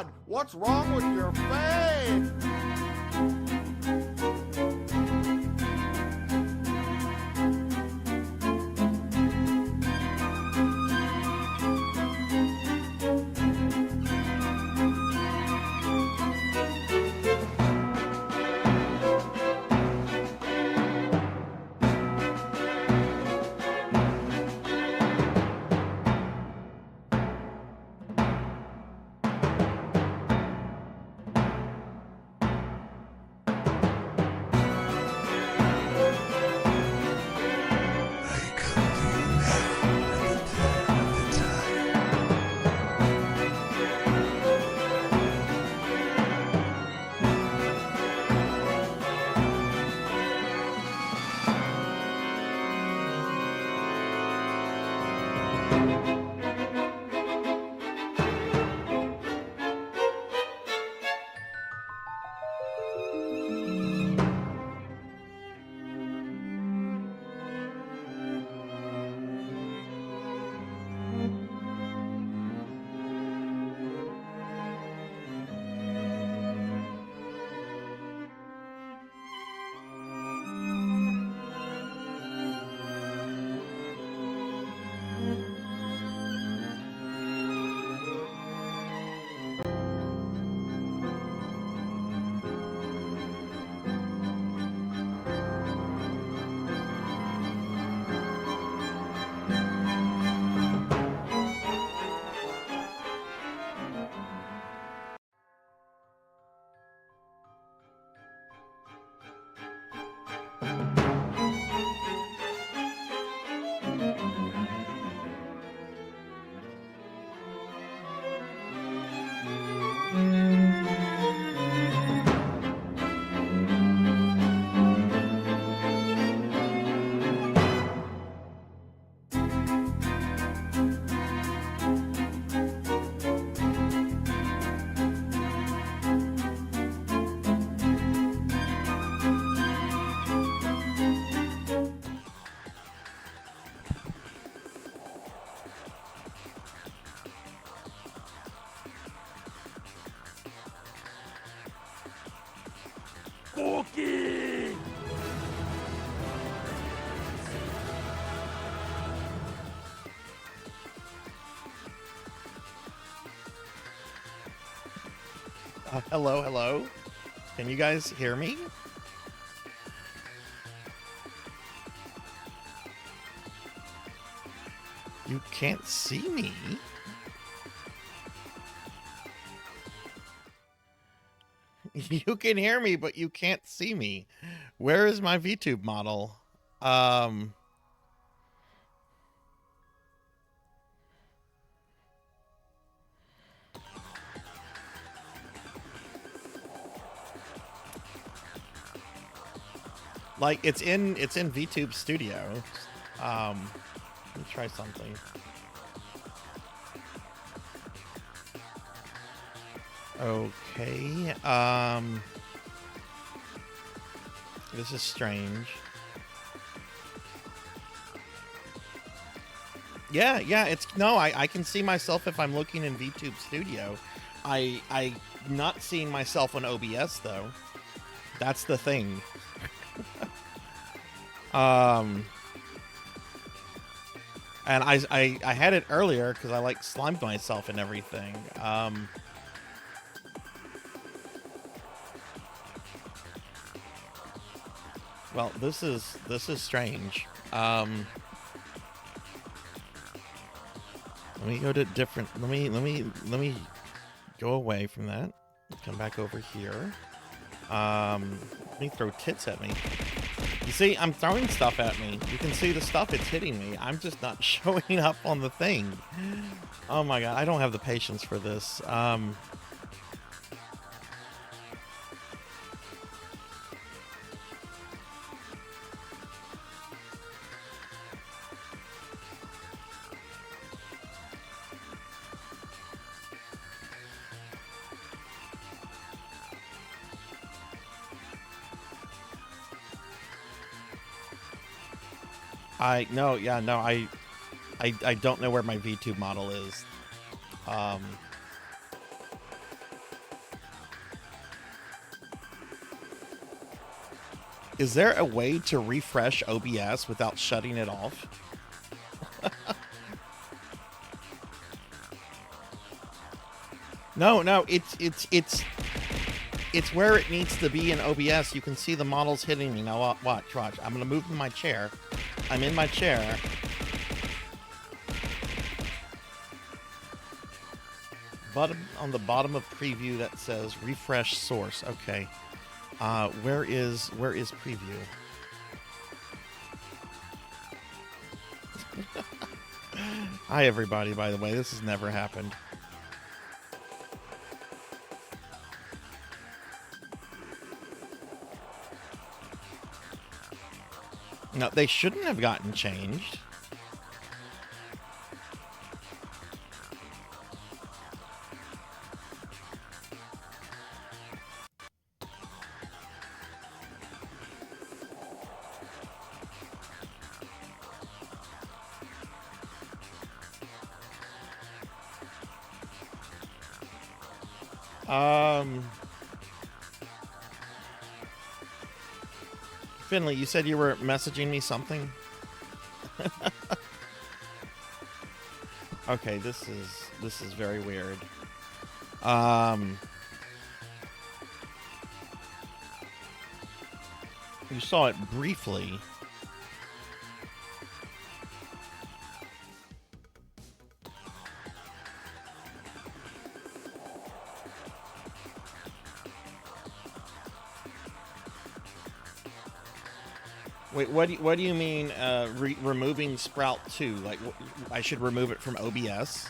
God, what's wrong with your face? Cookie! Hello, hello. Can you guys hear me? You can't see me? You can hear me, but you can't see me. Where is my VTube model? Like it's in VTube Studio. Let me try something. Okay. This is strange. Yeah, it's no, I can see myself if I'm looking in VTube Studio. I not seeing myself on OBS though. That's the thing. And I had it earlier because I like slimed myself and everything. Well, this is strange. Let me go to different. Let me go away from that. Come back over here. Let me throw tits at me. You see, I'm throwing stuff at me. You can see the stuff, it's hitting me. I'm just not showing up on the thing. Oh my god, I don't have the patience for this. I don't know where my VTube model is. Is there a way to refresh OBS without shutting it off? No, it's where it needs to be in OBS. You can see the models hitting me. Now watch. I'm gonna move my chair. I'm in my chair. On the bottom of preview that says refresh source. Okay. Where is preview? Hi everybody, by the way. This has never happened. No, they shouldn't have gotten changed. Finley, you said you were messaging me something? Okay, this is very weird. You saw it briefly. Wait, what do you mean removing Sprout 2? Like, I should remove it from OBS?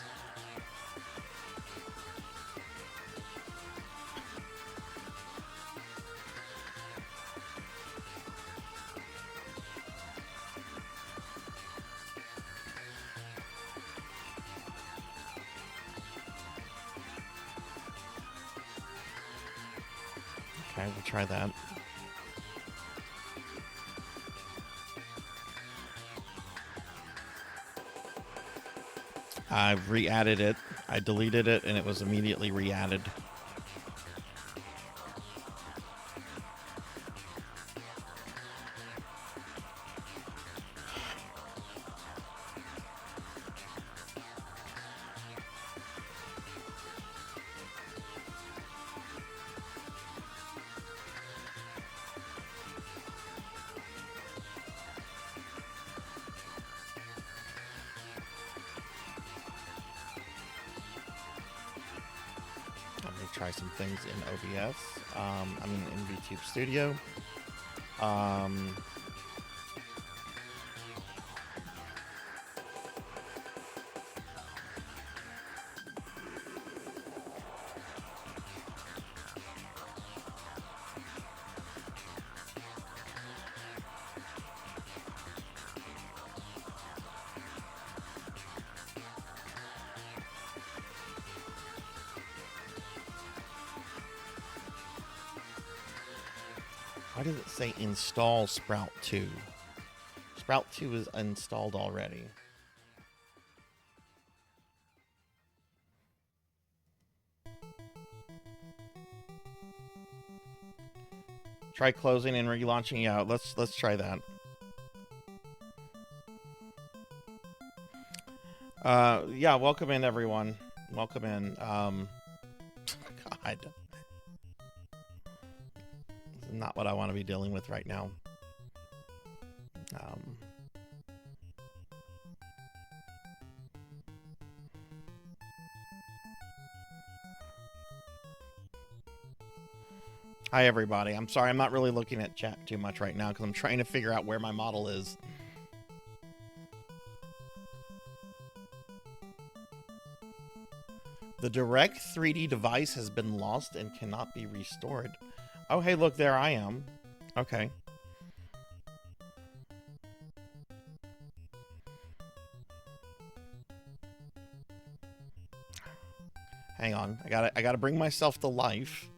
Okay, we'll try that. I've re-added it. I deleted it, and it was immediately re-added. Try some things in OBS. I mean, in VTuber Studio. Why does it say install Sprout 2? Sprout 2 is installed already. Try closing and relaunching. Yeah, let's try that. Yeah, welcome in everyone. Welcome in. God. Not what I want to be dealing with right now. Hi everybody. I'm sorry, I'm not really looking at chat too much right now because I'm trying to figure out where my model is. The Direct 3D device has been lost and cannot be restored. Oh, hey, look, there I am. Okay. Hang on. I gotta bring myself to life.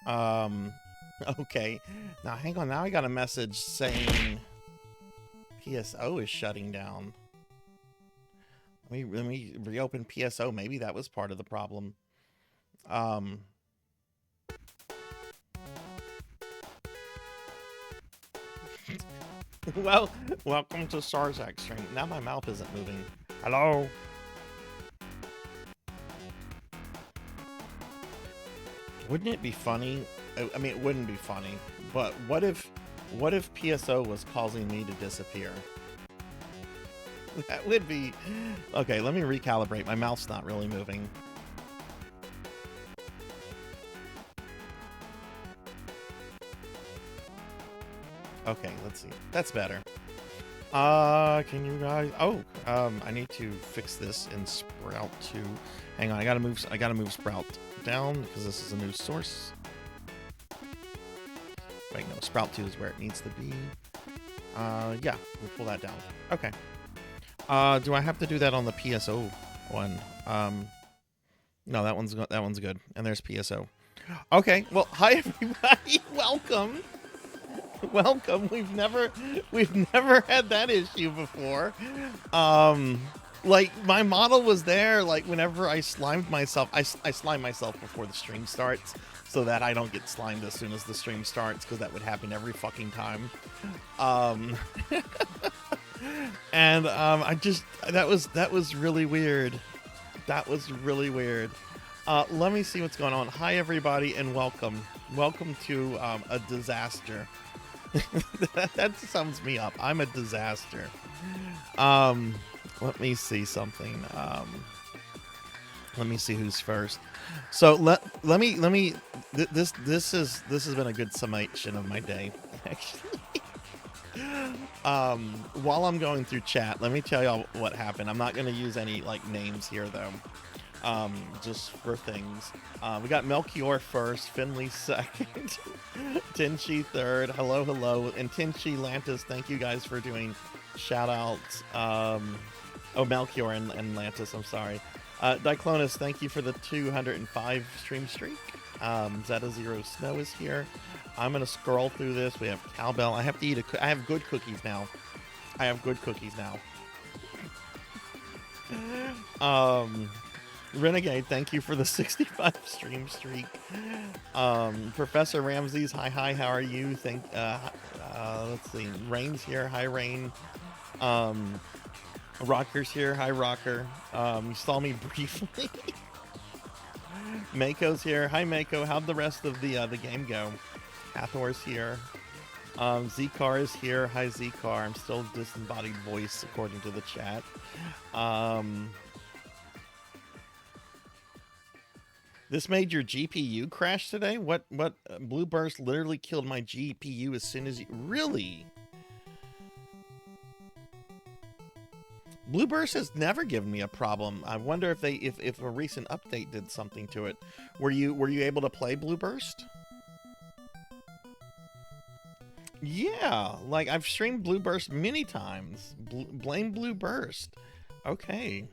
Okay. Now, hang on. Now I got a message saying PSO is shutting down. Let me reopen PSO. Maybe that was part of the problem. Well, welcome to Sarzac stream. Now my mouth isn't moving. Hello. Wouldn't it be funny? I mean, it wouldn't be funny, but what if PSO was causing me to disappear? That would be... Okay, let me recalibrate. My mouth's not really moving. Okay, let's see. That's better. Can you guys... Oh, I need to fix this in Sprout 2. Hang on, I gotta move Sprout down because this is a new source. Wait, no, Sprout 2 is where it needs to be. Yeah, we'll pull that down. Okay. Do I have to do that on the PSO one? No, that one's good. And there's PSO. Okay, well, hi everybody. Welcome. Welcome. We've never had that issue before. Like my model was there. Like whenever I slimed myself, I slime myself before the stream starts, so that I don't get slimed as soon as the stream starts, because that would happen every fucking time. And I just that was really weird. That was really weird. Let me see what's going on. Hi everybody and welcome. Welcome to a disaster. That sums me up. I'm a disaster. Let me see something. Let me see who's first. So let me this has been a good summation of my day, actually. While I'm going through chat, let me tell y'all what happened. I'm not going to use any like names here though. Just for things. We got Melchior first, Finley second, Tinchi third, hello, and Tinchi, Lantis, thank you guys for doing shout outs. Oh, Melchior and Lantis, I'm sorry. Diclonus, thank you for the 205 stream streak. Zeta Zero Snow is here. I'm gonna scroll through this. We have Cowbell. I have to eat I have good cookies now. Renegade, thank you for the 65 stream streak. Professor Ramses, hi, how are you? Let's see. Rain's here, hi Rain. Rocker's here, hi Rocker. You saw me briefly. Mako's here, hi Mako. How'd the rest of the game go? Hathor's here. Zcar is here, hi Zcar. I'm still disembodied voice according to the chat. This made your GPU crash today? What Blue Burst literally killed my GPU as soon as you... Really? Blue Burst has never given me a problem. I wonder if a recent update did something to it. Were you able to play Blue Burst? Yeah, like I've streamed Blue Burst many times. Blame Blue Burst. Okay.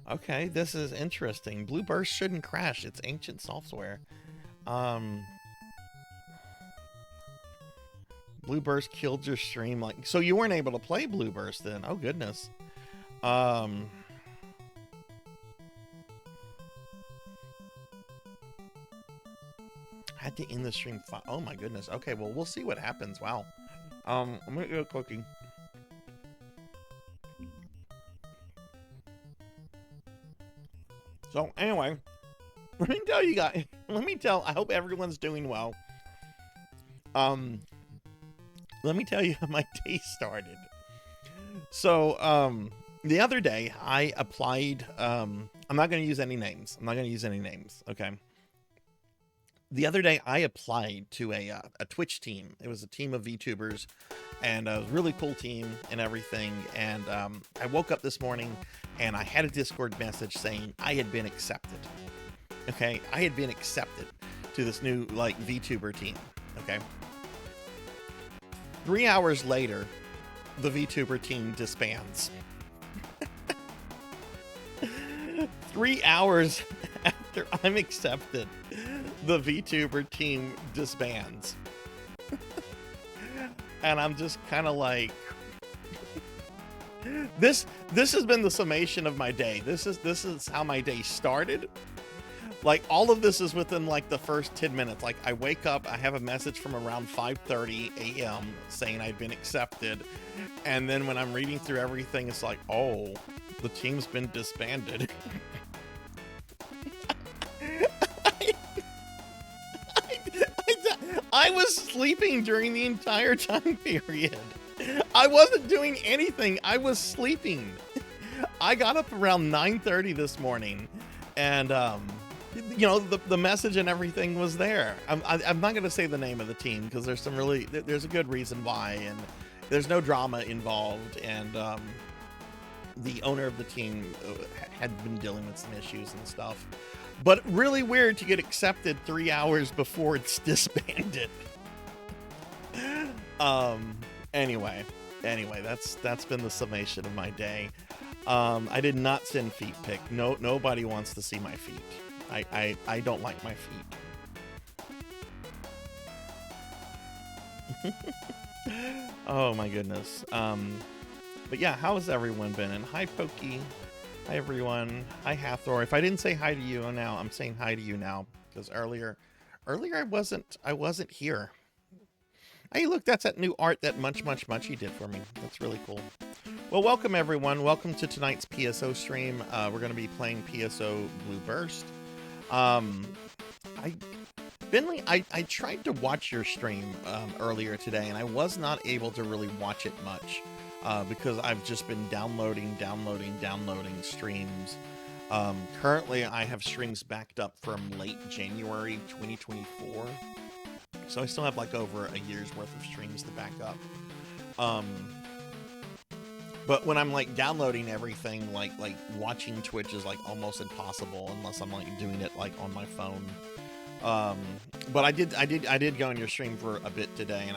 Okay, this is interesting. Blue Burst shouldn't crash. It's ancient software. Blue Burst killed your stream. Like, so you weren't able to play Blue Burst then? Oh goodness. Had to end the stream. Oh my goodness. Okay, well we'll see what happens. Wow. I'm gonna go cooking. So anyway, let me tell you guys, I hope everyone's doing well. Let me tell you how my day started. So, the other day I applied, I'm not going to use any names. Okay. The other day I applied to a Twitch team. It was a team of VTubers and a really cool team and everything. And, I woke up this morning and I had a Discord message saying I had been accepted. Okay. I had been accepted to this new like VTuber team. Okay. 3 hours later, the VTuber team disbands. 3 hours after I'm accepted, the VTuber team disbands. And I'm just kind of like, this has been the summation of my day. This is how my day started. Like, all of this is within, like, the first 10 minutes. Like, I wake up, I have a message from around 5:30 a.m. saying I've been accepted. And then when I'm reading through everything, it's like, oh, the team's been disbanded. I was sleeping during the entire time period. I wasn't doing anything. I was sleeping. I got up around 9:30 this morning, and you know, the message and everything was there. I'm not going to say the name of the team because there's a good reason why, and there's no drama involved, and the owner of the team had been dealing with some issues and stuff. But really weird to get accepted 3 hours before it's disbanded. Anyway, that's been the summation of my day. I did not send feet pic. Nobody wants to see my feet. I don't like my feet. Oh my goodness. But yeah, how has everyone been? And hi, Pokey. Hi, everyone. Hi, Hathor. If I didn't say hi to you now, I'm saying hi to you now because earlier I wasn't here. Hey, look, that's that new art that Munchy did for me. That's really cool. Well, welcome everyone. Welcome to tonight's PSO stream. We're going to be playing PSO Blue Burst. Finley, I tried to watch your stream earlier today, and I was not able to really watch it much because I've just been downloading streams. Currently, I have streams backed up from late January 2024, so I still have like over a year's worth of streams to back up. But when I'm like downloading everything, like watching Twitch is like almost impossible unless I'm like doing it like on my phone. But I did go on your stream for a bit today, and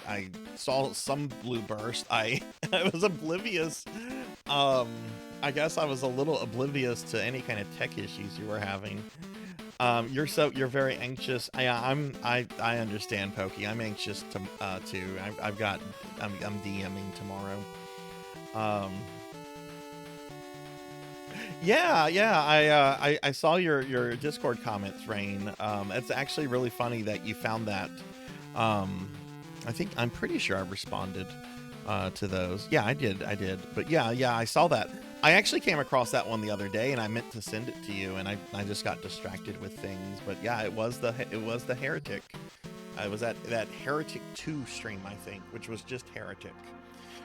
I saw some Blue Burst. I was oblivious. I guess I was a little oblivious to any kind of tech issues you were having. You're very anxious. I understand, Pokey. I'm anxious too. I'm DMing tomorrow. Yeah, I saw your Discord comments, Rain. It's actually really funny that you found that. I'm pretty sure I responded to those. Yeah, I did. But yeah, I saw that. I actually came across that one the other day, and I meant to send it to you, and I just got distracted with things. But yeah, it was the Heretic. It was that Heretic 2 stream, I think, which was just Heretic.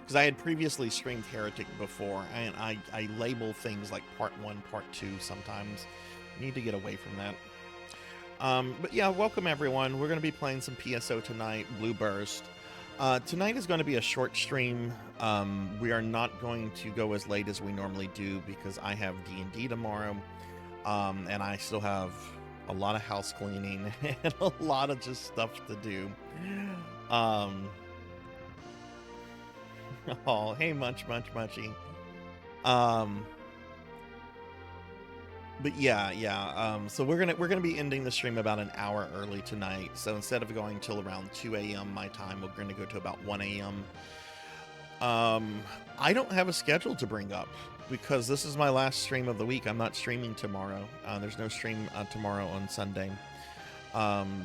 Because I had previously streamed Heretic before, and I label things like part 1, part 2 sometimes. I need to get away from that. But yeah, welcome everyone. We're going to be playing some PSO tonight, Blue Burst. Tonight is going to be a short stream. We are not going to go as late as we normally do because I have D&D tomorrow, and I still have a lot of house cleaning and a lot of just stuff to do. Oh, hey, Munchy. But yeah. So we're gonna be ending the stream about an hour early tonight. So instead of going till around 2 a.m. my time, we're gonna go to about 1 a.m. I don't have a schedule to bring up because this is my last stream of the week. I'm not streaming tomorrow. There's no stream tomorrow on Sunday.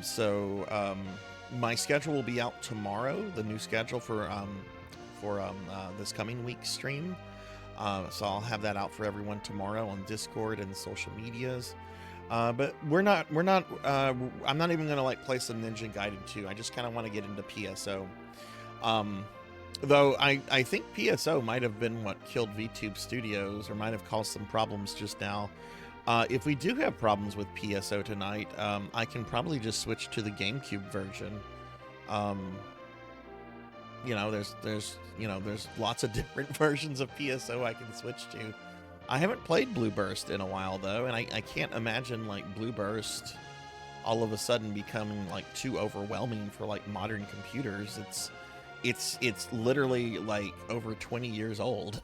So my schedule will be out tomorrow. The new schedule for this coming week's stream. So I'll have that out for everyone tomorrow on Discord and social medias. But I'm not even gonna like play some Ninja Gaiden 2. I just kind of want to get into PSO. Though I think PSO might have been what killed VTube Studios, or might have caused some problems just now. If we do have problems with PSO tonight, I can probably just switch to the GameCube version. There's lots of different versions of PSO I can switch to. I haven't played Blue Burst in a while though, and I can't imagine like Blue Burst all of a sudden becoming like too overwhelming for like modern computers. It's literally like over 20 years old.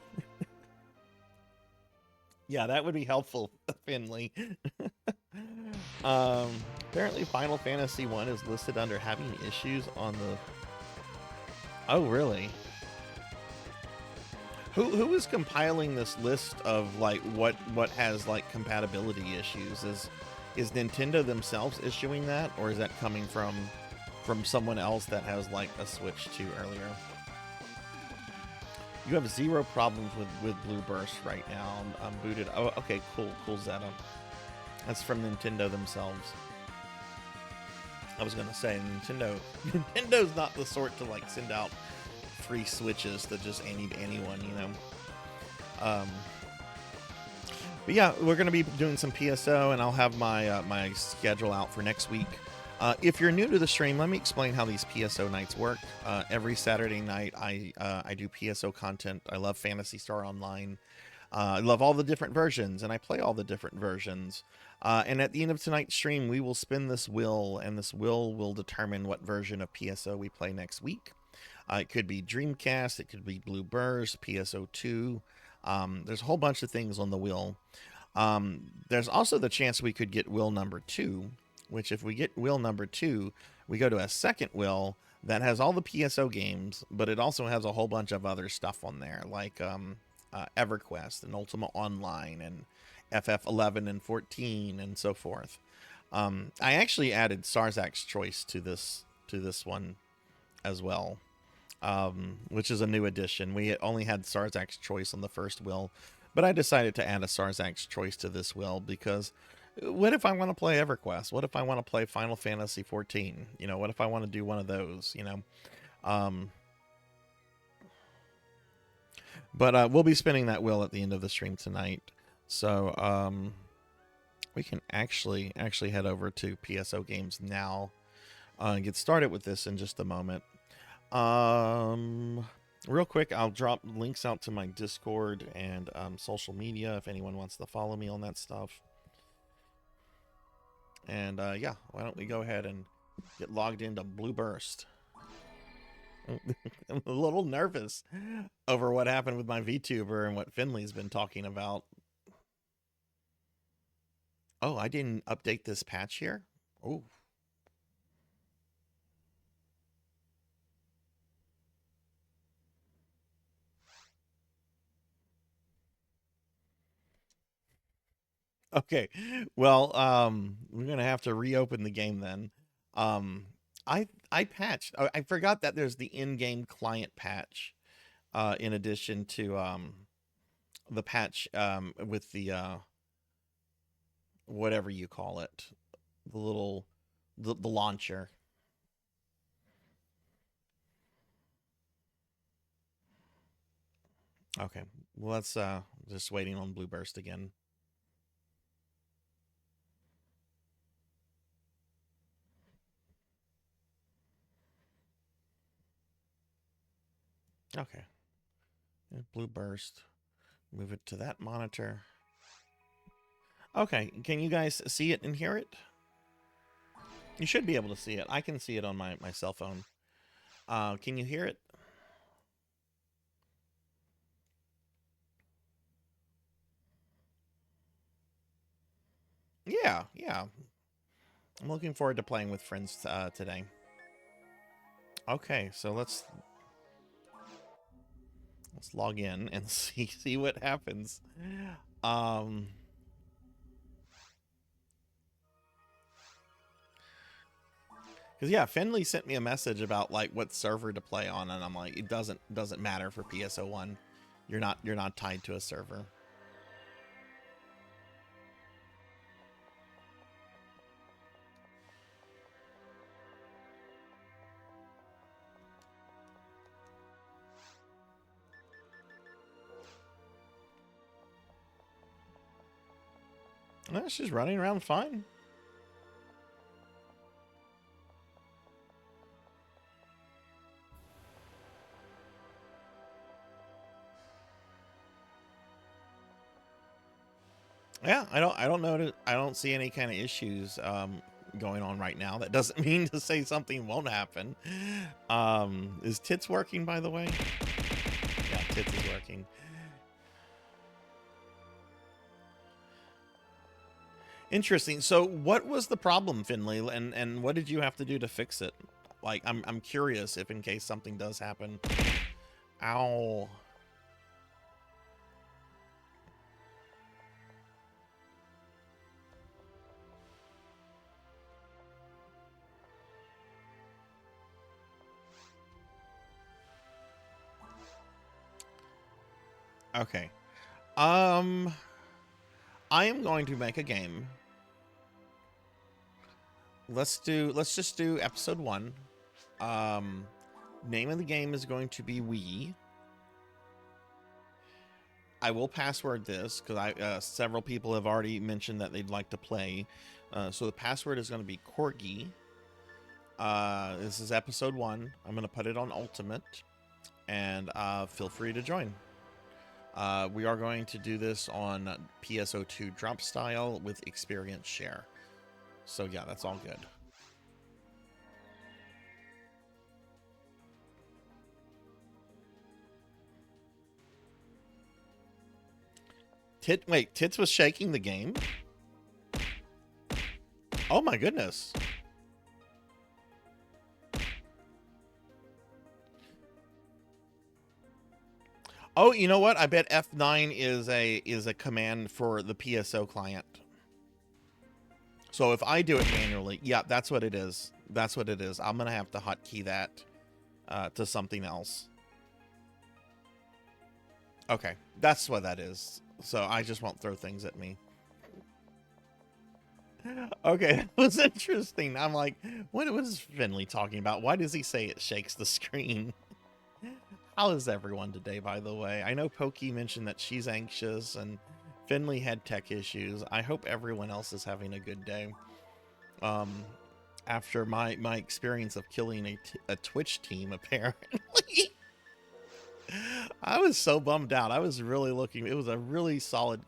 Yeah, that would be helpful, Finley. Apparently Final Fantasy 1 is listed under having issues on the... Oh, really? Who is compiling this list of like what has like compatibility issues? Is Nintendo themselves issuing that, or is that coming from someone else that has like a Switch 2 earlier? You have 0 problems with Blue Burst right now. I'm booted. Oh, okay, cool Zeta. That's from Nintendo themselves. I was gonna say Nintendo's not the sort to like send out free Switches to just anyone, you know. But yeah, we're gonna be doing some PSO, and I'll have my my schedule out for next week. If you're new to the stream, let me explain how these PSO nights work. Every Saturday night, I do PSO content. I love Phantasy Star Online. I love all the different versions, and I play all the different versions. And at the end of tonight's stream, we will spin this wheel, and this wheel will determine what version of PSO we play next week. It could be Dreamcast, it could be Blue Burst, PSO2. There's a whole bunch of things on the wheel. There's also the chance we could get wheel number 2, which if we get wheel number 2, we go to a second wheel that has all the PSO games, but it also has a whole bunch of other stuff on there, like EverQuest and Ultima Online and FF11 and 14 and so forth. I actually added Sarzac's Choice to this one as well, which is a new addition. We only had Sarzac's Choice on the first wheel, but I decided to add a Sarzac's Choice to this wheel because what if I want to play EverQuest? What if I want to play Final Fantasy 14? You know, what if I want to do one of those, you know? But we'll be spinning that wheel at the end of the stream tonight. So we can actually head over to PSO Games now and get started with this in just a moment. Real quick, I'll drop links out to my Discord and social media if anyone wants to follow me on that stuff. And yeah, why don't we go ahead and get logged into Blue Burst. I'm a little nervous over what happened with my VTuber and what Finley's been talking about. Oh, I didn't update this patch here? Oh. Okay, well, we're gonna have to reopen the game then. I patched. I forgot that there's the in-game client patch, in addition to the patch with the whatever you call it, the little the launcher. Okay, well, let's just waiting on Blue Burst again. Okay. Blue Burst. Move it to that monitor. Okay, can you guys see it and hear it? You should be able to see it. I can see it on my cell phone. Can you hear it? Yeah. I'm looking forward to playing with friends today. Okay, so let's log in and see what happens. Because yeah, Finley sent me a message about like what server to play on, and I'm like, it doesn't matter for PSO1. You're not tied to a server. She's running around fine. Yeah, I don't see any kind of issues going on right now. That doesn't mean to say something won't happen. Is Tits working, by the way? Yeah, Tits is working. Interesting. So what was the problem, Finley, and what did you have to do to fix it? Like, I'm curious if in case something does happen. Ow. Okay. I am going to make a game. Let's just do episode 1. Name of the game is going to be We. I will password this because several people have already mentioned that they'd like to play. So the password is going to be Corgi. This is episode 1. I'm going to put it on Ultimate, and feel free to join. We are going to do this on PSO2 drop style with experience share. So yeah, that's all good. Wait, Tits was shaking the game? Oh my goodness. Oh, you know what? I bet F9 is a command for the PSO client. So if I do it manually, yeah, that's what it is. That's what it is. I'm gonna have to hotkey that to something else. Okay, that's what that is. So I just won't throw things at me. Okay, that was interesting. I'm like, what is Finley talking about? Why does he say it shakes the screen? How is everyone today, by the way? I know Pokey mentioned that she's anxious and Finley had tech issues. I hope everyone else is having a good day. After my experience of killing a Twitch team, apparently. I was so bummed out. I was really looking. It was a really solid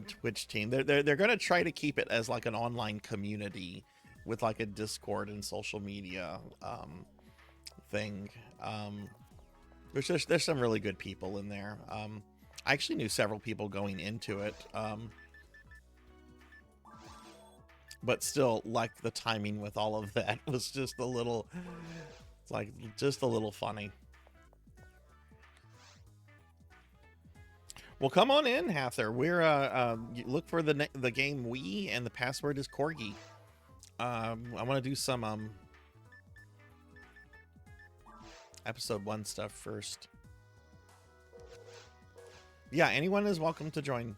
Twitch team. They're going to try to keep it as like an online community with like a Discord and social media thing. There's some really good people in there. I actually knew several people going into it. But still, like, the timing with all of that was just a little, it's like just a little funny. Well, come on in, Hather. We're look for the game We, and the password is Corgi. I want to do some episode 1 stuff first. Yeah, anyone is welcome to join.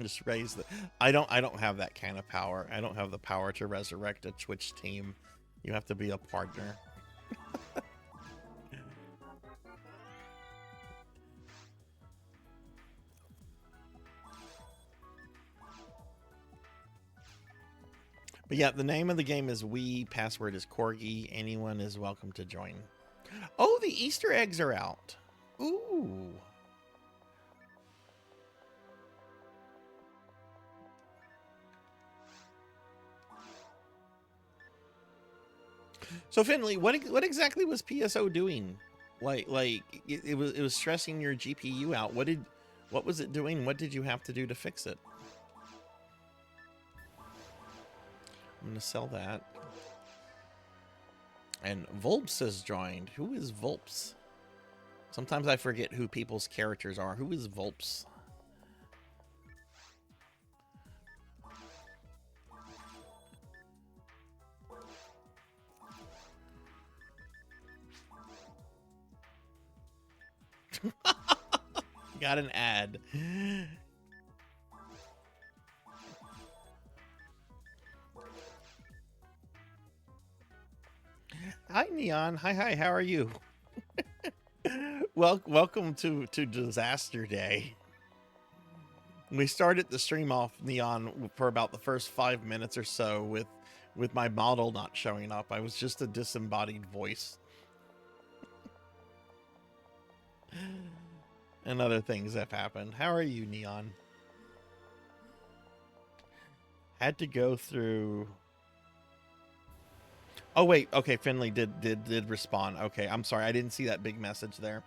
Just raise the. I don't have that kind of power. I don't have the power to resurrect a Twitch team. You have to be a partner. But yeah, the name of the game is We. Password is Corgi. Anyone is welcome to join. Oh, the Easter eggs are out. Ooh. So Finley, what exactly was PSO doing? Like it was stressing your GPU out. What was it doing? What did you have to do to fix it? I'm gonna sell that. And Volps has joined. Who is Volps? Sometimes I forget who people's characters are. Who is Volps? Got an ad. Hi, Neon. Hi. How are you? Welcome to Disaster Day. We started the stream off, Neon, for about the first 5 minutes or so with my model not showing up. I was just a disembodied voice. And other things have happened. How are you, Neon? Had to go through. Oh wait, okay, Finley did respond. Okay, I'm sorry, I didn't see that big message there.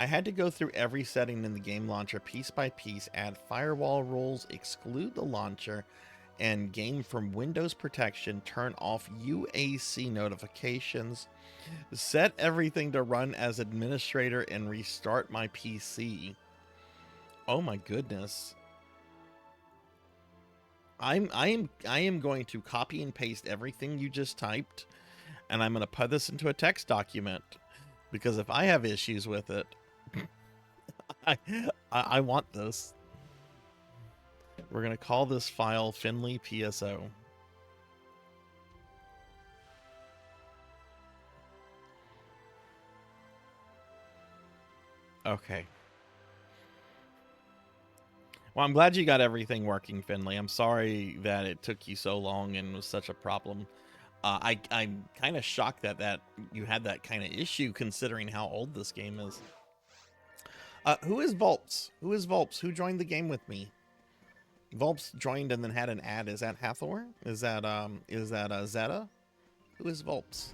I had to go through every setting in the game launcher piece by piece, add firewall rules, exclude the launcher, and game from Windows protection, turn off UAC notifications, set everything to run as administrator, and restart my PC. Oh my goodness. I am going to copy and paste everything you just typed, and I'm going to put this into a text document, because if I have issues with it, I, I want this. We're going to call this file Finley PSO. Okay. Well, I'm glad you got everything working, Finley. I'm sorry that it took you so long and was such a problem. I'm kind of shocked that you had that kind of issue, considering how old this game is. Who is Volps? Who is Volps? Who joined the game with me? Volps joined and then had an ad. Is that Hathor? Is that Zeta? Who is Volps?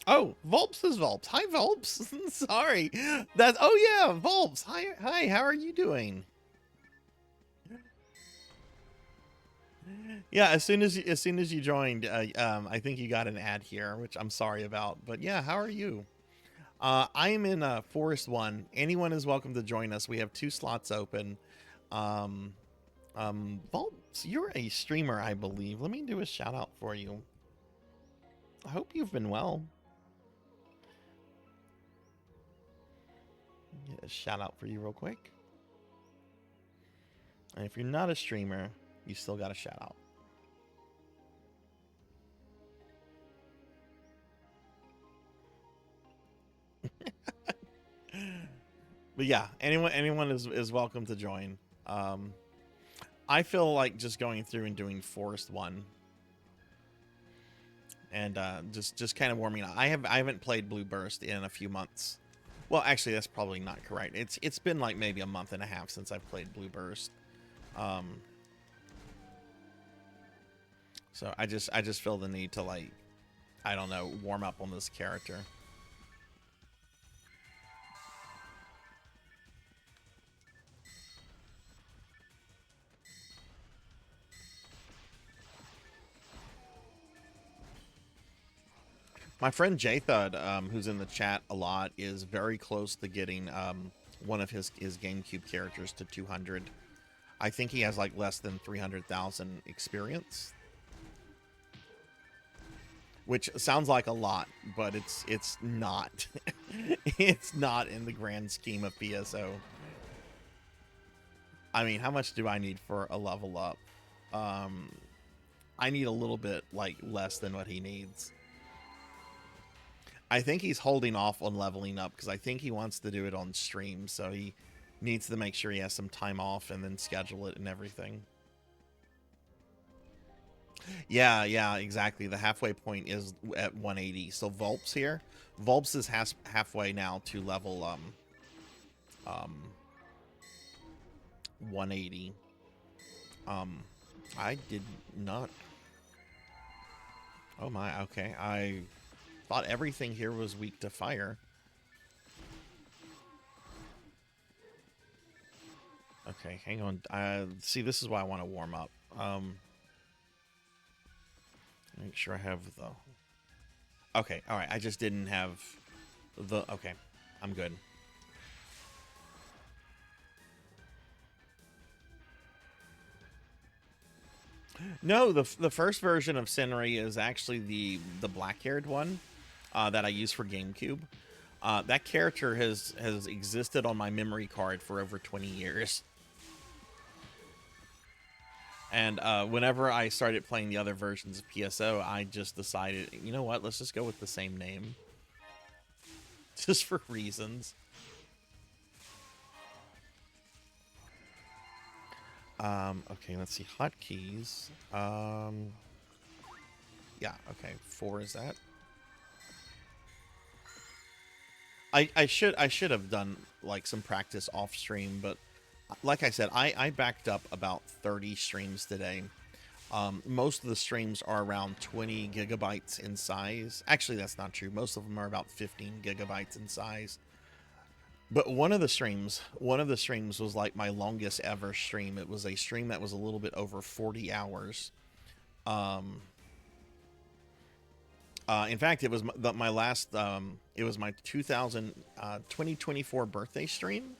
Oh, Volps is Volps. Hi, Volps. Sorry. That's, oh yeah, Volps. Hi. How are you doing? Yeah, as soon as you joined, I think you got an ad here, which I'm sorry about. But yeah, how are you? I am in Forest 1. Anyone is welcome to join us. We have 2 slots open. Volps, you're a streamer, I believe. Let me do a shout out for you. I hope you've been well. Get a shout out for you real quick. And if you're not a streamer, you still got a shout out. But yeah, anyone is welcome to join. I feel like just going through and doing Forest 1 and just kind of warming up. I haven't played Blue Burst in a few months. Well, actually, that's probably not correct. It's been like maybe a month and a half since I've played Blue Burst. So I just feel the need to, like, I don't know, warm up on this character. My friend J-Thud, who's in the chat a lot, is very close to getting one of his GameCube characters to 200. I think he has like less than 300,000 experience, which sounds like a lot, but it's not. It's not in the grand scheme of PSO. I mean, how much do I need for a level up? I need a little bit like less than what he needs. I think he's holding off on leveling up because I think he wants to do it on stream, so he needs to make sure he has some time off and then schedule it and everything. Yeah, exactly. The halfway point is at 180. So Volps here, Volps is halfway now to level 180. I did not. Oh my, okay. I thought everything here was weak to fire. Okay, hang on. See, this is why I want to warm up. Make sure I have the... Okay, alright. I just didn't have the... Okay, I'm good. No, the first version of Senri is actually the black-haired one that I use for GameCube. That character has existed on my memory card for over 20 years. And whenever I started playing the other versions of PSO, I just decided, you know what, let's just go with the same name. Just for reasons. Okay, let's see. Hotkeys. Yeah, okay. 4 is that. I should have done like some practice off stream, but like I said, I backed up about 30 streams today. Most of the streams are around 20 gigabytes in size. Actually, that's not true. Most of them are about 15 gigabytes in size. But one of the streams was like my longest ever stream. It was a stream that was a little bit over 40 hours. Um, in fact, it was my last. It was my 2024 birthday stream.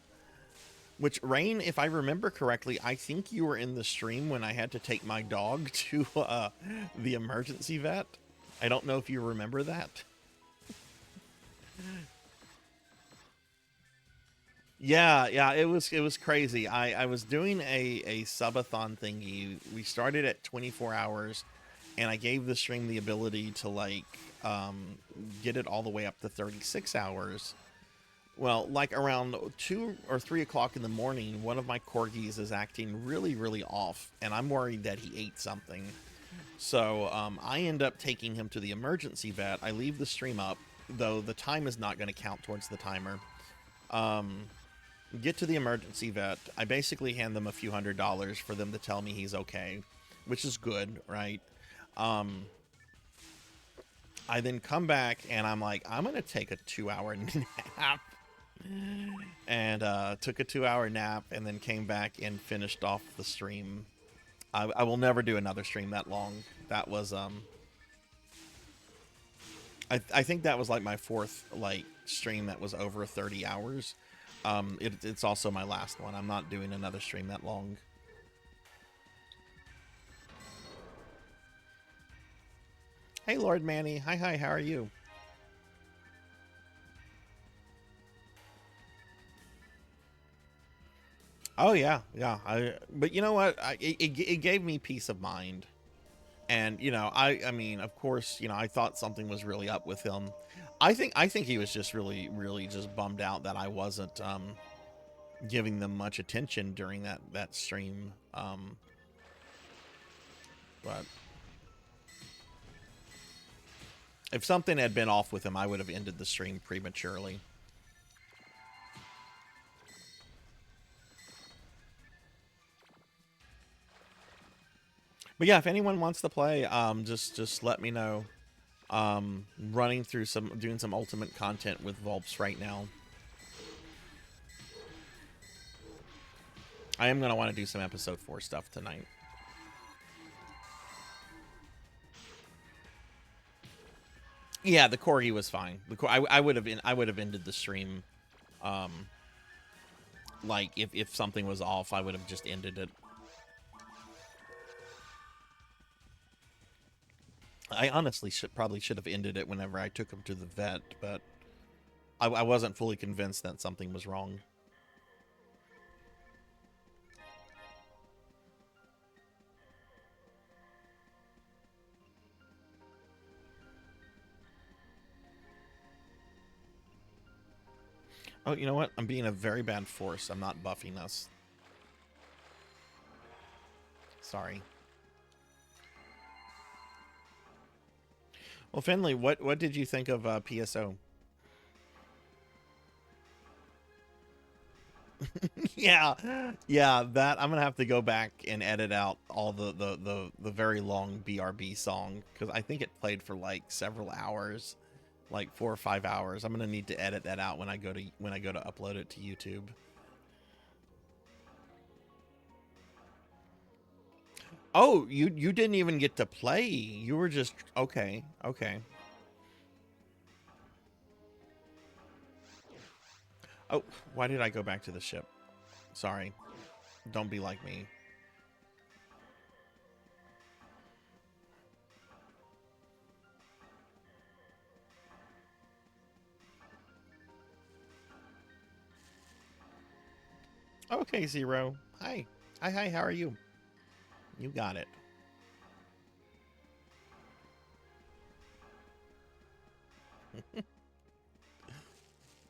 Which, Rain, if I remember correctly, I think you were in the stream when I had to take my dog to the emergency vet. I don't know if you remember that. Yeah, it was crazy. I was doing a subathon thingy. We started at 24 hours, and I gave the stream the ability to like get it all the way up to 36 hours. Well, like around 2 or 3 o'clock in the morning, one of my corgis is acting really off, and I'm worried that he ate something. So I end up taking him to the emergency vet. I leave the stream up, though the time is not going to count towards the timer. Get to the emergency vet. I basically hand them a few $100s for them to tell me he's okay, which is good, right? I then come back, and I'm like, I'm going to take a 2-hour nap. And took a 2-hour nap, and then came back and finished off the stream. I will never do another stream that long. That was I think that was like my fourth like stream that was over 30 hours. It's also my last one. I'm not doing another stream that long. Hey, Lord Manny. Hi, how are you? Oh yeah. But you know what? It gave me peace of mind, and you know, I mean, of course, you know, I thought something was really up with him. I think he was just really just bummed out that I wasn't giving them much attention during that stream. But if something had been off with him, I would have ended the stream prematurely. But yeah, if anyone wants to play, just let me know. Running through doing some ultimate content with Vulps right now. I am gonna want to do some episode 4 stuff tonight. Yeah, the corgi was fine. I would have ended the stream. Like if something was off, I would have just ended it. I honestly probably should have ended it whenever I took him to the vet, but I wasn't fully convinced that something was wrong. Oh, you know what? I'm being a very bad force. I'm not buffing us. Sorry. Well, Finley, what did you think of PSO? yeah, that I'm gonna have to go back and edit out all the very long BRB song, because I think it played for like several hours, like 4 or 5 hours. I'm gonna need to edit that out when I go to upload it to YouTube. Oh, you didn't even get to play. You were just okay. Oh, why did I go back to the ship? Sorry. Don't be like me. Okay, Zero. Hi. Hi, how are you? You got it.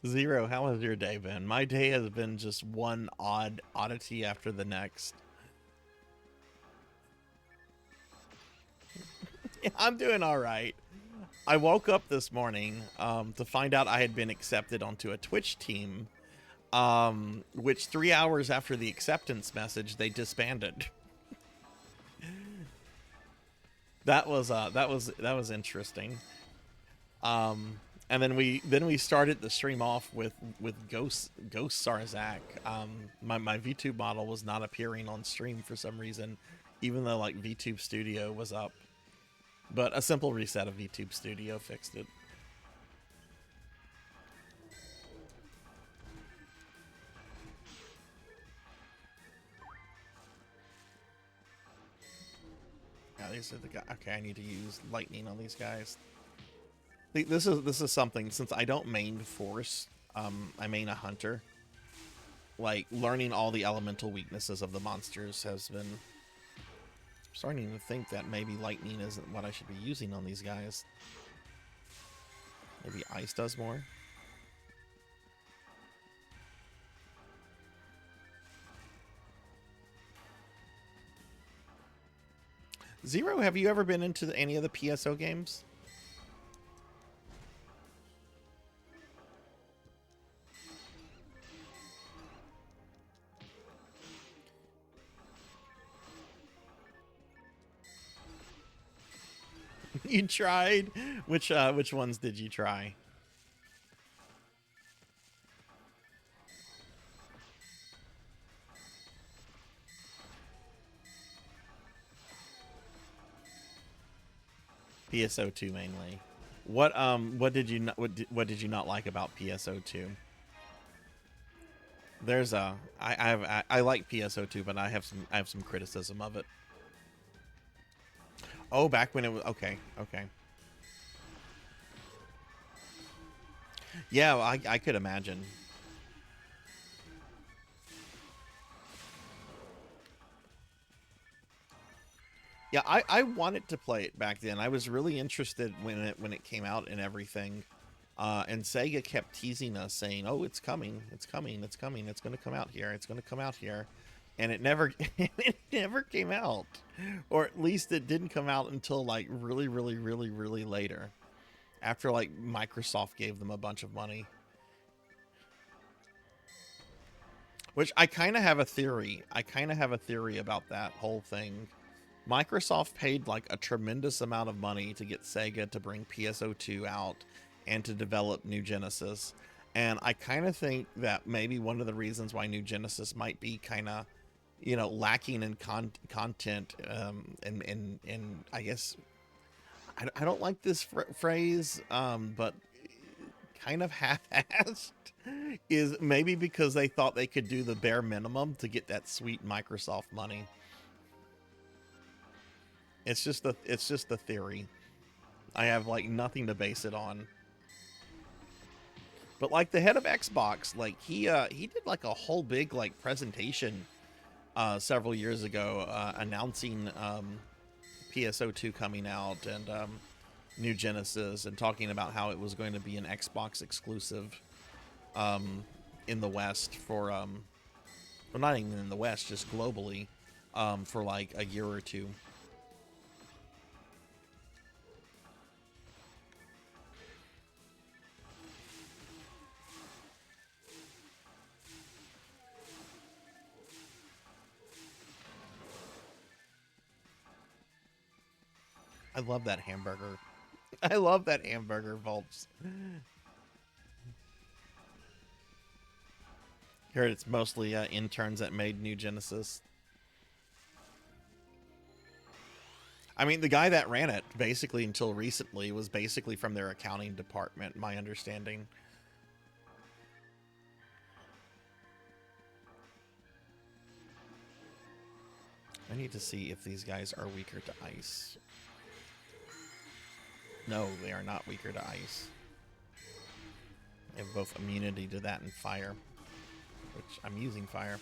Zero, how has your day been? My day has been just one oddity after the next. Yeah, I'm doing all right. I woke up this morning to find out I had been accepted onto a Twitch team, which 3 hours after the acceptance message, they disbanded. That was interesting. And then we started the stream off with Ghost Sarzac. My VTube model was not appearing on stream for some reason, even though like VTube Studio was up. But a simple reset of VTube Studio fixed it. Yeah, these are the guys. Okay, I need to use lightning on these guys. This is something, since I don't main force, I main a hunter. Like, learning all the elemental weaknesses of the monsters has been... I'm starting to think that maybe lightning isn't what I should be using on these guys. Maybe ice does more. Zero, have you ever been into any of the PSO games? You tried? Which ones did you try? PSO2 mainly. What did you not like about PSO2? There's I like PSO2, but I have some criticism of it. Oh, back when it was okay. Yeah, I could imagine. Yeah, I wanted to play it back then. I was really interested when it came out and everything. And Sega kept teasing us, saying, "Oh, it's coming, it's coming, it's coming, it's going to come out here, it's going to come out here," and it never it never came out, or at least it didn't come out until like really later, after like Microsoft gave them a bunch of money. Which I kind of have a theory. I kind of have a theory about that whole thing. Microsoft paid like a tremendous amount of money to get Sega to bring PSO2 out and to develop New Genesis. And I kind of think that maybe one of the reasons why New Genesis might be kind of, lacking in content, and I guess, I don't like this phrase, but kind of half-assed, is maybe because they thought they could do the bare minimum to get that sweet Microsoft money. It's just the theory. I have like nothing to base it on. But like the head of Xbox, like he did like a whole big like presentation several years ago, announcing PSO2 coming out and New Genesis, and talking about how it was going to be an Xbox exclusive in the West for well, not even in the West, just globally, for like a year or two. I love that hamburger. I love that hamburger, Volps. Heard it's mostly interns that made New Genesis. I mean, the guy that ran it, basically until recently, was basically from their accounting department, my understanding. I need to see if these guys are weaker to ice. No, they are not weaker to ice. They have both immunity to that and fire, which I'm using fire.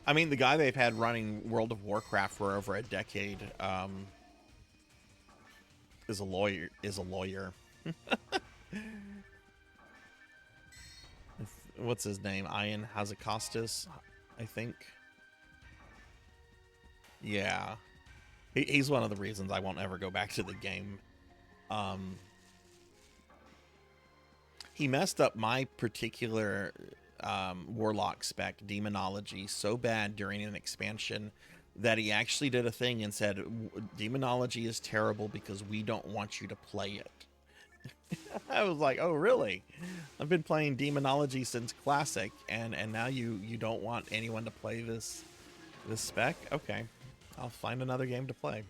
I mean, the guy they've had running World of Warcraft for over a decade is a lawyer. What's his name? Ian Hazakostas, I think. Yeah. He's one of the reasons I won't ever go back to the game. He messed up my particular Warlock spec, Demonology, so bad during an expansion that he actually did a thing and said, Demonology is terrible because we don't want you to play it. I was like, oh really? I've been playing Demonology since Classic, and now you don't want anyone to play this spec? Okay, I'll find another game to play.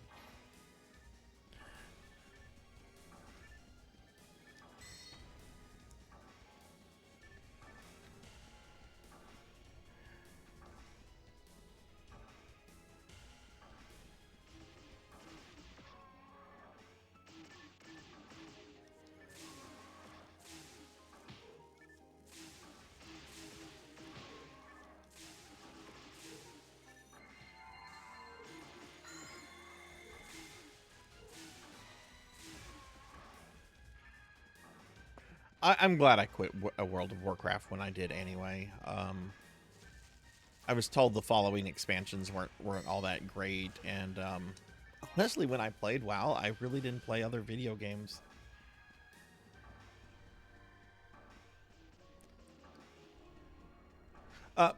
I'm glad I quit World of Warcraft when I did anyway. I was told the following expansions weren't all that great, and honestly, when I played WoW, I really didn't play other video games.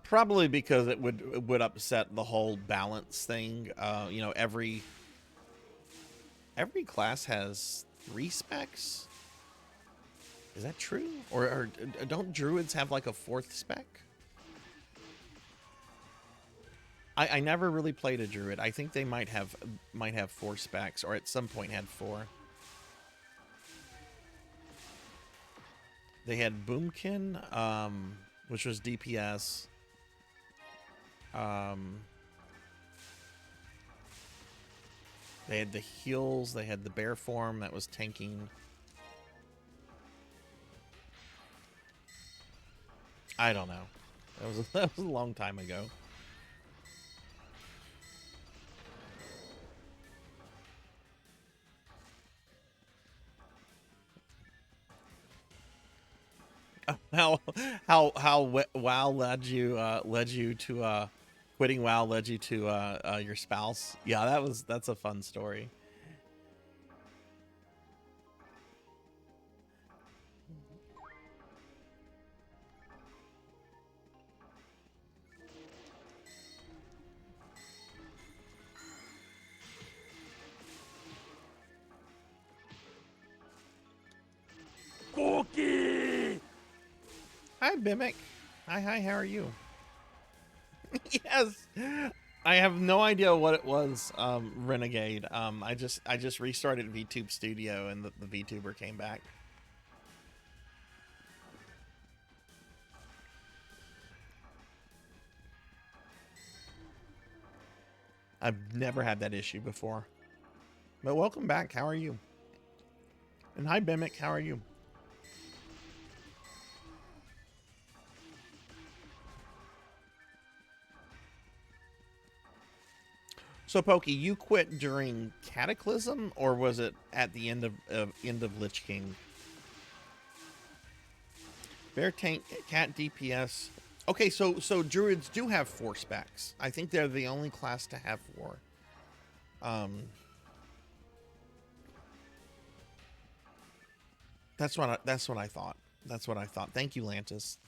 Probably because it would upset the whole balance thing. You know, every class has 3 specs. Is that true? Or don't druids have like a 4th spec? I never really played a druid. I think they might have 4 specs, or at some point had 4. They had Boomkin, which was DPS. They had the heals. They had the bear form that was tanking. I don't know. That was a long time ago. How WoW led you to quitting WoW led you to your spouse? Yeah, that's a fun story. Cookie! Hi, Bimic. Hi, how are you? Yes. I have no idea what it was, Renegade. I just restarted VTube Studio and the VTuber came back. I've never had that issue before. But welcome back. How are you? And hi, Bimic. How are you? So, Pokey, you quit during Cataclysm, or was it at the end of Lich King? Bear tank, cat DPS. Okay, so druids do have 4 specs. I think they're the only class to have 4. That's what I thought. That's what I thought. Thank you, Lantis.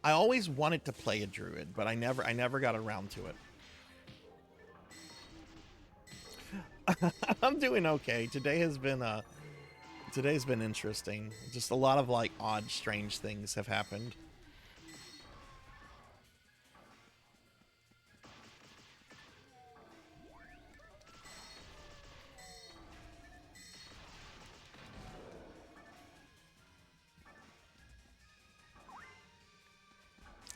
I always wanted to play a druid, but I never got around to it. I'm doing okay. Today's been interesting. Just a lot of like odd, strange things have happened.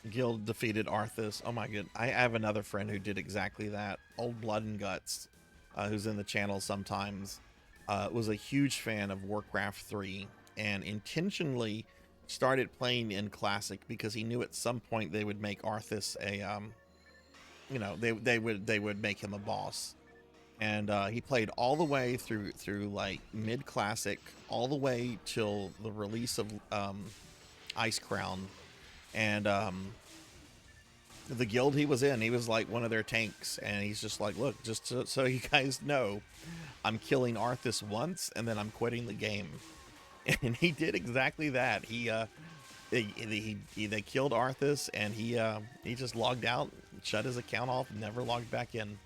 Guild defeated Arthas. Oh my god. I have another friend who did exactly that. Old Blood and Guts, who's in the channel sometimes, was a huge fan of Warcraft 3 and intentionally started playing in Classic because he knew at some point they would make Arthas a, you know, they would make him a boss. And he played all the way through like mid Classic, all the way till the release of Ice Crown. And the guild he was in, he was like one of their tanks, and he's just like, look, just so you guys know, I'm killing Arthas once and then I'm quitting the game. And he did exactly that. They killed Arthas, and he just logged out, shut his account off, never logged back in.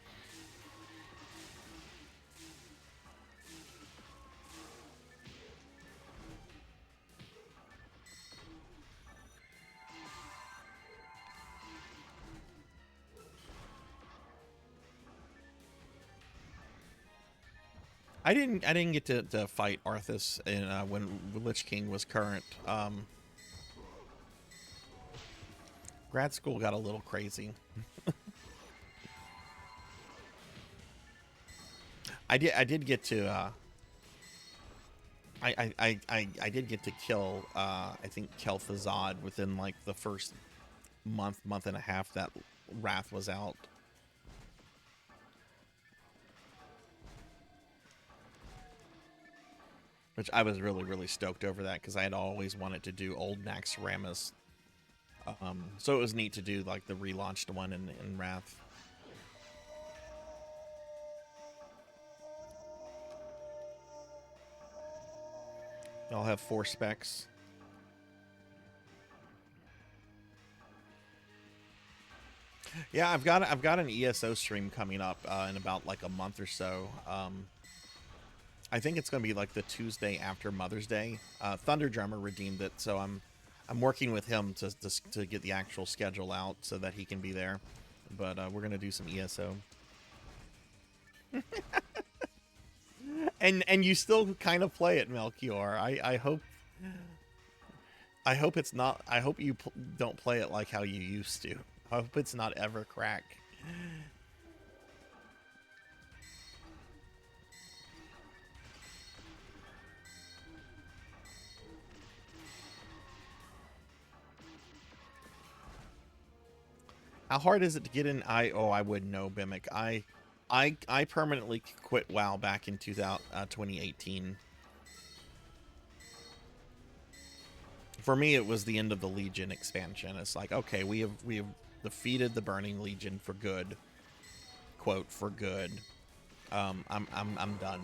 I didn't get to fight Arthas in when Lich King was current. Grad school got a little crazy. I did get to I did get to kill I think Kel'Thuzad within like the first month and a half that Wrath was out. Which I was really stoked over that because I had always wanted to do old Naxxramas. So it was neat to do like the relaunched one in Wrath. I'll have 4 specs. Yeah, I've got an ESO stream coming up in about like a month or so. I think it's going to be like the Tuesday after Mother's Day. Thunder Drummer redeemed it, so I'm working with him to get the actual schedule out so that he can be there. But we're going to do some ESO. and you still kind of play it, Melchior. I hope it's not. I hope you don't play it like how you used to. I hope it's not ever crack. How hard is it to get in? I wouldn't know, Bimic. I permanently quit WoW back in 2018. For me, it was the end of the Legion expansion. It's like, okay, we have defeated the Burning Legion for good. Quote, for good. I'm done.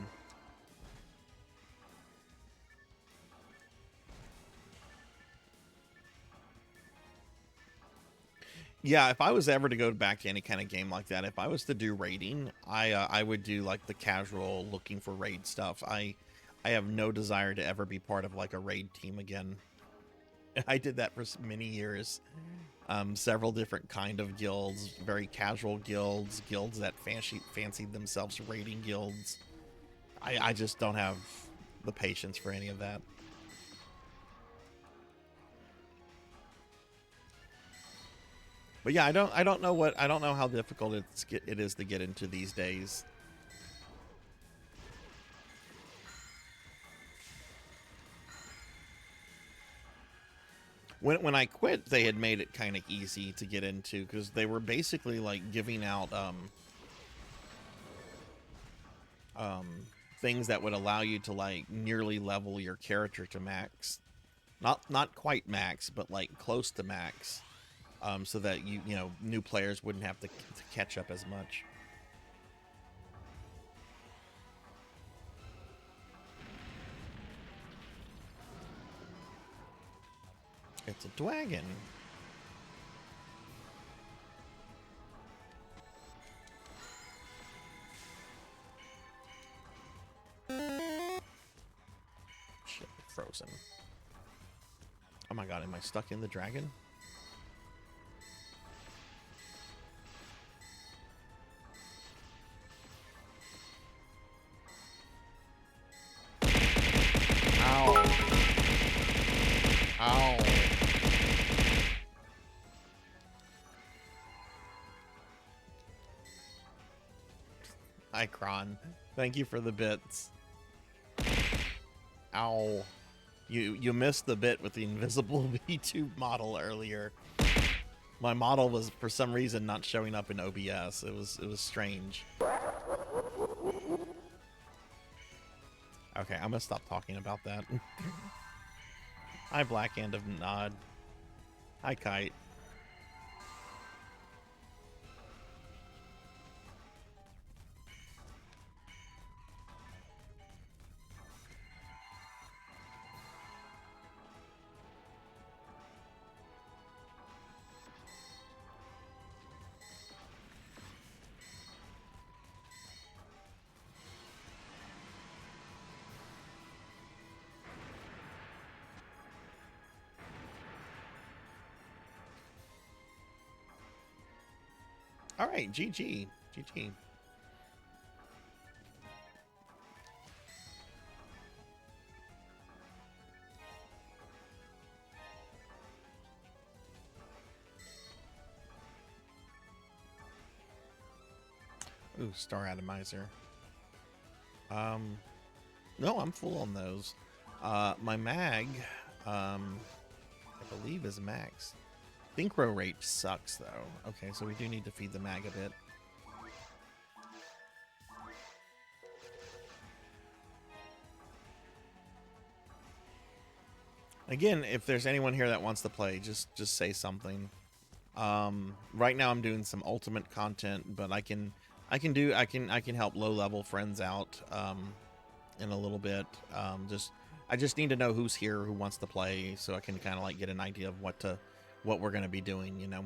Yeah, if I was ever to go back to any kind of game like that, if I was to do raiding, I would do like the casual looking for raid stuff. I have no desire to ever be part of like a raid team again. I did that for many years. Several different kind of guilds, very casual guilds, guilds that fancied themselves raiding guilds. I just don't have the patience for any of that. But yeah, I don't know how difficult it is to get into these days. When I quit, they had made it kind of easy to get into because they were basically like giving out things that would allow you to like nearly level your character to max, not quite max, but like close to max, so that you know new players wouldn't have to catch up as much. It's a dragon. Shit, frozen. Oh my god, am I stuck in the dragon? Ow. Ow. Hi, Kron. Thank you for the bits. Ow. You missed the bit with the invisible VTuber model earlier. My model was for some reason not showing up in OBS. It was strange. Okay, I'm gonna stop talking about that. Hi, Black Hand of Nod. Hi, Kite. All right, GG. GG. Ooh, Star Atomizer. No, I'm full on those. My mag, I believe is max. Synchro rate sucks though. Okay, so we do need to feed the mag a bit. Again, if there's anyone here that wants to play, just say something. Right now I'm doing some ultimate content, but I can help low level friends out in a little bit. I just need to know who's here, who wants to play, so I can kind of like get an idea of what we're gonna be doing, you know.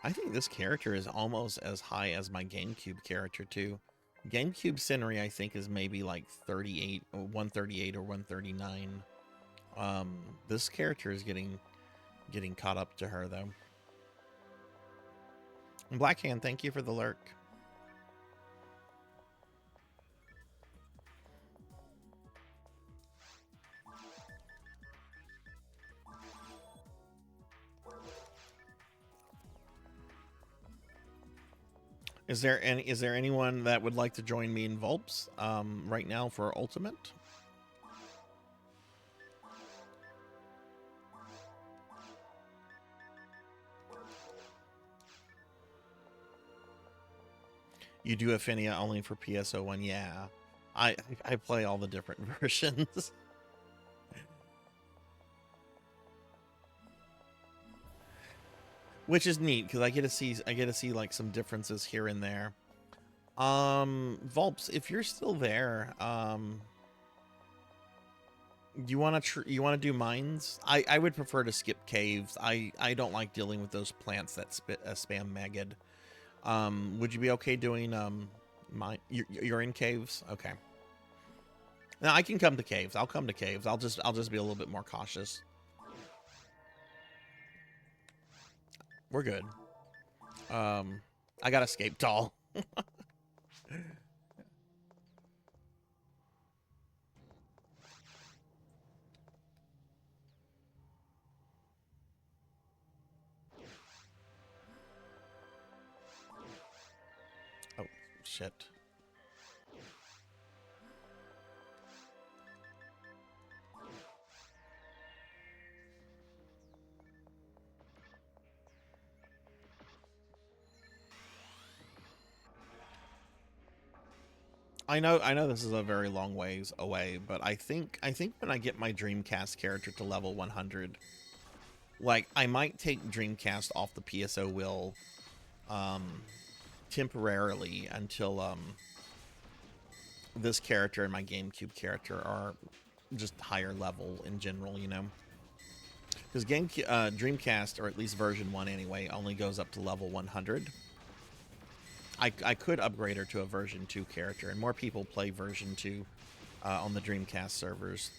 I think this character is almost as high as my GameCube character too. GameCube Scenery, I think, is maybe like 38 or 138 or 139. This character is getting caught up to her though. And Blackhand, thank you for the lurk. Is there anyone that would like to join me in Vulps right now for Ultimate? You do Affinia only for PSO1, yeah. I play all the different versions. Which is neat because I get to see like some differences here and there. Vulps, if you're still there, you want to do mines? I would prefer to skip caves. I don't like dealing with those plants that spam Magid. Would you be okay doing you're in caves? Okay. Now I can come to caves. I'll come to caves. I'll just be a little bit more cautious. We're good. I got escape doll. Oh, shit. I know this is a very long ways away, but I think when I get my Dreamcast character to level 100, like I might take Dreamcast off the PSO wheel temporarily until this character and my GameCube character are just higher level in general, you know. Because Dreamcast, or at least version 1 anyway, only goes up to level 100. I could upgrade her to a version 2 character, and more people play version 2 on the Dreamcast servers.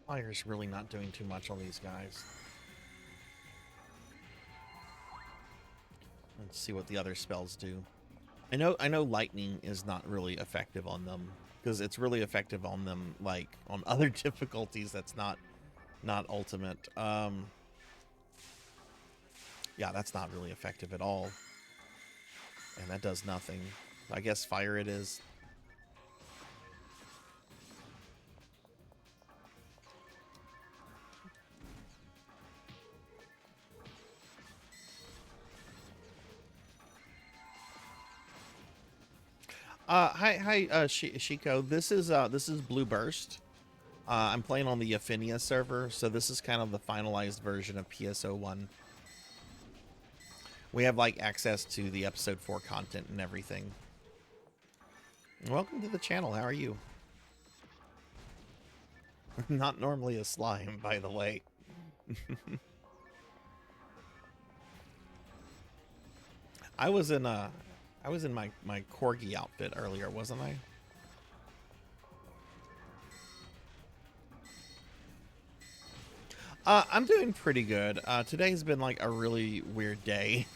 Fire's really not doing too much on these guys. Let's see what the other spells do. I know lightning is not really effective on them. because it's really effective on them, like on other difficulties. That's not ultimate. Yeah, that's not really effective at all, and that does nothing. I guess fire it is. Hi, Shiko. This is Blue Burst. I'm playing on the Affinia server, so this is kind of the finalized version of PSO1. We have like access to the episode 4 content and everything. Welcome to the channel. How are you? Not normally a slime, by the way. I was in my corgi outfit earlier, wasn't I? I'm doing pretty good. Today's been like a really weird day.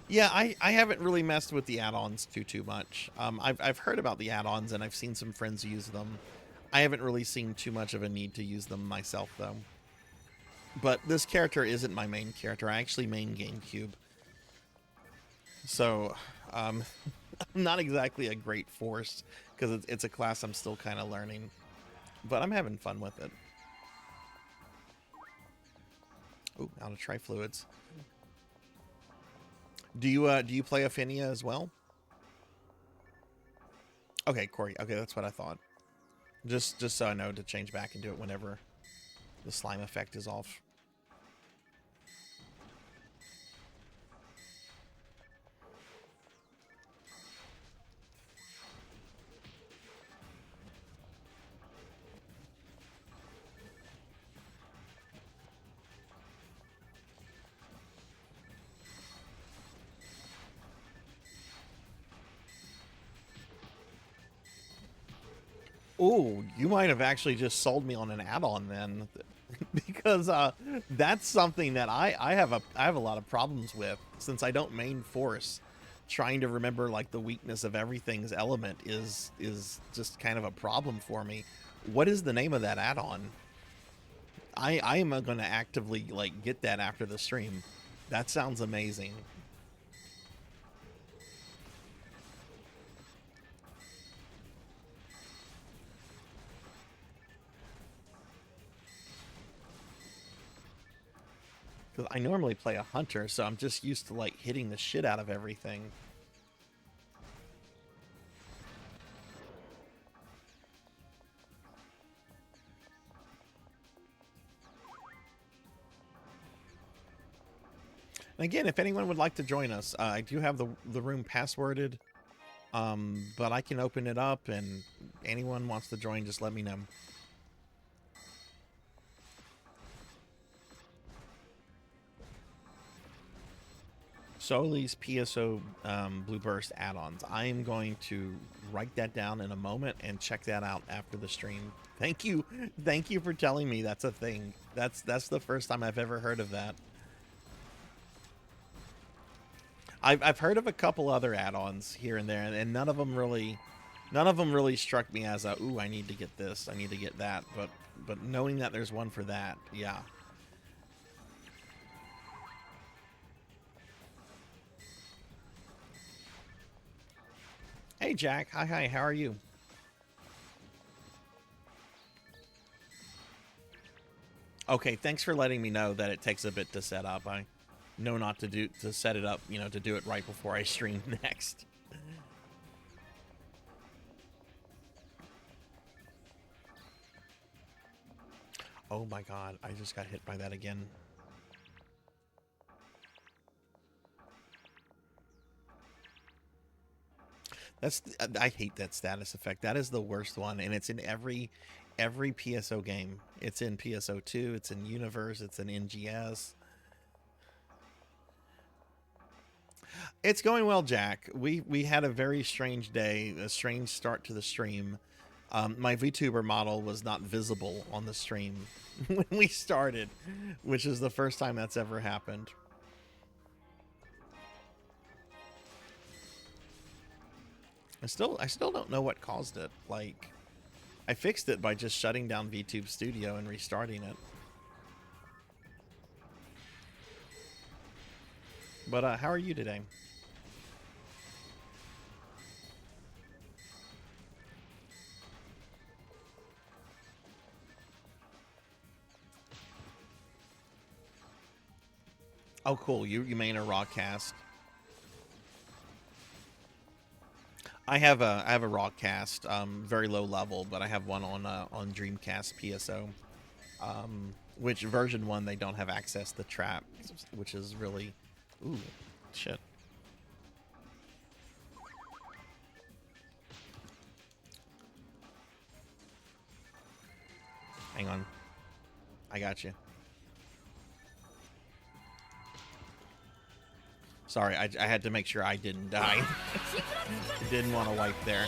Yeah, I haven't really messed with the add-ons too much. I've heard about the add-ons and I've seen some friends use them. I haven't really seen too much of a need to use them myself though. But this character isn't my main character. I actually main GameCube. So, I'm not exactly a great force because it's a class I'm still kind of learning. But I'm having fun with it. Oh, out of trifluids. Do you play Affinia as well? Okay, Corey. Okay, that's what I thought. Just so I know to change back and do it whenever the slime effect is off. Oh, you might have actually just sold me on an add-on then, because that's something that I have a lot of problems with since I don't main force. Trying to remember like the weakness of everything's element is just kind of a problem for me. What is the name of that add-on? I am going to actively like get that after the stream. That sounds amazing. Because I normally play a hunter, so I'm just used to like hitting the shit out of everything. And again, if anyone would like to join us, I do have the room passworded, but I can open it up, and anyone wants to join, just let me know. Soli's PSO Blue Burst add-ons. I am going to write that down in a moment and check that out after the stream. Thank you for telling me that's a thing. That's the first time I've ever heard of that. I've heard of a couple other add-ons here and there, and none of them really struck me as a, ooh, I need to get this, I need to get that. But knowing that there's one for that, yeah. Hey Jack, hi, how are you? Okay, thanks for letting me know that it takes a bit to set up. I know not to set it up, you know, to do it right before I stream next. Oh my god, I just got hit by that again. I hate that status effect. That is the worst one, and it's in every PSO game. It's in PSO2, it's in Universe, it's in NGS. It's going well, Jack. We had a very strange day, a strange start to the stream. My VTuber model was not visible on the stream when we started, which is the first time that's ever happened. I still don't know what caused it. Like, I fixed it by just shutting down VTube Studio and restarting it. But how are you today? Oh, cool. You main a raw cast. I have a raw cast, very low level, but I have one on Dreamcast PSO. Which version 1 they don't have access to trap, which is really, ooh, shit. Hang on, I got you. Sorry, I had to make sure I didn't die. Didn't want to wipe there.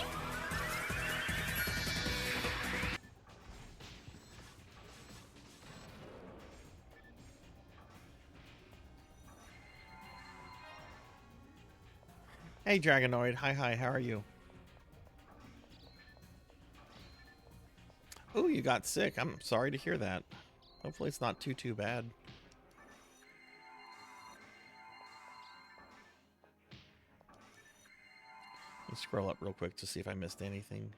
Hey, Dragonoid. Hi, how are you? Oh, you got sick. I'm sorry to hear that. Hopefully it's not too bad. Let me scroll up real quick to see if I missed anything.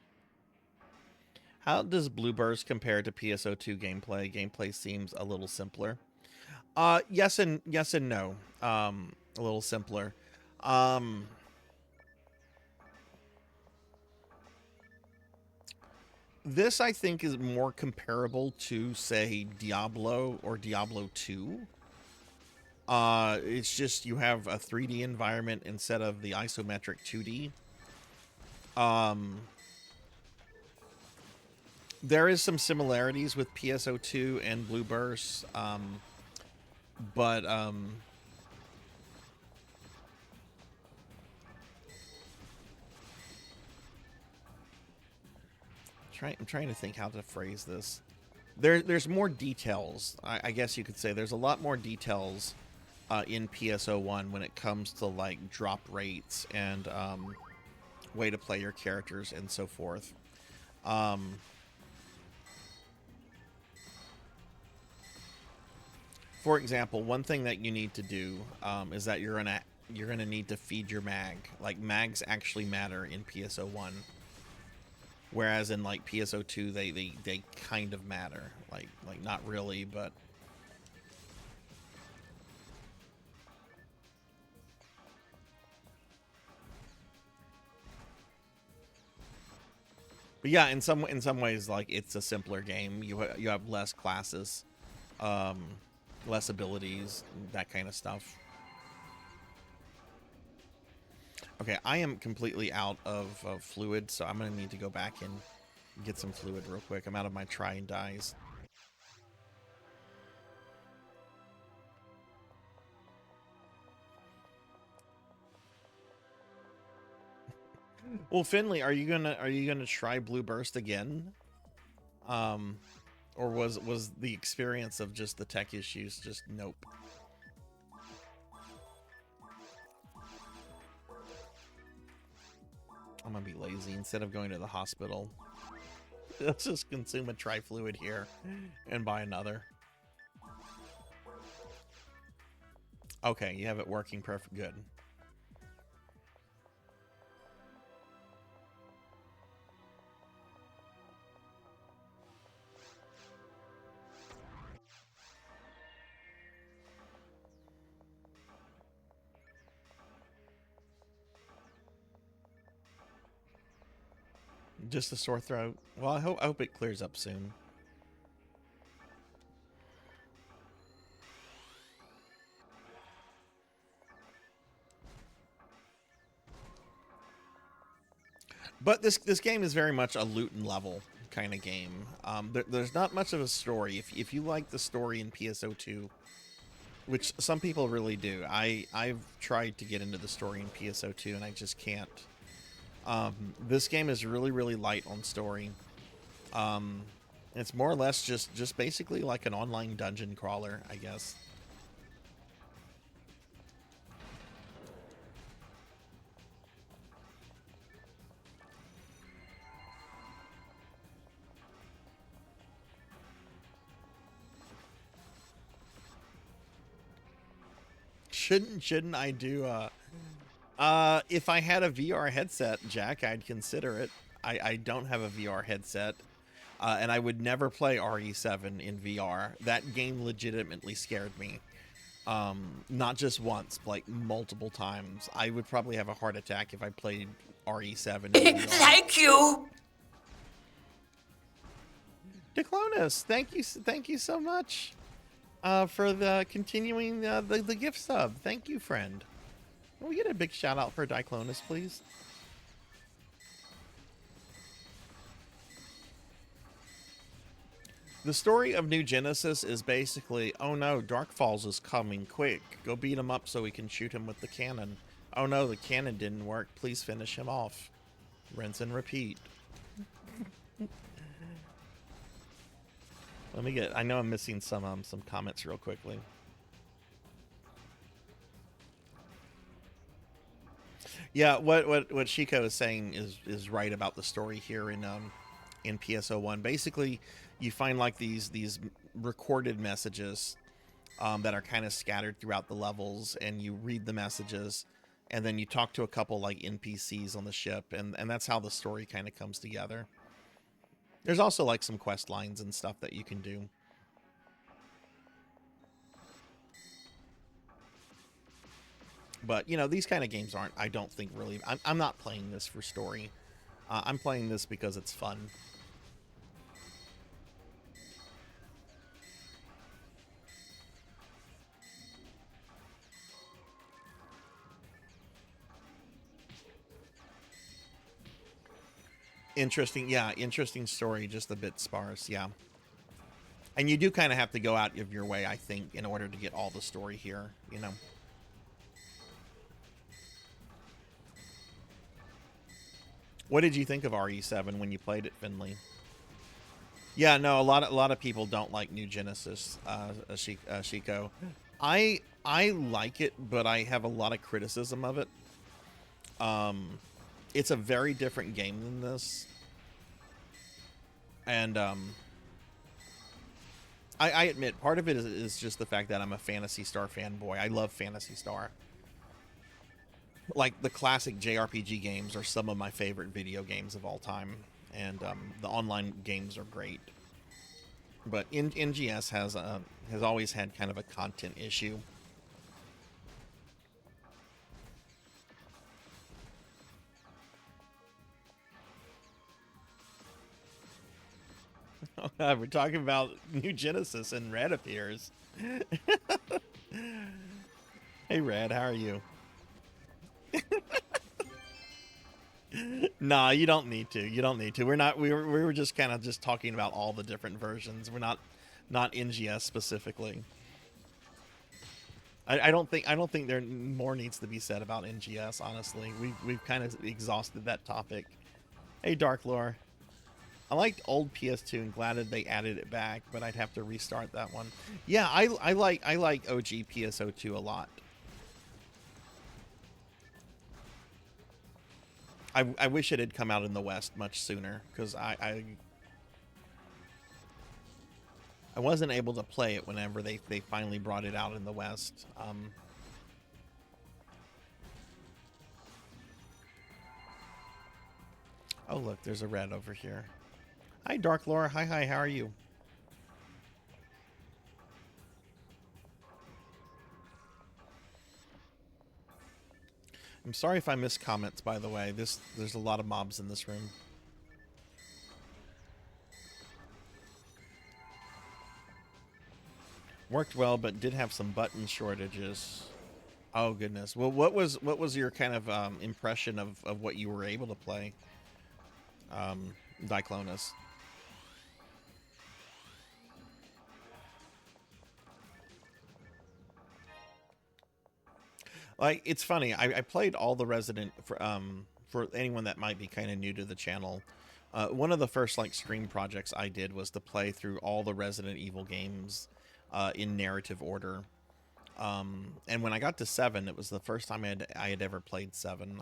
How does Blue Burst compare to PSO2 gameplay? Gameplay seems a little simpler. Yes and no. A little simpler. This, I think, is more comparable to, say, Diablo or Diablo 2. It's just you have a 3D environment instead of the isometric 2D. There is some similarities with PSO2 and Blue Burst, but I'm trying to think how to phrase this. There's more details. I guess you could say there's a lot more details in PSO1 when it comes to like drop rates and way to play your characters and so forth. For example, one thing that you need to do is that you're gonna need to feed your mag. Like, mags actually matter in PSO1, whereas in like PSO2 they kind of matter. Like not really, but yeah, in some ways, like, it's a simpler game. You have less classes, less abilities, that kind of stuff. Okay, I am completely out of fluid, so I'm gonna need to go back and get some fluid real quick. I'm out of my try and dies. Well, Finley, are you gonna try Blue Burst again? Or was the experience of just the tech issues just nope? I'm gonna be lazy. Instead of going to the hospital, let's just consume a tri-fluid here and buy another. Okay, you have it working perfect. Good. Just a sore throat. Well, I hope it clears up soon. But this game is very much a loot and level kind of game. There's not much of a story. If you like the story in PSO2, which some people really do, I've tried to get into the story in PSO2 and I just can't. This game is really light on story. It's more or less just basically like an online dungeon crawler, I guess. Shouldn't I do if I had a VR headset, Jack, I'd consider it. I don't have a VR headset. And I would never play RE7 in VR. That game legitimately scared me. Not just once, like multiple times. I would probably have a heart attack if I played RE7 in VR. Thank you. Declonus, thank you so much for the continuing the gift sub. Thank you, friend. Can we get a big shout out for Diclonus, please? The story of New Genesis is basically, oh no, Dark Falls is coming, quick. Go beat him up so we can shoot him with the cannon. Oh no, the cannon didn't work. Please finish him off. Rinse and repeat. Let me get, I know I'm missing some comments real quickly. Yeah, what Shiko is saying is right about the story here in PSO1. Basically, you find like these recorded messages that are kind of scattered throughout the levels, and you read the messages, and then you talk to a couple like NPCs on the ship, and that's how the story kind of comes together. There's also like some quest lines and stuff that you can do. But, you know, these kind of games aren't, I don't think, really... I'm not playing this for story. I'm playing this because it's fun. Interesting, yeah, interesting story, just a bit sparse, yeah. And you do kind of have to go out of your way, I think, in order to get all the story here, you know. What did you think of RE7 when you played it, Finley? Yeah, no, a lot of people don't like New Genesis, Shiko. I like it, but I have a lot of criticism of it. It's a very different game than this, and I admit part of it is just the fact that I'm a Phantasy Star fanboy. I love Phantasy Star. Like, the classic JRPG games are some of my favorite video games of all time, and the online games are great. But NGS has always had kind of a content issue. Oh God, we're talking about New Genesis and Red appears. Hey Red, how are you? Nah, you don't need to. You don't need to. We're not. We were just kind of just talking about all the different versions. We're not NGS specifically. I don't think there more needs to be said about NGS. Honestly, we've kind of exhausted that topic. Hey Dark Lore, I liked old PS2 and glad that they added it back, but I'd have to restart that one. Yeah, I like OG PSO2 a lot. I wish it had come out in the West much sooner, because I wasn't able to play it whenever they finally brought it out in the West. Oh look, there's a Red over here. Hi Dark Lore, hi, how are you? I'm sorry if I miss comments, by the way. There's a lot of mobs in this room. Worked well, but did have some button shortages. Oh goodness. Well, what was your kind of impression of what you were able to play, Diclonus? Like, it's funny. I played all the Resident for anyone that might be kind of new to the channel. One of the first like stream projects I did was to play through all the Resident Evil games in narrative order. And when I got to 7, it was the first time I had ever played 7.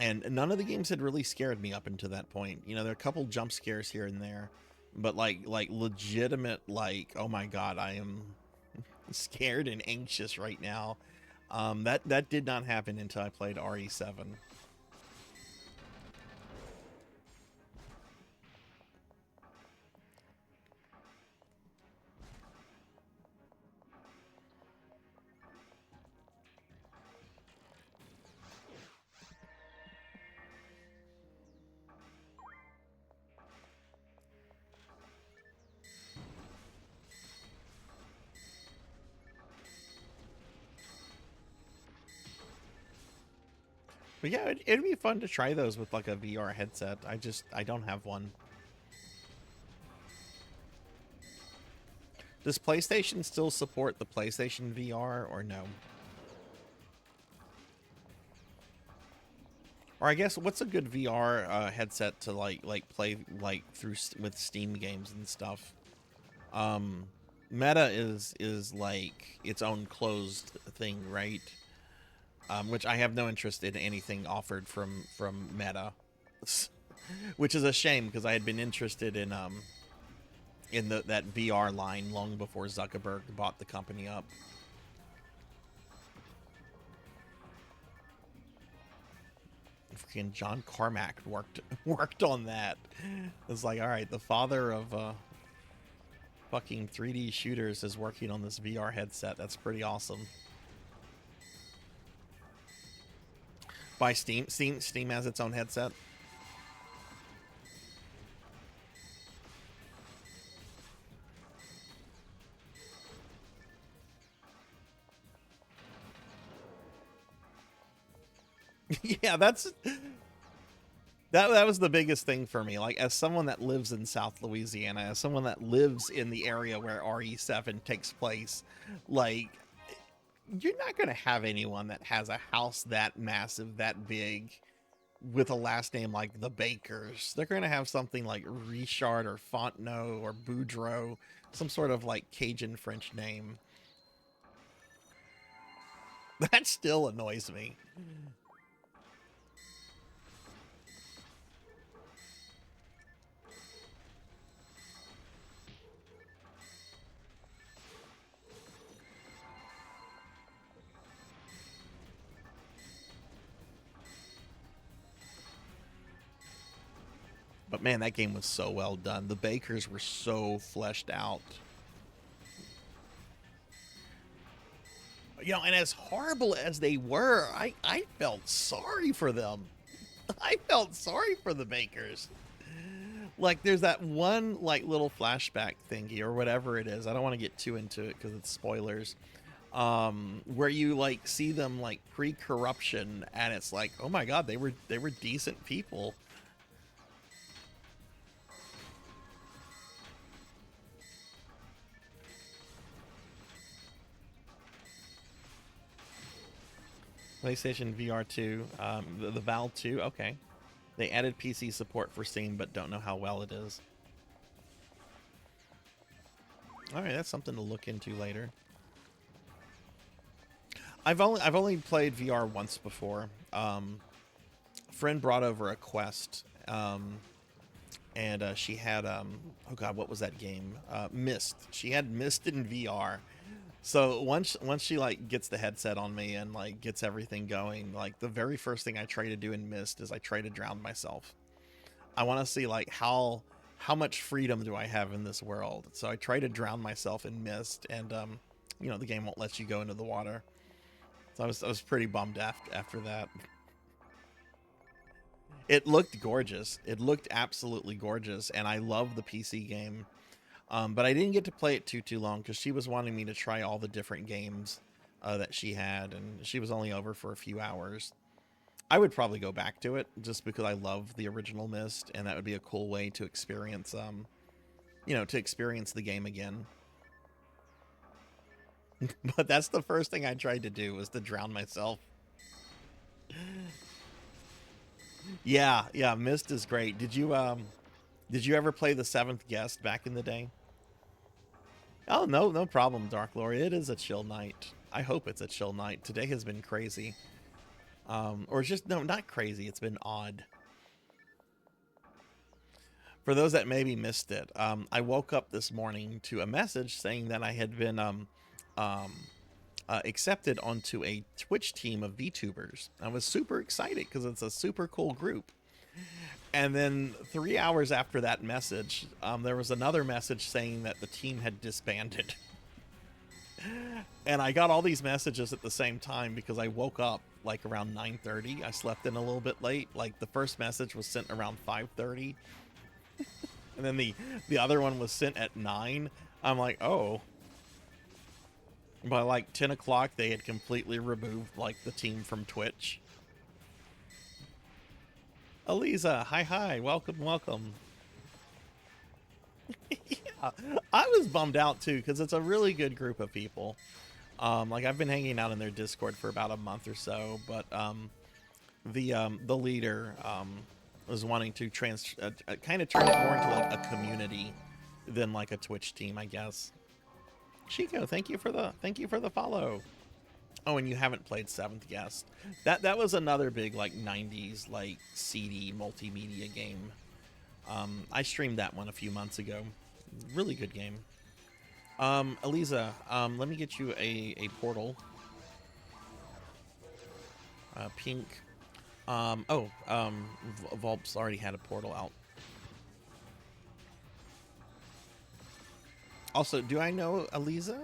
And none of the games had really scared me up until that point. You know, there are a couple jump scares here and there, but like legitimate, like, oh my God, I am scared and anxious right now. That did not happen until I played RE7. But yeah, it'd be fun to try those with like a VR headset. I don't have one. Does PlayStation still support the PlayStation VR or no? Or I guess what's a good VR headset to like play like through with Steam games and stuff? Meta is like its own closed thing, right? Which I have no interest in anything offered from Meta, which is a shame because I had been interested in that VR line long before Zuckerberg bought the company up. Freaking John Carmack worked on that. It's like, all right, the father of fucking 3D shooters is working on this VR headset. That's pretty awesome. By Steam has its own headset. Yeah, that was the biggest thing for me. Like, as someone that lives in South Louisiana, as someone that lives in the area where RE7 takes place, like, you're not going to have anyone that has a house that massive, that big, with a last name like the Bakers. They're going to have something like Richard or Fontenot or Boudreaux, some sort of like Cajun French name. That still annoys me. But man, that game was so well done. The Bakers were so fleshed out. You know, and as horrible as they were, I felt sorry for them. I felt sorry for the Bakers. Like, there's that one, like, little flashback thingy or whatever it is. I don't want to get too into it because it's spoilers. Where you, like, see them, like, pre-corruption, and it's like, oh my god, they were decent people. PlayStation VR 2, the Valve 2, okay. They added PC support for Steam, but don't know how well it is. Alright, that's something to look into later. I've only played VR once before. A friend brought over a Quest, and she had, oh god, what was that game? Myst. She had Myst in VR. So once she like gets the headset on me and like gets everything going, like the very first thing I try to do in Myst is I try to drown myself. I want to see like how much freedom do I have in this world. So I try to drown myself in Myst, and you know, the game won't let you go into the water. So I was pretty bummed after that. It looked gorgeous. It looked absolutely gorgeous, and I love the PC game. But I didn't get to play it too long because she was wanting me to try all the different games that she had, and she was only over for a few hours. I would probably go back to it just because I love the original Myst, and that would be a cool way to experience, you know, to experience the game again. But that's the first thing I tried to do, was to drown myself. Yeah, Myst is great. Did you ever play the Seventh Guest back in the day? Oh, no problem, Dark Lord. It is a chill night. I hope it's a chill night. Today has been crazy. Or just, no, not crazy. It's been odd. For those that maybe missed it, I woke up this morning to a message saying that I had been accepted onto a Twitch team of VTubers. I was super excited because it's a super cool group. And then 3 hours after that message, there was another message saying that the team had disbanded. And I got all these messages at the same time because I woke up like around 9:30. I slept in a little bit late. Like the first message was sent around 5:30. And then the other one was sent at 9. I'm like, oh. By like 10 o'clock, they had completely removed like the team from Twitch. Aliza, hi, welcome. Yeah, I was bummed out too because it's a really good group of people. Like I've been hanging out in their Discord for about a month or so, but the leader was wanting to kind of turn it more into like a community than like a Twitch team, I guess. Chico, thank you for the follow. Oh, and you haven't played Seventh Guest. That was another big like 90s like CD multimedia game. I streamed that one a few months ago. Really good game. Aliza, let me get you a portal. Pink. Volp's already had a portal out. Also, do I know Aliza?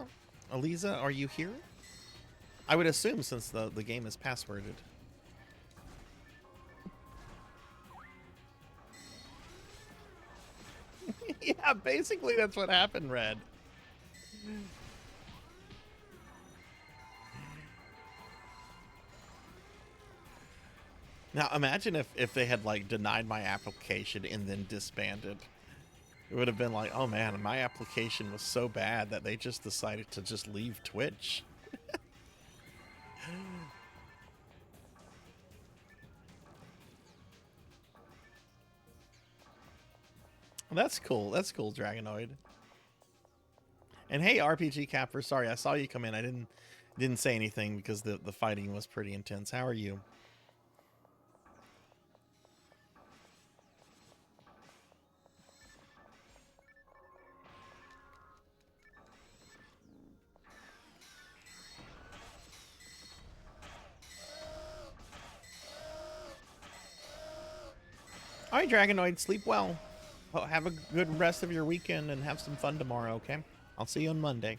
Aliza, are you here? I would assume since the game is passworded. Yeah, basically that's what happened, Red. Now imagine if they had like denied my application and then disbanded. It would have been like, oh man, my application was so bad that they just decided to just leave Twitch. That's cool. That's cool, Dragonoid. And hey, RPG Capper, sorry, I saw you come in. I didn't say anything because the fighting was pretty intense. How are you? All right, Dragonoid, sleep well. Have a good rest of your weekend and have some fun tomorrow, okay? I'll see you on Monday.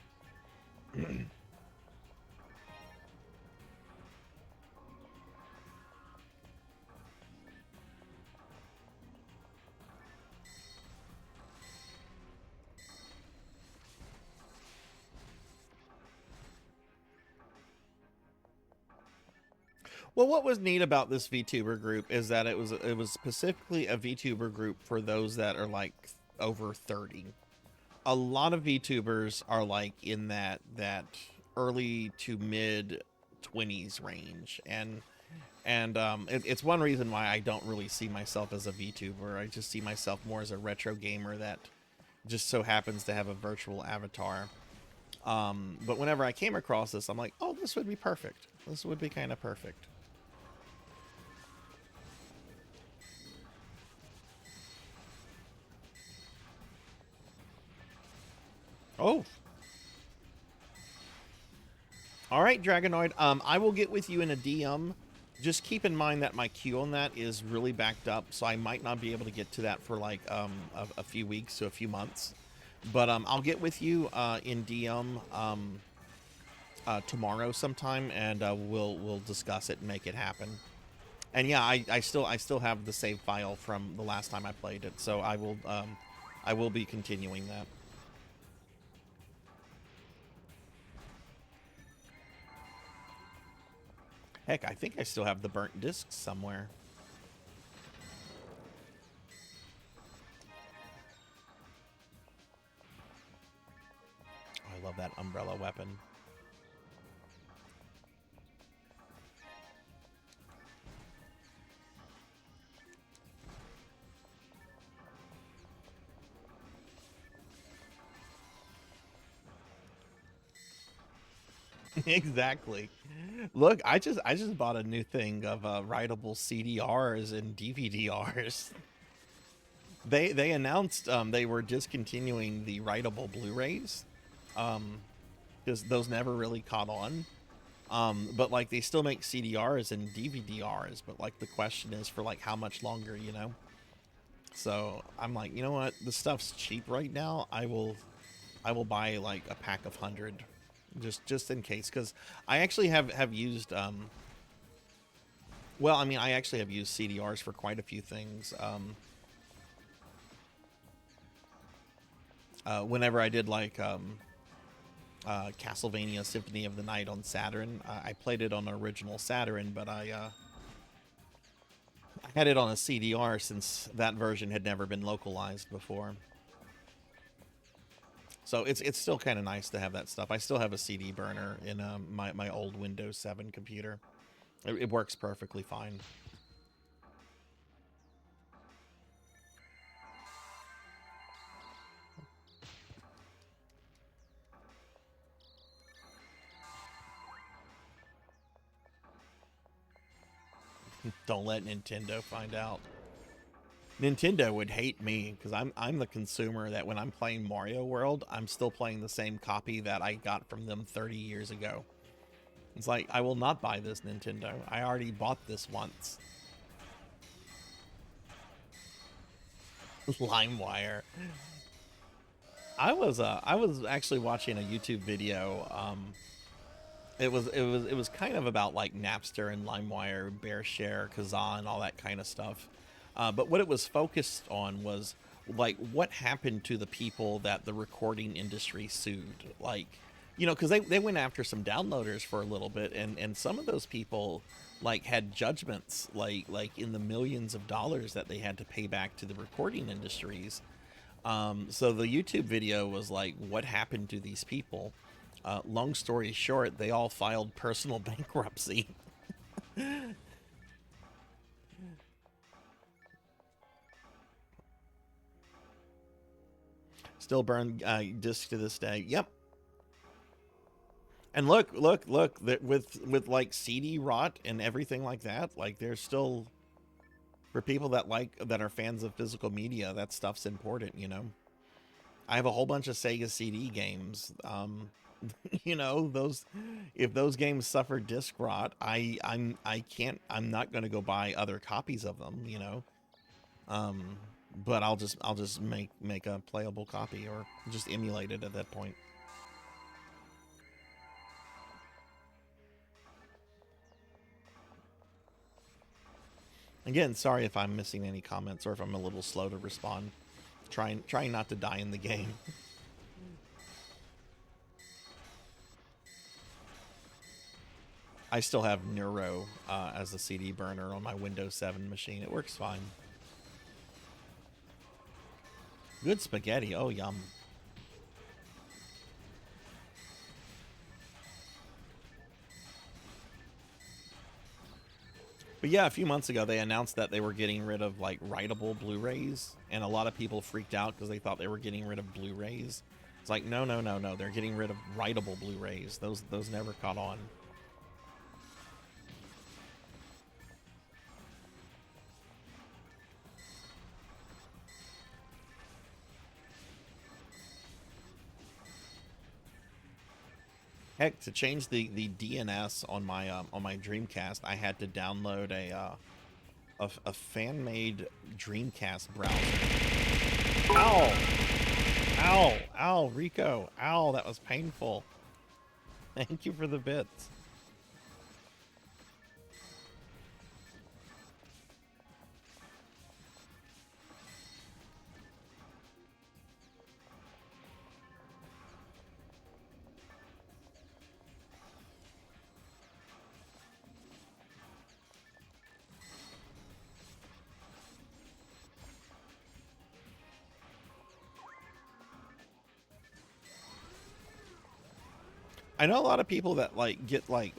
Well, what was neat about this VTuber group is that it was specifically a VTuber group for those that are like over 30. A lot of VTubers are like in that early to mid 20s range, and it's one reason why I don't really see myself as a VTuber. I just see myself more as a retro gamer that just so happens to have a virtual avatar. But whenever I came across this, I'm like, oh, this would be perfect. This would be kind of perfect. Oh. All right, Dragonoid. I will get with you in a DM. Just keep in mind that my queue on that is really backed up, so I might not be able to get to that for like a few weeks to a few months. But I'll get with you in DM tomorrow sometime, and we'll discuss it and make it happen. And yeah, I still have the save file from the last time I played it, so I will be continuing that. Heck, I think I still have the burnt discs somewhere. Oh, I love that umbrella weapon. Exactly. Look, I just bought a new thing of writable CDRs and DVDRs. They announced they were discontinuing the writable Blu-rays. because those never really caught on. But like they still make CDRs and DVDRs, but like the question is for like how much longer, you know? So I'm like, you know what? The stuff's cheap right now. I will buy like a pack of 100 just in case, because I actually have used well, I mean, I actually have used CDRs for quite a few things. Whenever I did like Castlevania Symphony of the Night on Saturn, I played it on the original Saturn, but I had it on a CDR since that version had never been localized before. So it's still kind of nice to have that stuff. I still have a CD burner in my old Windows 7 computer. It works perfectly fine. Don't let Nintendo find out. Nintendo would hate me because I'm the consumer that when I'm playing Mario World, I'm still playing the same copy that I got from them 30 years ago. It's like, I will not buy this, Nintendo. I already bought this once. LimeWire. I was actually watching a YouTube video. It was kind of about like Napster and LimeWire, BearShare, Kazaa, all that kind of stuff. But what it was focused on was like what happened to the people that the recording industry sued. Like, you know, because they went after some downloaders for a little bit, and some of those people like had judgments like in the millions of dollars that they had to pay back to the recording industries. So the YouTube video was like, what happened to these people? Long story short, they all filed personal bankruptcy. Still burn discs to this day. Yep. And look, with like CD rot and everything like that, like there's still, for people that are fans of physical media, that stuff's important, you know. I have a whole bunch of Sega CD games. You know, those, if those games suffer disc rot, I'm not going to go buy other copies of them, you know. Um, but I'll just make a playable copy or just emulate it at that point. Again, sorry if I'm missing any comments or if I'm a little slow to respond. Trying not to die in the game. I still have Neuro as a CD burner on my Windows 7 machine. It works fine. Good spaghetti. Oh, yum. But yeah, a few months ago, they announced that they were getting rid of like writable Blu-rays, and a lot of people freaked out because they thought they were getting rid of Blu-rays. It's like, no, no, no, no. They're getting rid of writable Blu-rays. Those never caught on. Heck, to change the DNS on my Dreamcast, I had to download a fan-made Dreamcast browser. Ow! Ow! Ow, Rico! Ow, that was painful. Thank you for the bits. I know a lot of people that like get like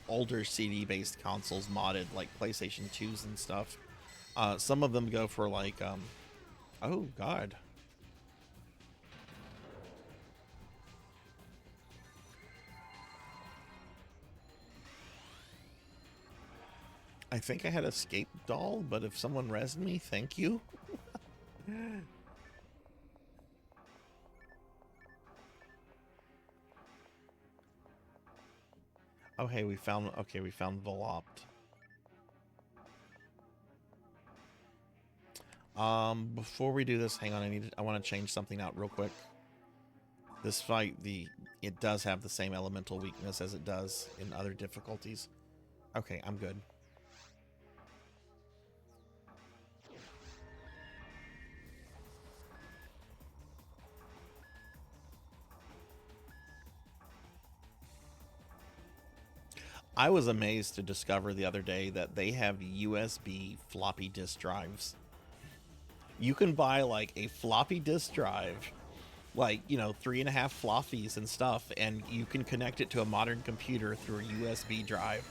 older CD based consoles modded, like PlayStation 2s and stuff. Some of them go for like oh god. I think I had Escape Doll, but if someone rezzed me, thank you. Oh, hey, we found... Okay, we found Volopt. Before we do this, hang on, I want to change something out real quick. This fight, it does have the same elemental weakness as it does in other difficulties. Okay, I'm good. I was amazed to discover the other day that they have USB floppy disk drives. You can buy like a floppy disk drive, like, you know, 3.5 floppies and stuff, and you can connect it to a modern computer through a USB drive.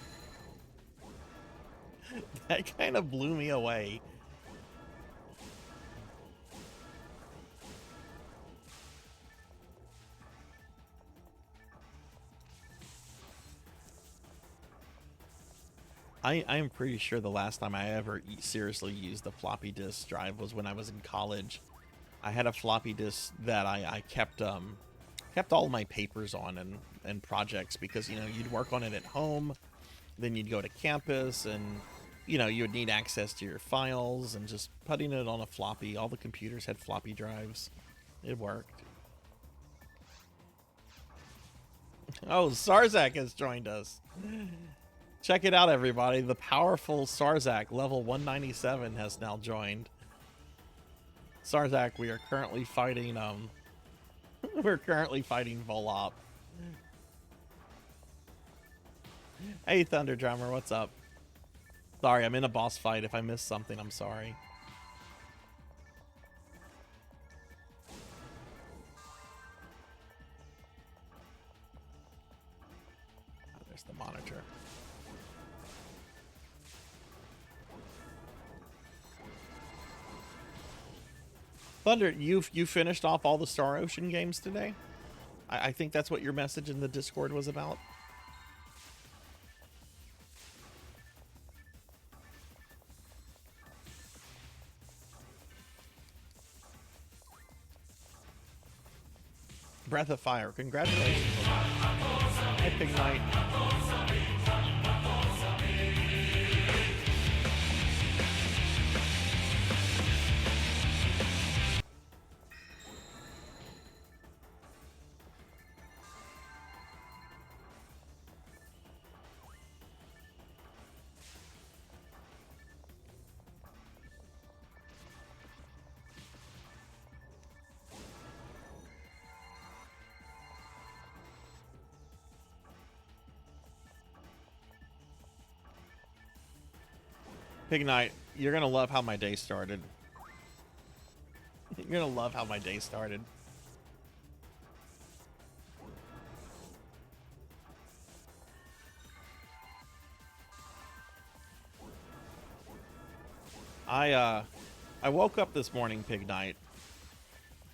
That kind of blew me away. I'm pretty sure the last time I ever seriously used a floppy disk drive was when I was in college. I had a floppy disk that I kept all my papers on and projects, because, you know, you'd work on it at home, then you'd go to campus, and, you know, you would need access to your files, and just putting it on a floppy. All the computers had floppy drives. It worked. Oh, Sarzac has joined us. Check it out, everybody. The powerful Sarzac, level 197, has now joined. Sarzac, we are currently fighting, we're currently fighting Volop. Hey, Thunder Drummer, what's up? Sorry, I'm in a boss fight. If I missed something, I'm sorry. Oh, there's the monitor. Thunder, you finished off all the Star Ocean games today? I think that's what your message in the Discord was about. Breath of Fire, congratulations. Hi, Pig Knight. Pig Knight, you're gonna love how my day started. You're gonna love how my day started. I woke up this morning, Pig Knight,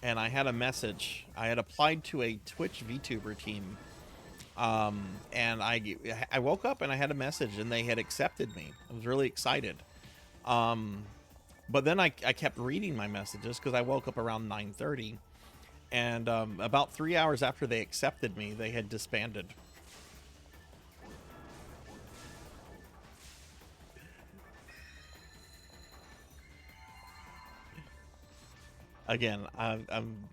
and I had a message. I had applied to a Twitch VTuber team. And I woke up and I had a message, and they had accepted me. I was really excited. But then I kept reading my messages, because I woke up around 9:30, and about 3 hours after they accepted me, they had disbanded. Again, I'm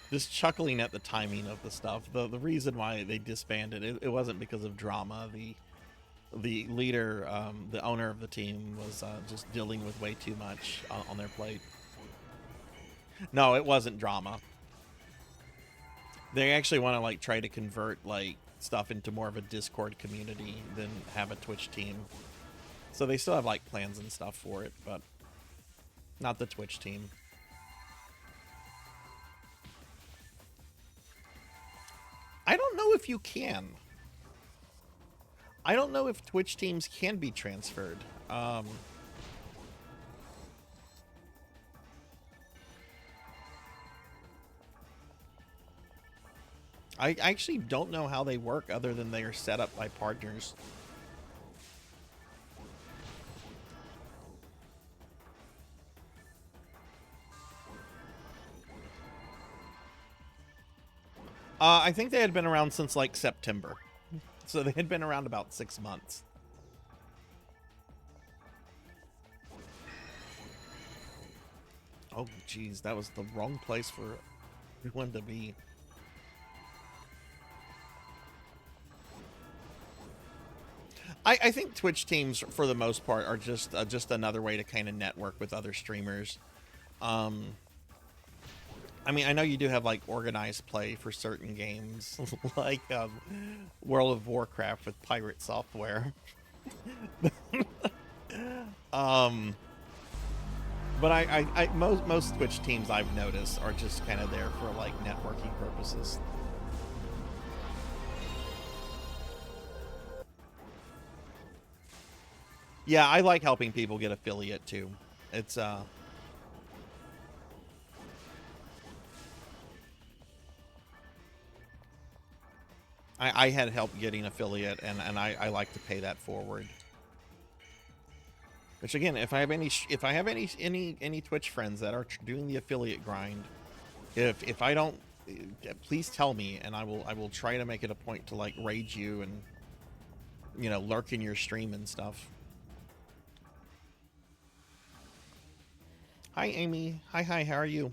just chuckling at the timing of the stuff. The reason why they disbanded, it wasn't because of drama. The leader, the owner of the team, was just dealing with way too much on their plate. No, it wasn't drama. They actually want to like try to convert like stuff into more of a Discord community than have a Twitch team. So they still have like plans and stuff for it, but not the Twitch team. I don't know if you can. I don't know if Twitch teams can be transferred. I actually don't know how they work, other than they are set up by partners. I think they had been around since like September. So they had been around about 6 months. Oh, geez, that was the wrong place for everyone to be. I think Twitch teams, for the most part, are just another way to kind of network with other streamers. I mean, I know you do have like organized play for certain games, like World of Warcraft with pirate software. But most Twitch teams I've noticed are just kind of there for like networking purposes. Yeah, I like helping people get affiliate too. It's I had help getting affiliate, and I like to pay that forward. Which again, if I have any Twitch friends that are doing the affiliate grind, if I don't, please tell me, and I will try to make it a point to like raid you and, you know, lurk in your stream and stuff. Hi Amy. Hi, how are you?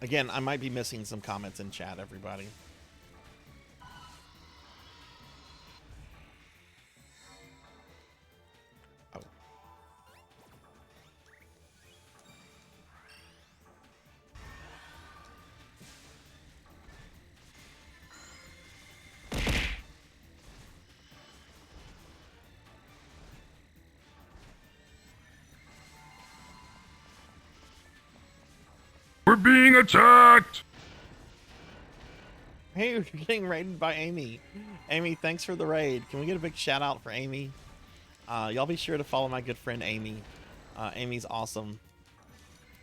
Again, I might be missing some comments in chat, everybody. Oh. We're being attacked! Hey, you're getting raided by Amy. Amy, thanks for the raid. Can we get a big shout out for Amy? Y'all be sure to follow my good friend Amy. Amy's awesome.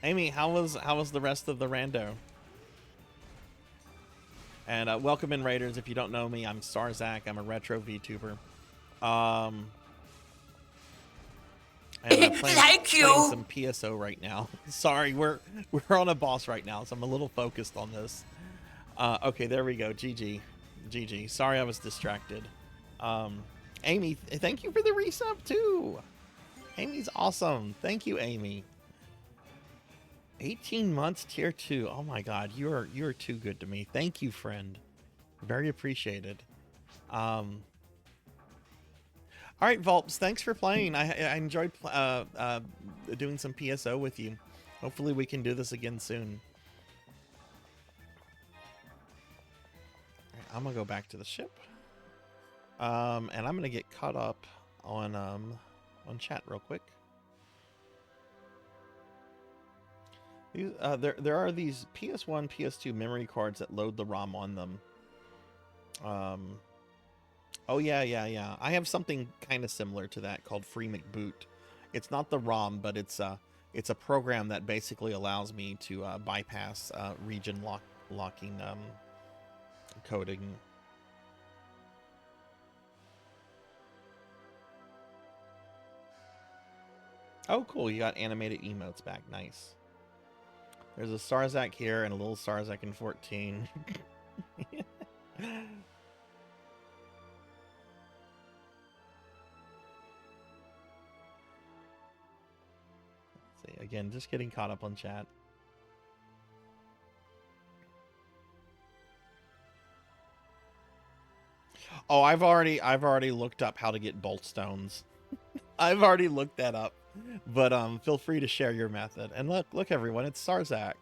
Amy, how was the rest of the rando? And welcome in, raiders. If you don't know me, I'm Sarzac. I'm a retro VTuber. And Thank you. Playing some PSO right now. Sorry, we're on a boss right now, so I'm a little focused on this. Okay, there we go. GG. Sorry, I was distracted. Amy, thank you for the resub too. Amy's awesome. Thank you, Amy. 18 months tier 2. Oh my god, you are too good to me. Thank you, friend. Very appreciated. All right, Volps, thanks for playing. I enjoyed doing some PSO with you. Hopefully we can do this again soon. All right, I'm gonna go back to the ship, and I'm gonna get caught up on chat real quick. These, there are these PS1, PS2 memory cards that load the ROM on them. Oh yeah. I have something kind of similar to that called Free McBoot. It's not the ROM, but it's a program that basically allows me to bypass region locking coding. Oh, cool! You got animated emotes back. Nice. There's a Sarzac here and a little Sarzac in 14. See, again, just getting caught up on chat. Oh, I've already looked up how to get bolt stones. I've already looked that up. But feel free to share your method. And look everyone, it's Sarzac.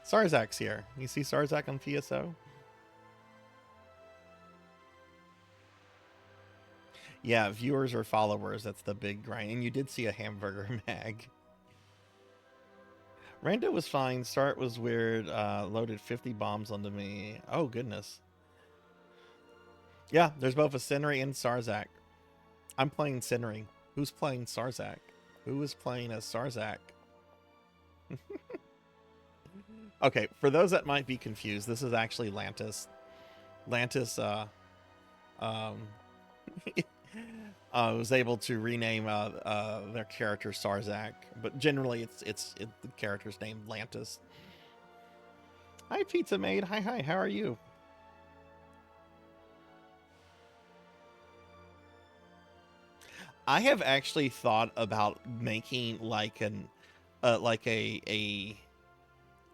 Sarzac's here. You see Sarzac on PSO? Yeah, viewers or followers, that's the big grind. And you did see a hamburger mag. Rando was fine. Start was weird. Loaded 50 bombs onto me. Oh, goodness. Yeah, there's both a Senri and Sarzac. I'm playing Senri. Who's playing Sarzac? Who is playing as Sarzac? Okay, for those that might be confused, this is actually Lantis. Lantis was able to rename their character Sarzac, but generally it's the character's name Lantis. Hi, Pizza Maid. Hi, hi. How are you? I have actually thought about making like an, like a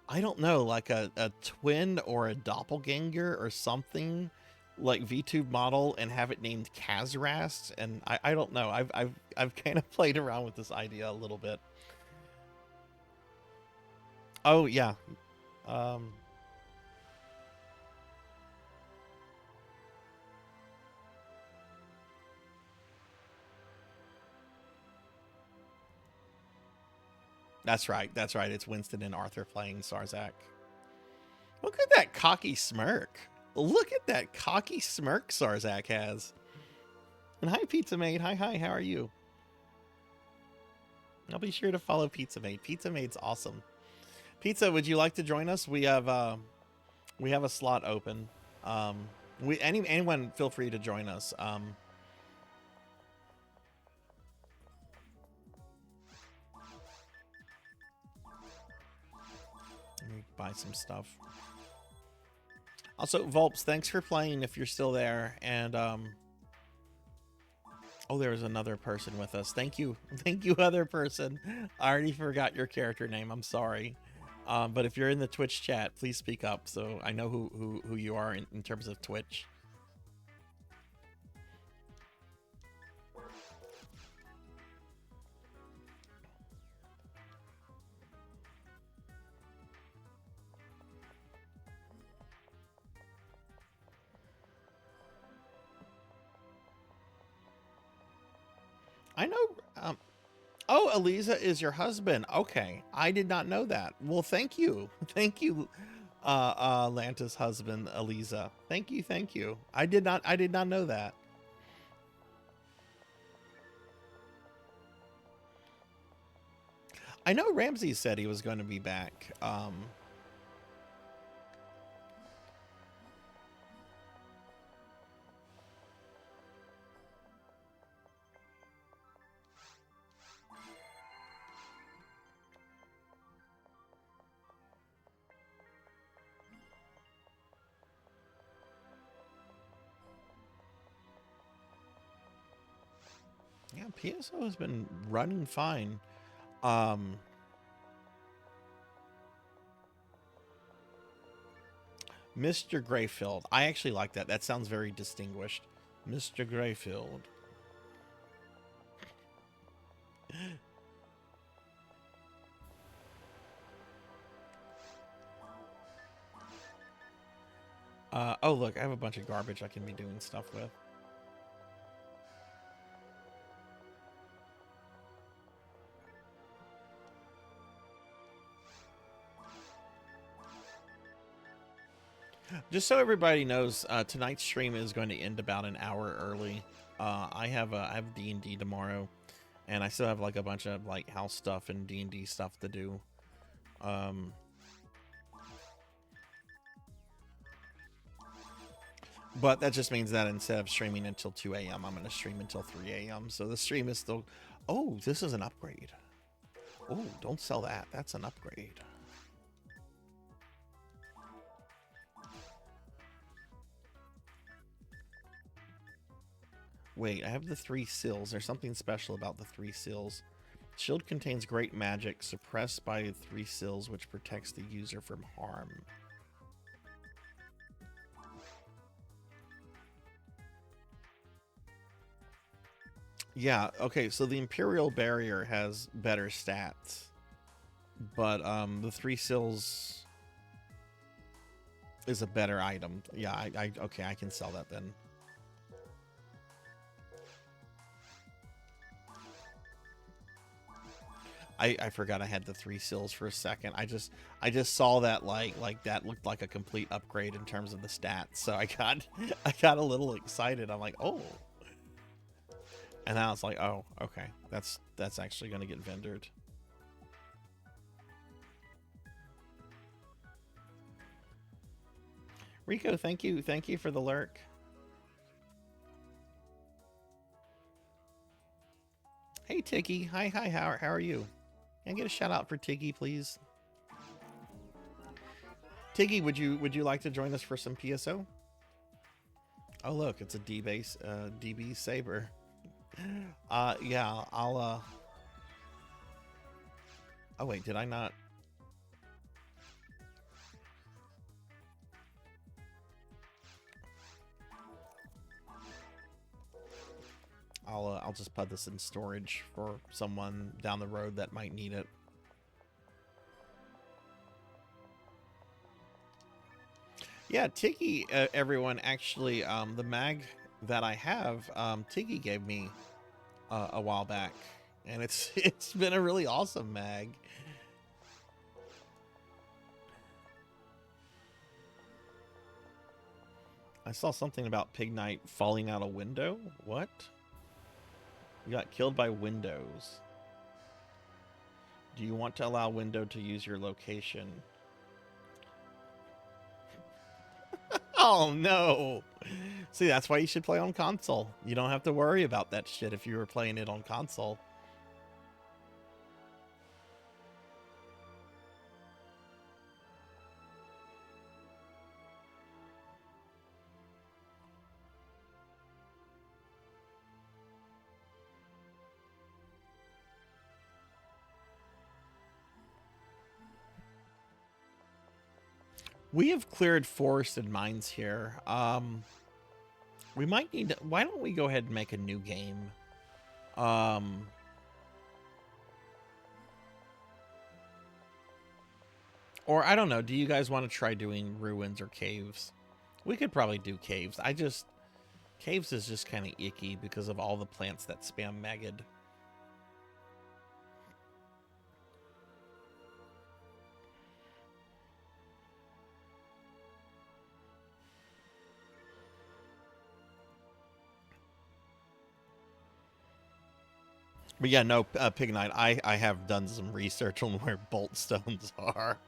I don't know, like a twin or a doppelganger or something like VTube model and have it named Kazrast. And I don't know. I've kind of played around with this idea a little bit. Oh yeah. Um, that's right. That's right. It's Winston and Arthur playing Sarzac. Look at that cocky smirk. Look at that cocky smirk Sarzac has. And hi, Pizza Maid. Hi, hi. How are you? I'll be sure to follow Pizza Maid. Pizza Maid's awesome. Pizza, would you like to join us? We have a slot open. Anyone feel free to join us. Let me buy some stuff. Also, Volps, thanks for playing if you're still there. And oh, there was another person with us. Thank you. Thank you, other person. I already forgot your character name. I'm sorry. But if you're in the Twitch chat, please speak up so I know who you are in terms of Twitch. I know. Oh, Eliza is your husband. Okay, I did not know that. Well, thank you, thank you, Lanta's husband, Eliza. Thank you, thank you. I did not know that. I know Ramsey said he was going to be back. Yeah, PSO has been running fine. Mr. Grayfield. I actually like that. That sounds very distinguished. Mr. Grayfield. Oh, look, I have a bunch of garbage I can be doing stuff with. Just so everybody knows, tonight's stream is going to end about an hour early. I have D&D tomorrow, and I still have like a bunch of like house stuff and D&D stuff to do. But that just means that instead of streaming until 2 a.m., I'm going to stream until 3 a.m. So the stream is still... Oh, this is an upgrade. Oh, don't sell that. That's an upgrade. Wait, I have the 3 seals. There's something special about the 3 seals. Shield contains great magic suppressed by 3 seals, which protects the user from harm. Yeah, okay, so the Imperial Barrier has better stats. But the 3 seals is a better item. Yeah, okay, I can sell that then. I forgot I had the 3 seals for a second. I just saw that like that looked like a complete upgrade in terms of the stats. So I got a little excited. I'm like, oh. And now it's like, oh, okay. That's actually gonna get vendored. Rico, thank you for the lurk. Hey Tiggy, hi, how are you? Can I get a shout out for Tiggy, please? Tiggy, would you like to join us for some PSO? Oh look, it's a D-base DB Saber. Yeah, I'll oh wait, did I not? I'll just put this in storage for someone down the road that might need it. Yeah, Tiggy, everyone, actually, the mag that I have, Tiggy gave me a while back, and it's been a really awesome mag. I saw something about Pig Knight falling out a window. What? You got killed by windows. Do you want to allow window to use your location? Oh no! See, that's why you should play on console. You don't have to worry about that shit if you were playing it on console. We have cleared forested mines here. We might need to, why don't we go ahead and make a new game? Or I don't know, do you guys want to try doing ruins or caves? We could probably do caves. Caves is just kind of icky because of all the plants that spam Megid. But yeah, no, Pig Knight, I have done some research on where bolt stones are.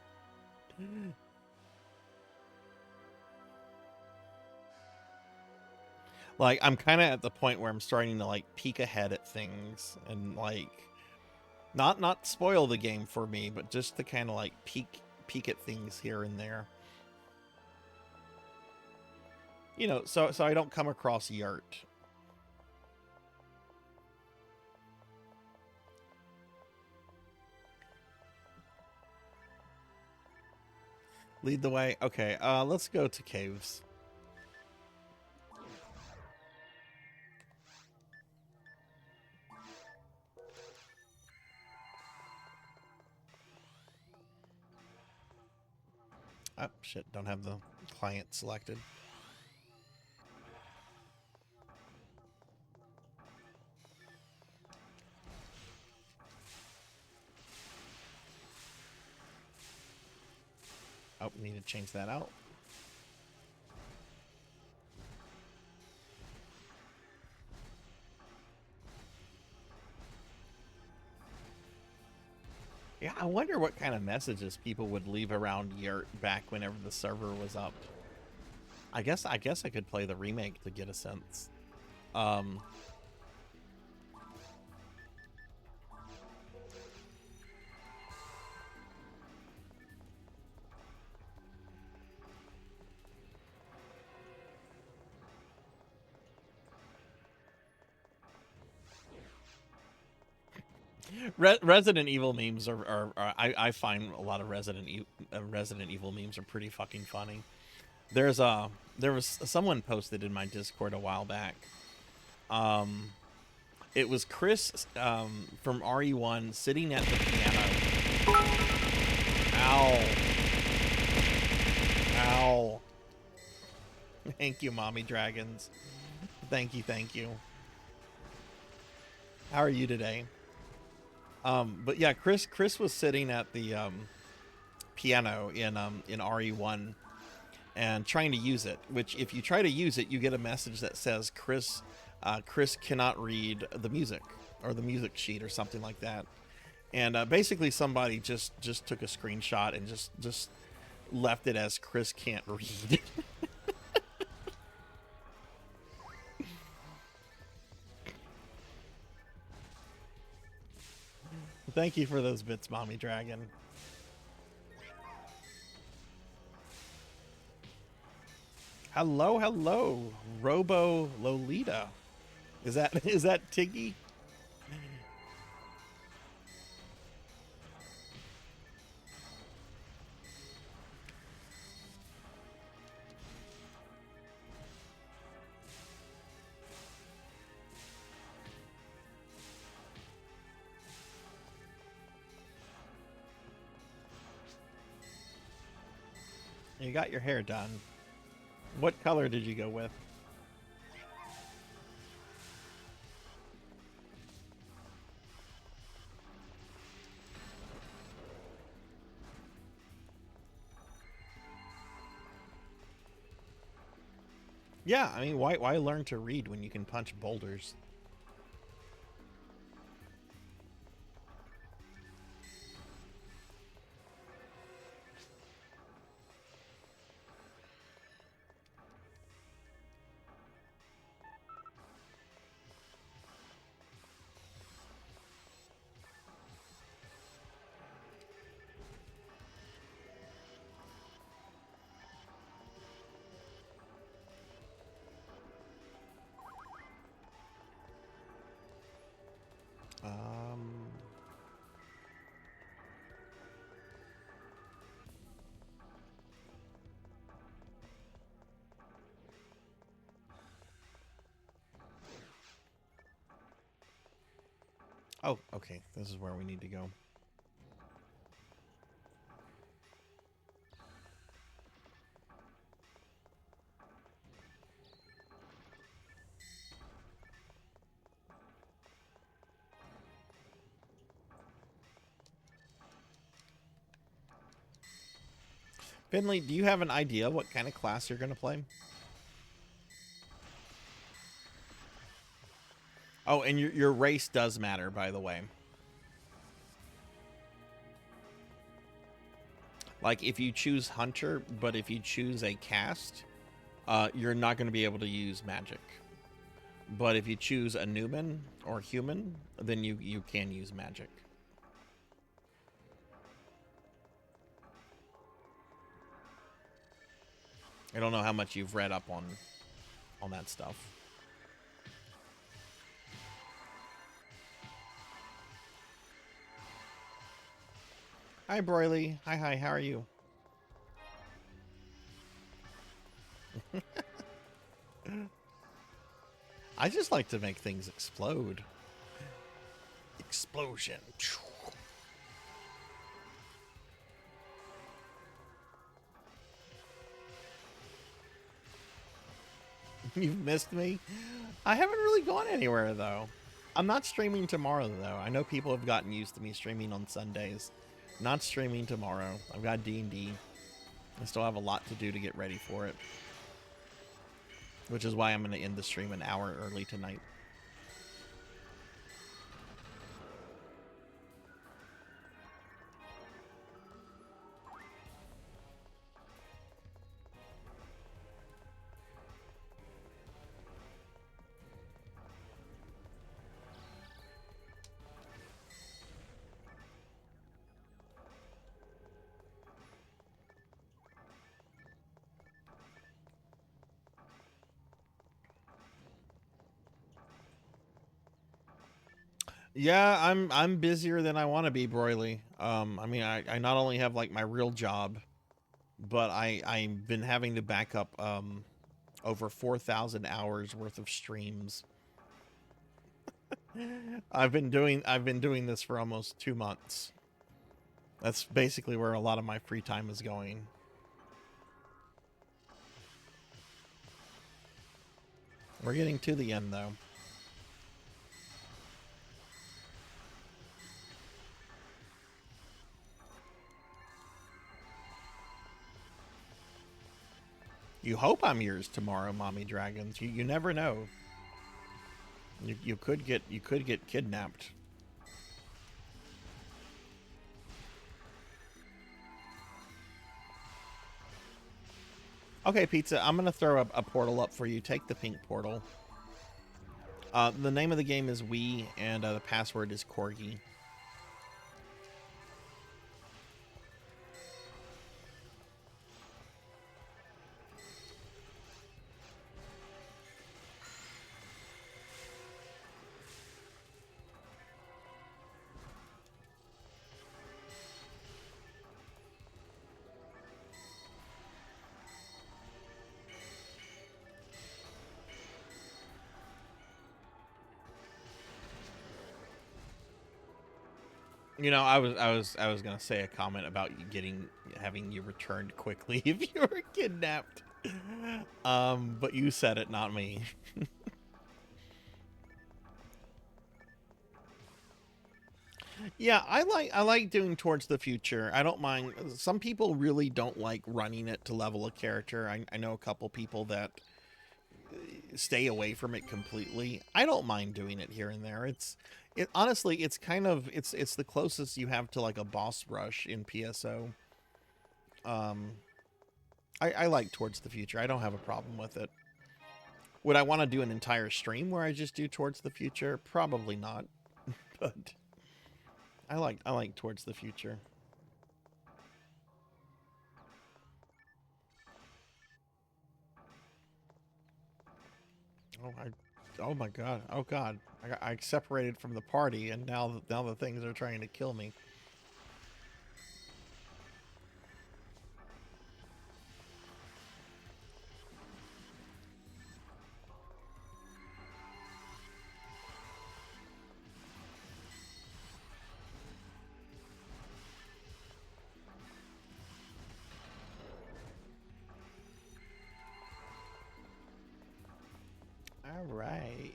Like, I'm kind of at the point where I'm starting to, like, peek ahead at things and, like, not spoil the game for me, but just to kind of, like, peek at things here and there. You know, so I don't come across yurt. Lead the way. Okay, let's go to caves. Oh, shit, don't have the client selected. Oh, need to change that out. Yeah, I wonder what kind of messages people would leave around yurt back whenever the server was up. I guess I could play the remake to get a sense. Resident Evil memes are I find a lot of Resident Evil memes are pretty fucking funny. There was someone posted in my Discord a while back. It was Chris from RE1 sitting at the piano. Ow. Ow. Thank you, Mommy Dragons. Thank you. How are you today? But yeah, Chris was sitting at the piano in RE1 and trying to use it, which if you try to use it, you get a message that says Chris cannot read the music or the music sheet or something like that. And basically somebody just took a screenshot and just left it as Chris can't read. Thank you for those bits, Mommy Dragon. Hello, hello, Robo Lolita. Is that Tiggy? You got your hair done. What color did you go with? Yeah, I mean, why learn to read when you can punch boulders? Um, oh, okay. This is where we need to go. Finley, do you have an idea what kind of class you're going to play? Oh, and your race does matter, by the way. Like, if you choose Hunter, but if you choose a cast, you're not going to be able to use magic. But if you choose a Newman or human, then you can use magic. I don't know how much you've read up on that stuff. Hi, Broily. Hi, how are you? I just like to make things explode. Explosion. You've missed me? I haven't really gone anywhere, though. I'm not streaming tomorrow, though. I know people have gotten used to me streaming on Sundays. Not streaming tomorrow. I've got D&D. I still have a lot to do to get ready for it. Which is why I'm going to end the stream an hour early tonight. Yeah, I'm busier than I want to be, Broily. I mean, I not only have like my real job, but I've been having to back up over 4,000 hours worth of streams. I've been doing this for almost 2 months. That's basically where a lot of my free time is going. We're getting to the end, though. You hope I'm yours tomorrow, Mommy Dragons. You never know. You could get kidnapped. Okay, Pizza, I'm going to throw a portal up for you. Take the pink portal. The name of the game is Wii, and the password is Corgi. You know, I was gonna say a comment about you having you returned quickly if you were kidnapped. But you said it, not me. Yeah, I like doing Towards the Future. I don't mind. Some people really don't like running it to level a character. I know a couple people that stay away from it completely. I don't mind doing it here and there. It honestly, it's kind of it's the closest you have to like a boss rush in PSO. Um, I like Towards the Future. I don't have a problem with it. Would I want to do an entire stream where I just do Towards the Future? Probably not. But I like Towards the Future. Oh my god. Oh god. I separated from the party, and now the things are trying to kill me. All right.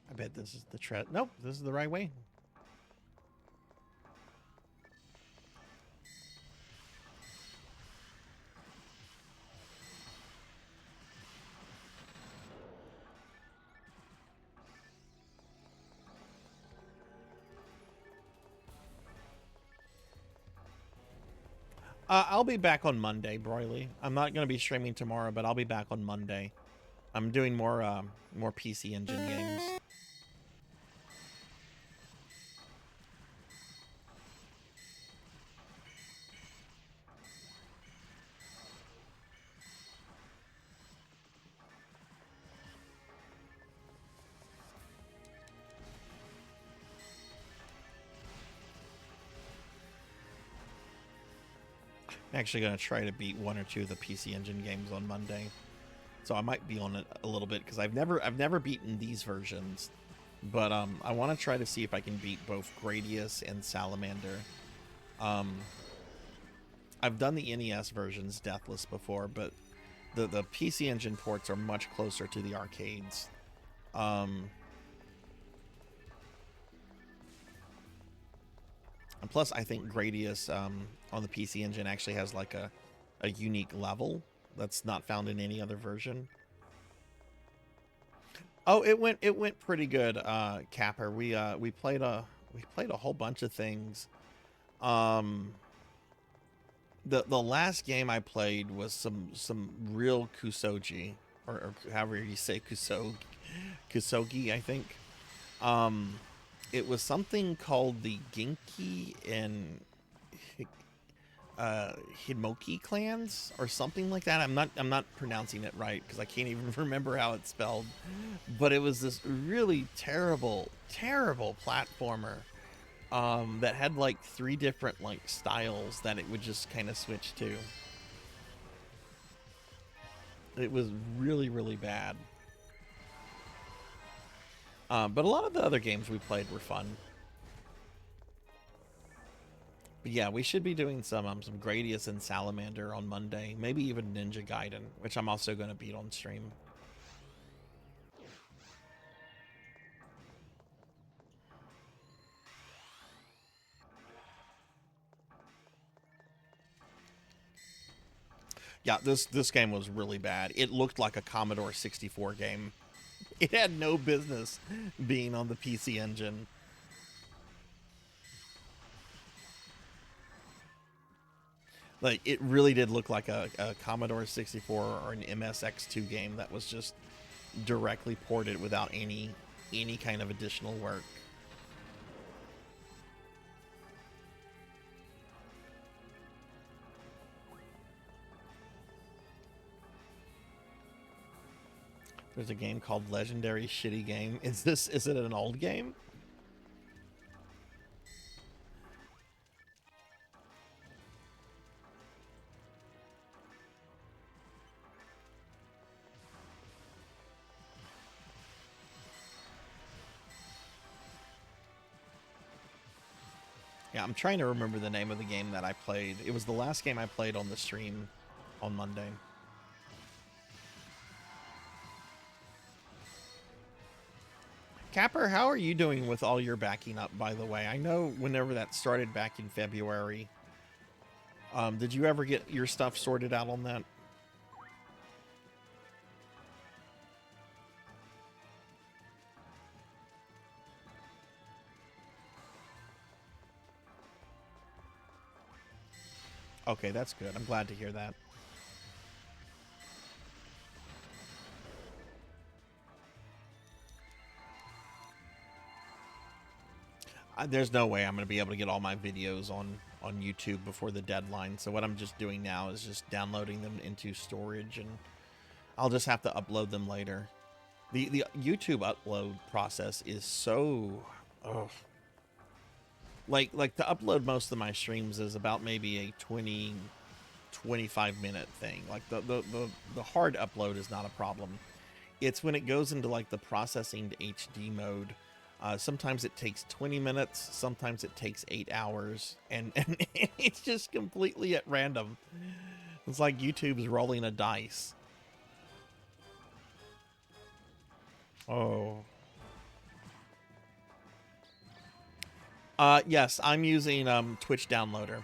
I bet this is the Nope, this is the right way. I'll be back on Monday, Broily. I'm not gonna be streaming tomorrow, but I'll be back on Monday. I'm doing more PC Engine games. I'm actually gonna try to beat one or two of the PC Engine games on Monday, so I might be on it a little bit because I've never beaten these versions, but I want to try to see if I can beat both Gradius and Salamander. I've done the NES versions Deathless before, but the PC Engine ports are much closer to the arcades. And plus, I think Gradius on the PC Engine actually has like a unique level that's not found in any other version. Oh, it went pretty good, Capper. We played a whole bunch of things. The last game I played was some real kusogi, or however you say kusogi, I think. It was something called the Genki and Himoki clans or something like that. I'm not pronouncing it right because I can't even remember how it's spelled. But it was this really terrible platformer that had like 3 different like styles that it would just kind of switch to. It was really bad. But a lot of the other games we played were fun. But yeah, we should be doing some Gradius and Salamander on Monday. Maybe even Ninja Gaiden, which I'm also going to beat on stream. Yeah, this game was really bad. It looked like a Commodore 64 game. It had no business being on the PC Engine. Like, it really did look like a Commodore 64 or an MSX2 game that was just directly ported without any kind of additional work. There's a game called Legendary Shitty Game. Is it an old game? Yeah, I'm trying to remember the name of the game that I played. It was the last game I played on the stream on Monday. Capper, how are you doing with all your backing up, by the way? I know whenever that started back in February, did you ever get your stuff sorted out on that? Okay, that's good. I'm glad to hear that. There's no way I'm going to be able to get all my videos on YouTube before the deadline. So what I'm just doing now is just downloading them into storage, and I'll just have to upload them later. The YouTube upload process is so... Ugh. Like to upload most of my streams is about maybe a 25 minute thing. Like the hard upload is not a problem. It's when it goes into like the processing to HD mode. Sometimes it takes 20 minutes, sometimes it takes 8 hours, and it's just completely at random. It's like YouTube's rolling a dice. Oh. Yes, I'm using Twitch Downloader.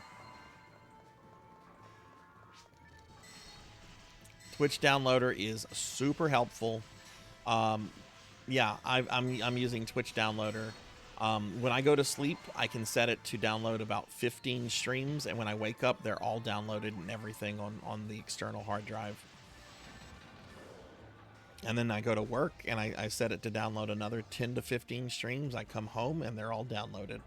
Twitch Downloader is super helpful. Yeah, I'm using Twitch Downloader. When I go to sleep, I can set it to download about 15 streams, and when I wake up, they're all downloaded and everything on the external hard drive. And then I go to work, and I set it to download another 10 to 15 streams. I come home, and they're all downloaded.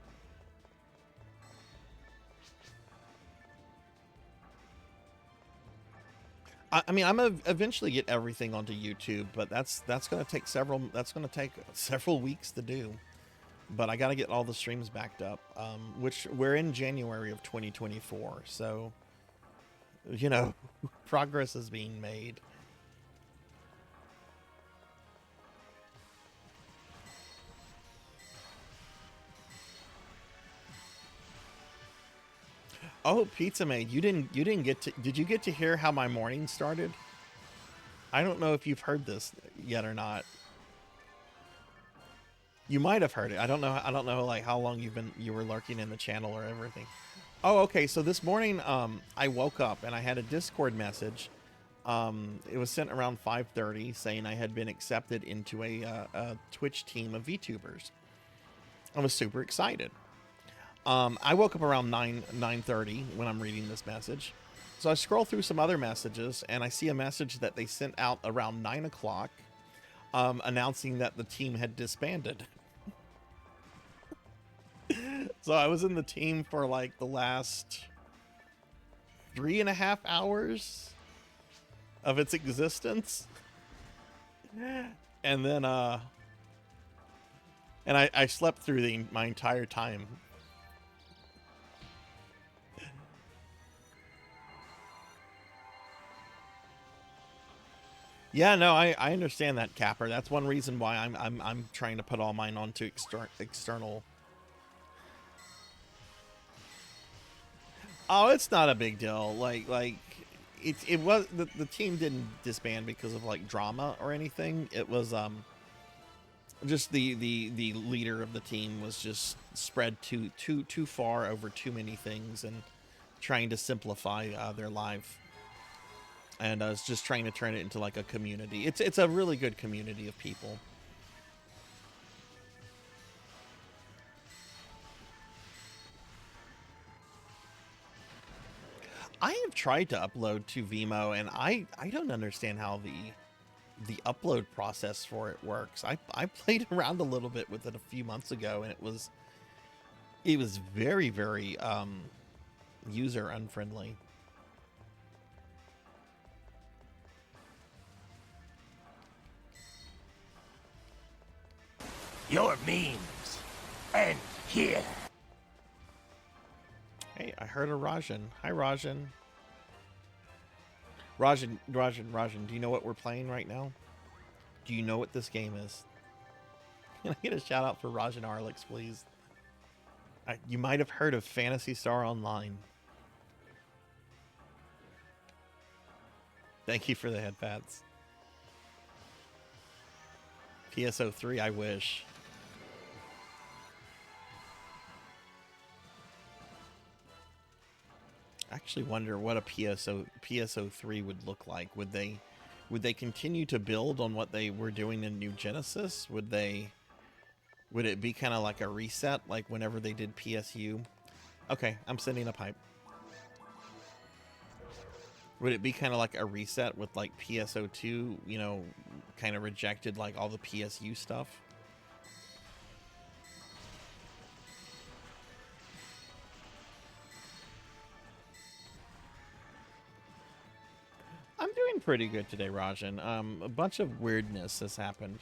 I mean, I'm gonna eventually get everything onto YouTube, but that's gonna take several weeks to do. But I got to get all the streams backed up, which we're in January of 2024, so you know, progress is being made. Oh, Pizza Maid, you didn't get to, did you get to hear how my morning started? I don't know if you've heard this yet or not. You might have heard it. I don't know like how long you were lurking in the channel or everything. Oh, okay. So this morning, I woke up and I had a Discord message. It was sent around 5:30 saying I had been accepted into a Twitch team of VTubers. I was super excited. I woke up around 9:30 when I'm reading this message. So I scroll through some other messages and I see a message that they sent out around 9 o'clock, announcing that the team had disbanded. So I was in the team for like the last 3.5 hours of its existence. And then, and I slept through my entire time. Yeah, no, I understand that, Capper. That's one reason why I'm trying to put all mine onto external. Oh, it's not a big deal. Like it was the team didn't disband because of like drama or anything. It was just the leader of the team was just spread too far over too many things and trying to simplify their life. And I was just trying to turn it into like a community. It's a really good community of people. I have tried to upload to Vimeo, and I don't understand how the upload process for it works. I played around a little bit with it a few months ago, and it was very user unfriendly. Your means end here. Hey, I heard a Rajan. Hi, Rajan. Rajan, do you know what we're playing right now? Do you know what this game is? Can I get a shout out for Rajan Arlix, please? You might have heard of Phantasy Star Online. Thank you for the head pats. PSO3, I wish. I actually wonder what a PSO3 would look like. Would they continue to build on what they were doing in New Genesis? Would it be kind of like a reset, like whenever they did PSU? Okay, I'm sending a pipe. Would it be kind of like a reset with like PSO2, you know, kind of rejected like all the PSU stuff? I'm doing pretty good today, Rajan. A bunch of weirdness has happened.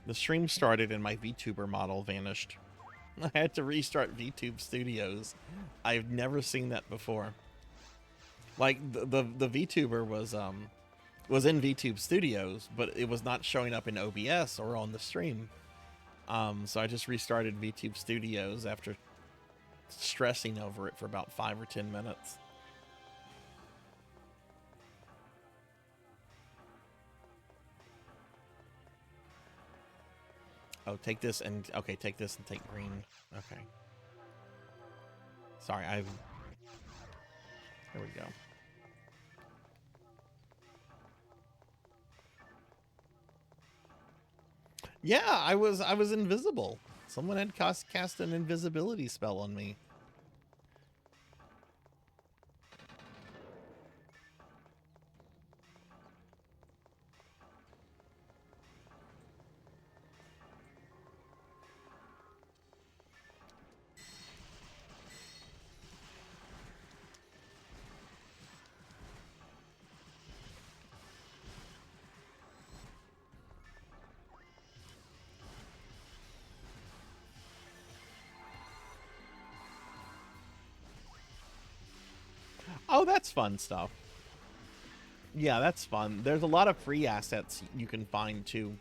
The stream started and my VTuber model vanished. I had to restart VTube Studios. I've never seen that before. Like the VTuber was in VTube Studios, but it was not showing up in OBS or on the stream. So I just restarted VTube Studios after stressing over it for about 5 or 10 minutes. Oh, take this and okay, take this and take green. Okay. Sorry, there we go. Yeah, I was invisible. Someone had cast an invisibility spell on me. Oh, that's fun stuff. Yeah, that's fun. There's a lot of free assets you can find too.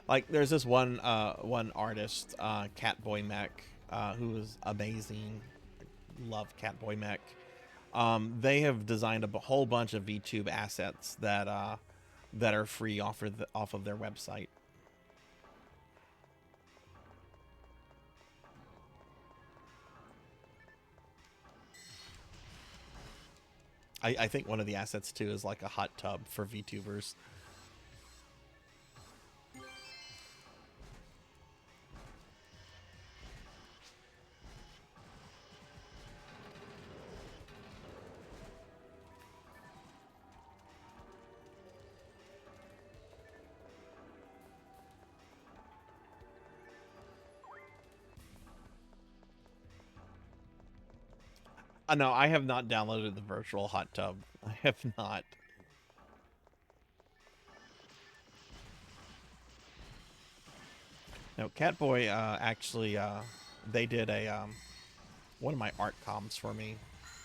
Like there's this one artist, Catboy Mech, who is amazing. Love Catboy Mech. They have designed a whole bunch of VTube assets that are free off of their website. I think one of the assets too is like a hot tub for VTubers. No, I have not downloaded the virtual hot tub. I have not. No, Catboy actually they did a one of my art comms for me.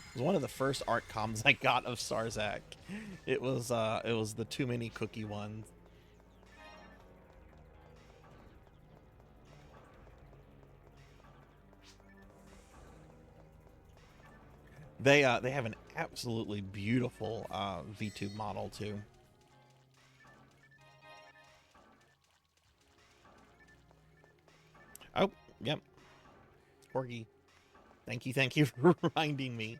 It was one of the first art comms I got of Sarzac. It was the too many cookie one. They have an absolutely beautiful VTube model too. Oh, yep. Corgi. Thank you for reminding me.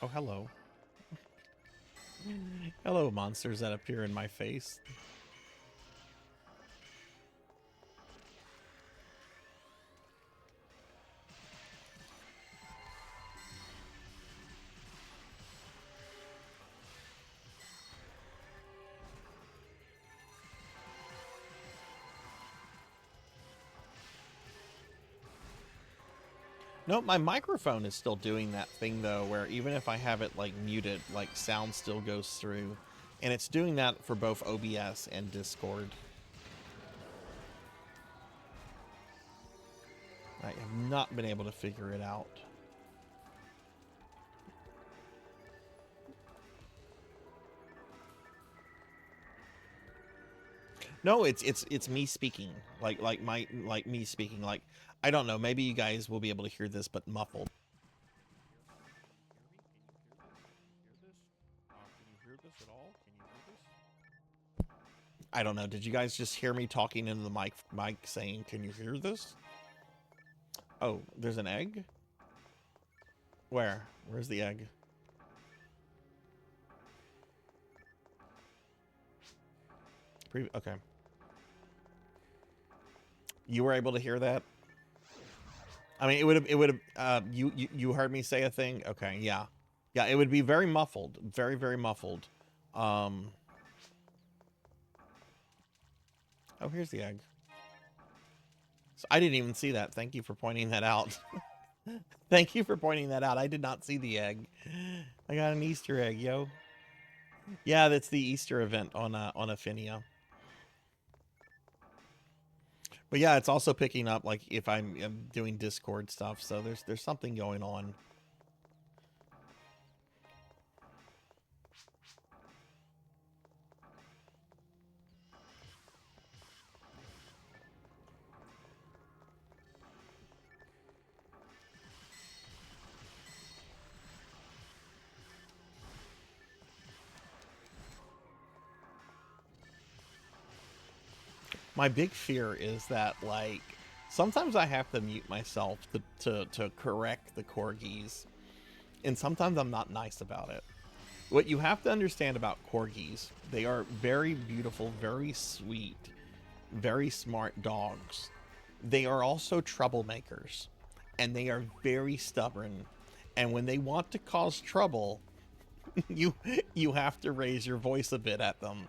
Oh, hello. Hello, monsters that appear in my face. No, my microphone is still doing that thing though, where even if I have it like muted, like sound still goes through. And it's doing that for both OBS and Discord. I have not been able to figure it out. No, it's me speaking. Like me speaking. Like, I don't know, maybe you guys will be able to hear this, but muffled. Can you hear this at all? Can you hear this? I don't know. Did you guys just hear me talking into the mic saying, "Can you hear this?" Oh, there's an egg? Where? Where's the egg? Okay. You were able to hear that? I mean, it would have, you heard me say a thing? Okay, yeah. Yeah, it would be very muffled. Very, very muffled. Oh, here's the egg. So I didn't even see that. Thank you for pointing that out. Thank you for pointing that out. I did not see the egg. I got an Easter egg, yo. Yeah, that's the Easter event on Affinia. But yeah, it's also picking up like if I'm doing Discord stuff, so there's something going on. My big fear is that, like, sometimes I have to mute myself to correct the corgis, and sometimes I'm not nice about it. What you have to understand about corgis, they are very beautiful, very sweet, very smart dogs. They are also troublemakers, and they are very stubborn. And when they want to cause trouble, you have to raise your voice a bit at them,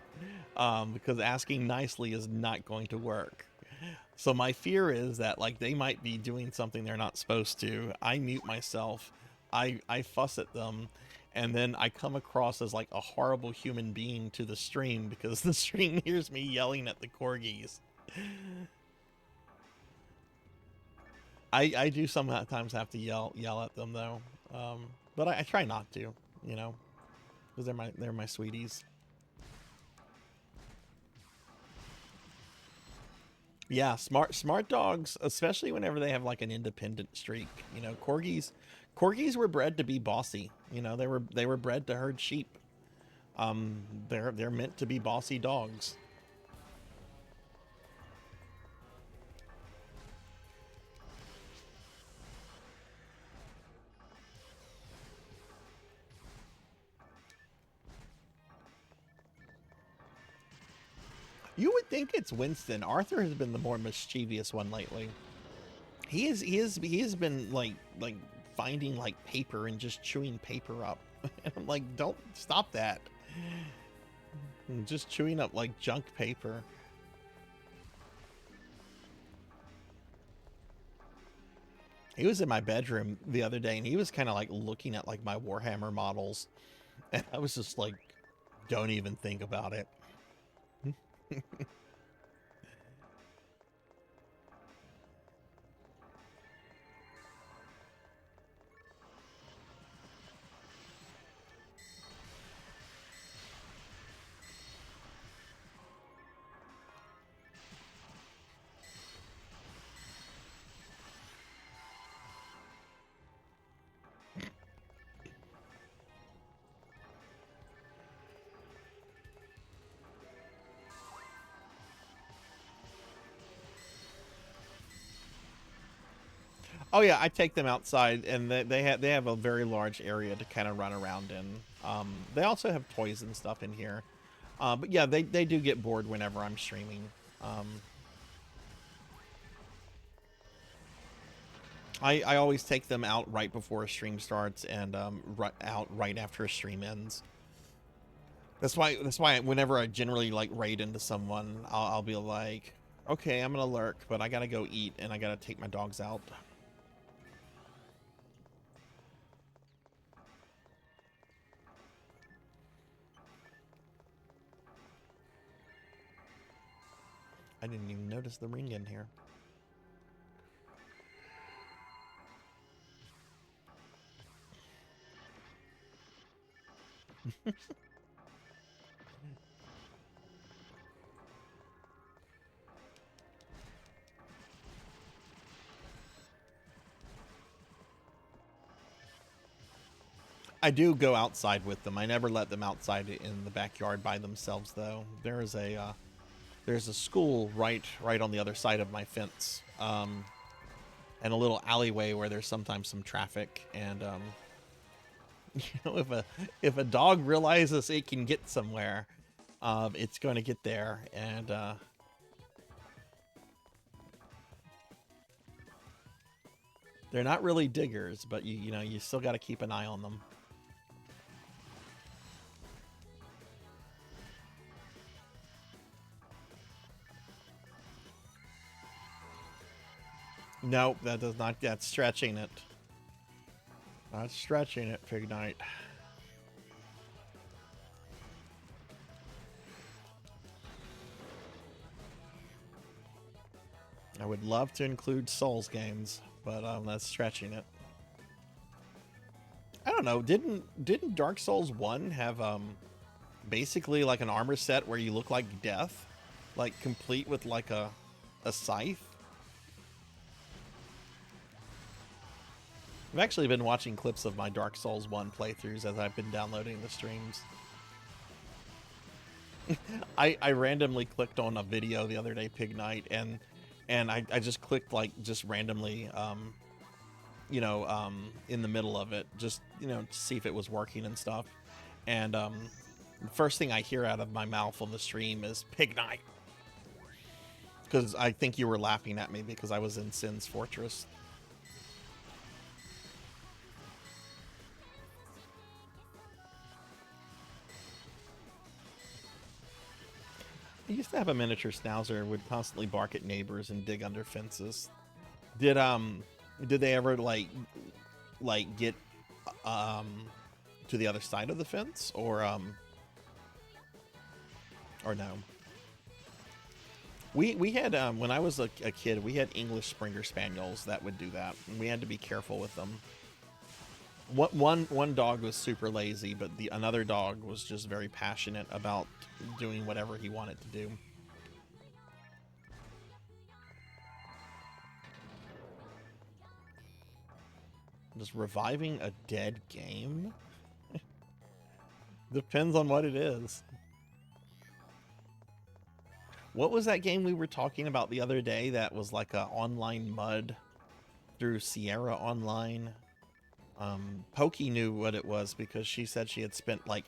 because asking nicely is not going to work. So my fear is that, like, they might be doing something they're not supposed to. I mute myself, I fuss at them, and then I come across as like a horrible human being to the stream because the stream hears me yelling at the corgis. I do sometimes have to yell at them though, but I try not to, you know, because they're my sweeties. Yeah, smart dogs, especially whenever they have like an independent streak. You know, corgis were bred to be bossy. You know, they were bred to herd sheep. They're meant to be bossy dogs. You would think it's Winston. Arthur has been the more mischievous one lately. He has been like finding like paper and just chewing paper up. And I'm like, don't stop that. Just chewing up like junk paper. He was in my bedroom the other day and he was kind of like looking at like my Warhammer models. And I was just like, don't even think about it. Oh yeah, I take them outside, and they have a very large area to kind of run around in. They also have toys and stuff in here, but yeah, they do get bored whenever I'm streaming. I always take them out right before a stream starts and out right after a stream ends. That's why whenever I generally like raid into someone, I'll be like, okay, I'm gonna lurk, but I gotta go eat and I gotta take my dogs out. I didn't even notice the ring in here. I do go outside with them. I never let them outside in the backyard by themselves, though. There's a school right on the other side of my fence, and a little alleyway where there's sometimes some traffic. And you know, if a dog realizes it can get somewhere, it's going to get there. And they're not really diggers, but you know, you still got to keep an eye on them. Nope, that does not. That's stretching it. Not stretching it, Pig Knight. I would love to include Souls games, but that's stretching it. I don't know. Didn't Dark Souls 1 have basically like an armor set where you look like Death, like complete with like a scythe? I've actually been watching clips of my Dark Souls 1 playthroughs as I've been downloading the streams. I randomly clicked on a video the other day, Pig Knight, and I just clicked like just randomly, you know, in the middle of it, just, you know, to see if it was working and stuff. And the first thing I hear out of my mouth on the stream is Pig Knight, because I think you were laughing at me because I was in Sin's Fortress. I used to have a miniature schnauzer and would constantly bark at neighbors and dig under fences. Did they ever like get to the other side of the fence, or no? We had when I was a kid, we had English Springer Spaniels that would do that, and we had to be careful with them. One dog was super lazy, but another dog was just very passionate about doing whatever he wanted to do. Just reviving a dead game? Depends on what it is. What was that game we were talking about the other day that was like a online mud through Sierra Online? Pokey knew what it was because she said she had spent like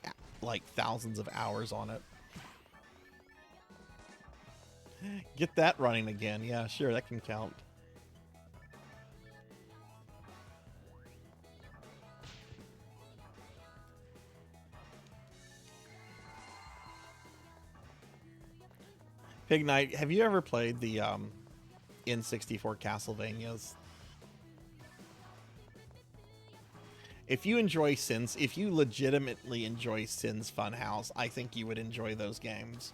thousands of hours on it. Get that running again. Yeah, sure, that can count. Pig Knight, have you ever played the N64 Castlevanias? If you enjoy Sins, if you legitimately enjoy Sins Funhouse, I think you would enjoy those games.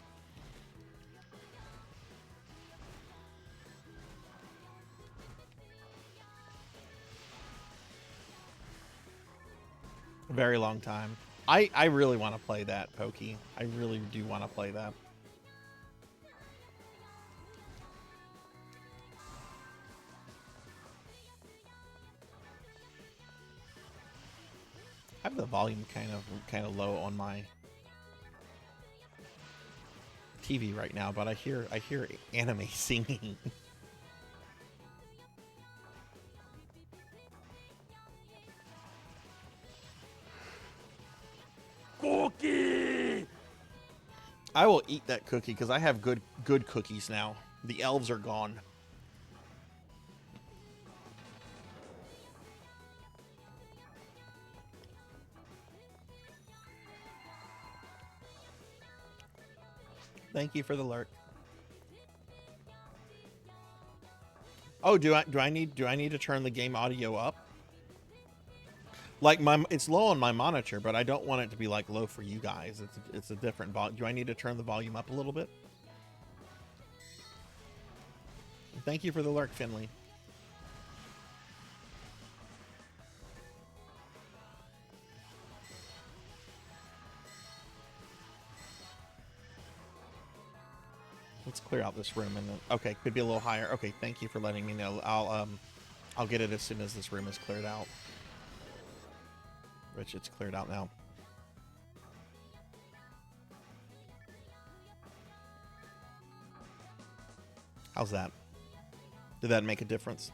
A very long time. I really want to play that, Pokey. I really do want to play that. I have the volume kind of low on my TV right now, but I hear anime singing. Cookie! I will eat that cookie because I have good cookies now. The elves are gone. Thank you for the lurk. Oh, do I need to turn the game audio up? Like it's low on my monitor, but I don't want it to be like low for you guys. It's a different volume. Do I need to turn the volume up a little bit? Thank you for the lurk, Finley. Let's clear out this room and then, okay, could be a little higher. Okay, thank you for letting me know. I'll get it as soon as this room is cleared out. Which it's cleared out now. How's that? Did that make a difference?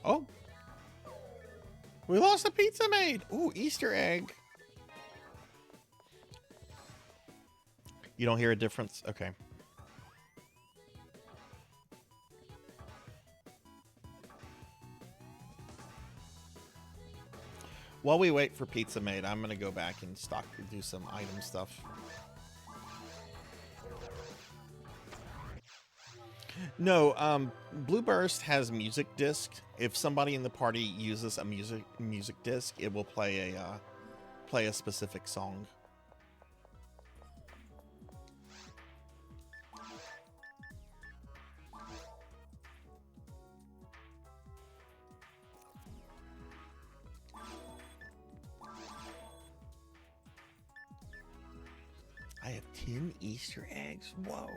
Oh, we lost a pizza maid. Ooh, Easter egg. You don't hear a difference? Okay. While we wait for Pizza Maid, I'm going to go back and do some item stuff. No, Blue Burst has music disc. If somebody in the party uses a music disc, it will play a specific song. I have 10 Easter eggs. Whoa.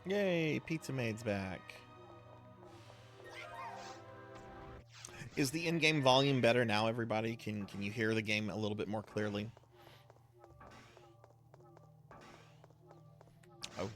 Yay, Pizza Maid's back. Is the in-game volume better now, everybody? Can you hear the game a little bit more clearly? Oh.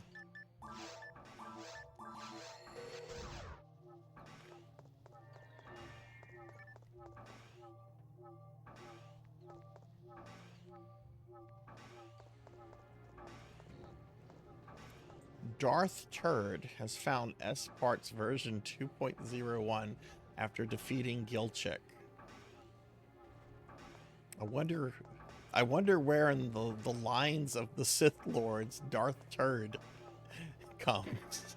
Darth Turd has found S-Parts version 2.01 after defeating Gilchick. I wonder where in the lines of the Sith Lords Darth Turd comes.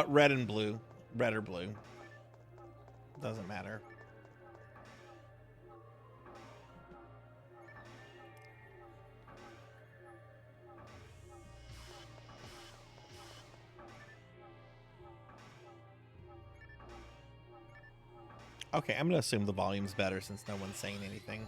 Red and blue. Red or blue. Doesn't matter. Okay, I'm gonna assume the volume's better since no one's saying anything.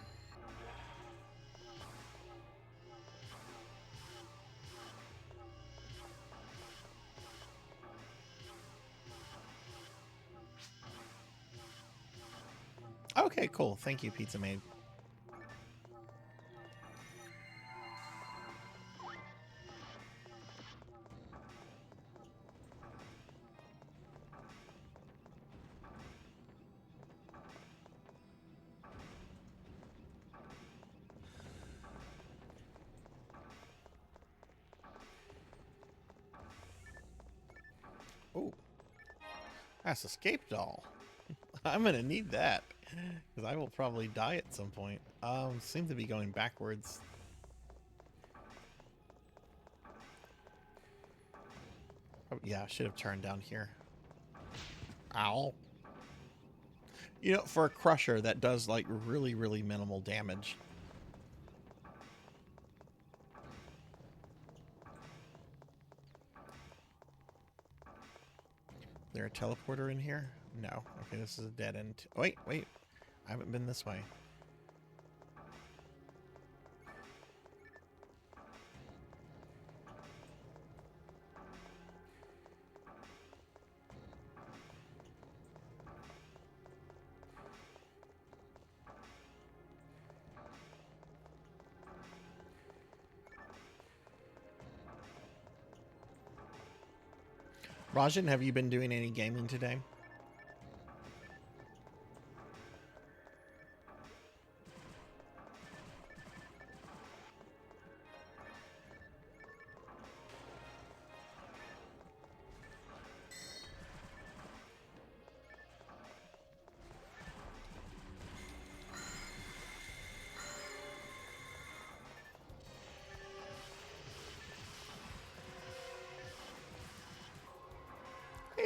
Okay, cool. Thank you, Pizza Maid. Oh, that's escape doll. I'm gonna need that because I will probably die at some point. Seem to be going backwards. Oh, yeah, I should have turned down here. Ow. You know, for a crusher, that does like really, really minimal damage. Is there a teleporter in here? No. Okay, this is a dead end. Wait. I haven't been this way. Rajan, have you been doing any gaming today?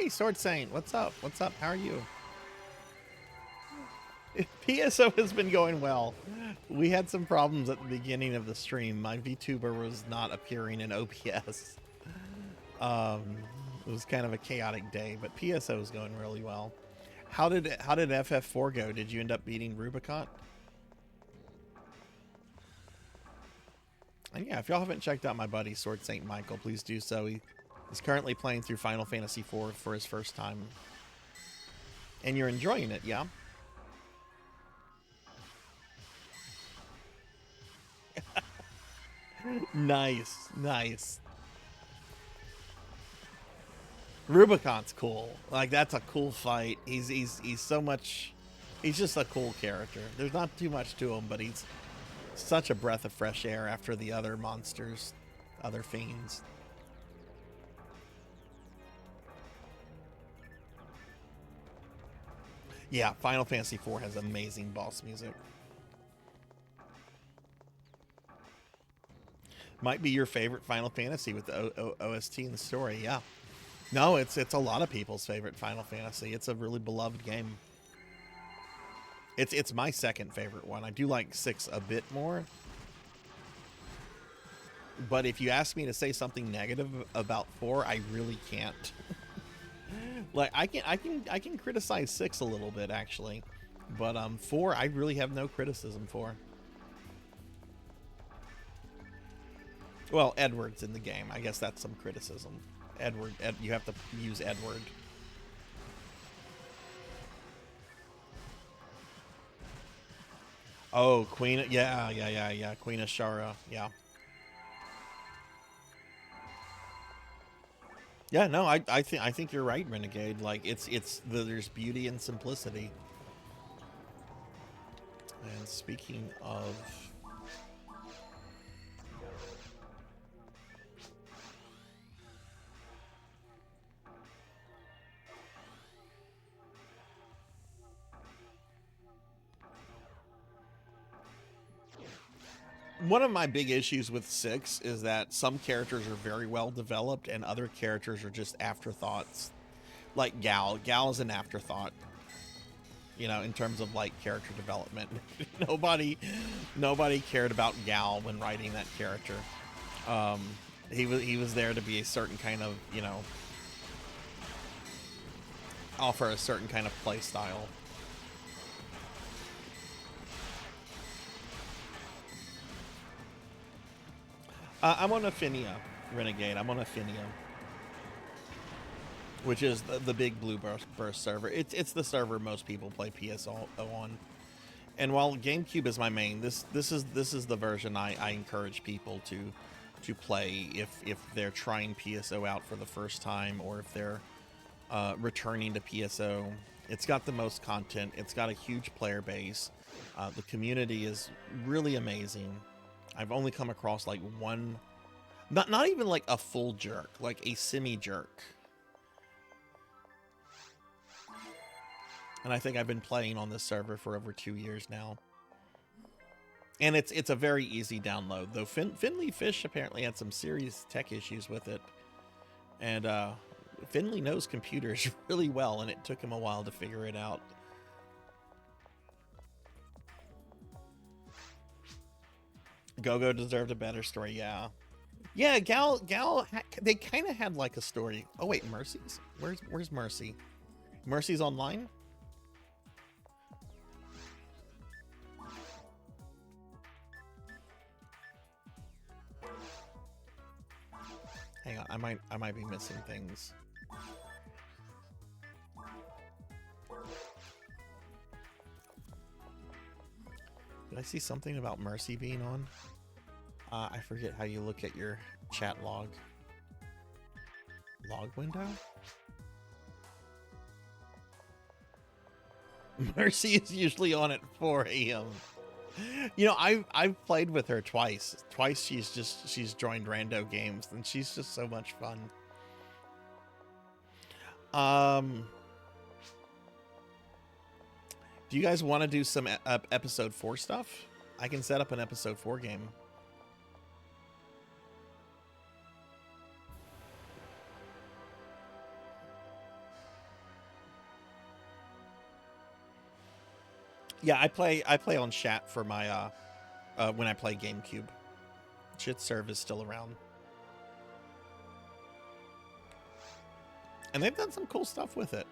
Hey, Sword Saint, what's up? What's up? How are you? PSO has been going well. We had some problems at the beginning of the stream. My VTuber was not appearing in OBS. It was kind of a chaotic day, but PSO is going really well. How did FF4 go? Did you end up beating Rubicon? And yeah, if y'all haven't checked out my buddy Sword Saint Michael, please do so. He's currently playing through Final Fantasy IV for his first time. And you're enjoying it, yeah? Nice, nice. Rubicon's cool. Like, that's a cool fight. He's so much. He's just a cool character. There's not too much to him, but he's such a breath of fresh air after the other monsters, other fiends. Yeah, Final Fantasy IV has amazing boss music. Might be your favorite Final Fantasy with the OST and the story, yeah. No, it's a lot of people's favorite Final Fantasy. It's a really beloved game. It's my second favorite one. I do like 6 a bit more. But if you ask me to say something negative about 4, I really can't. Like I can criticize 6 a little bit actually. But 4 I really have no criticism for. Well, Edward's in the game. I guess that's some criticism. Edward, you have to use Edward. Oh, Queen, yeah. Queen Ashara, yeah. Yeah, no, I think you're right, Renegade. Like there's beauty in simplicity. And speaking of, one of my big issues with 6 is that some characters are very well developed and other characters are just afterthoughts. Like Gal. Gal is an afterthought. You know, in terms of like character development. Nobody cared about Gal when writing that character. He was there to be a certain kind of, you know, offer a certain kind of play style. I'm on Affinia, Renegade. I'm on Affinia, which is the big blue burst server. It's the server most people play PSO on. And while GameCube is my main, this is the version I encourage people to play if they're trying PSO out for the first time or if they're returning to PSO. It's got the most content. It's got a huge player base. The community is really amazing. I've only come across like one, not even like a full jerk, like a semi-jerk. And I think I've been playing on this server for over 2 years now. And it's a very easy download, though Finley Fish apparently had some serious tech issues with it. And Finley knows computers really well, and it took him a while to figure it out. Go-Go deserved a better story, yeah. Yeah, Gal, they kind of had like a story. Oh wait, Mercy's? Where's Mercy? Mercy's online? Hang on, I might be missing things. Did I see something about Mercy being on? I forget how you look at your chat log. Log window? Mercy is usually on at 4 a.m. You know, I've played with her twice. Twice she's joined rando games, and she's just so much fun. Do you guys want to do some episode 4 stuff? I can set up an episode 4 game. Yeah, I play on chat for my when I play GameCube. Chitserve is still around. And they've done some cool stuff with it.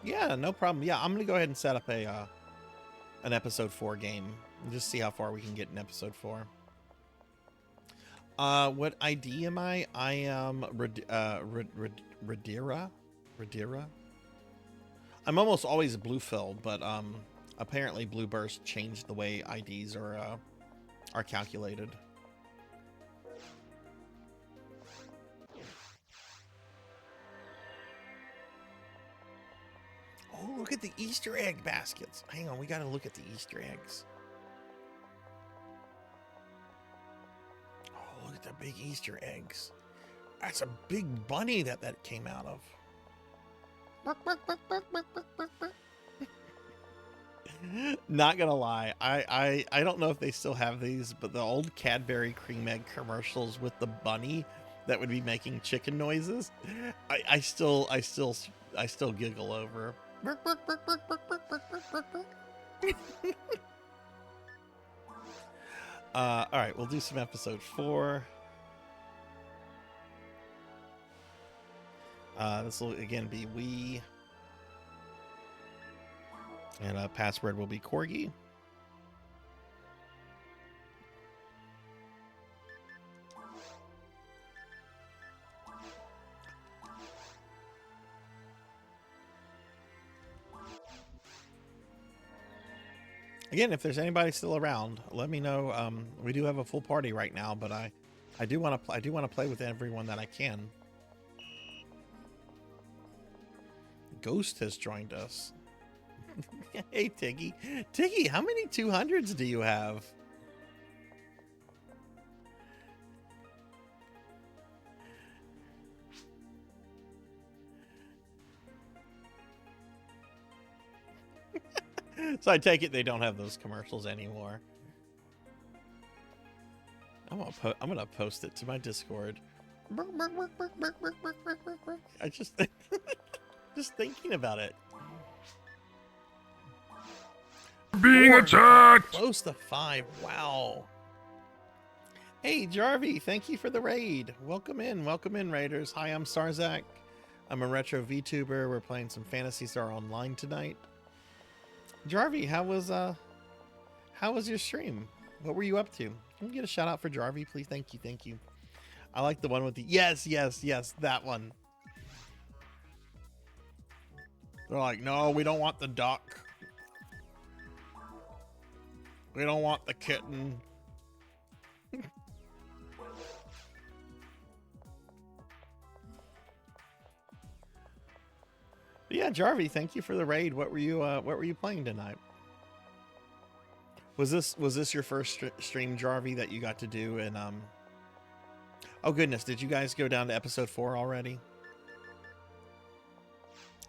Yeah, no problem. Yeah, I'm gonna go ahead and set up a an episode 4 game and just see how far we can get in episode 4. What ID am I? I am Radira. I'm almost always Bluefill, but apparently Blue Burst changed the way IDs are calculated. Oh, look at the Easter egg baskets. Hang on, we got to look at the Easter eggs. Oh, look at the big Easter eggs. That's a big bunny that came out of. Not gonna lie, I don't know if they still have these, but the old Cadbury cream egg commercials with the bunny that would be making chicken noises, I still giggle over. All right, we'll do some episode 4. This will again be we, and password will be Corgi. Again, if there's anybody still around, let me know. We do have a full party right now, but I do want to play with everyone that I can. Ghost has joined us. Hey, Tiggy. Tiggy, how many 200s do you have? So I take it they don't have those commercials anymore. I'm gonna post it to my Discord. I just just thinking about it. Being attacked! Close to 5. Wow. Hey, Jarvie, thank you for the raid. Welcome in, raiders. Hi, I'm Sarzac. I'm a retro VTuber. We're playing some Phantasy Star Online tonight. Jarvie, how was your stream? What were you up to? Can we get a shout out for Jarvie, please? Thank you. I like the one with the yes, that one. They're like, no, we don't want the duck. We don't want the kitten. Yeah, Jarvie, thank you for the raid. What were you playing tonight? Was this your first stream, Jarvie, that you got to do? And oh goodness, did you guys go down to episode 4 already?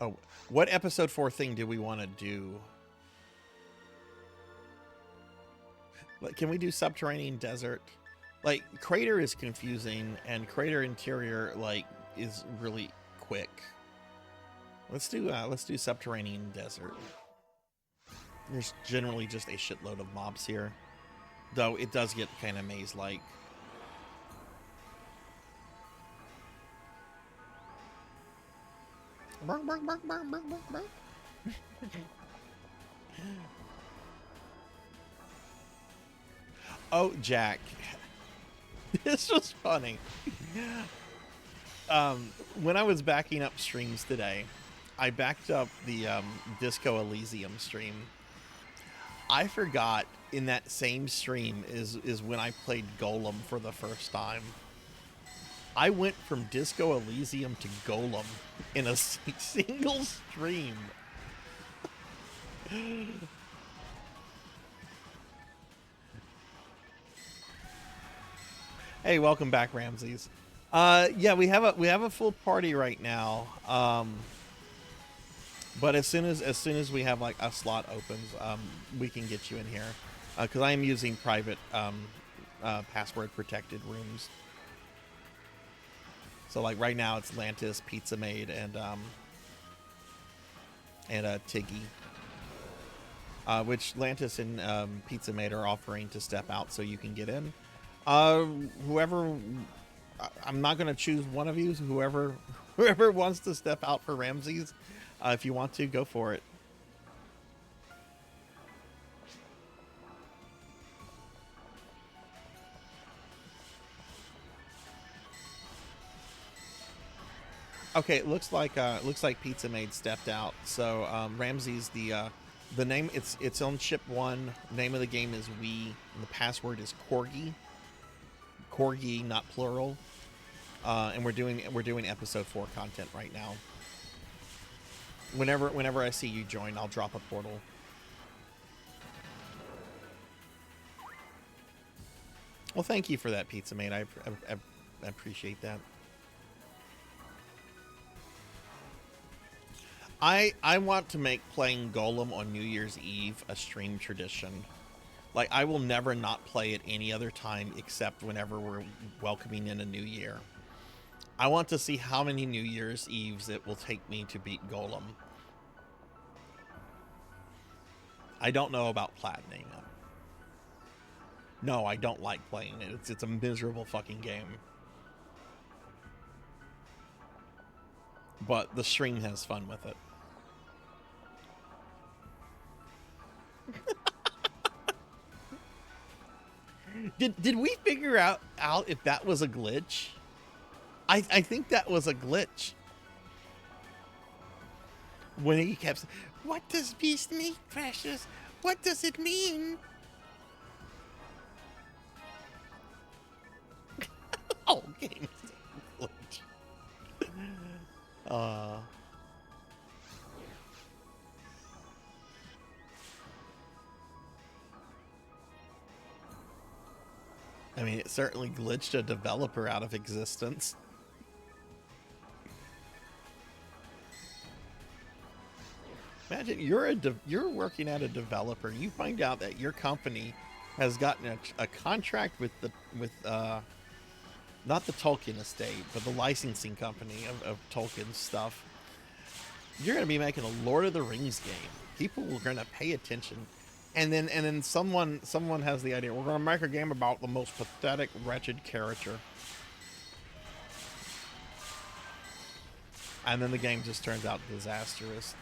Oh, what episode 4 thing do we want to do? Like, can we do subterranean desert? Like, crater is confusing, and crater interior like is really quick. Let's do subterranean desert. There's generally just a shitload of mobs here, though it does get kind of maze-like. Oh, Jack. This was funny. When I was backing up streams today, I backed up the Disco Elysium stream. I forgot in that same stream is when I played Golem for the first time. I went from Disco Elysium to Golem in a single stream. Hey, welcome back, Ramses. Yeah, we have a full party right now. But as soon as we have like a slot opens, we can get you in here, because I am using private password protected rooms. So like right now it's Lantis, Pizza Maid, and Tiggy. which Lantis and Pizza Mate are offering to step out so you can get in. Whoever, I'm not going to choose one of you. Whoever wants to step out for Ramses, if you want to, go for it. Okay, it looks like Pizza Maid stepped out. So Ramses, the name, it's on ship 1. Name of the game is We, and the password is Corgi. Corgi, not plural. And we're doing episode 4 content right now. Whenever I see you join, I'll drop a portal. Well, thank you for that, Pizza Mate. I appreciate that. I want to make playing Golem on New Year's Eve a stream tradition. Like, I will never not play it any other time except whenever we're welcoming in a new year. I want to see how many New Year's Eves it will take me to beat Golem. I don't know about platining it. No, I don't like playing it. It's a miserable fucking game. But the stream has fun with it. Did we figure out if that was a glitch? I think that was a glitch. When he kept saying, "What does beast meat, precious? What does it mean?" Oh, game is a glitch. I mean, it certainly glitched a developer out of existence. Imagine you're working at a developer. You find out that your company has gotten a contract with not the Tolkien estate, but the licensing company of Tolkien stuff. You're going to be making a Lord of the Rings game. People are going to pay attention. And then someone has the idea, we're going to make a game about the most pathetic, wretched character. And then the game just turns out disastrous.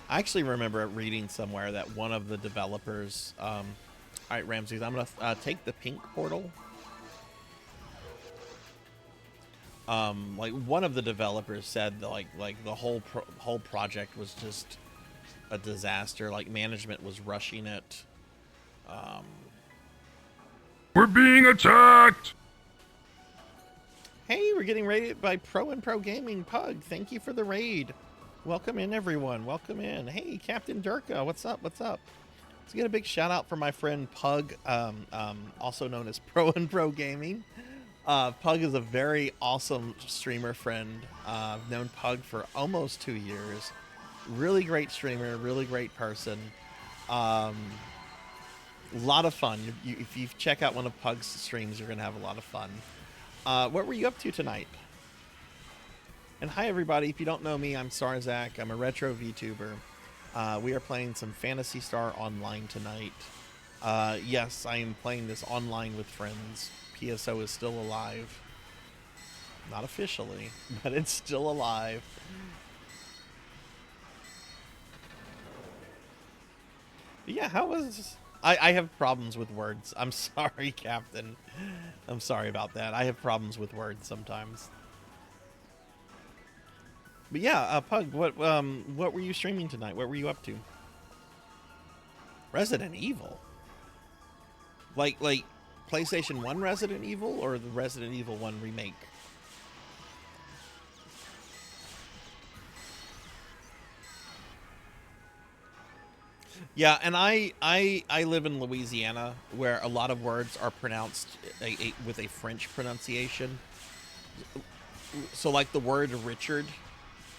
I actually remember reading somewhere that one of the developers, all right, Ramses, I'm gonna take the pink portal. Like one of the developers said that like the whole project was just a disaster. Like management was rushing it. We're being attacked! Hey, we're getting raided by Pro Gaming Pug. Thank you for the raid. Welcome in, everyone. Welcome in. Hey, Captain Durka, what's up? What's up? Let's get a big shout out for my friend Pug, also known as Pro Gaming. Pug is a very awesome streamer friend. I've known Pug for almost 2 years. Really great streamer, really great person. A lot of fun. If you check out one of Pug's streams, you're going to have a lot of fun. What were you up to tonight? And hi, everybody. If you don't know me, I'm Sarzac. I'm a retro VTuber. We are playing some Phantasy Star Online tonight. Yes, I am playing this online with friends. PSO is still alive. Not officially, but it's still alive. Yeah, how was... I have problems with words. I'm sorry, Captain. I'm sorry about that. I have problems with words sometimes. But yeah, Pug, what were you streaming tonight? What were you up to? Resident Evil? Like PlayStation 1 Resident Evil or the Resident Evil 1 remake? Yeah, and I live in Louisiana, where a lot of words are pronounced with a French pronunciation. So like the word Richard,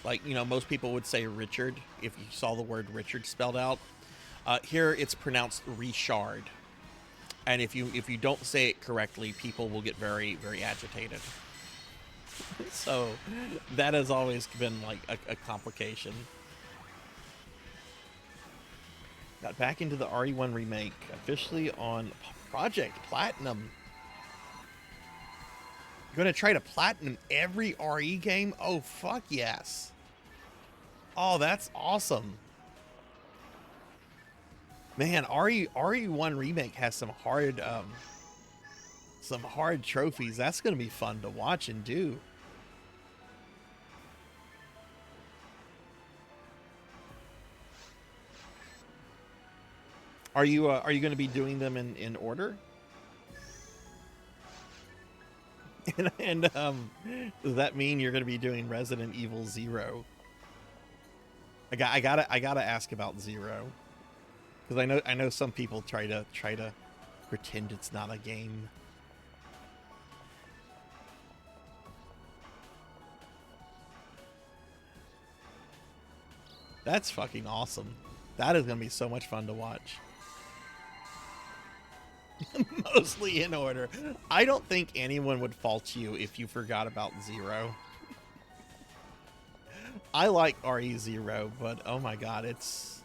like, you know, most people would say Richard if you saw the word Richard spelled out. Here it's pronounced Richard. And if you don't say it correctly, people will get very, very agitated. So that has always been like a complication. Got back into the RE1 remake, officially on Project Platinum. You're gonna try to platinum every RE game? Oh, fuck yes. Oh, that's awesome. Man, RE1 remake has some hard trophies. That's gonna be fun to watch and do. Are you going to be doing them in order? and does that mean you're going to be doing Resident Evil 0? I gotta ask about 0, because I know some people try to pretend it's not a game. That's fucking awesome. That is going to be so much fun to watch. Mostly in order. I don't think anyone would fault you if you forgot about 0. I like RE0, but oh my god, it's...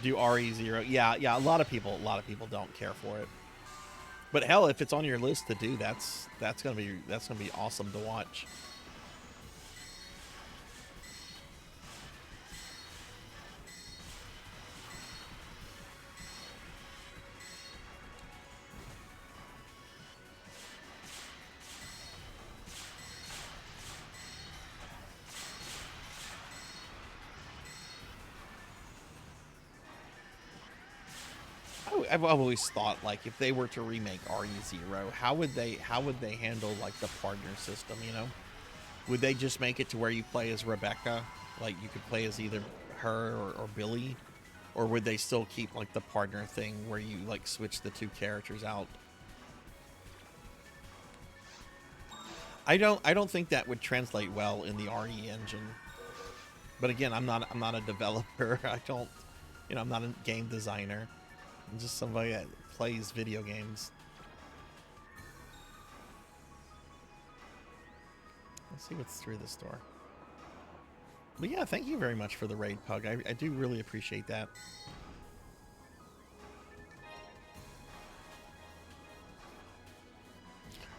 Do RE0. Yeah, a lot of people don't care for it. But hell, if it's on your list to do, that's gonna be awesome to watch. I've always thought, like, if they were to remake RE0, how would they handle like the partner system, you know? Would they just make it to where you play as Rebecca, like you could play as either her or Billy, or would they still keep like the partner thing where you like switch the two characters out? I don't think that would translate well in the RE engine. But again, I'm not a developer. I'm not a game designer. I'm just somebody that plays video games. Let's see what's through this door. But yeah, thank you very much for the raid, Pug. I do really appreciate that.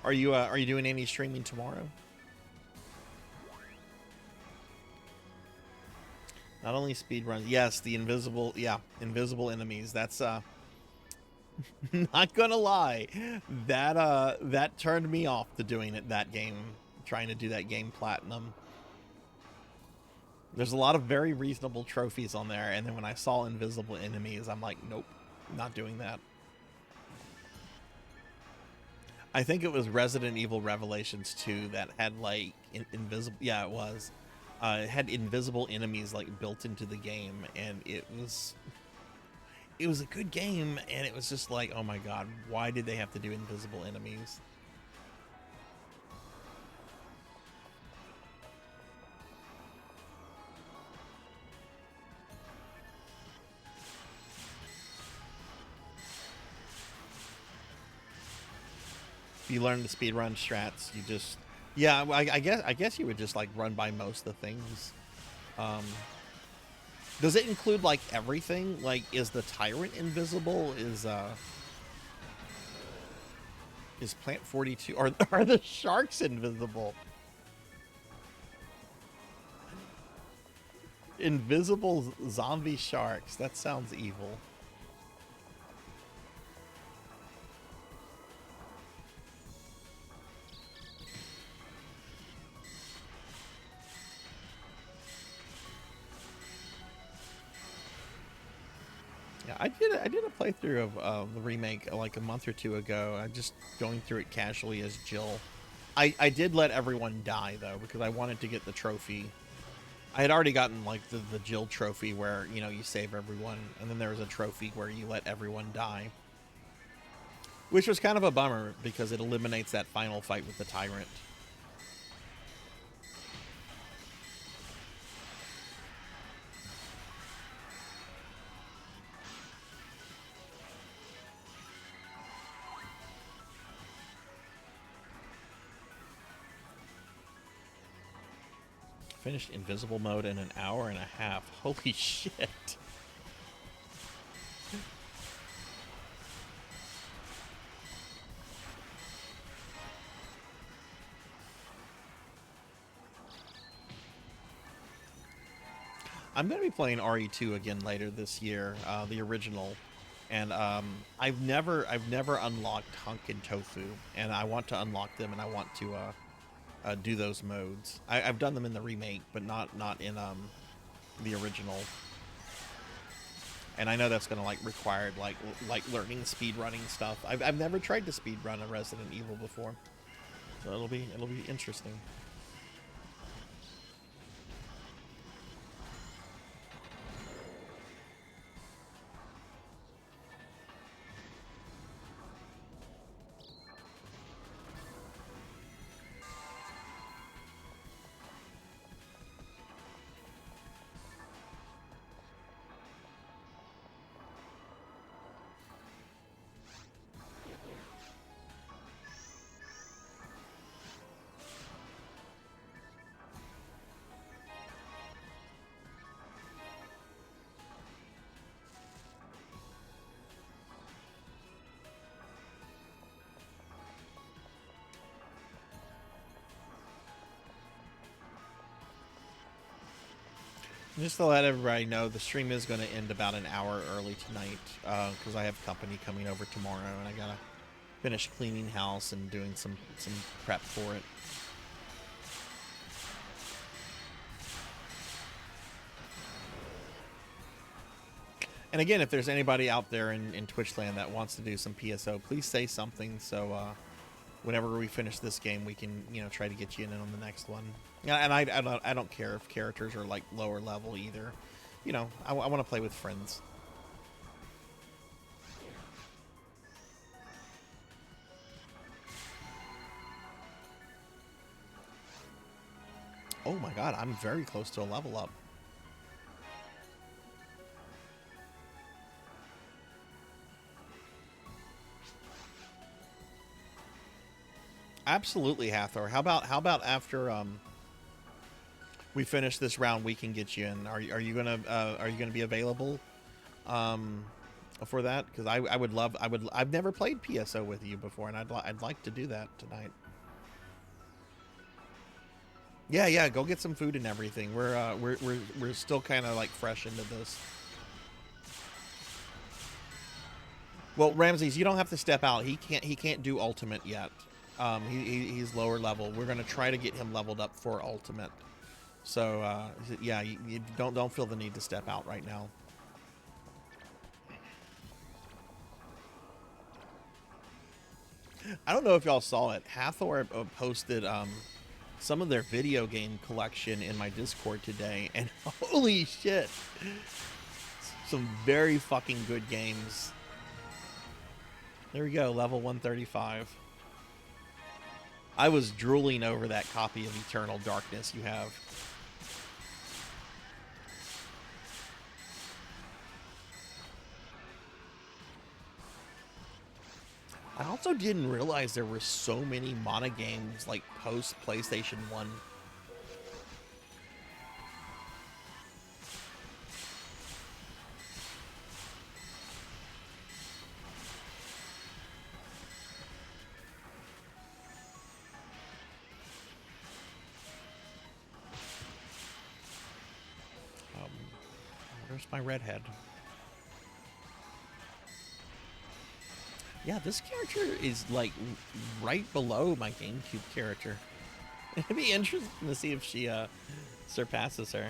Are you doing any streaming tomorrow? Not only speed runs, yes, the invisible enemies. That's not gonna lie, that turned me off to doing that game, trying to do that game platinum. There's a lot of very reasonable trophies on there, and then when I saw invisible enemies, I'm like, nope, not doing that. I think it was Resident Evil Revelations 2 that had like invisible. Yeah, it was. It had invisible enemies like built into the game, and it was a good game, and it was just like, oh my god, why did they have to do invisible enemies? If you learn the speedrun strats, you just... Yeah, I guess you would just like run by most of the things. Does it include like everything? Like, is the tyrant invisible? Is Plant 42? Are the sharks invisible? Invisible zombie sharks. That sounds evil. I did a playthrough of the remake like a month or two ago. I'm just going through it casually as Jill. I did let everyone die though, because I wanted to get the trophy. I had already gotten like the Jill trophy where, you know, you save everyone, and then there was a trophy where you let everyone die, which was kind of a bummer because it eliminates that final fight with the tyrant. Finished invisible mode in an hour and a half. Holy shit. I'm gonna be playing RE2 again later this year, the original, and I've never unlocked Hunk and Tofu, and I want to unlock them, and I want to do those modes. I've done them in the remake, but not in the original. And I know that's gonna like require like learning speed running stuff. I've never tried to speed run a Resident Evil before, so it'll be interesting. Just to let everybody know, the stream is going to end about an hour early tonight because I have company coming over tomorrow, and I gotta finish cleaning house and doing some prep for it. And again, if there's anybody out there in Twitch land that wants to do some PSO, please say something so whenever we finish this game, we can, you know, try to get you in on the next one. And I don't care if characters are like lower level either. You know, I want to play with friends. Oh my god, I'm very close to a level up. Absolutely, Hathor. How about after we finish this round, we can get you in. Are you gonna be available for that? Because I've never played PSO with you before, and I'd like to do that tonight. Yeah, go get some food and everything. We're still kind of like fresh into this. Well, Ramses, you don't have to step out. He can't do ultimate yet. He's lower level. We're gonna try to get him leveled up for ultimate. So yeah, you don't feel the need to step out right now. I don't know if y'all saw it. Hathor posted some of their video game collection in my Discord today, and holy shit, some very fucking good games. There we go, level 135. I was drooling over that copy of Eternal Darkness you have. I also didn't realize there were so many Mana games like post PlayStation 1. Where's my redhead? Yeah, this character is like right below my GameCube character. It'd be interesting to see if she surpasses her.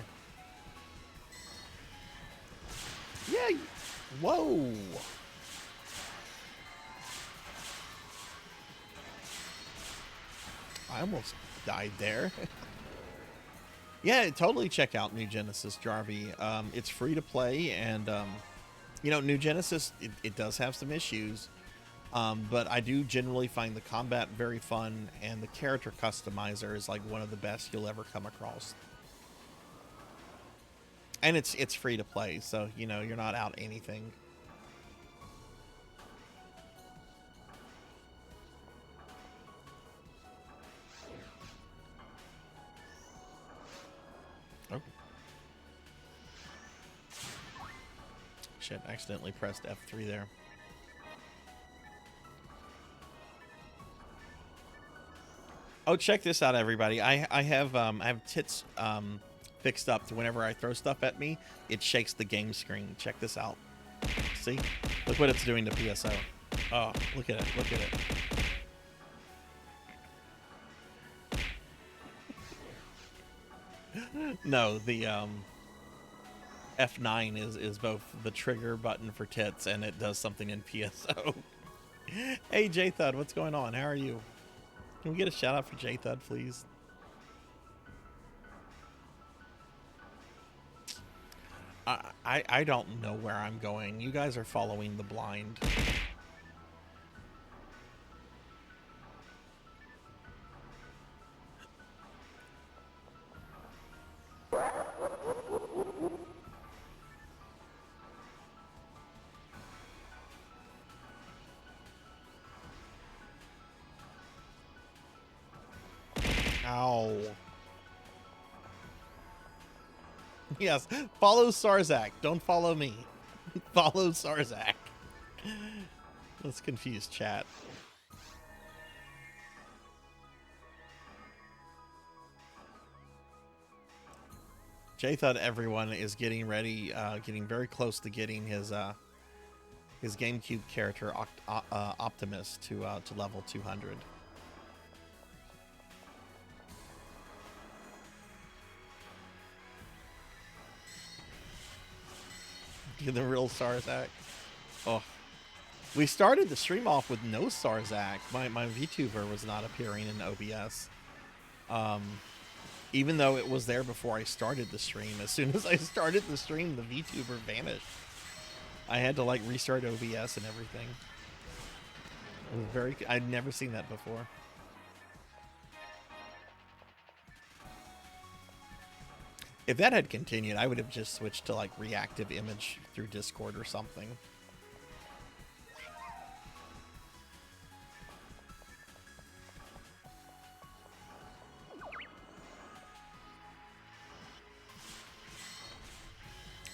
Yeah, whoa. I almost died there. Yeah, totally check out New Genesis, Jarvie. It's free to play, and you know, New Genesis, it does have some issues. But I do generally find the combat very fun, and the character customizer is like one of the best you'll ever come across. And it's free to play, so you know you're not out anything. Shit, accidentally pressed F3 there. Oh, check this out, everybody. I have tits fixed up to whenever I throw stuff at me, it shakes the game screen. Check this out. See? Look what it's doing to PSO. Oh, look at it. Look at it. No, the F9 is both the trigger button for tits and it does something in PSO. Hey, J-Thud, what's going on? How are you? Can we get a shout out for J-Thud, please? I don't know where I'm going. You guys are following the blind. Ow. Yes, follow Sarzac. Don't follow me. Follow Sarzac. Let's confuse chat. Jay thought everyone is getting ready, getting very close to getting his GameCube character Optimus to level 200. The real Sarzac. Oh, we started the stream off with no Sarzac. My VTuber was not appearing in OBS, even though it was there before I started the stream. As soon as I started the stream, the VTuber vanished. I had to like restart OBS and everything. It was very. I'd never seen that before. If that had continued, I would have just switched to like reactive image through Discord or something.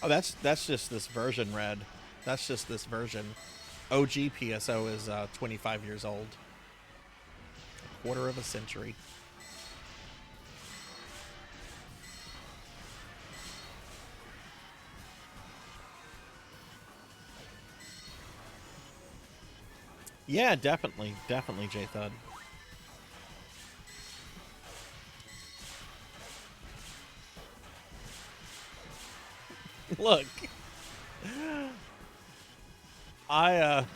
Oh, that's just this version, Red. That's just this version. OG PSO is 25 years old. A quarter of a century. Yeah, definitely. Definitely, J-Thud. Look. I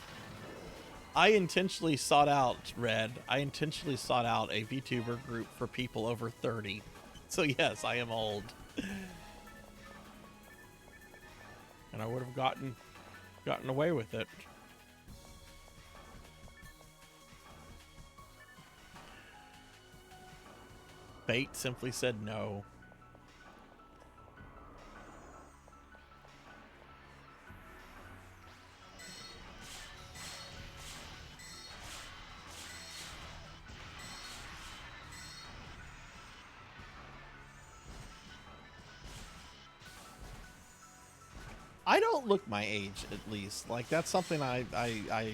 intentionally sought out, Red. I intentionally sought out a VTuber group for people over 30. So yes, I am old. And I would have gotten away with it. Fate simply said no. I don't look my age, at least. Like, that's something I I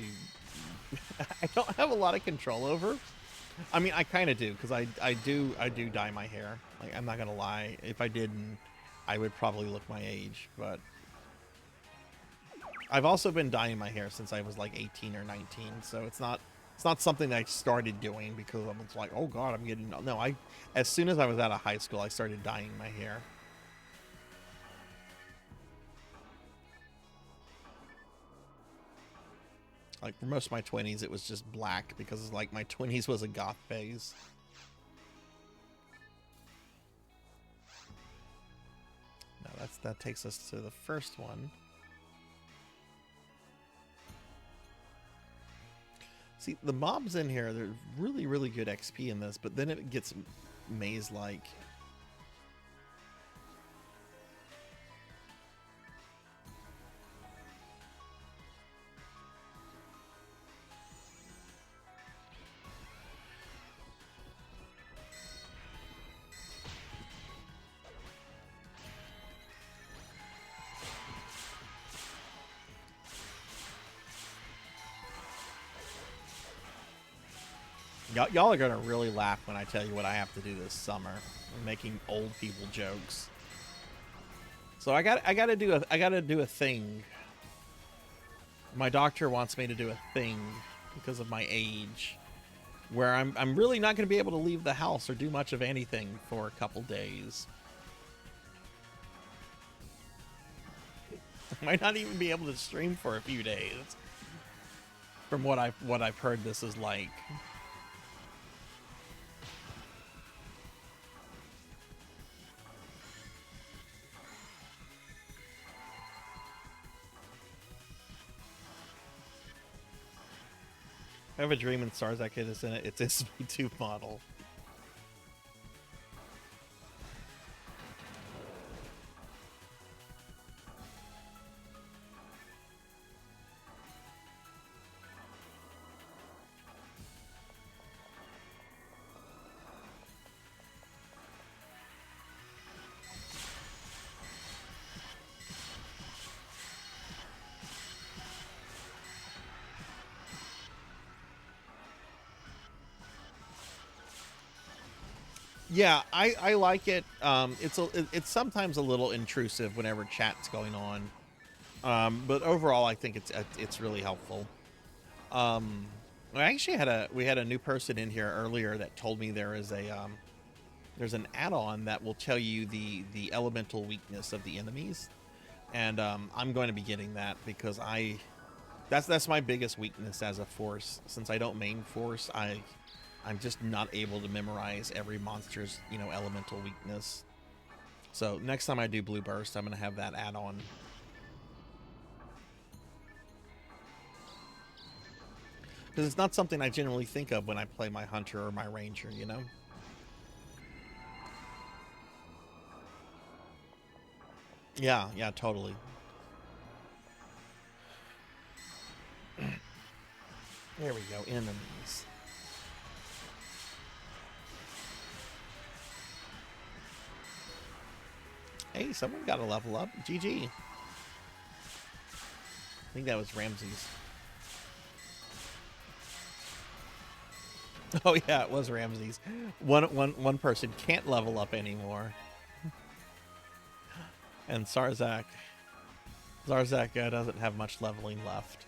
don't have a lot of control over. I mean, I kind of do, because I do dye my hair. Like, I'm not gonna lie. If I didn't, I would probably look my age. But I've also been dyeing my hair since I was like 18 or 19. So it's not something that I started doing because I was like, oh god, I'm getting no. As soon as I was out of high school, I started dyeing my hair. Like, for most of my 20s, it was just black because, like, my 20s was a goth phase. Now, that takes us to the first one. See, the mobs in here, they're really, really good XP in this, but then it gets maze-like. Y'all are gonna really laugh when I tell you what I have to do this summer. I'm making old people jokes. So I gotta do a thing. My doctor wants me to do a thing because of my age, where I'm really not gonna be able to leave the house or do much of anything for a couple days. I might not even be able to stream for a few days. From what I've heard, this is like. I have a dream and Sarzac is in it. It's his VTuber model. Yeah, I like it. It's sometimes a little intrusive whenever chat's going on, but overall I think it's really helpful. I actually we had a new person in here earlier that told me there is there's an add-on that will tell you the elemental weakness of the enemies, and I'm going to be getting that because that's my biggest weakness as a force. Since I don't main force, I'm just not able to memorize every monster's, elemental weakness. So next time I do Blue Burst, I'm going to have that add-on. Because it's not something I generally think of when I play my Hunter or my Ranger, Yeah, totally. There we go, enemies. Hey, someone got a level up. GG. I think that was Ramses. Oh yeah, it was Ramses. One person can't level up anymore. And Sarzac doesn't have much leveling left.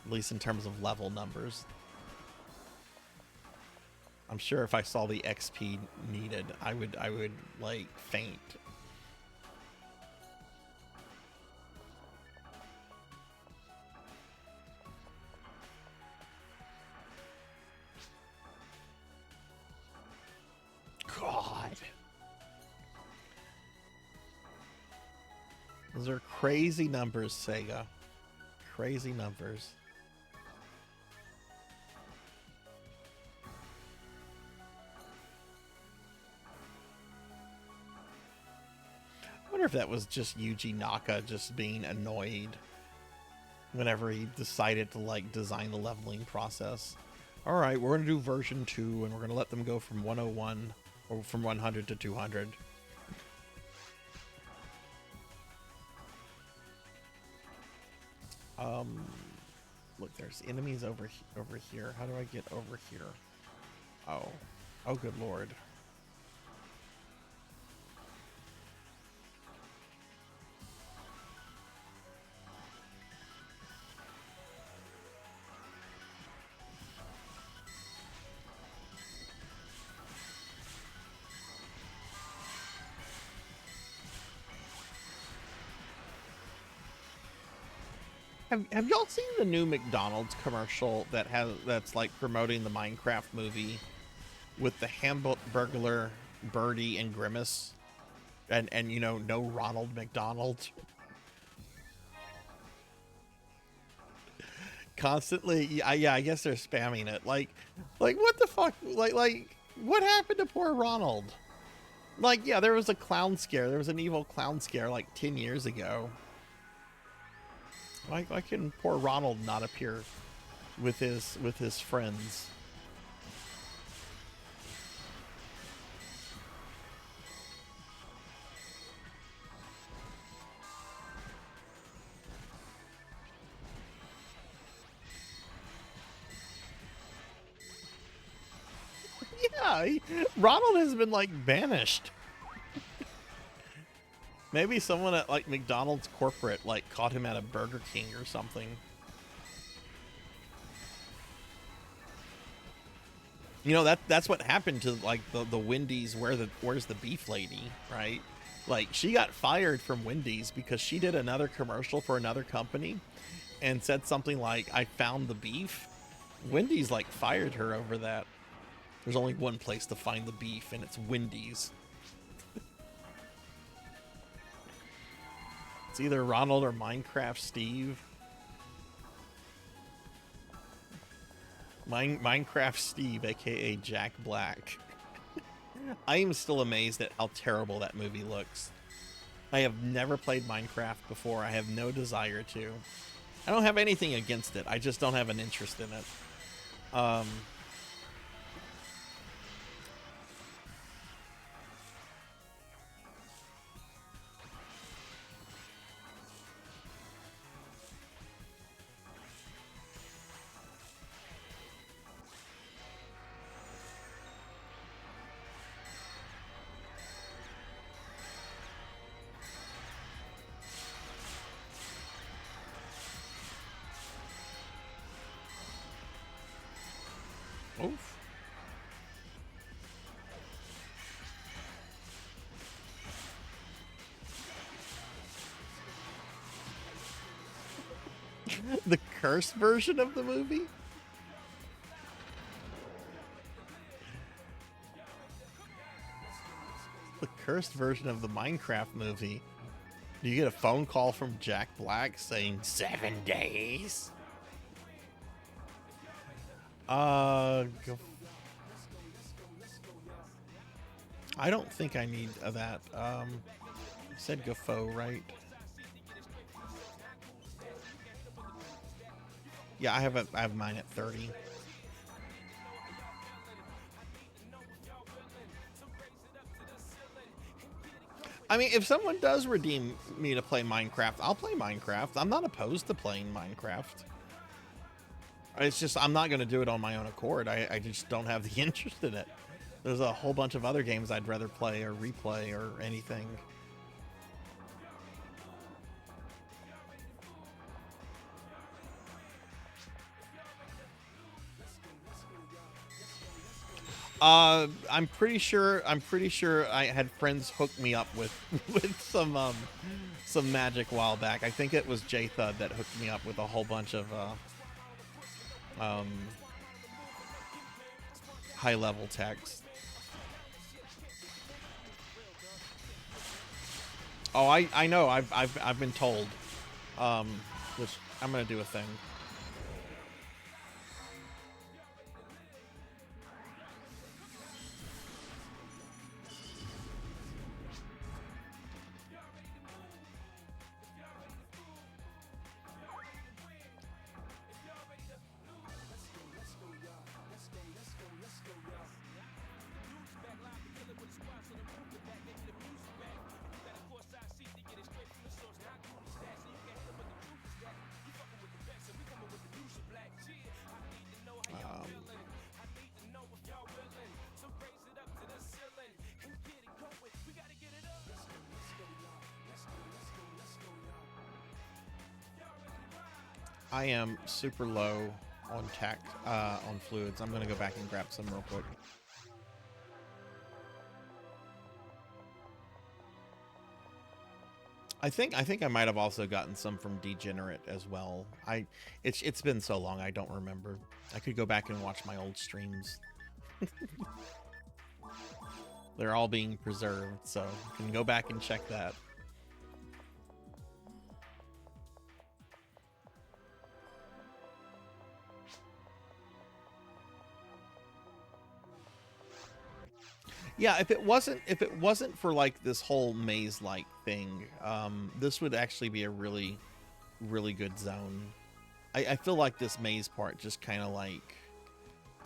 At least in terms of level numbers. I'm sure if I saw the XP needed, I would like faint. God. Those are crazy numbers, Sega. Crazy numbers. I wonder if that was just Yuji Naka just being annoyed whenever he decided to like design the leveling process. All right, we're going to do version 2 and we're going to let them go from 101 or from 100 to 200. Look, there's enemies over here. How do I get over here? Oh, good lord. Have y'all seen the new McDonald's commercial that's like promoting the Minecraft movie with the Hamburglar, Birdie, and Grimace, and no Ronald McDonald? Constantly, yeah, I guess they're spamming it. Like what the fuck? Like what happened to poor Ronald? Like, yeah, there was a clown scare. There was an evil clown scare like 10 years ago. Why can poor Ronald not appear with his friends? Yeah, Ronald has been like banished. Maybe someone at like McDonald's corporate like caught him at a Burger King or something. You know, that's what happened to like the Wendy's where's the beef lady, right? Like she got fired from Wendy's because she did another commercial for another company and said something like, I found the beef. Wendy's like fired her over that. There's only one place to find the beef, and it's Wendy's. It's either Ronald or Minecraft Steve. Minecraft Steve, aka Jack Black. I am still amazed at how terrible that movie looks. I have never played Minecraft before. I have no desire to. I don't have anything against it. I just don't have an interest in it. Oof. The cursed version of the movie? The cursed version of the Minecraft movie. Do you get a phone call from Jack Black saying 7 days? Go. I don't think I need that. You said Gafo, right? Yeah, I have mine at 30. I mean, if someone does redeem me to play Minecraft, I'll play Minecraft. I'm not opposed to playing Minecraft. It's just, I'm not going to do it on my own accord. I just don't have the interest in it. There's a whole bunch of other games I'd rather play or replay or anything. I'm pretty sure I had friends hook me up with some magic a while back. I think it was J-Thud that hooked me up with a whole bunch of high level text. Oh, I know. I've been told. Which I'm gonna do a thing. I am super low on on fluids. I'm gonna go back and grab some real quick. I think I might have also gotten some from Degenerate as well. It's been so long I don't remember. I could go back and watch my old streams. They're all being preserved, so you can go back and check that. Yeah, if it wasn't for like this whole maze-like thing, this would actually be a really, really good zone. I feel like this maze part just kind of like,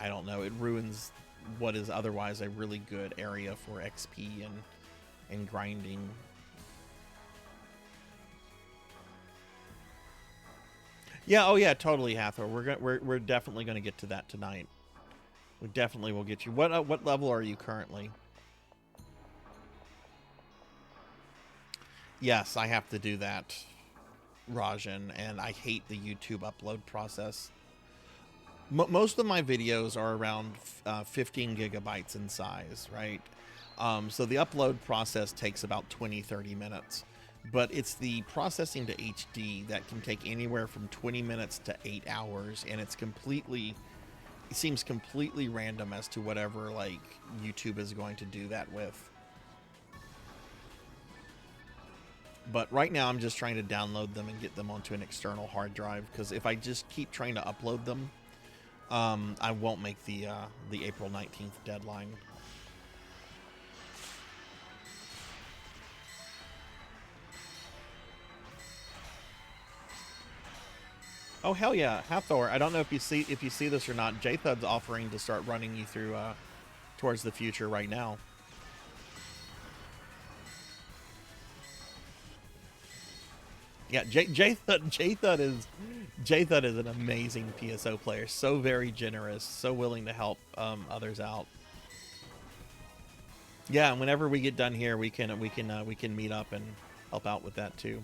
I don't know, it ruins what is otherwise a really good area for XP and grinding. Yeah, oh yeah, totally, Hathor. We're definitely gonna get to that tonight. We definitely will get you. What level are you currently? Yes, I have to do that, Rajan, and I hate the YouTube upload process. Most of my videos are around 15 gigabytes in size, right? So the upload process takes about 20-30 minutes, but it's the processing to HD that can take anywhere from 20 minutes to 8 hours, and it seems completely random as to whatever like YouTube is going to do that with. But right now I'm just trying to download them and get them onto an external hard drive, because if I just keep trying to upload them, I won't make the April 19th deadline. Oh hell yeah, Hathor! I don't know if you see this or not. Jathud's offering to start running you through towards the future right now. Yeah, Jathud is an amazing PSO player. So very generous, so willing to help others out. Yeah, and whenever we get done here, we can meet up and help out with that too.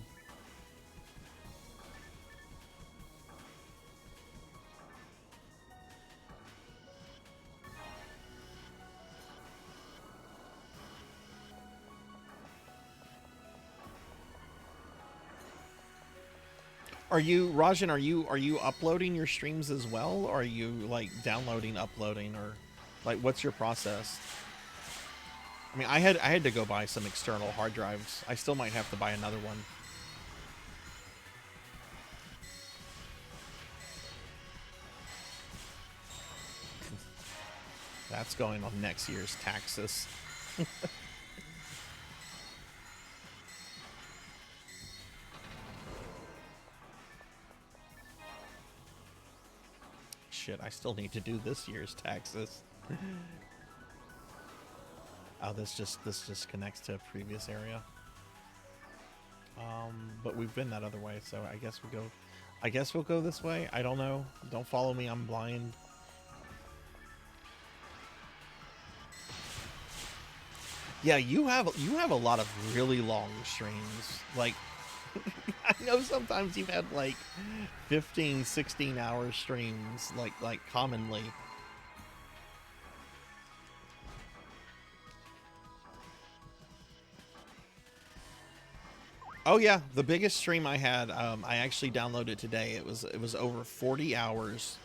Are you, Rajan, are you uploading your streams as well, or are you like downloading, uploading, or like what's your process? I mean, I had to go buy some external hard drives. I still might have to buy another one. That's going on next year's taxes. Shit, I still need to do this year's taxes. Oh, this just connects to a previous area. But we've been that other way, so I guess we'll go this way. I don't know. Don't follow me, I'm blind. Yeah, you have a lot of really long streams. Like I know sometimes you've had like 15, 16 hour streams like commonly. Oh yeah, the biggest stream I had, I actually downloaded today. It was over 40 hours.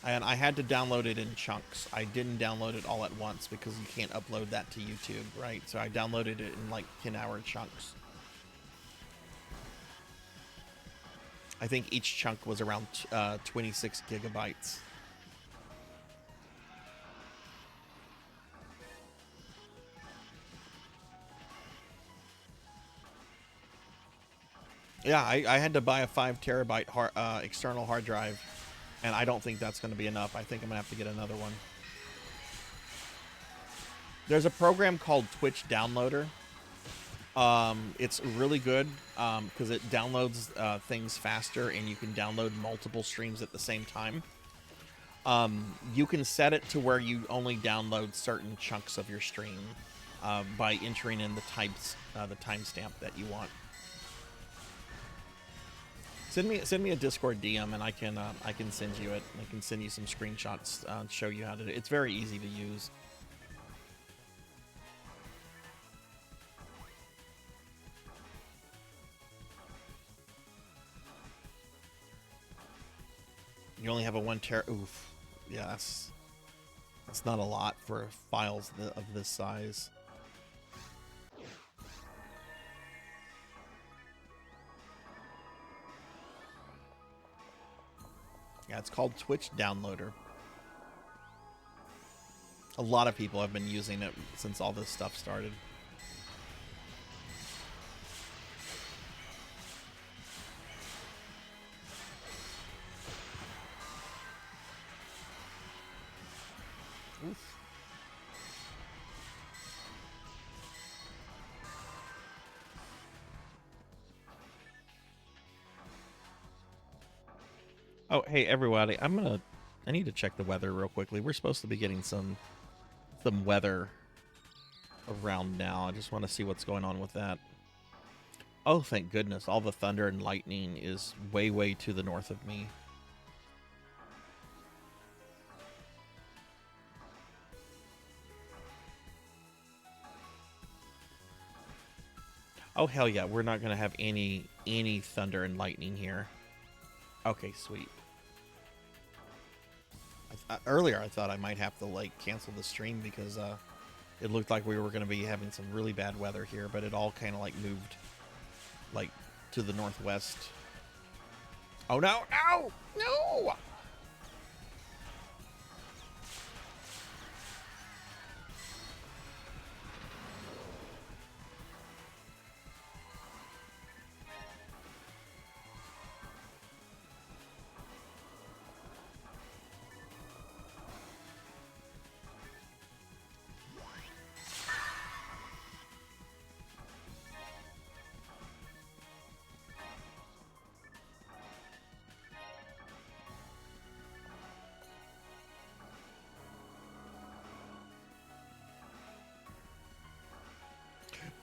And I had to download it in chunks. I didn't download it all at once because you can't upload that to YouTube, right? So I downloaded it in like 10-hour chunks. I think each chunk was around 26 gigabytes. Yeah, I had to buy a 5 terabyte external hard drive, and I don't think that's going to be enough. I think I'm going to have to get another one. There's a program called Twitch Downloader. It's really good because it downloads things faster, and you can download multiple streams at the same time. You can set it to where you only download certain chunks of your stream by entering in the timestamp that you want. Send me a Discord DM, and I can send you it. I can send you some screenshots to show you how to do it. It's very easy to use. You only have a 1 tera. Oof. Yeah, that's not a lot for files of this size. Yeah, it's called Twitch Downloader. A lot of people have been using it since all this stuff started. Oof. Oh, hey everybody! I need to check the weather real quickly. We're supposed to be getting some weather around now. I just want to see what's going on with that. Oh, thank goodness! All the thunder and lightning is way to the north of me. Oh hell yeah! We're not gonna have any thunder and lightning here. Okay, sweet. Earlier I thought I might have to like cancel the stream because it looked like we were going to be having some really bad weather here, but it all kind of like moved like to the northwest. Oh no, no!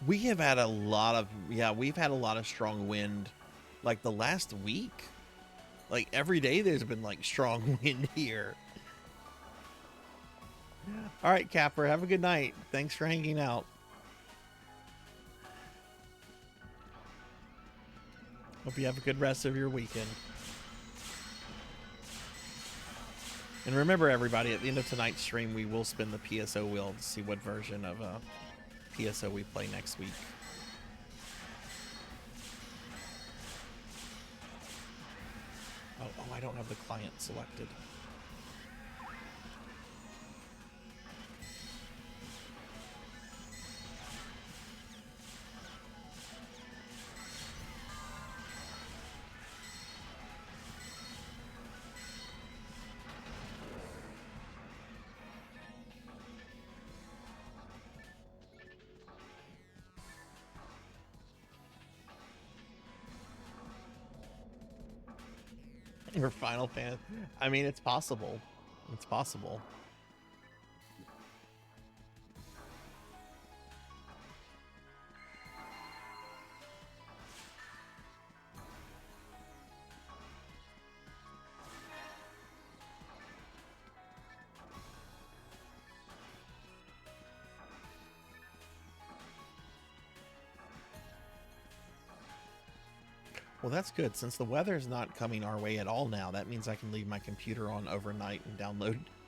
We have had a lot of, we've had a lot of strong wind like the last week. Like every day there's been like strong wind here. All right, Capper, have a good night. Thanks for hanging out. Hope you have a good rest of your weekend. And remember, everybody, at the end of tonight's stream, we will spin the PSO wheel to see what version of PSO we play next week. Oh, I don't have the client selected. Or Final Fantasy. I mean, it's possible. It's possible. Well, that's good. Since the weather's not coming our way at all now, that means I can leave my computer on overnight and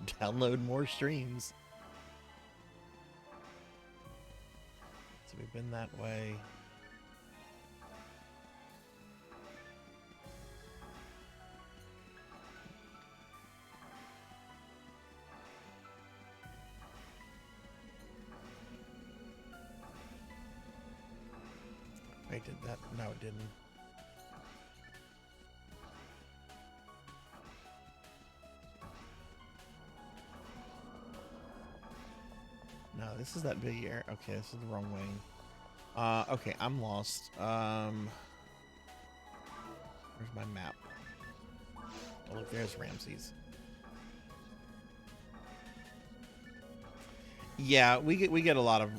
download more streams. So we've been that way. Wait, did that? No, it didn't. No, this is that big air. Okay, this is the wrong way. Okay, I'm lost. Where's my map? Oh, look, there's Ramses. Yeah, we get a lot of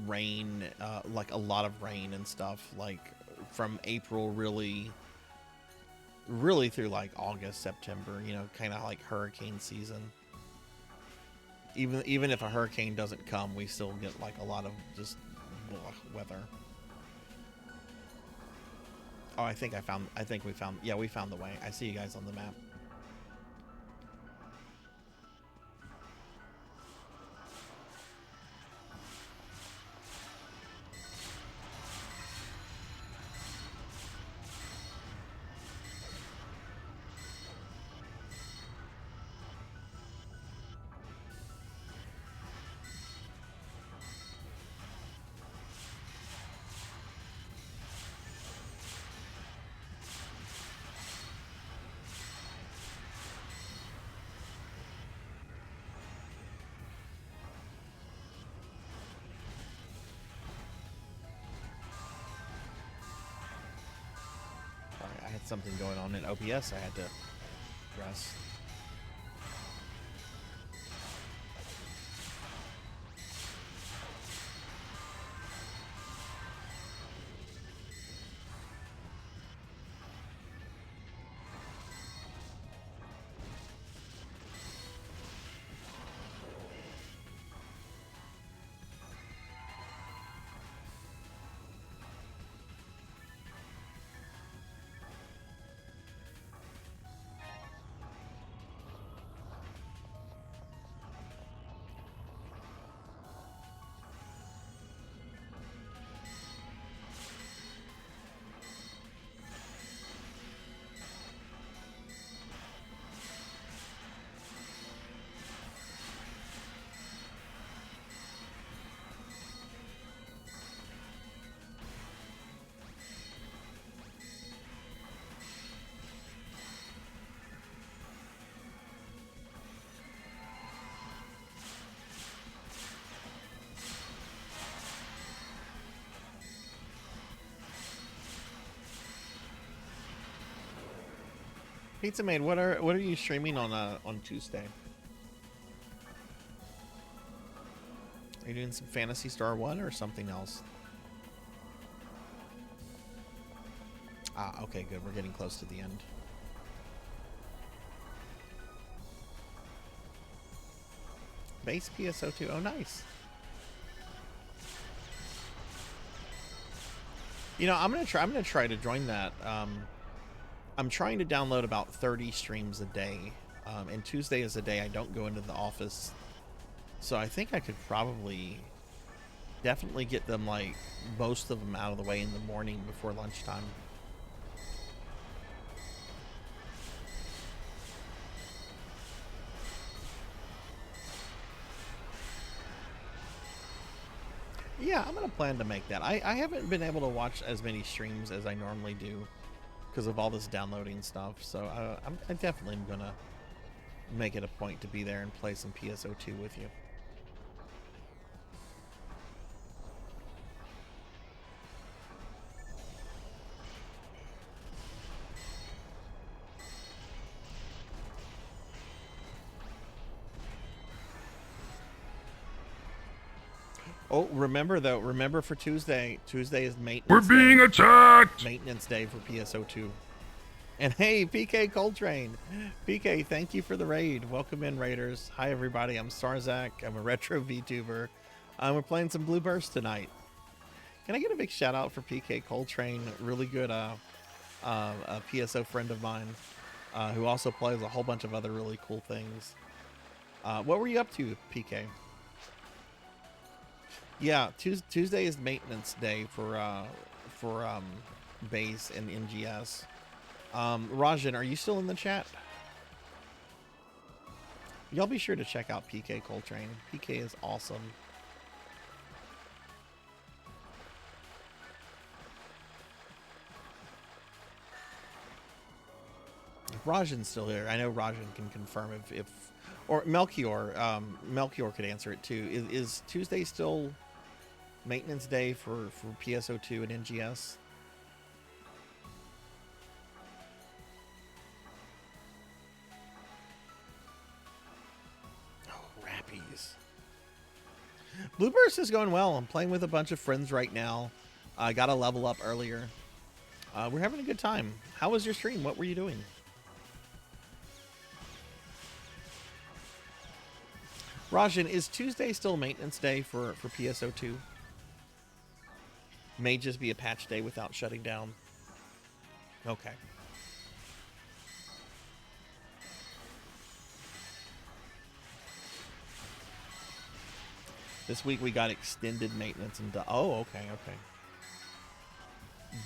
rain, like a lot of rain and stuff, like from April really through like August, September. You know, kind of like hurricane season. Even if a hurricane doesn't come, we still get like a lot of just weather. Oh, I think we found, yeah, we found the way. I see you guys on the map. Something going on in OBS. I had to rest. Pizza Maid, what are you streaming on Tuesday? Are you doing some Phantasy Star 1 or something else? Ah, okay, good. We're getting close to the end. Base PSO2. Oh, nice. You know, I'm gonna try to join that. I'm trying to download about 30 streams a day, and Tuesday is a day I don't go into the office, so I think I could probably definitely get them, like, most of them out of the way in the morning before lunchtime. Yeah, I'm gonna plan to make that. I haven't been able to watch as many streams as I normally do because of all this downloading stuff, so I definitely am gonna make it a point to be there and play some PSO2 with you. Oh, remember for Tuesday is maintenance We're being day. attacked! Maintenance day for PSO2. And hey, PK Coltrane. PK, thank you for the raid. Welcome in, raiders. Hi, everybody. I'm Sarzac. I'm a retro VTuber. We're playing some Blue Burst tonight. Can I get a big shout out for PK Coltrane? Really good a PSO friend of mine who also plays a whole bunch of other really cool things. What were you up to, PK? Yeah, Tuesday is maintenance day for base and NGS. Rajan, are you still in the chat? Y'all be sure to check out PK Coltrane. PK is awesome. If Rajan's still here, I know Rajan can confirm if or Melchior, Melchior could answer it too. Is Tuesday still maintenance day for PSO2 and NGS? Oh, Rappies. Blue Burst is going well. I'm playing with a bunch of friends right now. I got a level up earlier. We're having a good time. How was your stream? What were you doing? Rajan, is Tuesday still maintenance day for PSO2? May just be a patch day without shutting down. Okay. This week we got extended maintenance and oh, okay.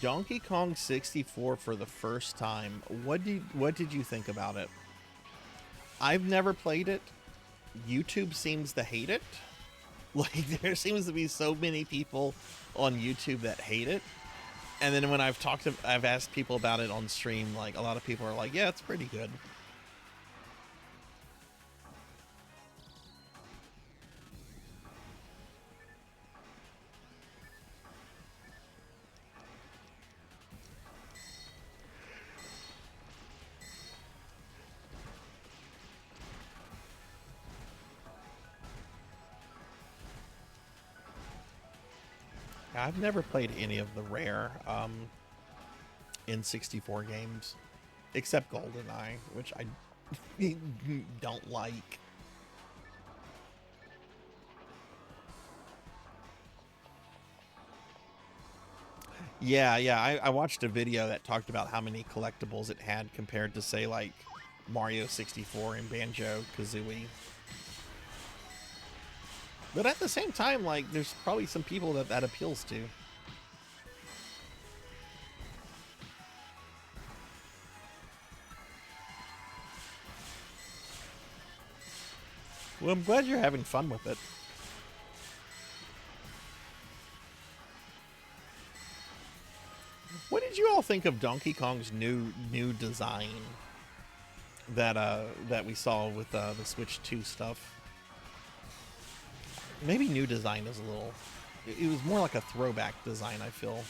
Donkey Kong 64 for the first time. What did you think about it? I've never played it. YouTube seems to hate it. Like, there seems to be so many people on YouTube that hate it. And then when I've asked people about it on stream, like, a lot of people are like, yeah, it's pretty good. I've never played any of the rare N64 games, except GoldenEye, which I don't like. Yeah, I watched a video that talked about how many collectibles it had compared to, say, like Mario 64 and Banjo-Kazooie. But at the same time, like, there's probably some people that appeals to. Well, I'm glad you're having fun with it. What did you all think of Donkey Kong's new design that we saw with the Switch 2 stuff? Maybe new design is a little... It was more like a throwback design, I feel.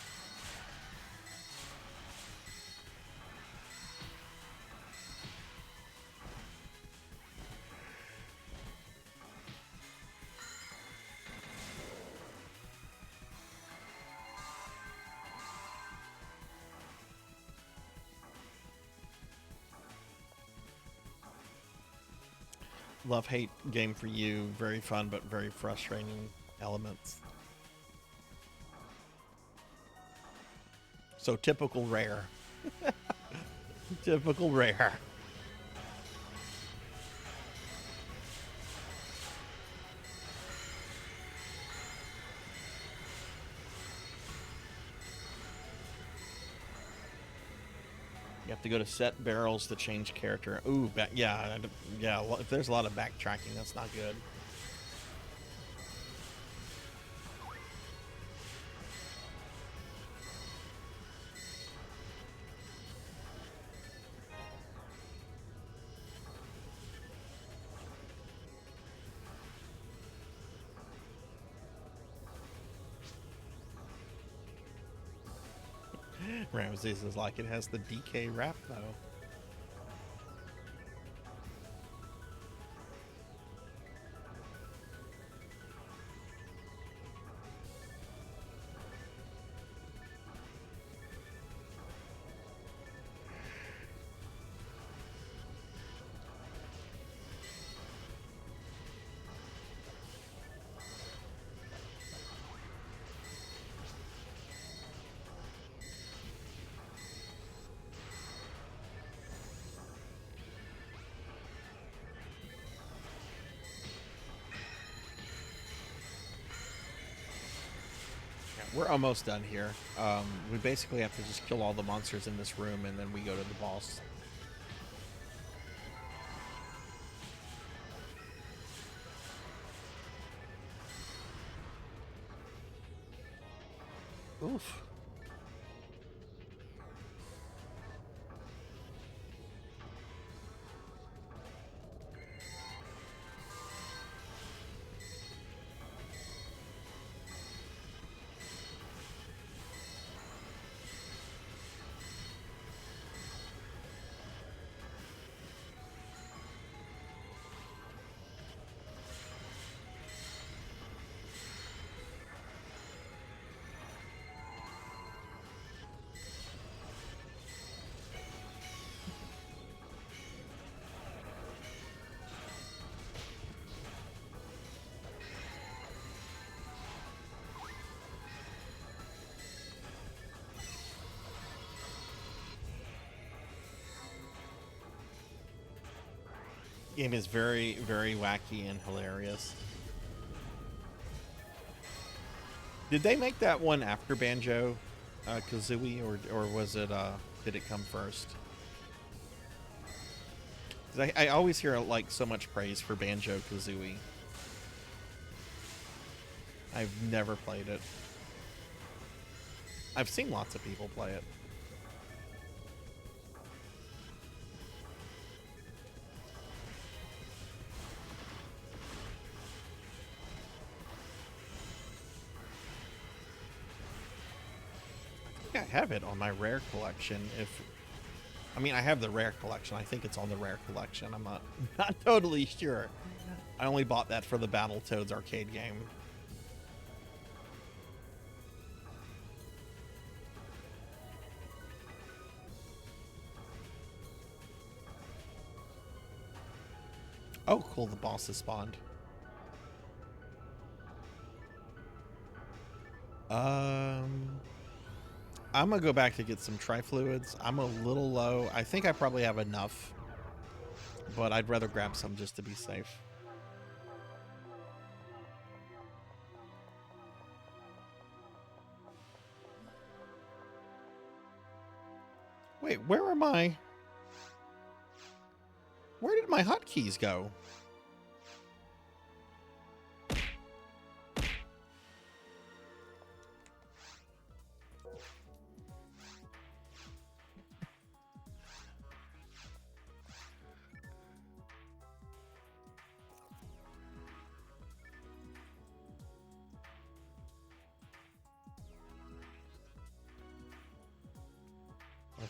Love-hate game for you. Very fun, but very frustrating elements. So typical rare. Typical rare. You have to go to set barrels to change character. Ooh, yeah. If there's a lot of backtracking, that's not good. Ramses is like, it has the DK wrap, though. We're almost done here. We basically have to just kill all the monsters in this room, and then we go to the boss. Oof. Game is very, very wacky and hilarious. Did they make that one after Banjo Kazooie, or was it did it come first? 'Cause I always hear like so much praise for Banjo Kazooie. I've never played it. I've seen lots of people play it. I have it on my rare collection. I mean, I have the rare collection. I think it's on the rare collection. I'm not totally sure. I only bought that for the Battletoads arcade game. Oh, cool. The boss has spawned. I'm gonna go back to get some tri-fluids. I'm a little low. I think I probably have enough, but I'd rather grab some just to be safe. Wait, where are my... Where did my hotkeys go?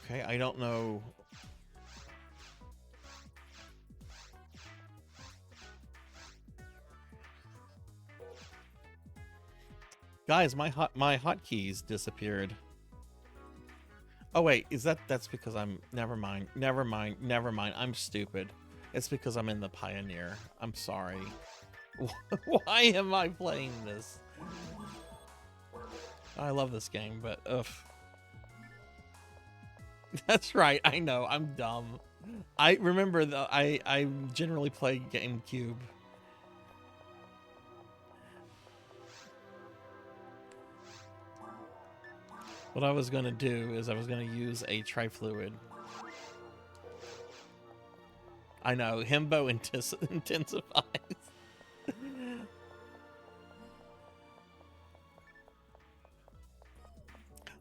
Okay, I don't know. Guys, my hotkeys disappeared. Oh wait, that's because I'm never mind. I'm stupid. It's because I'm in the Pioneer. I'm sorry. Why am I playing this? I love this game, but ugh. That's right, I know, I'm dumb. I remember that I generally play GameCube. What I was gonna do is I was gonna use a tri-fluid. I know, himbo intensifies.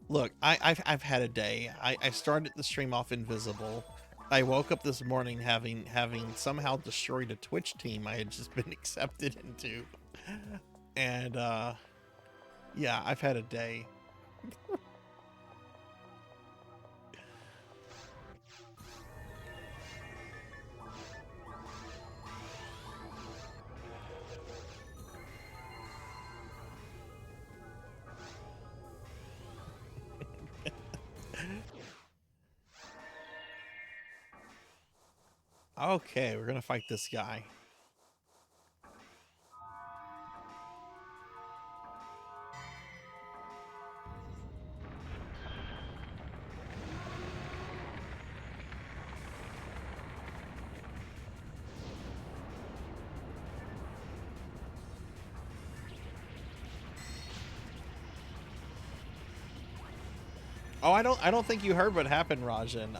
Look, I've had a day. I started the stream off invisible. I woke up this morning having somehow destroyed a Twitch team I had just been accepted into. And yeah, I've had a day. Okay, we're gonna fight this guy. Oh, I don't think you heard what happened, Rajan.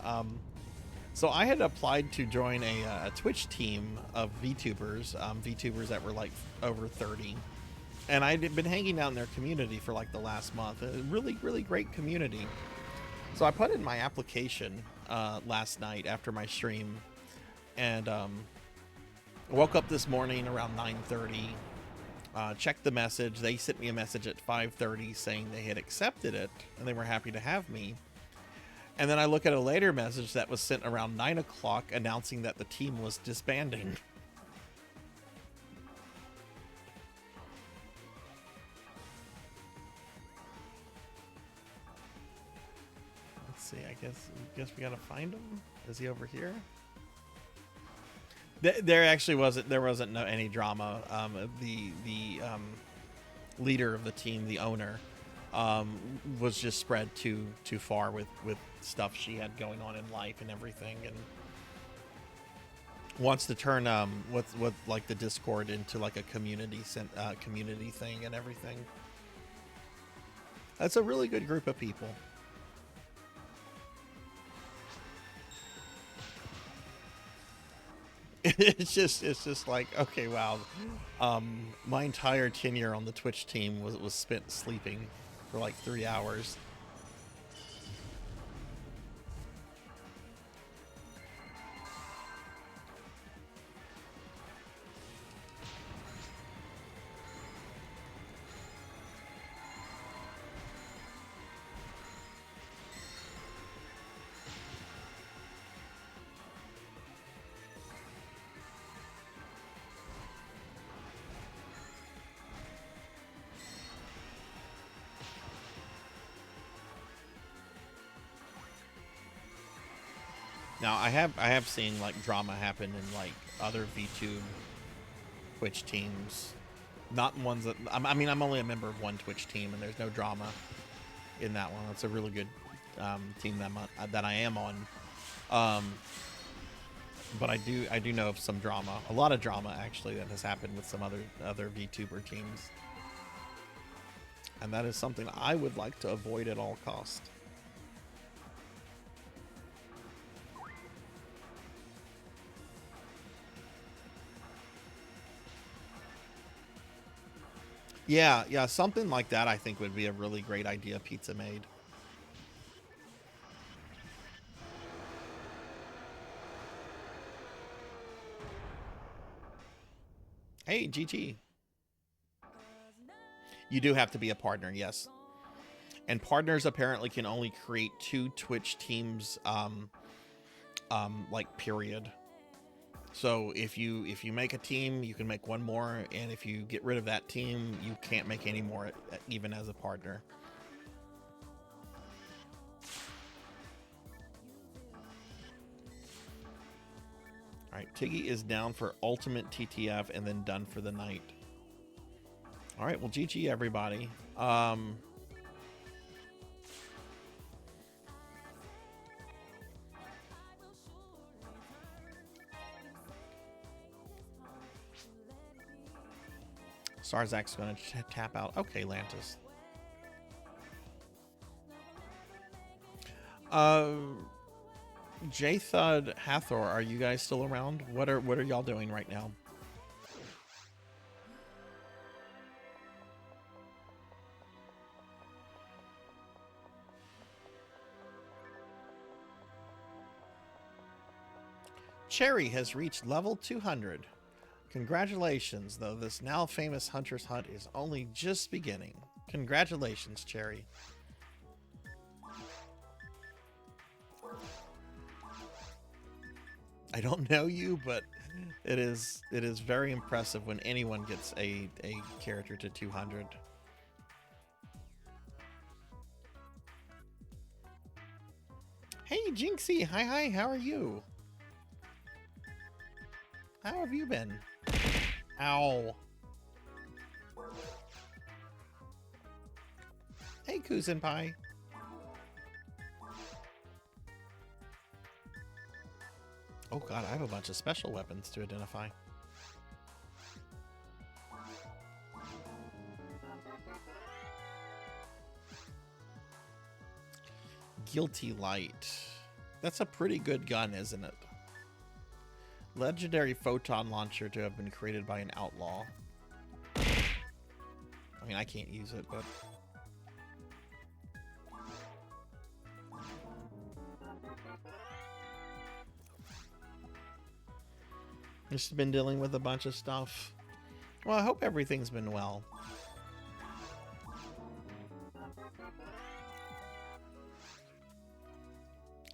So I had applied to join a Twitch team of VTubers, VTubers that were like over 30. And I'd been hanging out in their community for like the last month. A really, really great community. So I put in my application last night after my stream. And woke up this morning around 9:30. Checked the message. They sent me a message at 5:30 saying they had accepted it and they were happy to have me. And then I look at a later message that was sent around 9 o'clock announcing that the team was disbanding. Let's see. I guess we gotta find him. Is he over here? There actually wasn't any drama. The leader of the team, the owner, was just spread too far with stuff she had going on in life and everything, and wants to turn what like the Discord into like a community thing and everything. That's a really good group of people. It's just like, okay, wow. My entire tenure on the Twitch team was spent sleeping for like 3 hours. Now I have seen like drama happen in like other VTube Twitch teams, not ones that I mean I'm only a member of one Twitch team and there's no drama in that one. It's a really good team that I am on. But I do know of some drama, a lot of drama actually, that has happened with some other VTuber teams, and that is something I would like to avoid at all cost. Yeah, something like that I think would be a really great idea. Pizza Made. Hey, GG. You do have to be a partner, yes. And partners apparently can only create 2 Twitch teams, like period. So if you make a team, you can make one more, and if you get rid of that team, you can't make any more, even as a partner. All right, Tiggy is down for ultimate TTF and then done for the night. All right, well, GG everybody. Sarzac's going to tap out. Okay, Lantis. J-Thud, Hathor, are you guys still around? What are y'all doing right now? Cherry has reached level 200. Congratulations, though this now famous Hunter's Hunt is only just beginning. Congratulations, Cherry. I don't know you, but it is very impressive when anyone gets a character to 200. Hey, Jinxie! Hi, how are you? How have you been? Ow. Hey, Kuzenpai. Oh god, I have a bunch of special weapons to identify. Guilty Light. That's a pretty good gun, isn't it? Legendary photon launcher to have been created by an outlaw. I mean, I can't use it, but... Just been dealing with a bunch of stuff. Well, I hope everything's been well.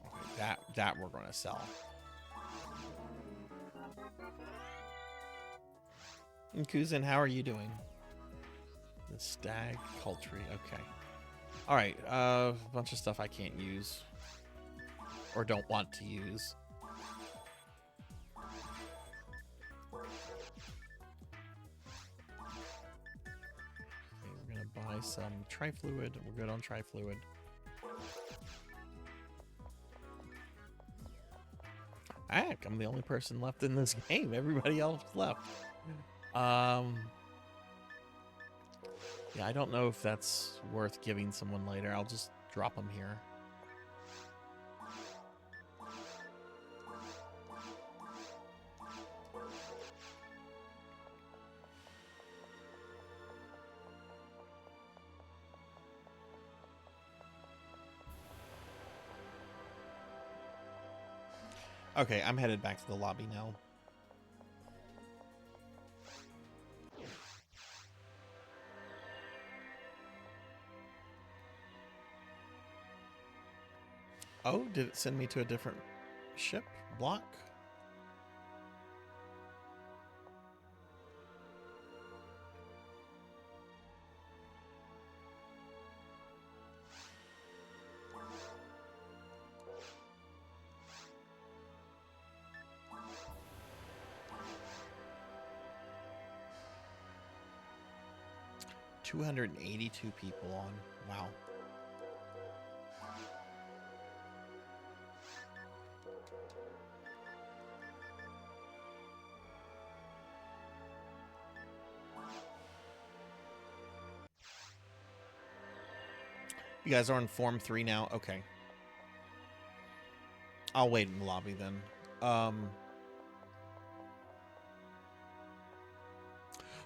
Okay, that we're going to sell. And Kuzin, how are you doing? The Stag Cultry, okay. Alright, a bunch of stuff I can't use. Or don't want to use. Buy some trifluid. We're good on trifluid. Heck, I'm the only person left in this game. Everybody else left. Yeah, I don't know if that's worth giving someone later. I'll just drop them here. Okay, I'm headed back to the lobby now. Oh, did it send me to a different ship block? 282 people on. Wow. You guys are on Form 3 now? Okay. I'll wait in the lobby then.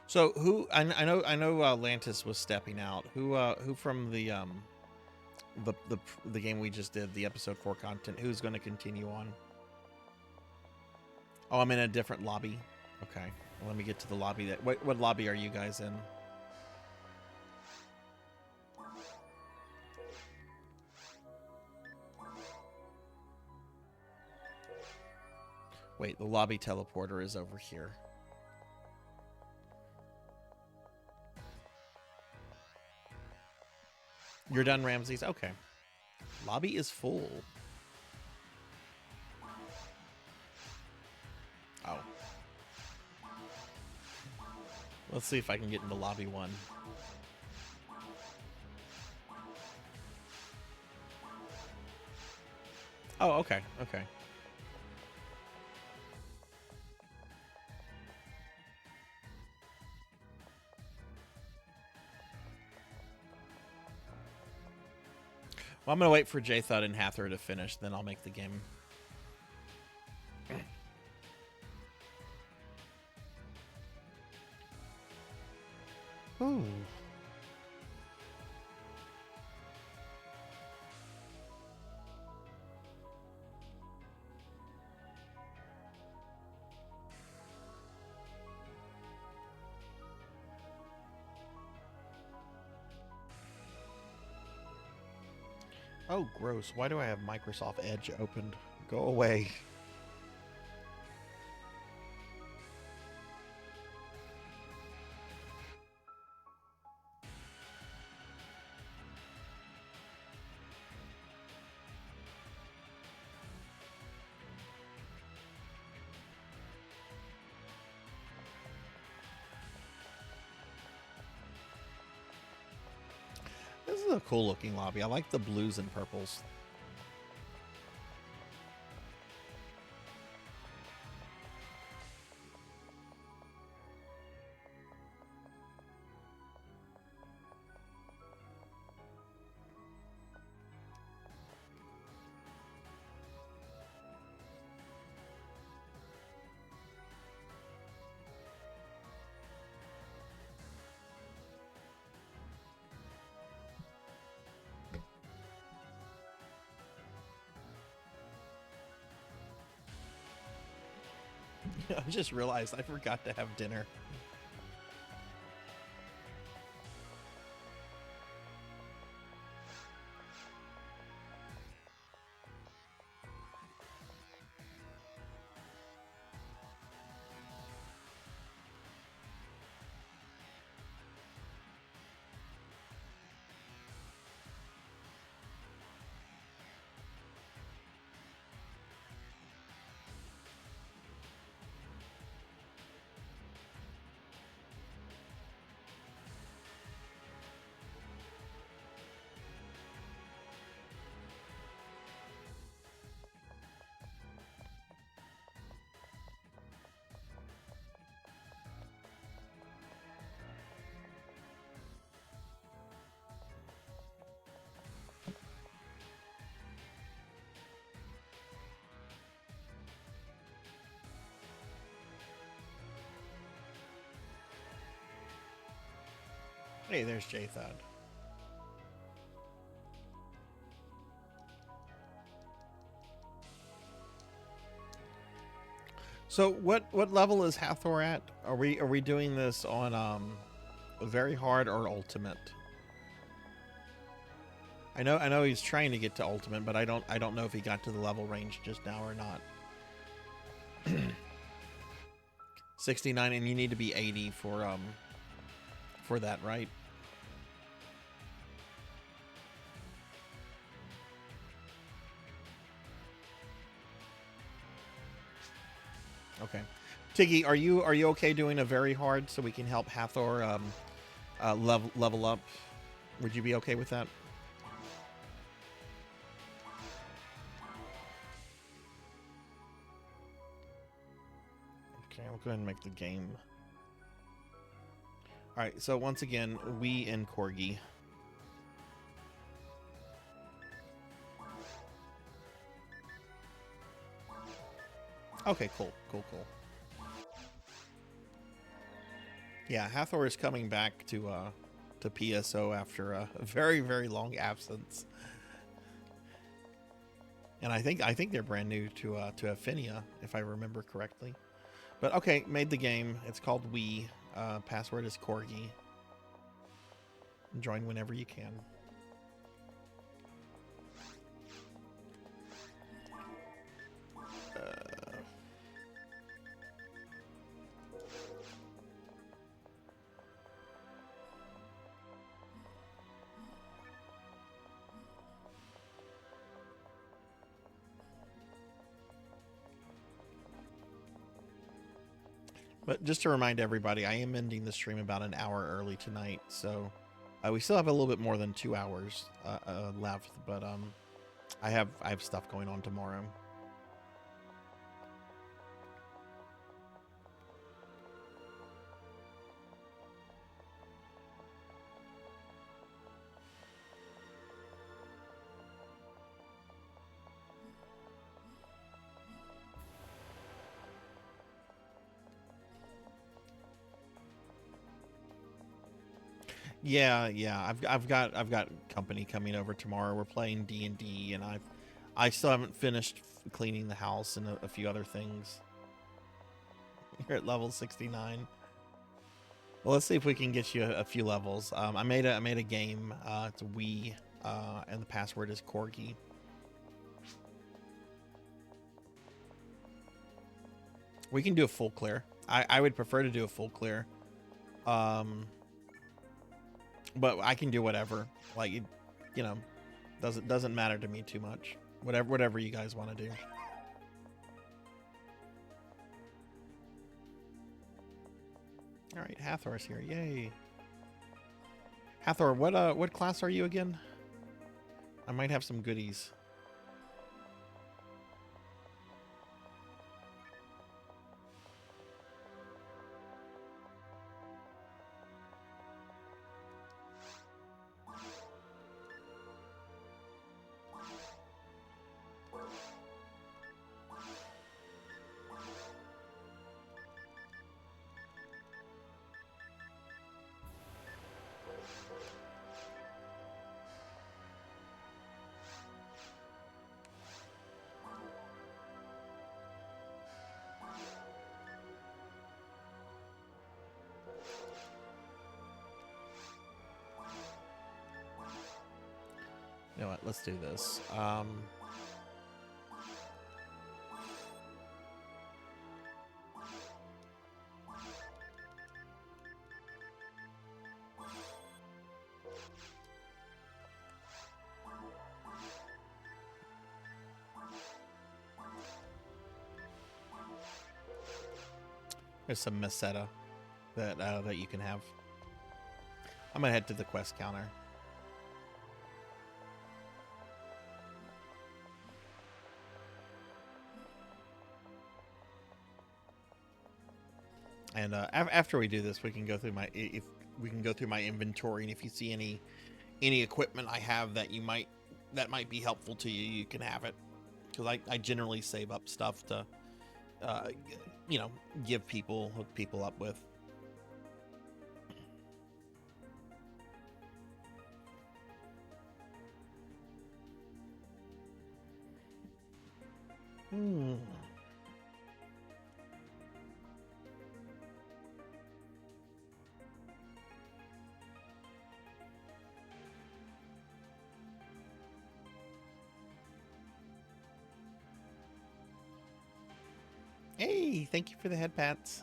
So who I know Lantis was stepping out. Who from the game we just did, the episode 4 content, who's going to continue on? Oh, I'm in a different lobby. Okay. Well, let me get to the lobby. What lobby are you guys in? Wait, the lobby teleporter is over here. You're done, Ramses? Okay. Lobby is full. Oh. Let's see if I can get into lobby 1. Oh, okay, okay. Well, I'm going to wait for J-Thud and Hathor to finish, then I'll make the game. Ooh. Oh, gross. Why do I have Microsoft Edge opened? Go away. This is a cool looking lobby. I like the blues and purples. I just realized I forgot to have dinner. Hey, there's J-Thud. So what level is Hathor at? Are we doing this on very hard or ultimate? I know he's trying to get to ultimate, but I don't know if he got to the level range just now or not. 69, and you need to be 80 for that, right? Okay. Tiggy, are you okay doing a very hard so we can help Hathor level up. Would you be okay with that? Okay, I'll go ahead and make the game. All right, so once again, we and Corgi. Okay, cool. Yeah, Hathor is coming back to PSO after a very, very long absence. And I think they're brand new to Affinia, if I remember correctly. But okay, made the game. It's called We. Password is Corgi. Join whenever you can. But just to remind everybody, I am ending the stream about an hour early tonight, so we still have a little bit more than 2 hours left. But I have stuff going on tomorrow. Yeah. I've got company coming over tomorrow. We're playing D&D, and I still haven't finished cleaning the house and a few other things. You're at level 69. Well, let's see if we can get you a few levels. I made a game. It's We, and the password is Corgi. We can do a full clear. I would prefer to do a full clear. But I can do whatever. Like, you know, doesn't matter to me too much. Whatever you guys want to do. All right, Hathor's here. Yay. Hathor, what class are you again? I might have some goodies. You know what? Let's do this. There's some Meseta that you can have. I'm gonna head to the quest counter. And after we do this, we can go through my inventory, and if you see any equipment I have that might be helpful to you, you can have it. Because I generally save up stuff to hook people up with. Hey, thank you for the head pats.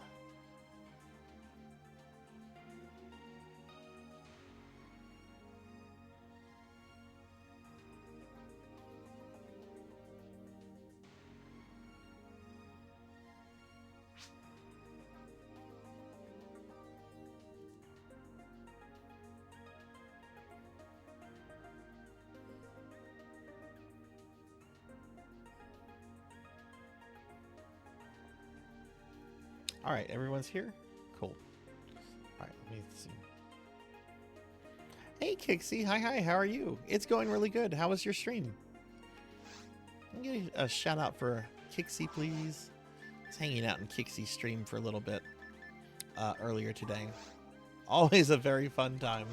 All right, everyone's here? Cool. All right, let me see. Hey, Kixie. Hi, how are you? It's going really good. How was your stream? Can I get a shout out for Kixie, please? I was hanging out in Kixie's stream for a little bit earlier today. Always a very fun time.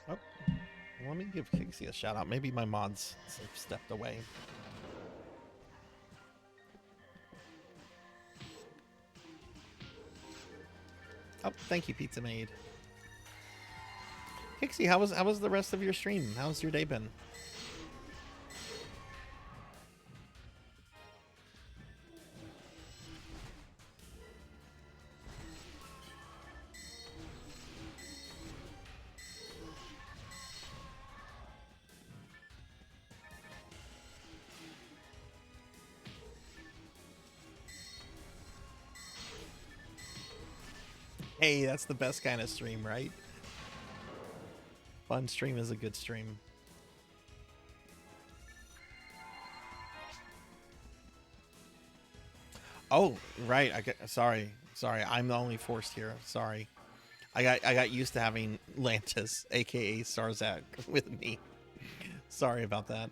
Oh, let me give Kixie a shout out. Maybe my mods stepped away. Oh, thank you, Pizza Maid. Kixie, how was the rest of your stream? How's your day been? Hey, that's the best kind of stream, right? Fun stream is a good stream. Oh, right. Sorry. I'm the only forced here. Sorry. I got used to having Lantis, aka Sarzac, with me. Sorry about that.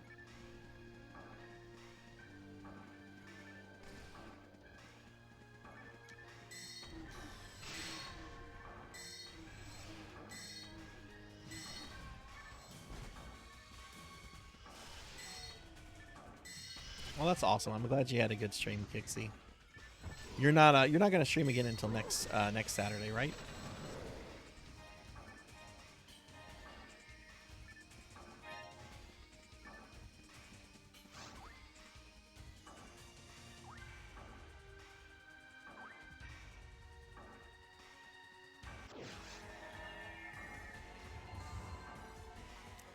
Well, that's awesome. I'm glad you had a good stream, Kixie. You're not gonna stream again until next Saturday, right?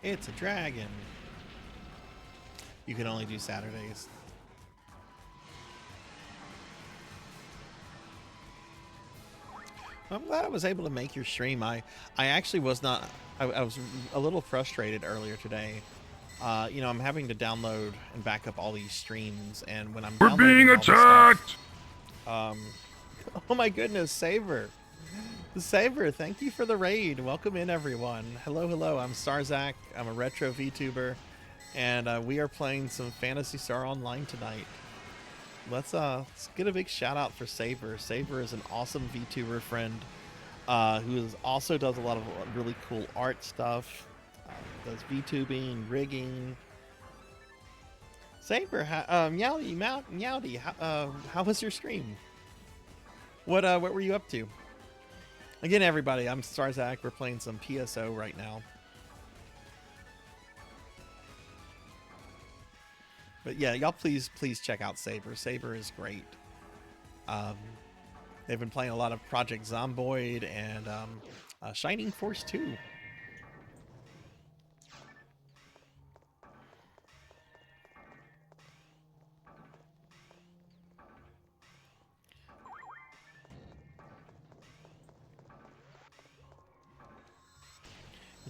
It's a dragon. You can only do Saturdays. I'm glad I was able to make your stream. I actually was not. I was a little frustrated earlier today. You know, I'm having to download and back up all these streams, and when I'm We're being attacked. Oh my goodness, Saver. Saver, thank you for the raid. Welcome in, everyone. Hello. I'm Sarzac. I'm a retro VTuber, and we are playing some Phantasy Star Online tonight. Let's get a big shout out for Saver. Saver is an awesome VTuber friend who also does a lot of really cool art stuff. Does VTubing, rigging. Saber, Meowdy, how was your stream? What were you up to? Again, everybody, I'm Sarzac. We're playing some PSO right now. But yeah, y'all please check out Saber. Saber is great. They've been playing a lot of Project Zomboid and Shining Force 2.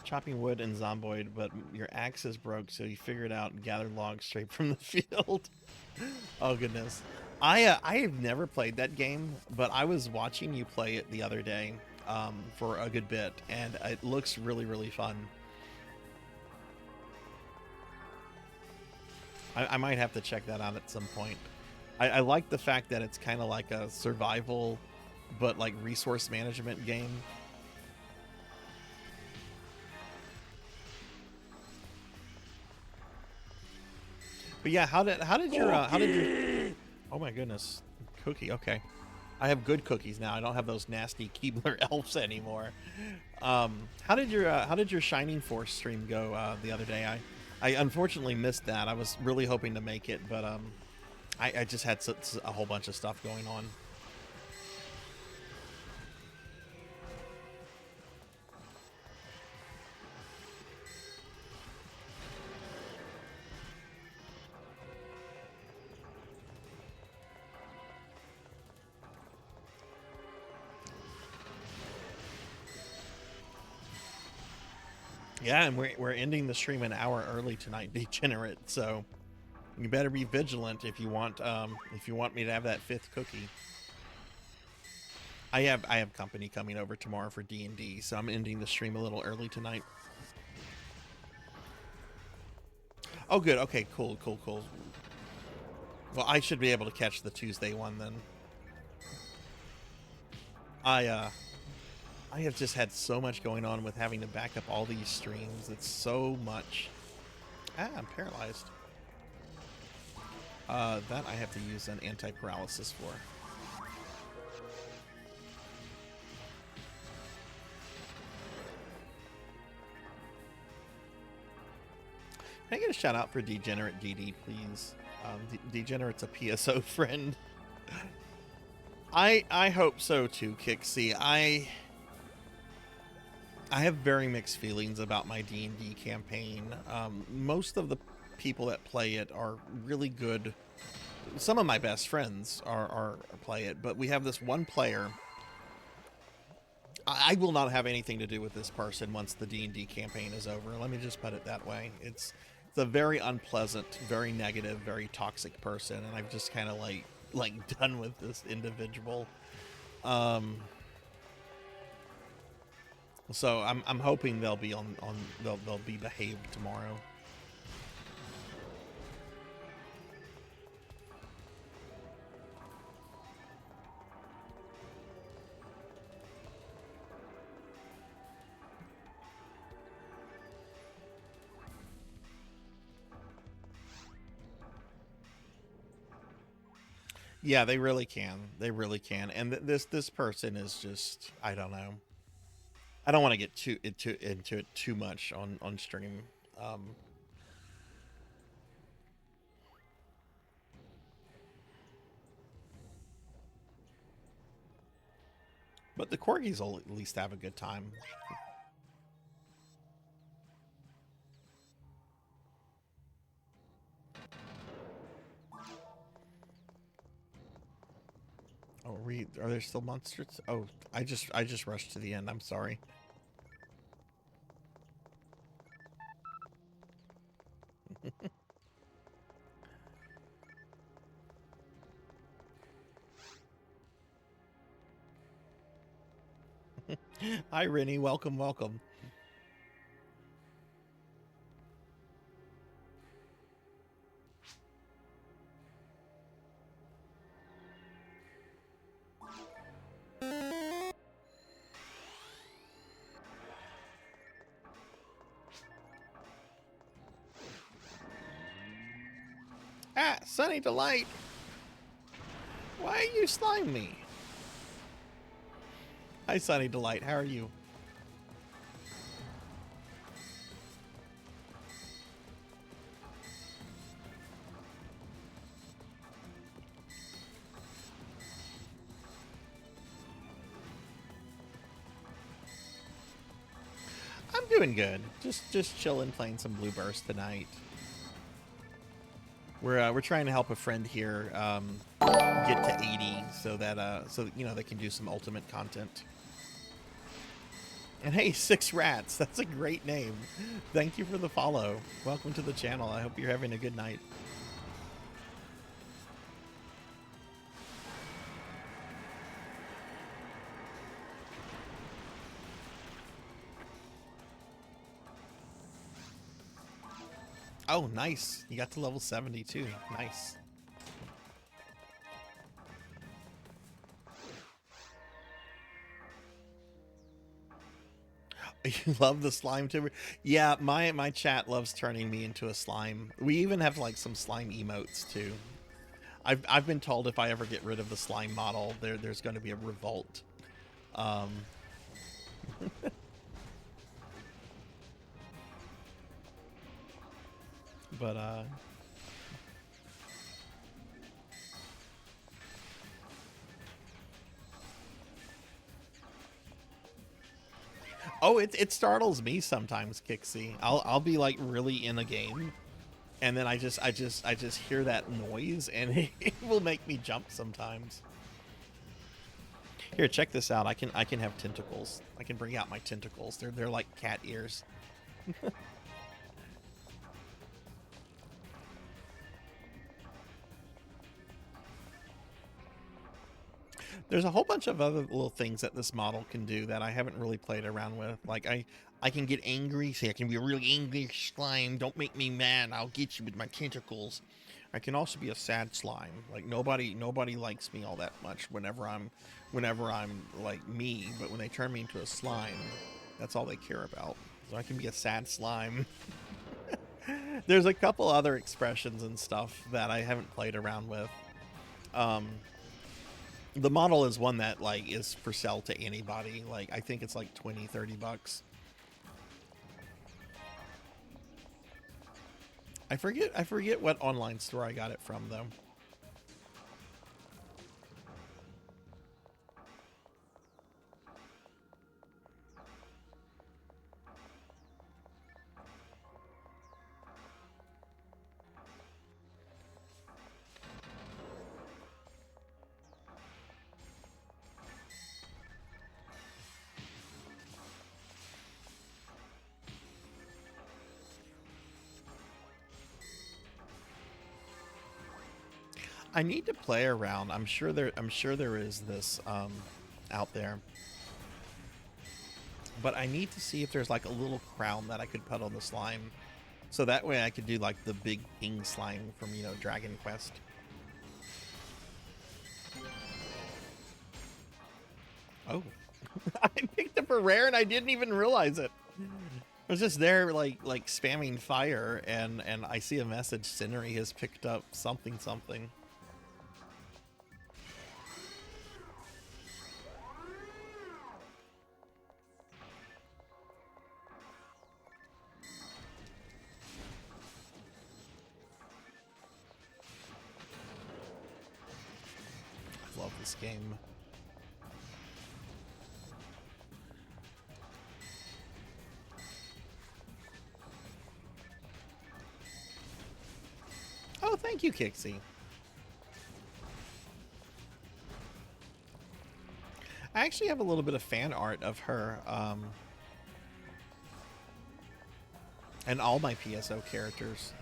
Chopping wood in Zomboid, but your axe is broke, so you figure it out and gather logs straight from the field. Oh goodness, I have never played that game, but I was watching you play it the other day for a good bit, and it looks really fun. I might have to check that out at some point. I like the fact that it's kind of like a survival, but like resource management game. But yeah, how did your oh my goodness, cookie? Okay, I have good cookies now. I don't have those nasty Keebler elves anymore. How did your Shining Force stream go the other day? I unfortunately missed that. I was really hoping to make it, but I just had a whole bunch of stuff going on. Yeah, and we're ending the stream an hour early tonight, Degenerate. So you better be vigilant if you want me to have that 5th cookie. I have company coming over tomorrow for D&D, so I'm ending the stream a little early tonight. Oh, good. Okay, cool. Well, I should be able to catch the Tuesday one then. I have just had so much going on with having to back up all these streams. It's so much. I'm paralyzed. That I have to use an anti-paralysis for. Can I get a shout out for Degenerate DD, please? Degenerate's a PSO friend. I hope so too, Kixie. I have very mixed feelings about my D&D campaign. Most of the people that play it are really good. Some of my best friends are play it, but we have this one player. I will not have anything to do with this person once the D&D campaign is over. Let me just put it that way. It's a very unpleasant, very negative, very toxic person, and I've just kind of like done with this individual. So I'm hoping they'll be they'll be behaved tomorrow. Yeah, they really can. They really can. And this person is just, I don't know. I don't want to get into it too much on stream. But the corgis will at least have a good time. Oh, are there still monsters? Oh, I just rushed to the end. I'm sorry. Hi, Rennie. Welcome. Ah, Sunny Delight. Why are you slime me? Hi, Sunny Delight. How are you? I'm doing good. Just chilling, playing some Blue Burst tonight. We're trying to help a friend here get to 80 so that so you know they can do some ultimate content. And hey, 6 Rats, that's a great name. Thank you for the follow. Welcome to the channel. I hope you're having a good night. Oh, nice. You got to level 72. Nice. You love the slime tuber? Yeah, my chat loves turning me into a slime. We even have like some slime emotes too. I've been told if I ever get rid of the slime model, there's going to be a revolt. But oh, it startles me sometimes, Kixie. I'll be like really in a game, and then I just hear that noise, and it will make me jump sometimes. Here, check this out. I can have tentacles. I can bring out my tentacles. They're like cat ears. There's a whole bunch of other little things that this model can do that I haven't really played around with. Like I can get angry, say I can be a really angry slime. Don't make me mad. I'll get you with my tentacles. I can also be a sad slime. Like nobody likes me all that much whenever I'm like me, but when they turn me into a slime, that's all they care about. So I can be a sad slime. There's a couple other expressions and stuff that I haven't played around with. The model is one that like is for sale to anybody. Like I think it's like 20-30 bucks. I forget what online store I got it from though. I need to play around. I'm sure there is this out there. But I need to see if there's like a little crown that I could put on the slime. So that way I could do like the big king slime from, you know, Dragon Quest. Oh. I picked up a rare and I didn't even realize it. I was just there like spamming fire and I see a message Cinery has picked up something. I love this game. Oh, thank you, Kixie. I actually have a little bit of fan art of her, and all my PSO characters,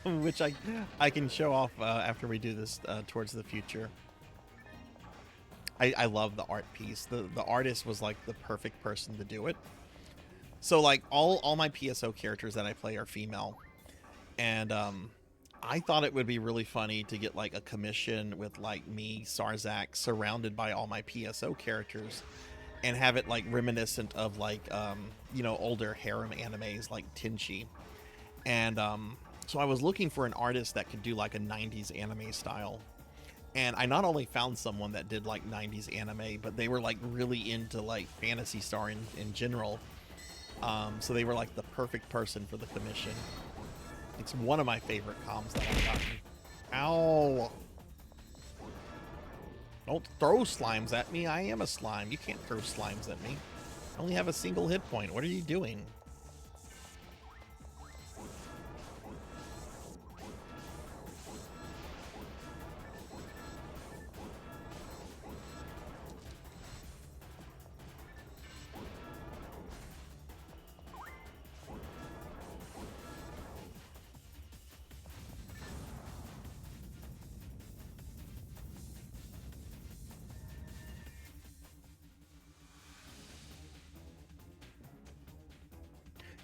which I can show off after we do this towards the future. I love the art piece. The artist was like the perfect person to do it. So like all my PSO characters that I play are female, and I thought it would be really funny to get like a commission with like me, Sarzac, surrounded by all my PSO characters and have it like reminiscent of like, you know, older harem animes like Tenchi. And so I was looking for an artist that could do like a 90s anime style. And I not only found someone that did like 90s anime, but they were like really into like Phantasy Star in general. So they were like the perfect person for the commission. It's one of my favorite comms that I've gotten. Ow! Don't throw slimes at me. I am a slime. You can't throw slimes at me. I only have a single hit point. What are you doing?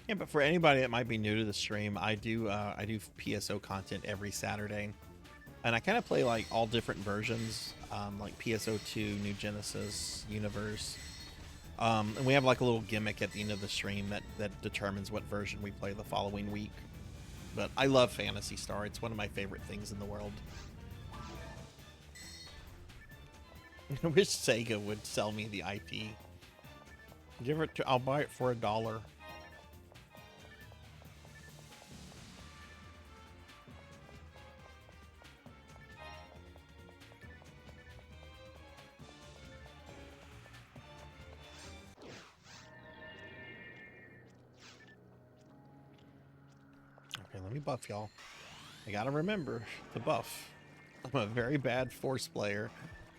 Yeah, but for anybody that might be new to the stream, I do PSO content every Saturday, and I kind of play like all different versions, like PSO2, New Genesis, Universe, and we have like a little gimmick at the end of the stream that determines what version we play the following week. But I love Phantasy Star; it's one of my favorite things in the world. I wish Sega would sell me the IP. Give it to, I'll buy it for $1. Let me buff y'all. I gotta remember to buff. I'm a very bad Force player.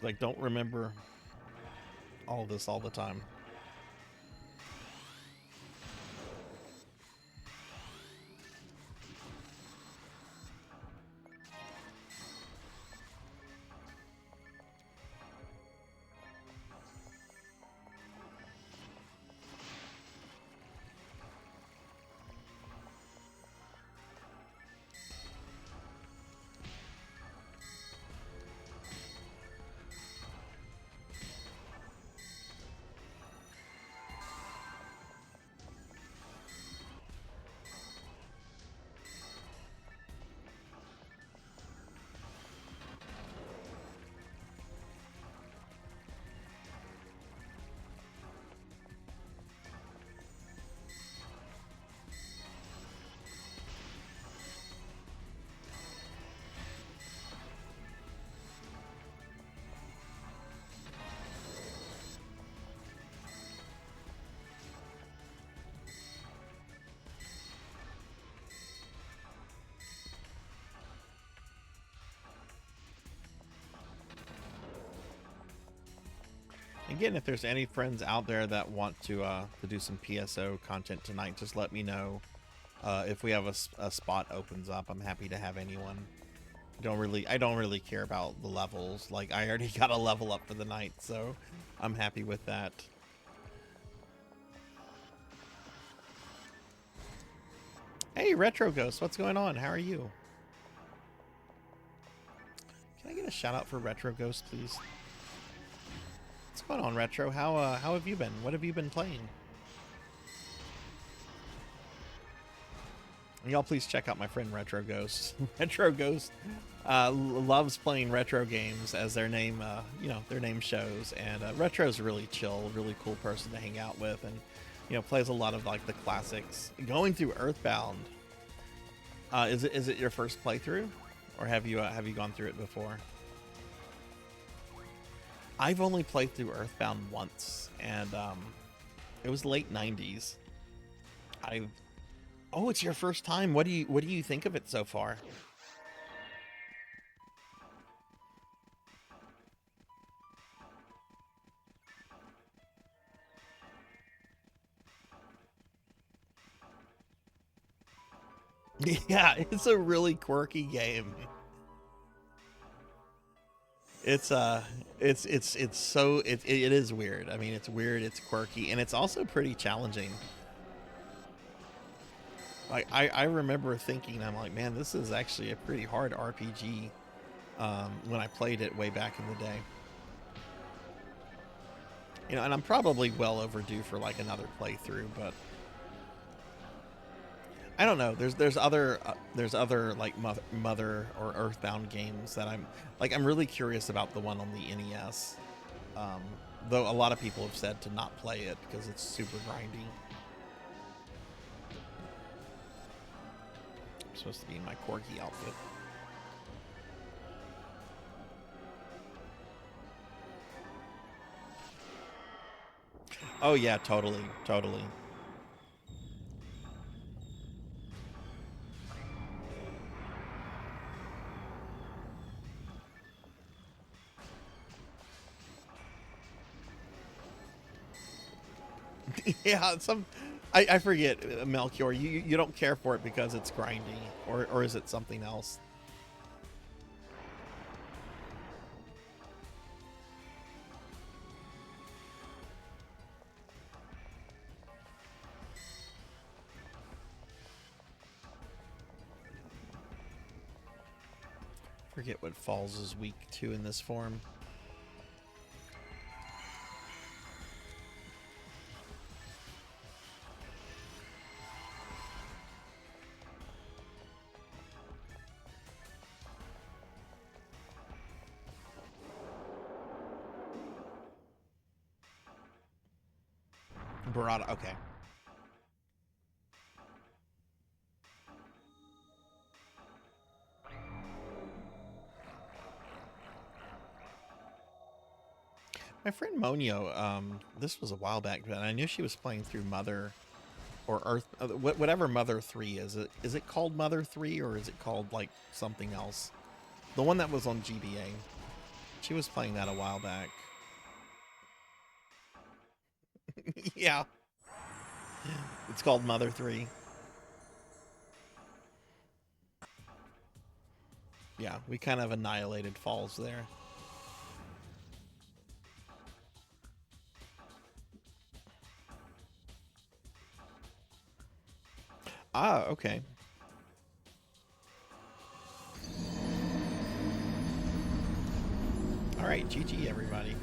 Like, don't remember all this all the time. Again, if there's any friends out there that want to do some PSO content tonight, just let me know. If we have a spot opens up, I'm happy to have anyone. I don't really care about the levels. Like, I already got a level up for the night, so I'm happy with that. Hey, Retro Ghost, what's going on? How are you? Can I get a shout out for Retro Ghost, please? What's going on, Retro? How have you been? What have you been playing? And y'all please check out my friend Retro Ghost. Retro Ghost loves playing retro games, as their name, their name shows. And Retro's a really chill, really cool person to hang out with, and plays a lot of like the classics. Going through Earthbound. Is it your first playthrough, or have you gone through it before? I've only played through Earthbound once, and it was late 90s. Oh, it's your first time. What do you think of it so far? Yeah, it's a really quirky game. It is weird. I mean, it's weird, it's quirky, and it's also pretty challenging. Like, I remember thinking, I'm like, man, this is actually a pretty hard RPG when I played it way back in the day. And I'm probably well overdue for like another playthrough, but I don't know. There's other like Mother or Earthbound games that I'm really curious about, the one on the NES. Though a lot of people have said to not play it because it's super grindy. I'm supposed to be in my Corgi outfit. Oh yeah, totally. Yeah, I forget, Melchior. You don't care for it because it's grindy, or is it something else? Forget what Falls is weak to in this form. Barada, okay. My friend Monio, this was a while back, but I knew she was playing through Mother or Earth, whatever Mother 3 is. Is it called Mother 3, or is it called like something else? The one that was on GBA. She was playing that a while back. Yeah. It's called Mother 3. Yeah, we kind of annihilated Falls there. Ah, okay. All right, GG, everybody.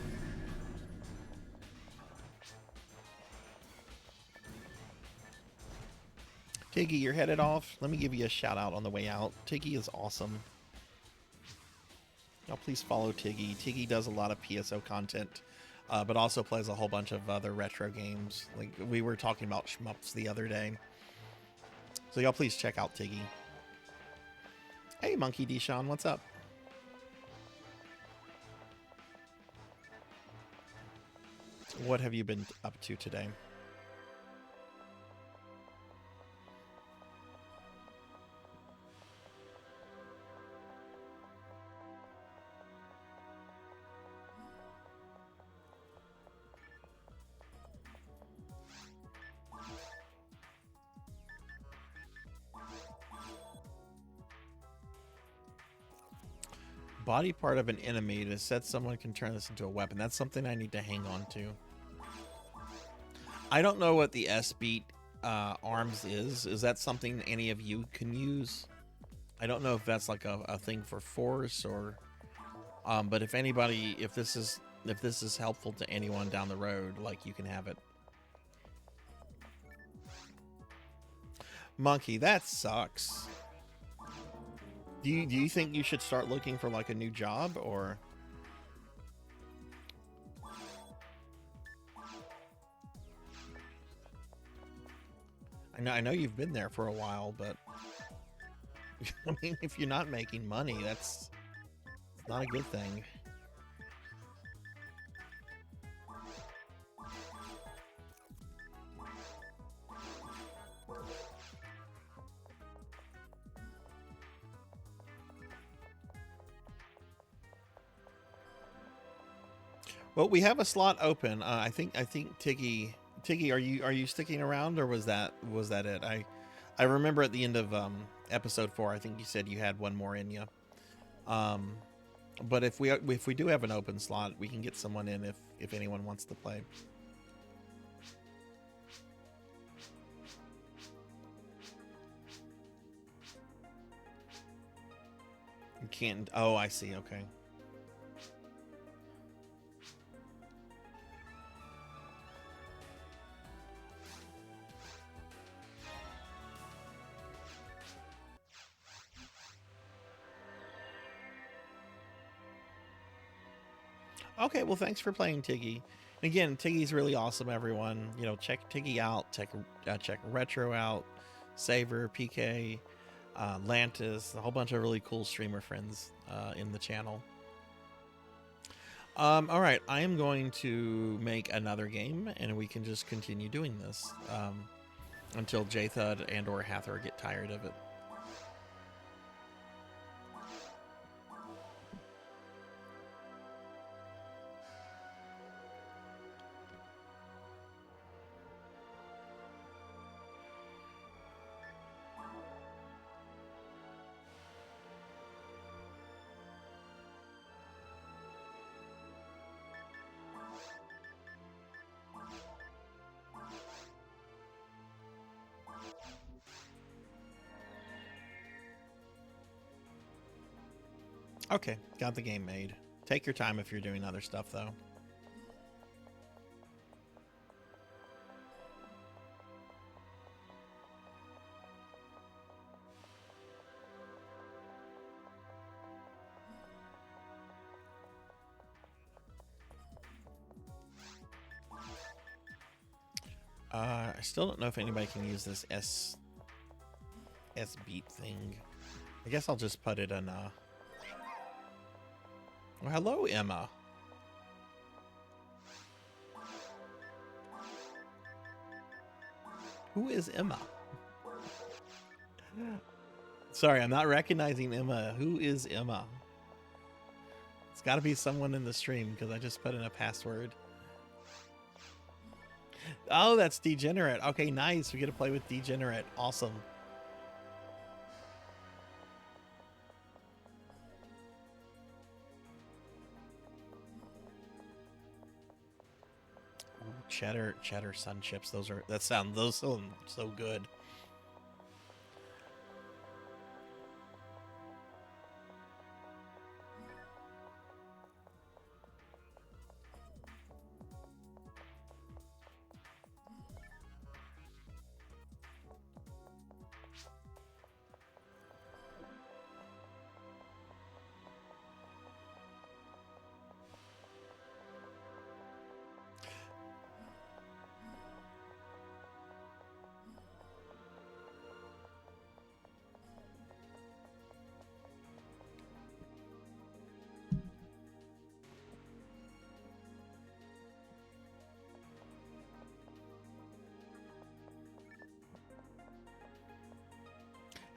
Tiggy, you're headed off. Let me give you a shout out on the way out. Tiggy is awesome. Y'all please follow Tiggy. Tiggy does a lot of PSO content, but also plays a whole bunch of other retro games. Like, we were talking about shmups the other day. So y'all please check out Tiggy. Hey, Monkey Deshawn, what's up? What have you been up to today? Body part of an enemy. It said someone can turn this into a weapon. That's something I need to hang on to. I don't know what the S-Beat arms is. Is that something any of you can use? I don't know if that's like a thing for force or... but if anybody... If this is helpful to anyone down the road, like, you can have it. Monkey, that sucks. Do you think you should start looking for like a new job, or? I know you've been there for a while, but I mean, if you're not making money, that's not a good thing. Well, we have a slot open. I think Tiggy, are you sticking around, or was that it? I remember at the end of episode 4, I think you said you had one more in you. But if we do have an open slot, we can get someone in if anyone wants to play. You can't. Oh, I see. Okay. Okay, well, thanks for playing, Tiggy. Again, Tiggy's really awesome, everyone. You know, check Tiggy out. Check Retro out. Saver, PK, Lantis, a whole bunch of really cool streamer friends in the channel. All right, I am going to make another game, and we can just continue doing this until Jathud and or Hathor get tired of it. Okay, got the game made. Take your time if you're doing other stuff, though. I still don't know if anybody can use this S-Beat thing. I guess I'll just put it in Well, hello, Emma. Who is Emma? Sorry, I'm not recognizing Emma. Who is Emma? It's got to be someone in the stream because I just put in a password. Oh, that's Degenerate. Okay, nice. We get to play with Degenerate. Awesome. Cheddar sun chips. Those sound so good.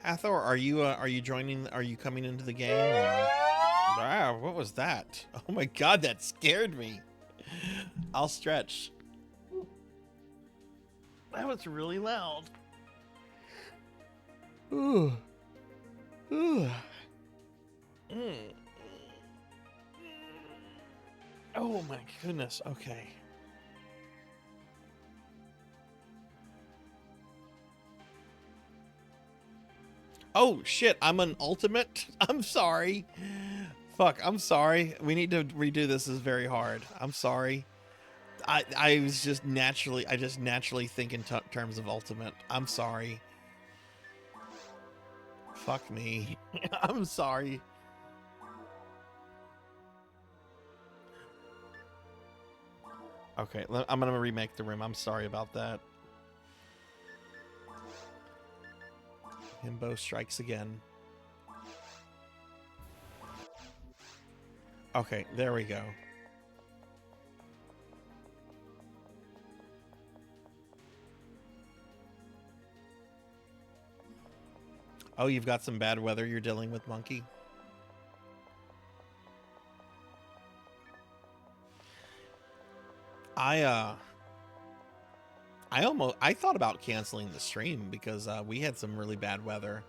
Hathor, are you joining? Are you coming into the game? Or... Wow, what was that? Oh my god, that scared me. I'll stretch. That was really loud. Ooh. Ooh. Oh my goodness. Okay. Oh shit, I'm an ultimate. I'm sorry. Fuck, I'm sorry. We need to redo this. This is very hard. I'm sorry. I was just naturally think in terms of ultimate. I'm sorry. Fuck me. I'm sorry. Okay, I'm gonna remake the room. I'm sorry about that. Himbo strikes again. Okay, there we go. Oh, you've got some bad weather you're dealing with, Monkey? I thought about canceling the stream because we had some really bad weather,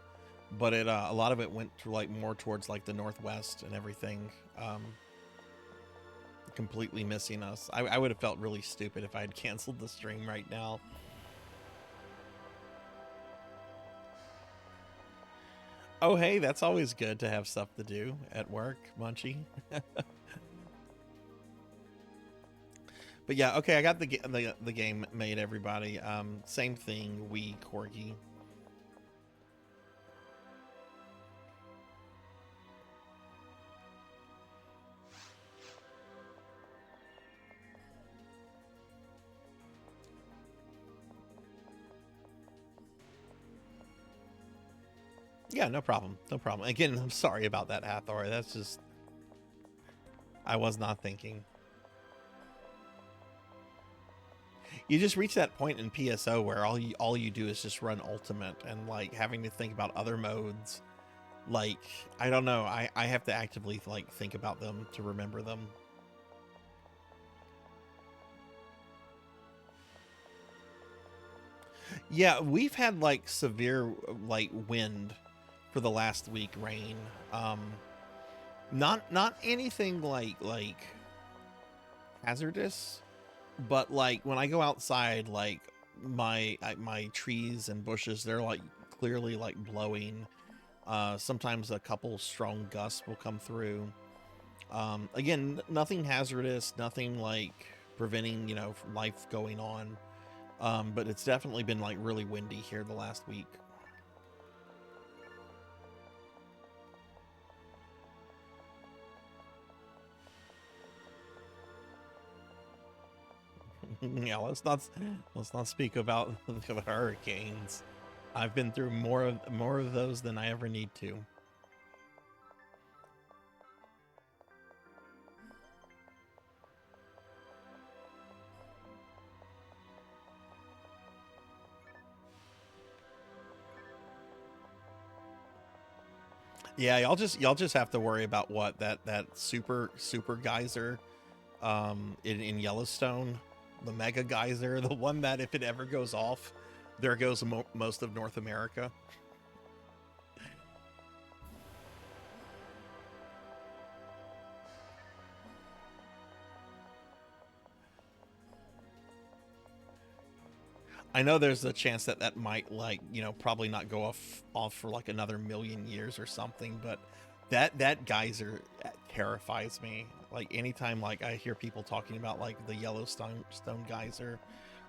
but a lot of it went to like more towards like the northwest and everything, completely missing us. I would have felt really stupid if I had canceled the stream right now. Oh, hey, that's always good to have stuff to do at work, Munchie. But yeah, okay, I got the game made, everybody. Same thing, we Corgi. Yeah, no problem. No problem. Again, I'm sorry about that, Hathor. That's just... I was not thinking. You just reach that point in PSO where all you do is just run ultimate, and like having to think about other modes. Like, I don't know. I have to actively like think about them to remember them. Yeah, we've had like severe like wind for the last week, rain. Not anything like hazardous, but like when I go outside, like my trees and bushes, they're like clearly like blowing. Sometimes a couple strong gusts will come through. Again, nothing hazardous, nothing like preventing, you know, life going on. But it's definitely been like really windy here the last week. Yeah, let's not speak about the hurricanes. I've been through more of those than I ever need to. Yeah, y'all just have to worry about what that super geyser in Yellowstone, the mega geyser, the one that if it ever goes off, there goes most of North America. I know there's a chance that that might, like, you know, probably not go off for like another million years or something, but that geyser terrifies me. Like anytime like I hear people talking about like the Yellowstone geyser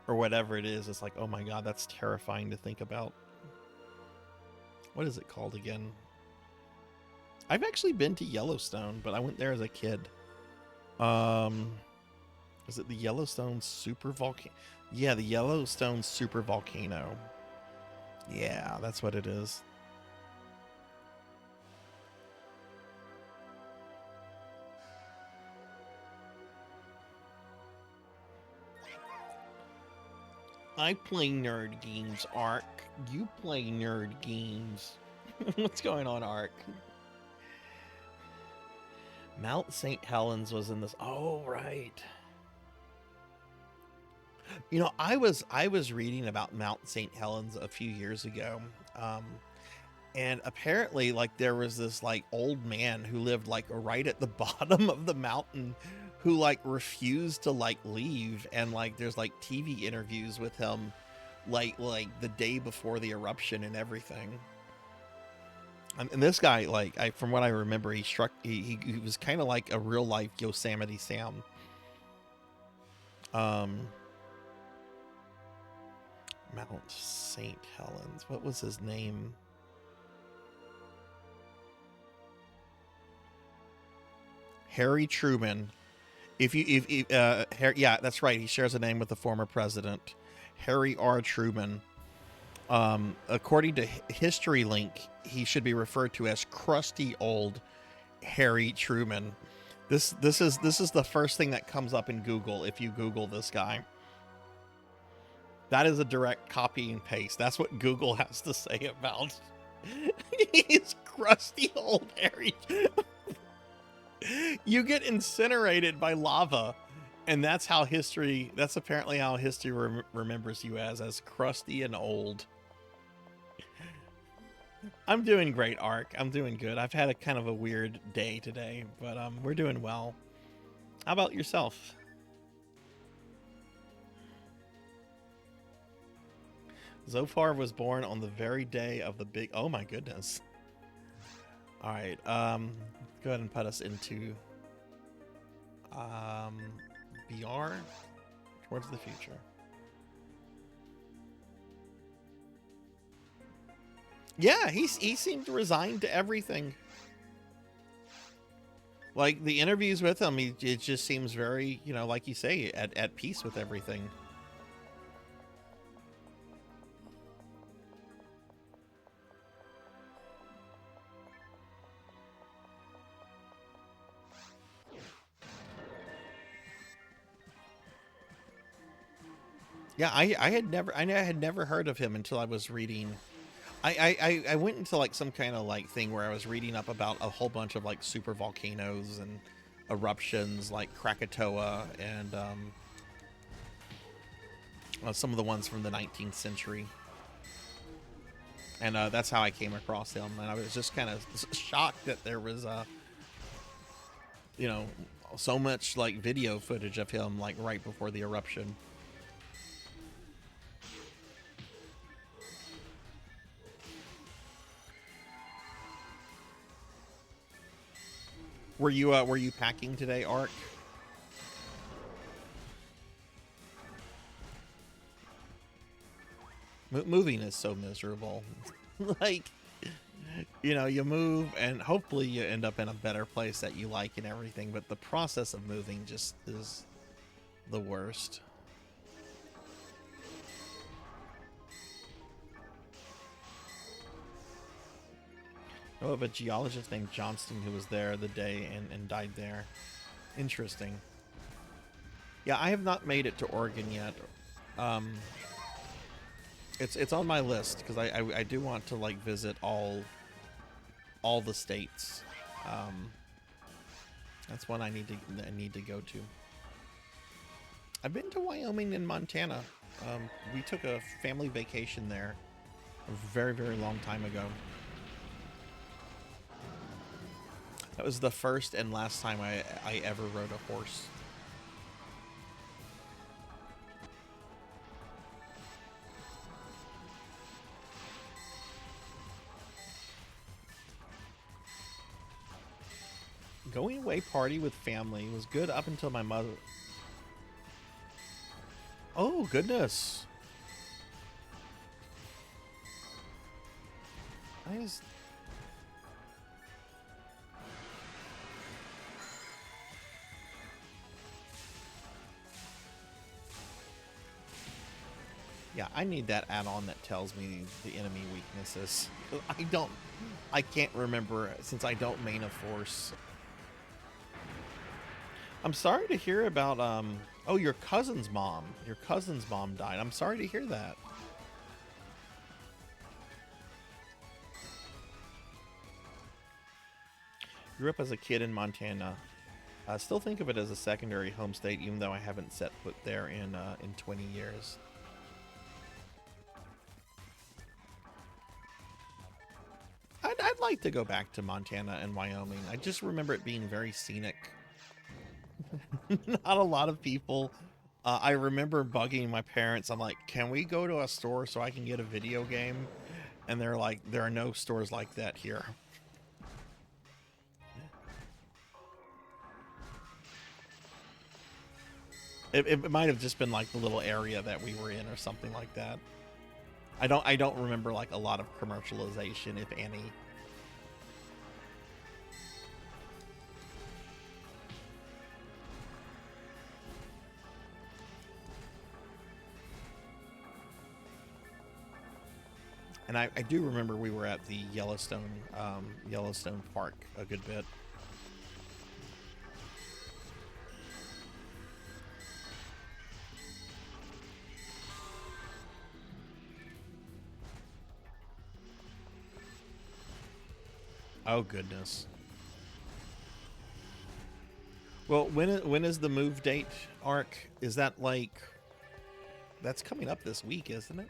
or whatever it is, it's like, oh my god, that's terrifying to think about. What is it called again? I've actually been to Yellowstone, but I went there as a kid. Is it the Yellowstone super volcano? Yeah, the Yellowstone super volcano. Yeah, that's what it is. I play nerd games, Ark. You play nerd games. What's going on, Ark? Mount St. Helens was in this. Oh, right. You know, I was reading about Mount St. Helens a few years ago. And apparently like there was this like old man who lived like right at the bottom of the mountain who like refused to like leave, and like there's like TV interviews with him like the day before the eruption and everything. And this guy, like, from what I remember, he was kind of like a real life Yosemite Sam. Mount St. Helens. What was his name? Harry Truman. Yeah, that's right. He shares a name with the former president, Harry R. Truman. According to History Link, he should be referred to as crusty old Harry Truman. This is the first thing that comes up in Google if you Google this guy. That is a direct copy and paste. That's what Google has to say about. He's crusty old Harry. You get incinerated by lava, and that's apparently how history remembers you as crusty and old. I'm doing great, Ark. I'm doing good. I've had a kind of a weird day today, but we're doing well. How about yourself? Zophar was born on the very day of the big... Oh my goodness. All right. Go ahead and put us into VR, towards the future. Yeah, he seemed resigned to everything. Like the interviews with him, it just seems very, you know, like you say, at peace with everything. Yeah, I had never heard of him until I was reading. I went into like some kind of like thing where I was reading up about a whole bunch of like super volcanoes and eruptions like Krakatoa and some of the ones from the 19th century. And that's how I came across him. And I was just kind of shocked that there was, you know, so much like video footage of him like right before the eruption. Were you packing today, Ark? Moving is so miserable. Like, you know, you move and hopefully you end up in a better place that you like and everything, but the process of moving just is the worst. I know of a geologist named Johnston who was there the day and died there. Interesting. Yeah, I have not made it to Oregon yet. It's on my list because I do want to like visit all the states. That's one I need to go to. I've been to Wyoming and Montana. We took a family vacation there a very, very long time ago. That was the first and last time I ever rode a horse. Going away party with family was good up until my mother... Oh, goodness. Yeah, I need that add-on that tells me the enemy weaknesses. I can't remember since I don't main a force. I'm sorry to hear about, oh, your cousin's mom. Your cousin's mom died. I'm sorry to hear that. Grew up as a kid in Montana. I still think of it as a secondary home state, even though I haven't set foot there in 20 years. I'd like to go back to Montana and Wyoming. I just remember it being very scenic. Not a lot of people. I remember bugging my parents. I'm like, can we go to a store so I can get a video game? And they're like, there are no stores like that here. It might have just been like the little area that we were in or something like that. I don't remember like a lot of commercialization, if any. And I do remember we were at the Yellowstone Park a good bit. Oh goodness. Well, when is the move date, Arc? Is that like that's coming up this week, isn't it?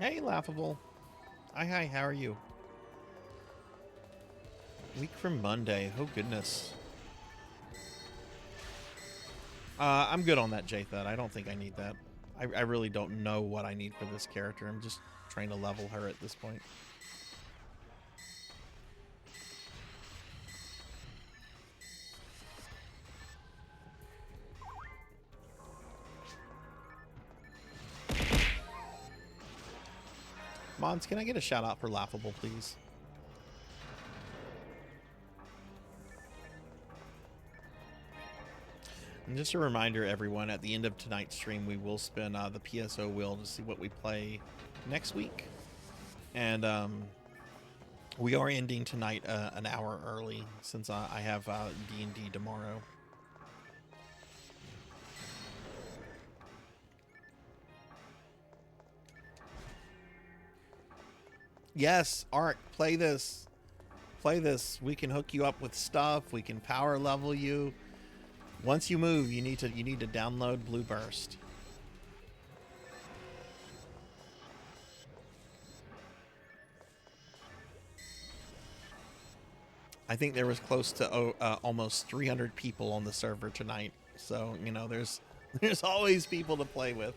Hey, Laughable. Hi, how are you? Week from Monday. Oh, goodness. I'm good on that, Jathan. I don't think I need that. I really don't know what I need for this character. I'm just trying to level her at this point. Mons, can I get a shout out for Laughable, please? And just a reminder, everyone, at the end of tonight's stream, we will spin the PSO wheel to see what we play next week. And we are ending tonight an hour early since I have D&D tomorrow. Yes, Ark, play this. Play this. We can hook you up with stuff. We can power level you. Once you move, you need to download Blue Burst. I think there was close to almost 300 people on the server tonight. So, you know, there's always people to play with.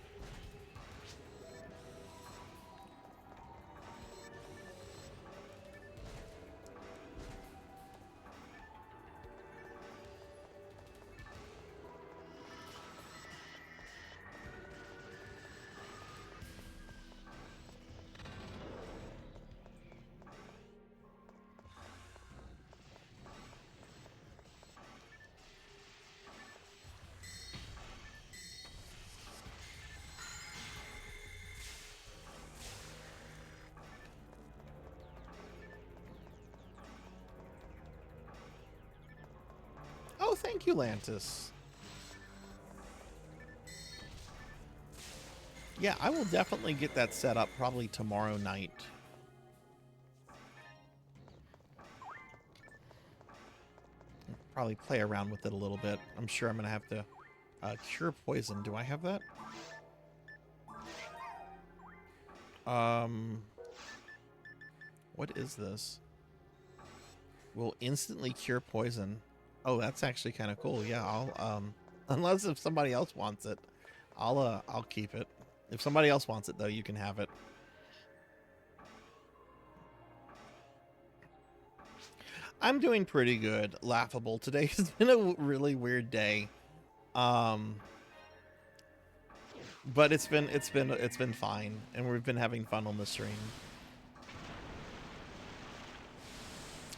Oh, thank you, Lantis. Yeah, I will definitely get that set up probably tomorrow night. Probably play around with it a little bit. I'm sure I'm going to have to cure poison. Do I have that? What is this? Will instantly cure poison. Oh, that's actually kind of cool. Yeah, I'll unless if somebody else wants it, I'll keep it. If somebody else wants it though, you can have it. I'm doing pretty good, Laughable. Today has been a really weird day. But it's been fine, and we've been having fun on the stream.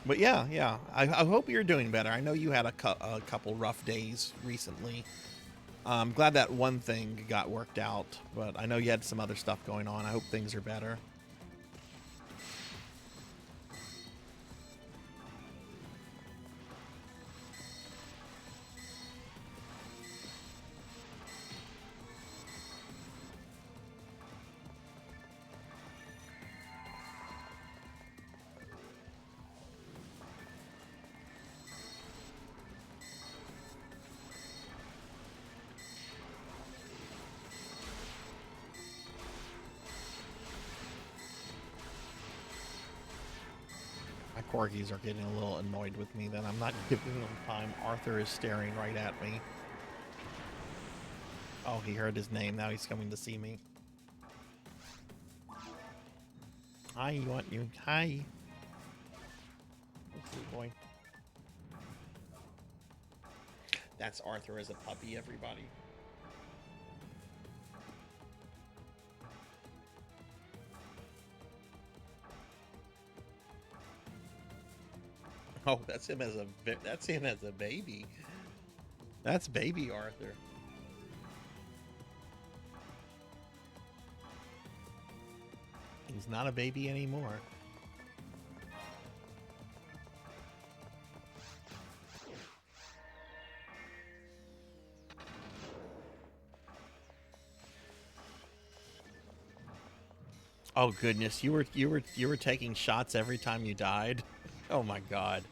But yeah, I hope you're doing better. I know you had a couple rough days recently. I'm glad that one thing got worked out, but I know you had some other stuff going on. I hope things are better. corgis are getting a little annoyed with me, then I'm not giving them time. Arthur is staring right at me. Oh, he heard his name. Now he's coming to see me. Hi, you want you? Hi. Good boy. That's Arthur as a puppy, everybody. Oh, that's him as a baby. That's baby Arthur. He's not a baby anymore. Oh goodness, you were taking shots every time you died. Oh my god.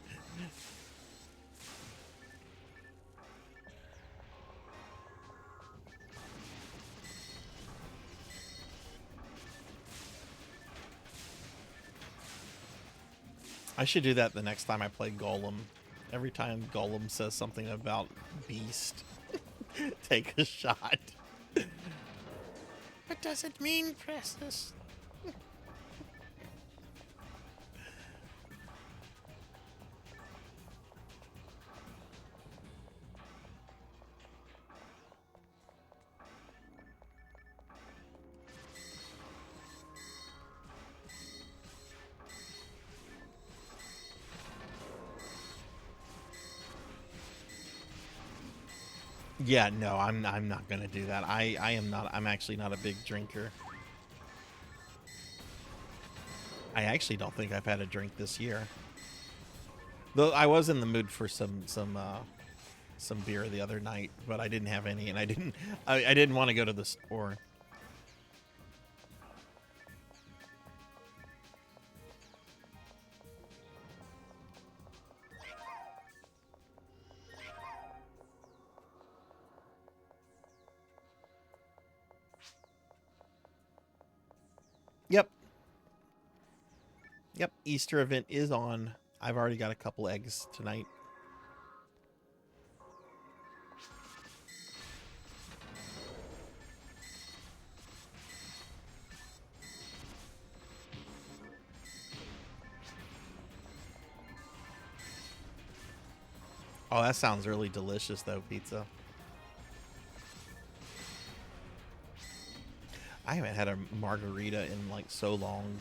I should do that the next time I play Golem. Every time Golem says something about Beast, take a shot. What does it mean, Precious? Yeah, no, I'm not gonna do that. I'm actually not a big drinker. I actually don't think I've had a drink this year. Though I was in the mood for some beer the other night, but I didn't have any, and I didn't want to go to the store. Yep. Yep, Easter event is on. I've already got a couple eggs tonight. Oh, that sounds really delicious though, pizza. I haven't had a margarita in like so long.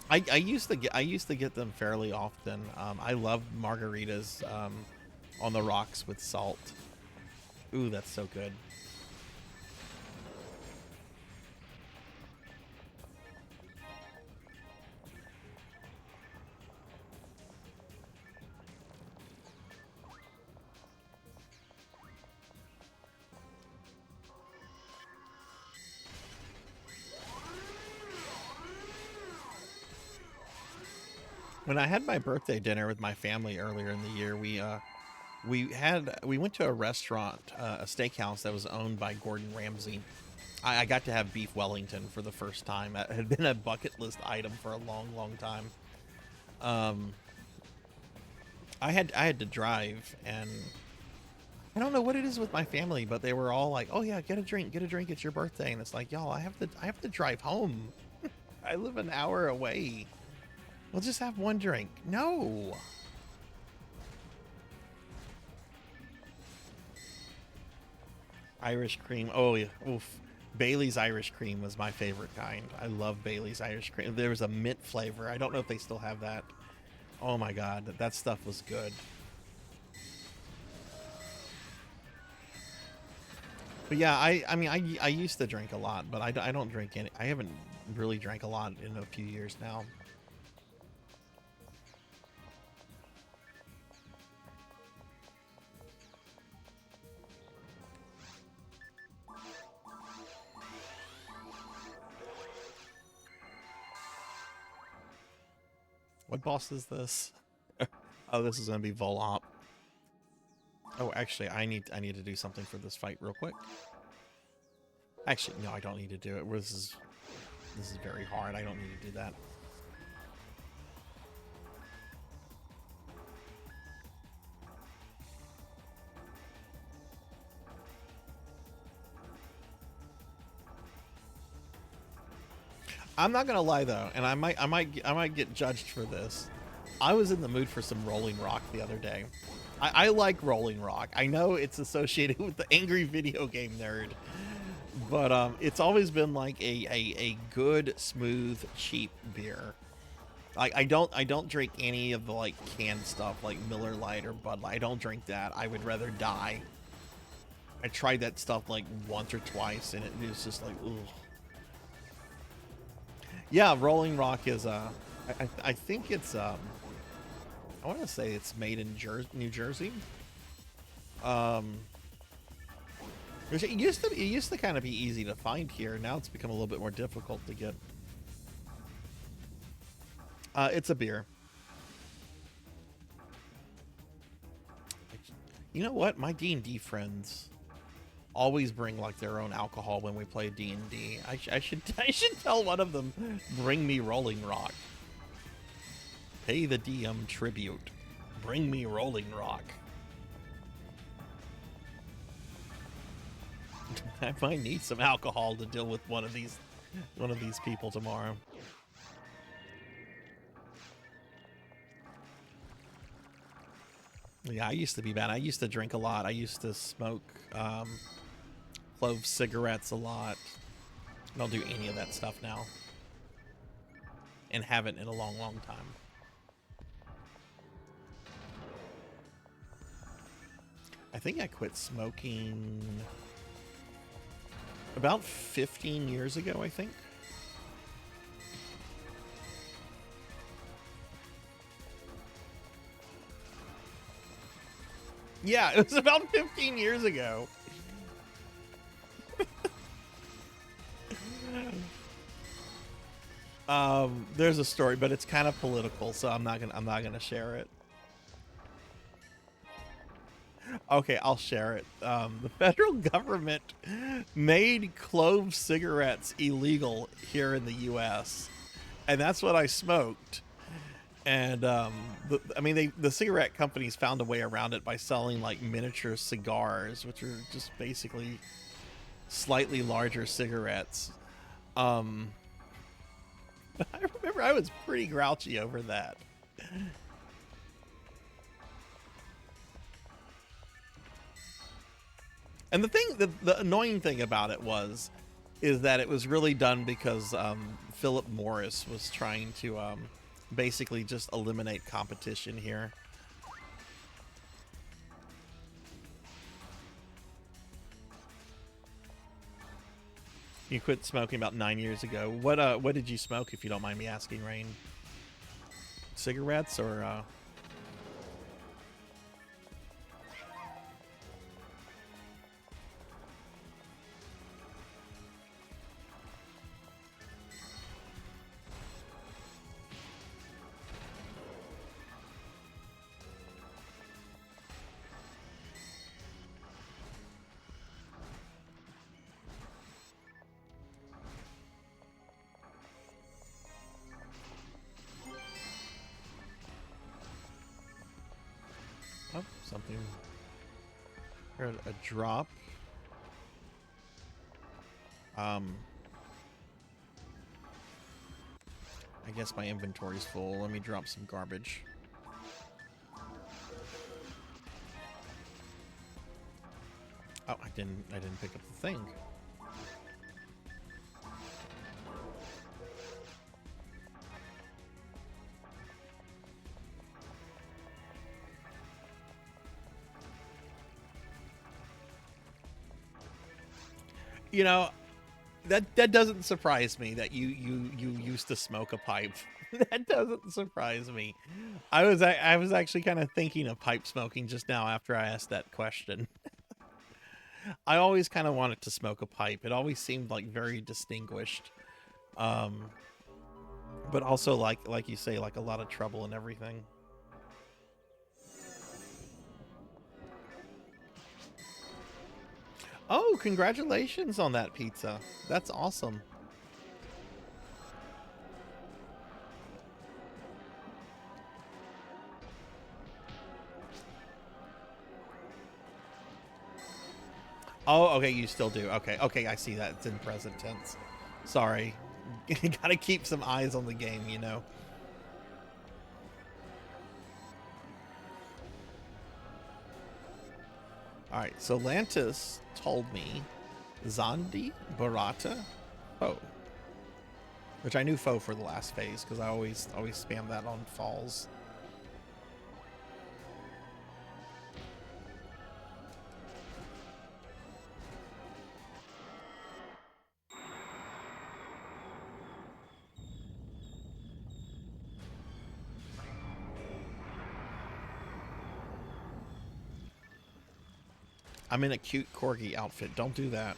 I used to get them fairly often. I love margaritas on the rocks with salt. Ooh, that's so good. When I had my birthday dinner with my family earlier in the year, we went to a restaurant, a steakhouse that was owned by Gordon Ramsay. I got to have beef Wellington for the first time. It had been a bucket list item for a long, long time. I had to drive, and I don't know what it is with my family, but they were all like, "Oh yeah, get a drink, it's your birthday," and it's like, y'all, I have to drive home. I live an hour away. We'll just have one drink. No. Irish cream. Oh, yeah. Oof. Bailey's Irish cream was my favorite kind. I love Bailey's Irish cream. There was a mint flavor. I don't know if they still have that. Oh my god, that stuff was good. But yeah, I mean, I used to drink a lot, but I don't drink any. I haven't really drank a lot in a few years now. What boss is this? Oh, this is gonna be Volop. Oh, actually, I need to do something for this fight real quick. Actually, no, I don't need to do it. This is very hard. I don't need to do that. I'm not gonna lie though, and I might get judged for this. I was in the mood for some Rolling Rock the other day. I like Rolling Rock. I know it's associated with the angry video game nerd, but it's always been like a good, smooth, cheap beer. I don't drink any of the like canned stuff like Miller Lite or Bud Light. I don't drink that. I would rather die. I tried that stuff like once or twice, and it was just like, ugh. Yeah, Rolling Rock is I think it's I want to say it's made in New Jersey. Which it used to kind of be easy to find here. Now it's become a little bit more difficult to get. It's a beer. You know what? My D&D friends always bring like their own alcohol when we play D&D. I should tell one of them, bring me Rolling Rock. Pay the DM tribute. Bring me Rolling Rock. I might need some alcohol to deal with one of these people tomorrow. Yeah, I used to be bad. I used to drink a lot. I used to smoke clove cigarettes a lot. I don't do any of that stuff now. And haven't in a long, long time. I think I quit smoking about 15 years ago, I think. Yeah, it was about 15 years ago. There's a story, but it's kind of political, so I'm not gonna share it. Okay, I'll share it. The federal government made clove cigarettes illegal here in the U.S., and that's what I smoked. And I mean, the cigarette companies found a way around it by selling like miniature cigars, which are just basically slightly larger cigarettes. I remember I was pretty grouchy over that. And the annoying thing about it is that it was really done because Philip Morris was trying to basically just eliminate competition here. You quit smoking about 9 years ago. What did you smoke, if you don't mind me asking, Rain? Cigarettes or something? Heard a drop. I guess my inventory's full. Let me drop some garbage. Oh, I didn't pick up the thing. You know, that doesn't surprise me that you used to smoke a pipe. That doesn't surprise me. I was actually kind of thinking of pipe smoking just now after I asked that question. I always kind of wanted to smoke a pipe. It always seemed like very distinguished, but also like you say, like a lot of trouble and everything. Oh, congratulations on that pizza. That's awesome. Oh, okay, you still do. Okay, I see that. It's in present tense. Sorry. Gotta keep some eyes on the game, you know. Alright, so Lantis told me Zandi, Barata, Foe. Which I knew Foe for the last phase, because I always spam that on falls. I'm in a cute corgi outfit. Don't do that.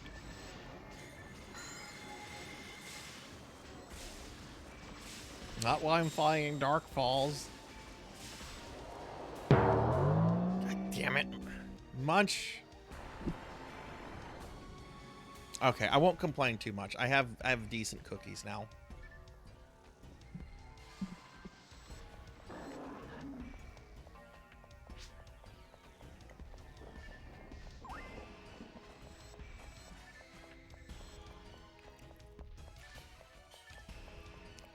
Not while I'm flying Dark Falls. God damn it. Munch. Okay, I won't complain too much. I have decent cookies now.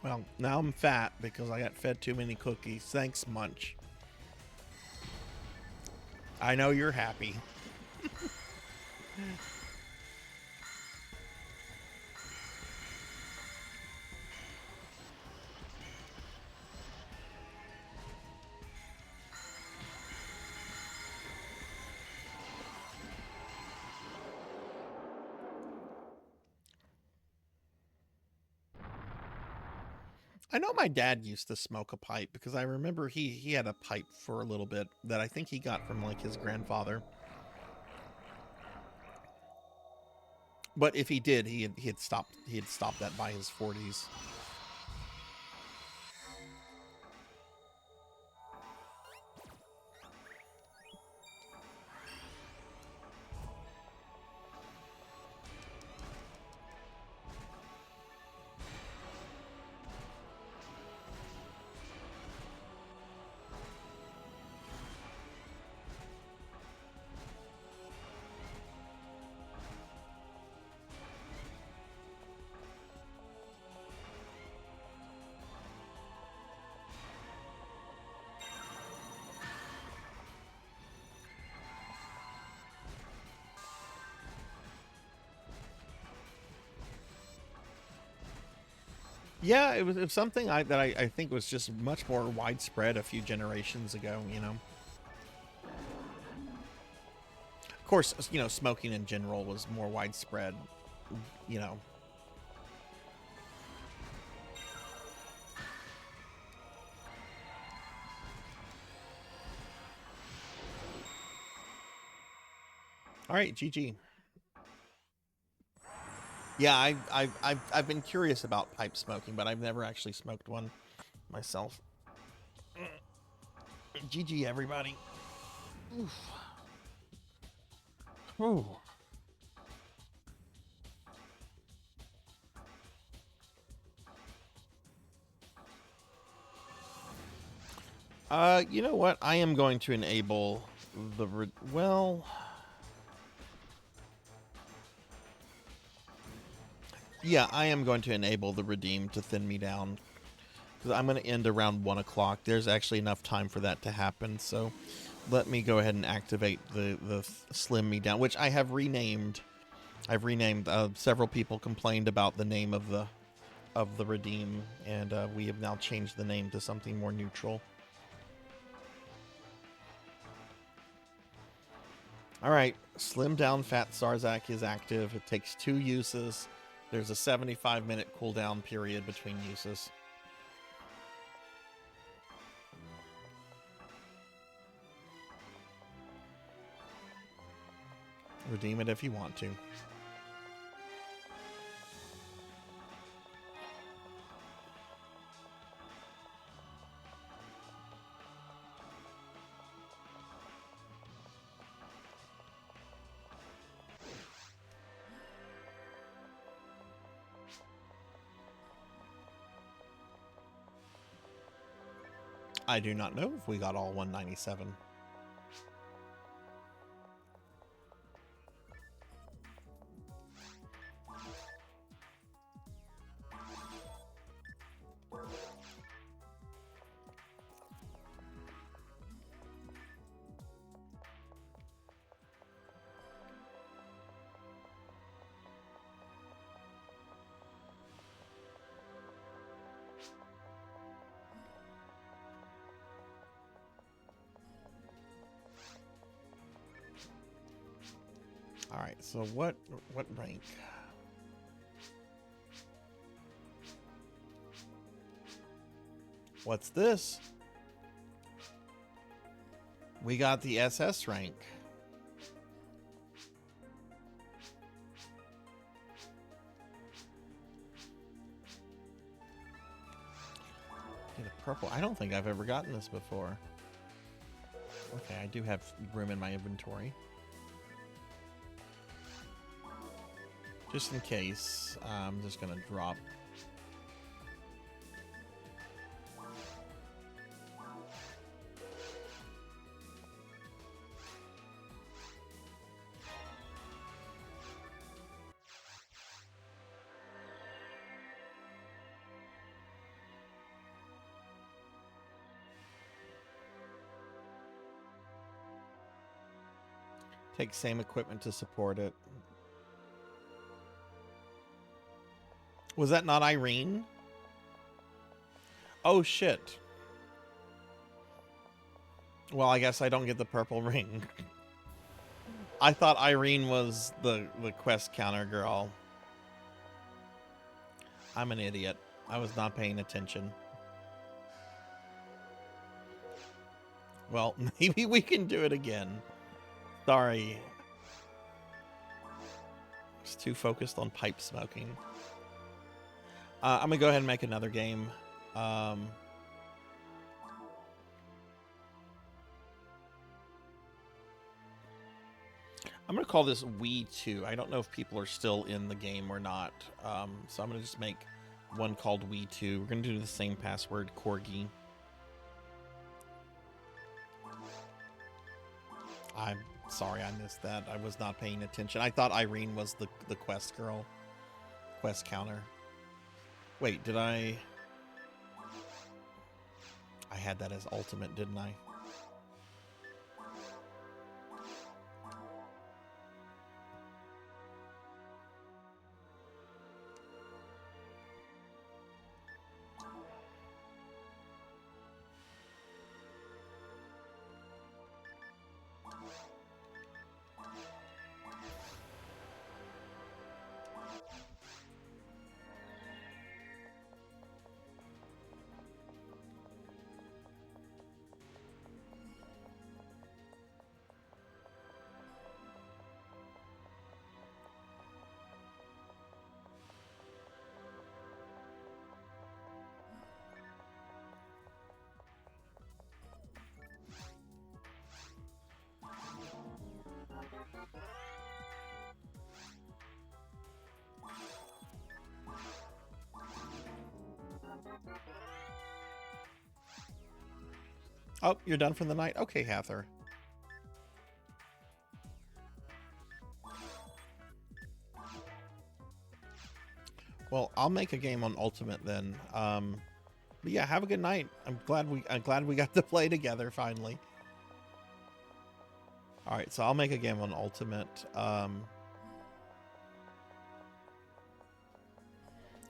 Well, now I'm fat because I got fed too many cookies. Thanks, Munch. I know you're happy. I know my dad used to smoke a pipe because I remember he had a pipe for a little bit that I think he got from like his grandfather. But if he did, he had stopped that by his 40s. Yeah, it was something that I think was just much more widespread a few generations ago, you know. Of course, you know, smoking in general was more widespread, you know. All right, GG. Yeah, I've been curious about pipe smoking, but I've never actually smoked one myself. GG, everybody. Oof. Ooh. You know what? I am going to enable the well. Yeah, I am going to enable the redeem to thin me down. Because I'm going to end around 1 o'clock. There's actually enough time for that to happen. So let me go ahead and activate the slim me down, which I have renamed. I've renamed. Several people complained about the name of the redeem, and we have now changed the name to something more neutral. All right, slim down fat Sarzac is active. It takes 2 uses. There's a 75-minute cooldown period between uses. Redeem it if you want to. I do not know if we got all 197. All right, so what rank? What's this? We got the SS rank. Get a purple. I don't think I've ever gotten this before. Okay, I do have room in my inventory. Just in case, I'm just gonna drop. Take same equipment to support it. Was that not Irene? Oh shit. Well, I guess I don't get the purple ring. I thought Irene was the quest counter girl. I'm an idiot. I was not paying attention. Well, maybe we can do it again. Sorry. I was too focused on pipe smoking. I'm gonna go ahead and make another game. I'm gonna call this We 2. I don't know if people are still in the game or not. So I'm gonna just make one called We 2. We're gonna do the same password, Corgi. I'm sorry I missed that. I was not paying attention. I thought Irene was the quest girl. Quest counter. Wait, did I had that as ultimate, didn't I? Oh, you're done for the night? Okay, Hather. Well, I'll make a game on Ultimate then. But yeah, have a good night. I'm glad we got to play together finally. All right, so I'll make a game on Ultimate.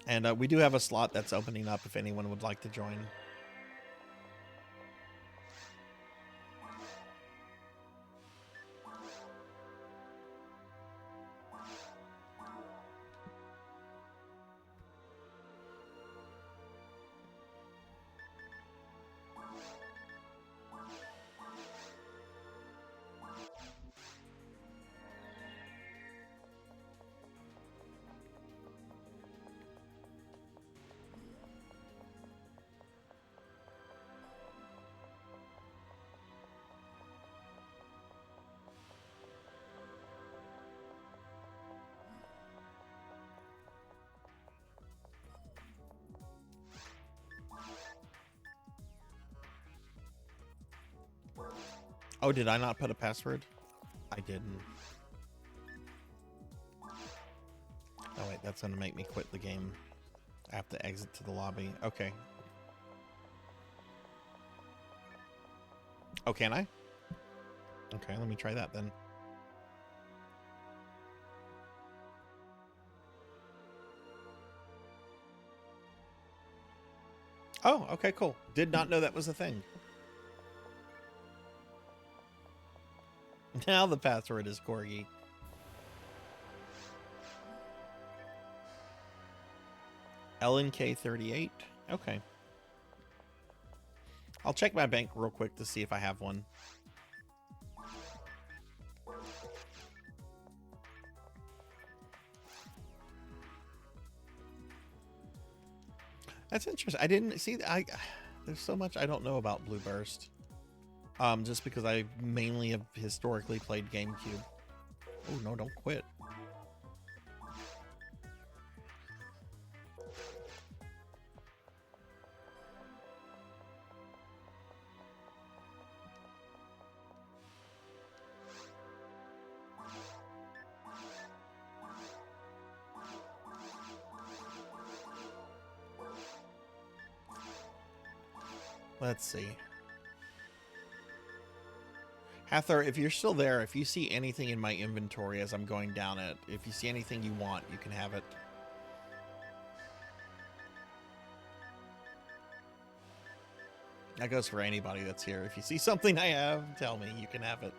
And we do have a slot that's opening up if anyone would like to join. Oh, did I not put a password? I didn't. Oh wait, that's gonna make me quit the game. I have to exit to the lobby. Okay. Oh, can I? Okay, let me try that then. Oh, okay, cool. Did not know that was a thing. Now the password is Corgi. LNK38. Okay. I'll check my bank real quick to see if I have one. That's interesting. I didn't see. There's so much I don't know about Blue Burst. Just because I mainly have historically played GameCube. Oh no! Don't quit. Let's see. Hathor, if you're still there, if you see anything in my inventory as I'm going down it, if you see anything you want, you can have it. That goes for anybody that's here. If you see something I have, tell me. You can have it.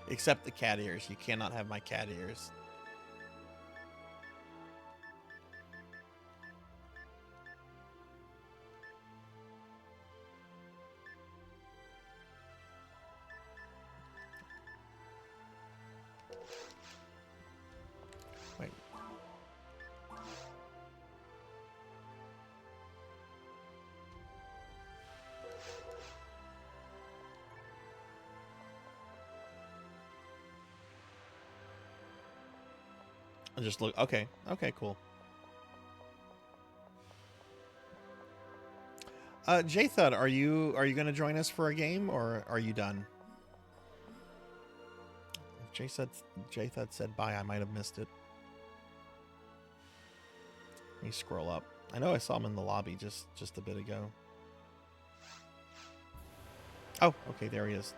Except the cat ears. You cannot have my cat ears. Wait. I just look. Okay. Okay, cool. Jathud, are you going to join us for a game, or are you done? If Jathud said bye, I might have missed it. Let me scroll up. I know I saw him in the lobby just a bit ago. Oh, okay, there he is.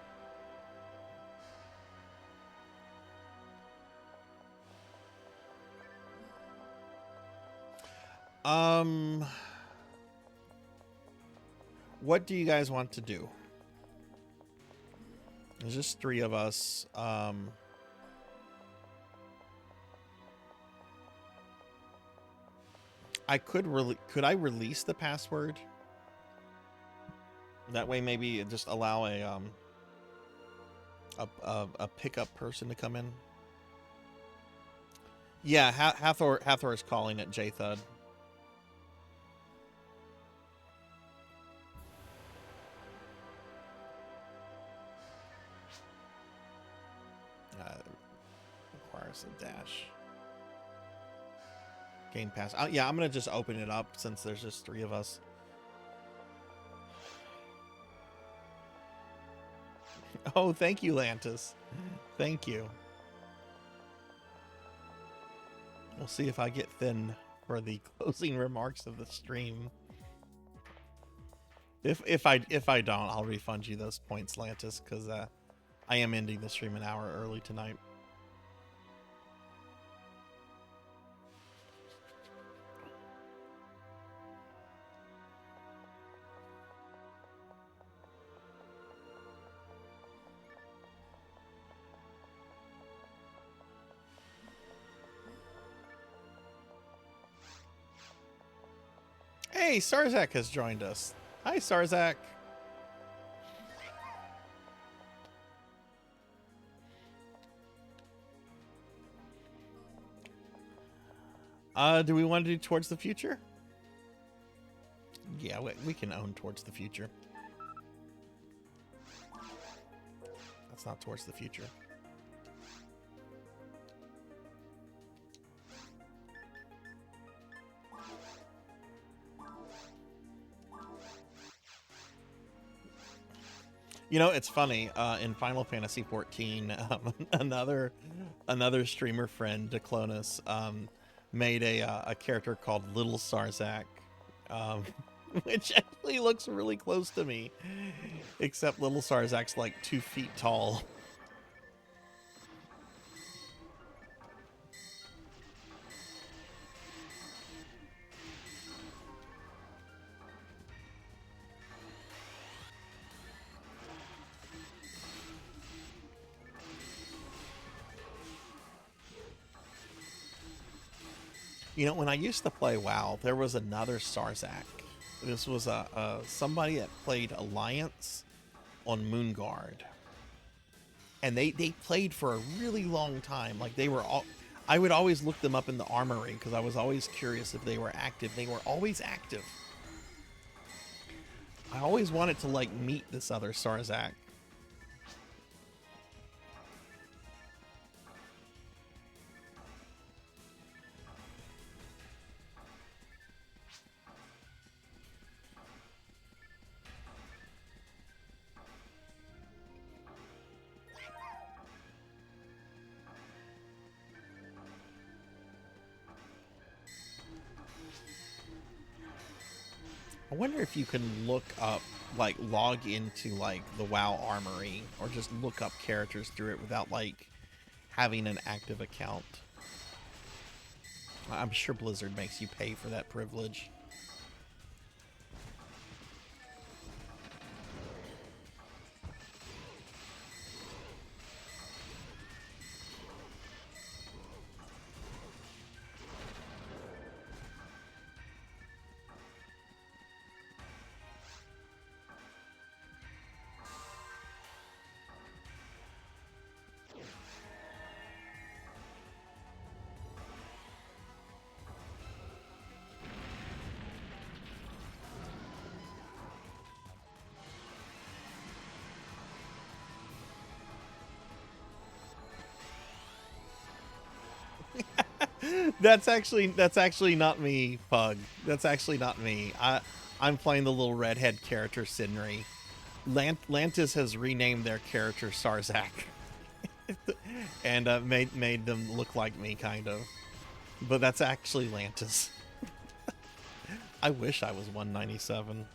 What do you guys want to do? There's just 3 of us. Could I release the password? That way, maybe just allow a pickup person to come in. Yeah, Hathor is calling it Jathud. Requires a dash. Game Pass. Yeah, I'm gonna just open it up since there's just 3 of us. Oh, thank you, Lantis. Thank you. We'll see if I get thin for the closing remarks of the stream. If I don't, I'll refund you those points, Lantis, because I am ending the stream an hour early tonight. Hey, Sarzac has joined us. Hi, Sarzac. Do we want to do Towards the Future? Yeah, we can own Towards the Future. That's not Towards the Future. You know, it's funny. In Final Fantasy XIV, another streamer friend, Declonus, made a character called Little Sarzac, which actually looks really close to me, except Little Sarzac's like 2 feet tall. You know, when I used to play WoW, there was another Sarzac. This was somebody that played Alliance on Moonguard. And they played for a really long time. Like, they were all... I would always look them up in the armory because I was always curious if they were active. They were always active. I always wanted to, like, meet this other Sarzac. I wonder if you can look up, like, log into, like, the WoW armory, or just look up characters through it without, like, having an active account. I'm sure Blizzard makes you pay for that privilege. That's actually not me, Pug. That's actually not me. I'm playing the little redhead character Sinri. Lantis has renamed their character Sarzac, and made them look like me, kind of. But that's actually Lantis. I wish I was 197.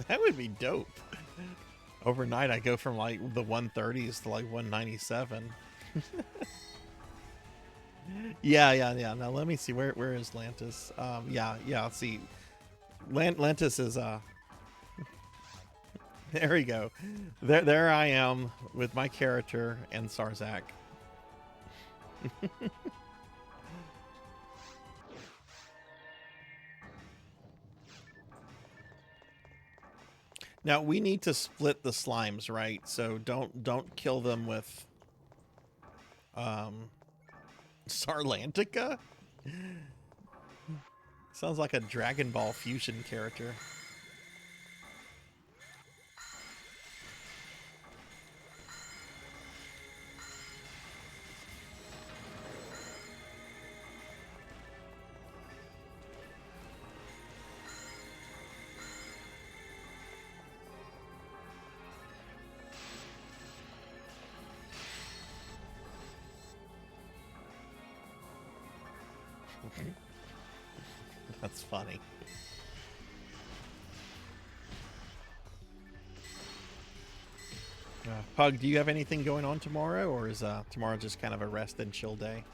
That would be dope. Overnight, I go from like the 130s to like 197. Yeah. Now let me see, where is Lantis? Yeah. Let's see. Lantis is there we go. There I am with my character and Sarzac. Now we need to split the slimes, right? So don't kill them with Sarlantica? Sounds like a Dragon Ball fusion character. That's funny. Pug, do you have anything going on tomorrow, or is tomorrow just kind of a rest and chill day?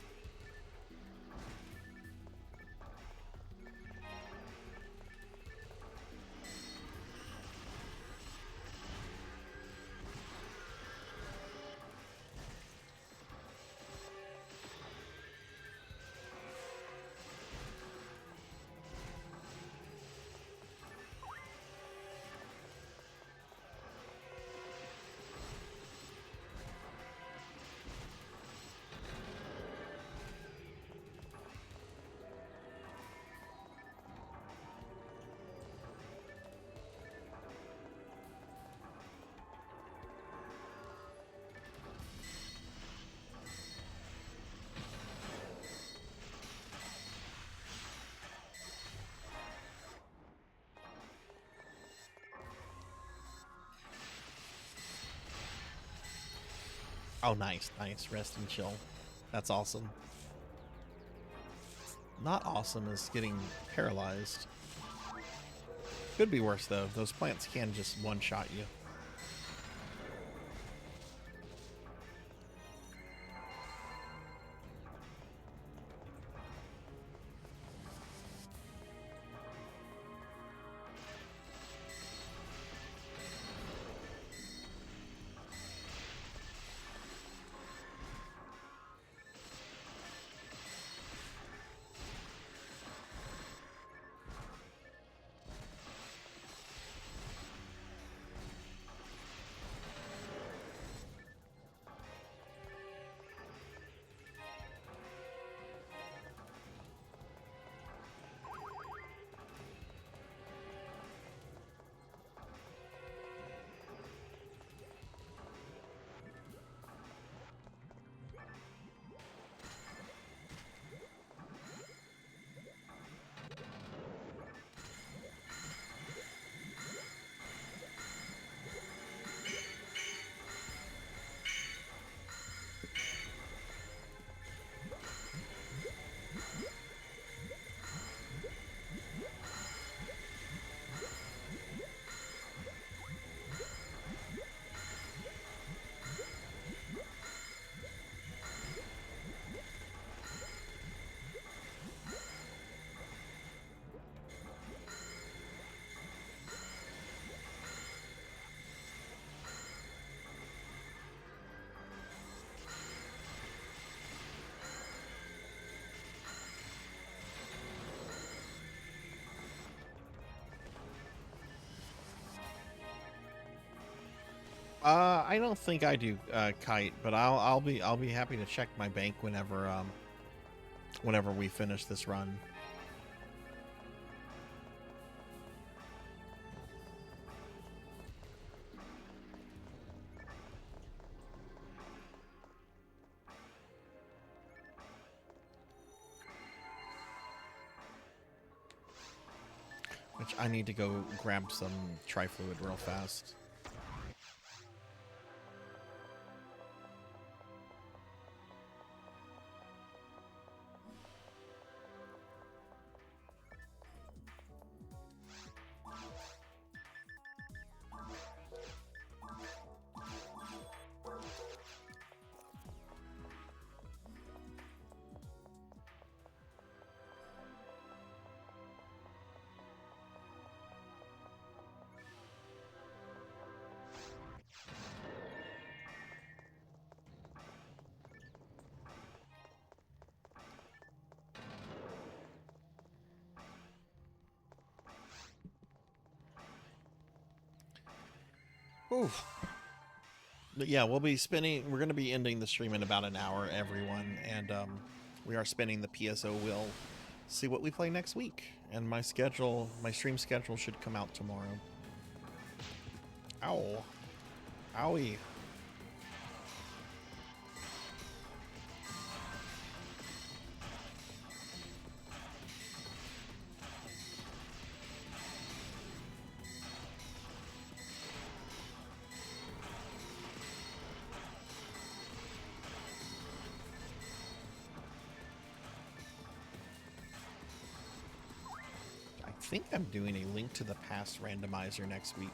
Oh, nice. Rest and chill. That's awesome. Not awesome is getting paralyzed. Could be worse though. Those plants can just one-shot you. I don't think I do, Kite, but I'll be happy to check my bank whenever we finish this run. Which I need to go grab some tri-fluid real fast. Oof. But yeah, we're going to be ending the stream in about an hour, everyone, and we are spinning the PSO wheel. See what we play next week, and my stream schedule should come out tomorrow. Ow. Owie. I think I'm doing a Link to the Past randomizer next week.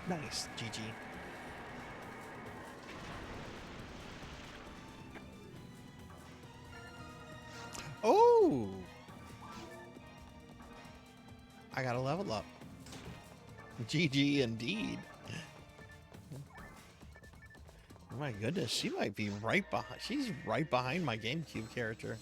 Nice, GG. Oh! I got a level up. GG indeed. Oh my goodness, she might be right behind. She's right behind my GameCube character.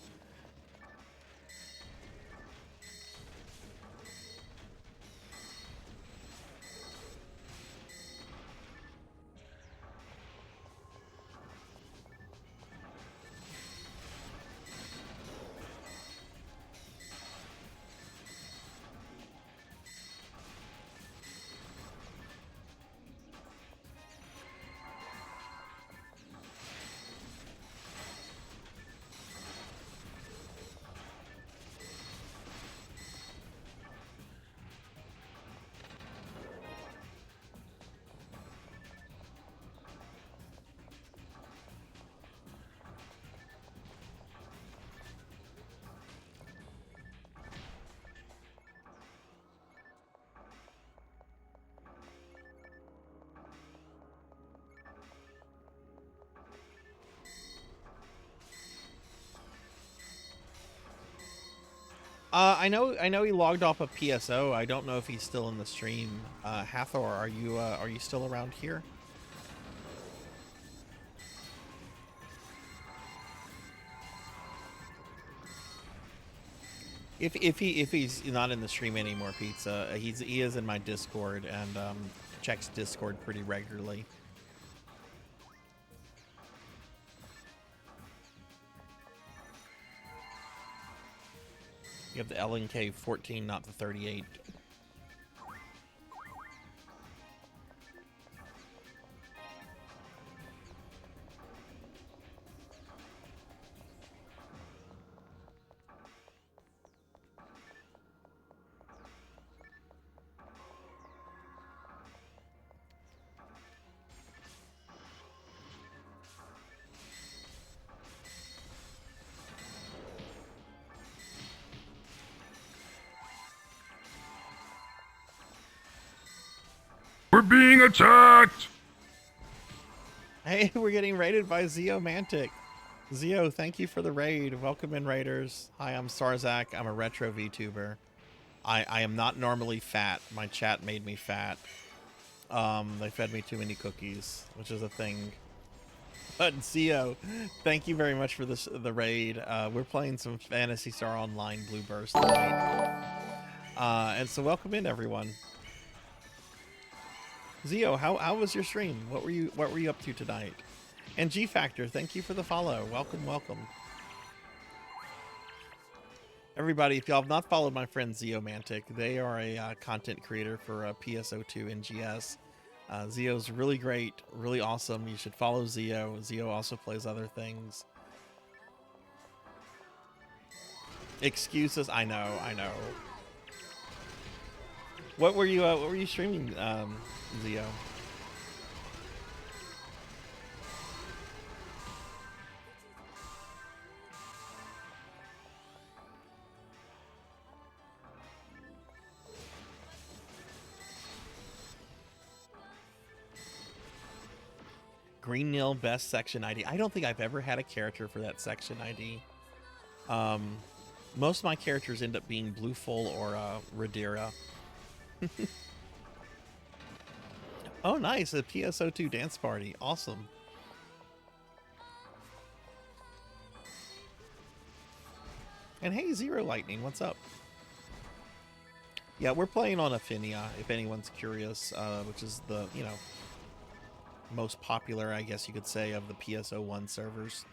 I know he logged off of PSO. I don't know if he's still in the stream. Hathor, are you still around here? If he's not in the stream anymore, Pizza, he is in my Discord and checks Discord pretty regularly. You have the LNK 14, not the 38. We're being attacked! Hey, we're getting raided by Zeomantic. Zeo, thank you for the raid. Welcome in, raiders. Hi, I'm Sarzac. I'm a retro VTuber. I am not normally fat. My chat made me fat. They fed me too many cookies, which is a thing. But Zeo, thank you very much for the raid. We're playing some Phantasy Star Online Blue Burst tonight. And so welcome in, everyone. Zeo, how was your stream? What were you up to tonight? And G Factor, thank you for the follow. Welcome, welcome. Everybody, if y'all have not followed my friend Zeomantic, they are a content creator for PSO2 NGS. Zeo's really great, really awesome. You should follow Zeo. Zeo also plays other things. Excuses, I know. What were you streaming, Zeo? Green Nil best section ID. I don't think I've ever had a character for that section ID. Most of my characters end up being Blue Full or Radira. Oh, nice. A PSO2 dance party. Awesome. And hey, Zero Lightning, what's up? Yeah, we're playing on Affinia, if anyone's curious, which is the, most popular, I guess you could say, of the PSO1 servers.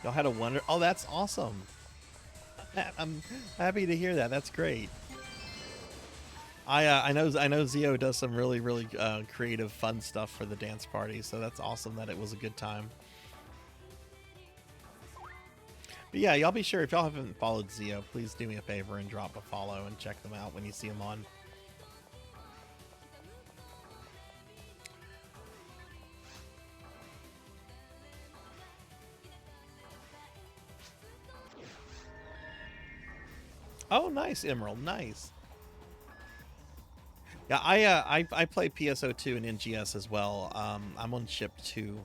Y'all had a wonder. Oh, that's awesome. I'm happy to hear that. That's great. I know Zeo does some really creative, fun stuff for the dance party, so that's awesome that it was a good time. But yeah, y'all be sure, if y'all haven't followed Zeo, please do me a favor and drop a follow and check them out when you see them on. Oh, nice, Emerald, nice. Yeah, I play PSO2 and NGS as well. I'm on ship 2.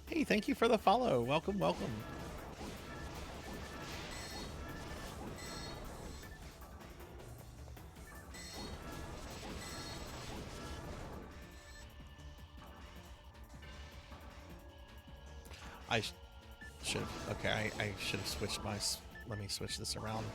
Hey, thank you for the follow. Welcome, welcome. I should, okay, I should have switched my, let me switch this around.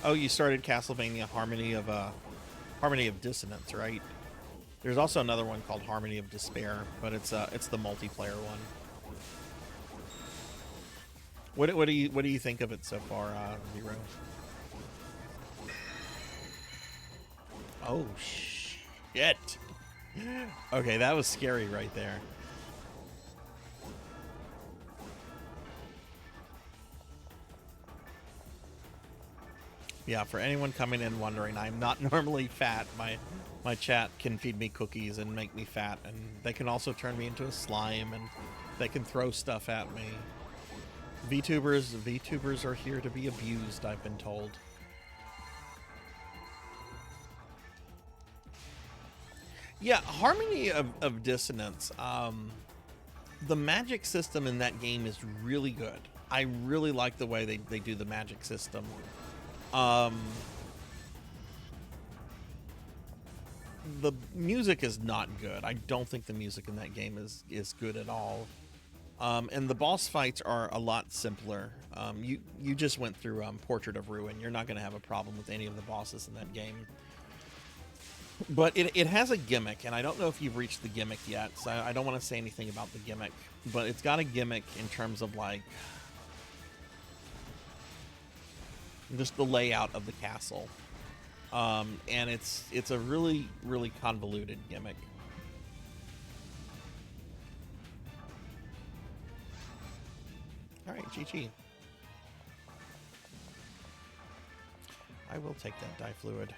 Oh, you started Castlevania Harmony of Dissonance, right? There's also another one called Harmony of Despair, but it's the multiplayer one. What do you think of it so far, Zero? Oh shit! Okay, that was scary right there. Yeah, for anyone coming in wondering, I'm not normally fat. My chat can feed me cookies and make me fat, and they can also turn me into a slime, and they can throw stuff at me. VTubers are here to be abused, I've been told. Yeah, Harmony of Dissonance. The magic system in that game is really good. I really like the way they do the magic system. The music is not good. I don't think the music in that game is good at all. And the boss fights are a lot simpler. You just went through Portrait of Ruin. You're not going to have a problem with any of the bosses in that game. But it has a gimmick, and I don't know if you've reached the gimmick yet, so I don't want to say anything about the gimmick. But it's got a gimmick in terms of, like, just the layout of the castle. And it's a really, really convoluted gimmick. Alright, GG. I will take that dye fluid.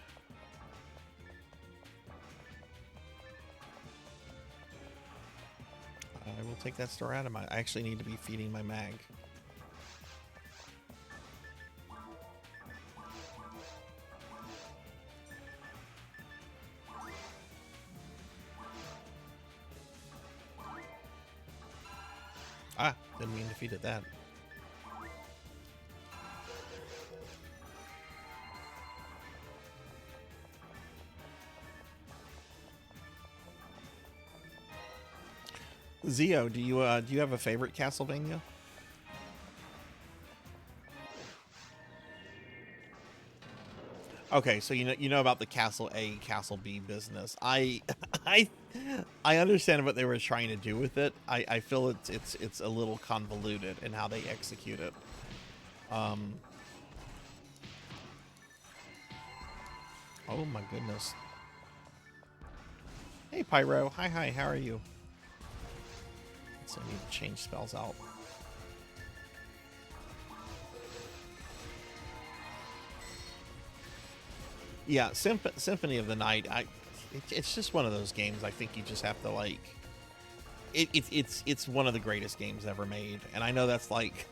I will take that star out of my... I actually need to be feeding my mag. Ah, didn't mean to feed it that. Zio, do you have a favorite Castlevania? Okay, so you know about the Castle A, Castle B business. I understand what they were trying to do with it. I feel it's a little convoluted in how they execute it. Oh my goodness. Hey Pyro, hi, how are you? So I need to change spells out. Yeah, Symphony of the Night. It's just one of those games. I think you just have to like. It's one of the greatest games ever made, and I know that's like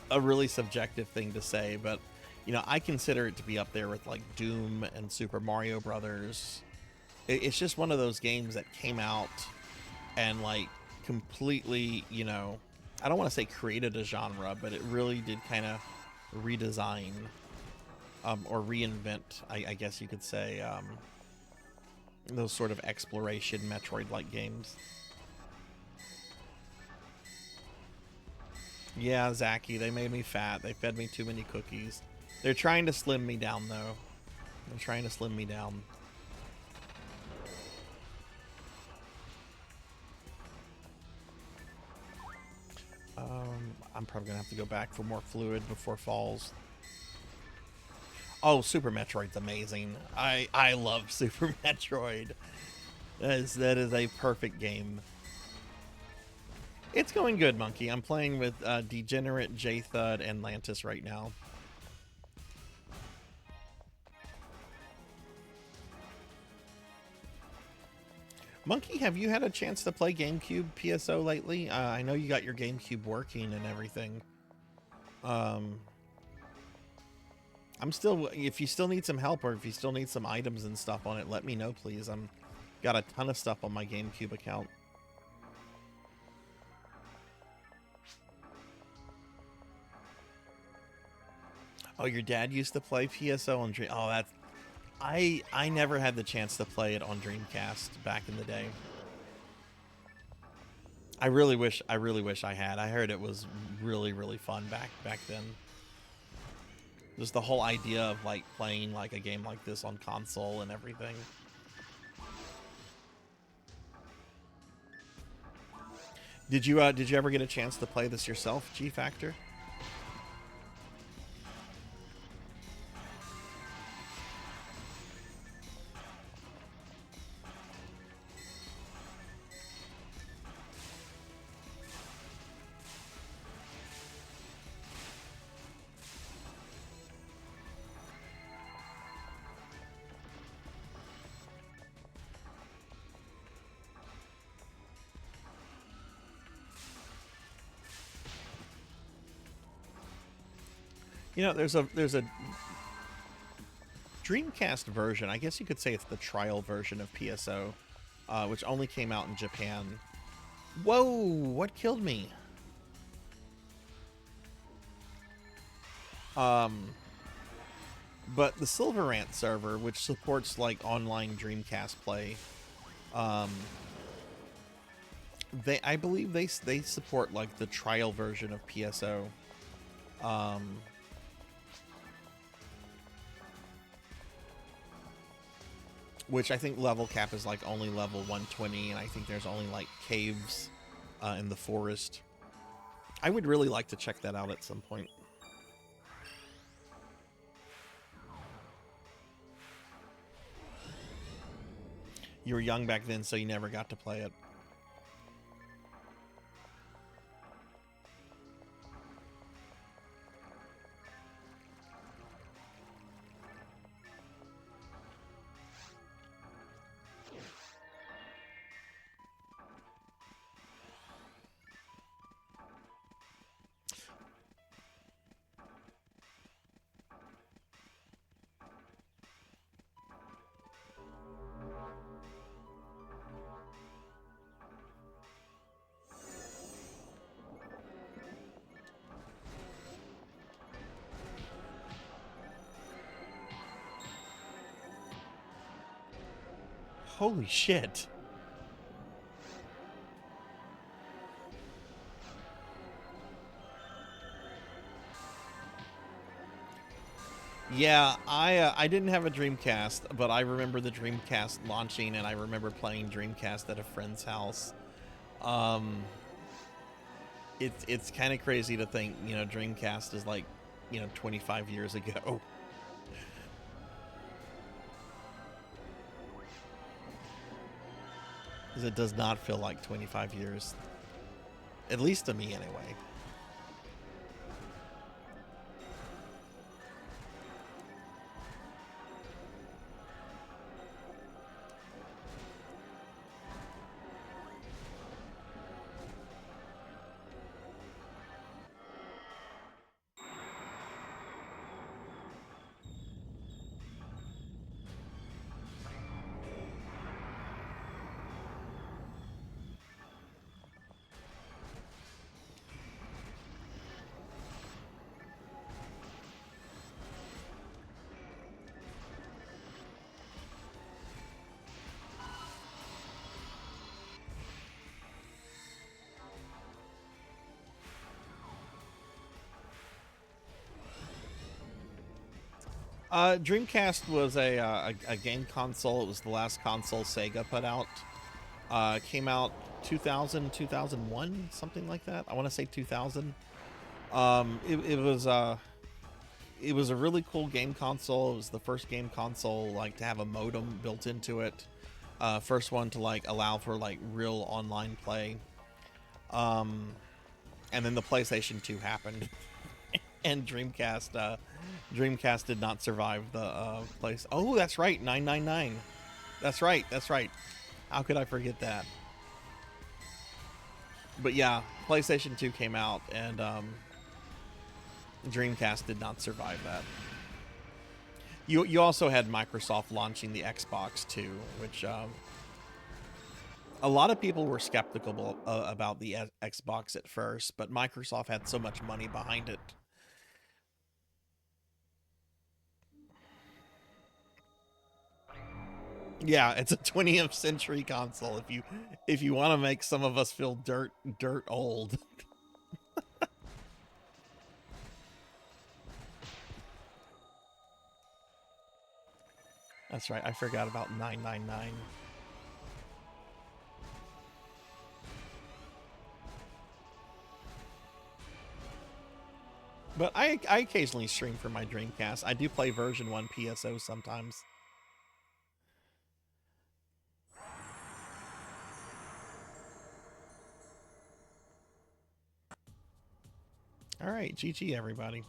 a really subjective thing to say, but you know I consider it to be up there with like Doom and Super Mario Brothers. It's just one of those games that came out and like completely, you know, I don't want to say created a genre, but it really did kind of redesign or reinvent, I guess you could say, those sort of exploration Metroid-like games. Yeah, Zachy, they made me fat. They fed me too many cookies. They're trying to slim me down, though. They're trying to slim me down. I'm probably gonna have to go back for more fluid before falls. Oh, Super Metroid's amazing. I love Super Metroid. That is a perfect game. It's going good, Monkey. I'm playing with Degenerate, J-Thud, and Lantis right now. Monkey, have you had a chance to play GameCube PSO lately? I know you got your GameCube working and everything. I'm still, if you still need some help or if you still need some items and stuff on it, let me know, please. I'm got a ton of stuff on my GameCube account. Oh, your dad used to play PSO on Dream. Oh, that's... I never had the chance to play it on Dreamcast back in the day. I really wish I had. I heard it was really, really fun back then. Just the whole idea of like playing like a game like this on console and everything. Did you ever get a chance to play this yourself, G Factor? You know, there's a Dreamcast version. I guess you could say it's the trial version of PSO, which only came out in Japan. Whoa! What killed me? But the Silverant server, which supports like online Dreamcast play, I believe they support like the trial version of PSO. Which I think level cap is like only level 120, and I think there's only like caves in the forest. I would really like to check that out at some point. You were young back then, so you never got to play it. Holy shit. Yeah, I didn't have a Dreamcast, but I remember the Dreamcast launching, and I remember playing Dreamcast at a friend's house. It's kind of crazy to think, you know, Dreamcast is like, you know, 25 years ago. Because it does not feel like 25 years. At least to me, anyway. Dreamcast was a game console. It was the last console Sega put out. Came out 2000, 2001, something like that. I want to say 2000. It was a really cool game console. It was the first game console like to have a modem built into it. First one to like allow for like real online play. And then the PlayStation 2 happened. And Dreamcast did not survive the place. Oh, that's right, 999. That's right. How could I forget that? But yeah, PlayStation 2 came out, and Dreamcast did not survive that. You also had Microsoft launching the Xbox too, which a lot of people were skeptical about the Xbox at first, but Microsoft had so much money behind it. Yeah, it's a 20th century console. If you want to make some of us feel dirt old. That's right. I forgot about 999. But I occasionally stream for my Dreamcast. I do play version 1 PSO sometimes. All right, GG everybody.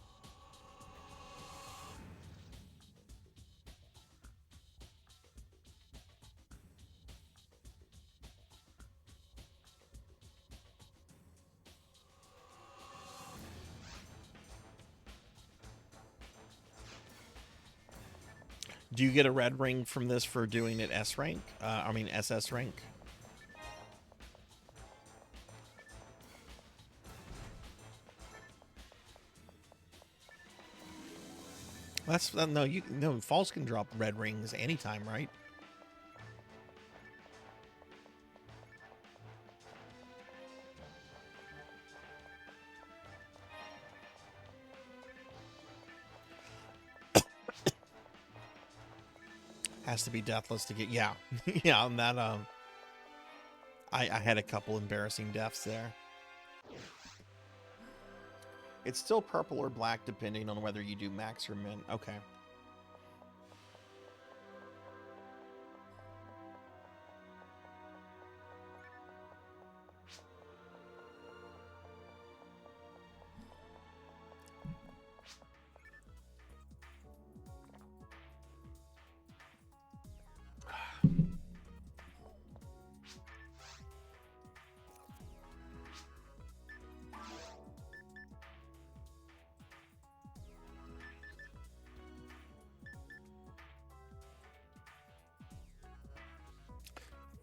Do you get a red ring from this for doing it S rank? I mean SS rank. That's no, you no, falls can drop red rings anytime, right? Has to be deathless to get, yeah. Yeah, on that I had a couple embarrassing deaths there. It's still purple or black depending on whether you do max or min. Okay.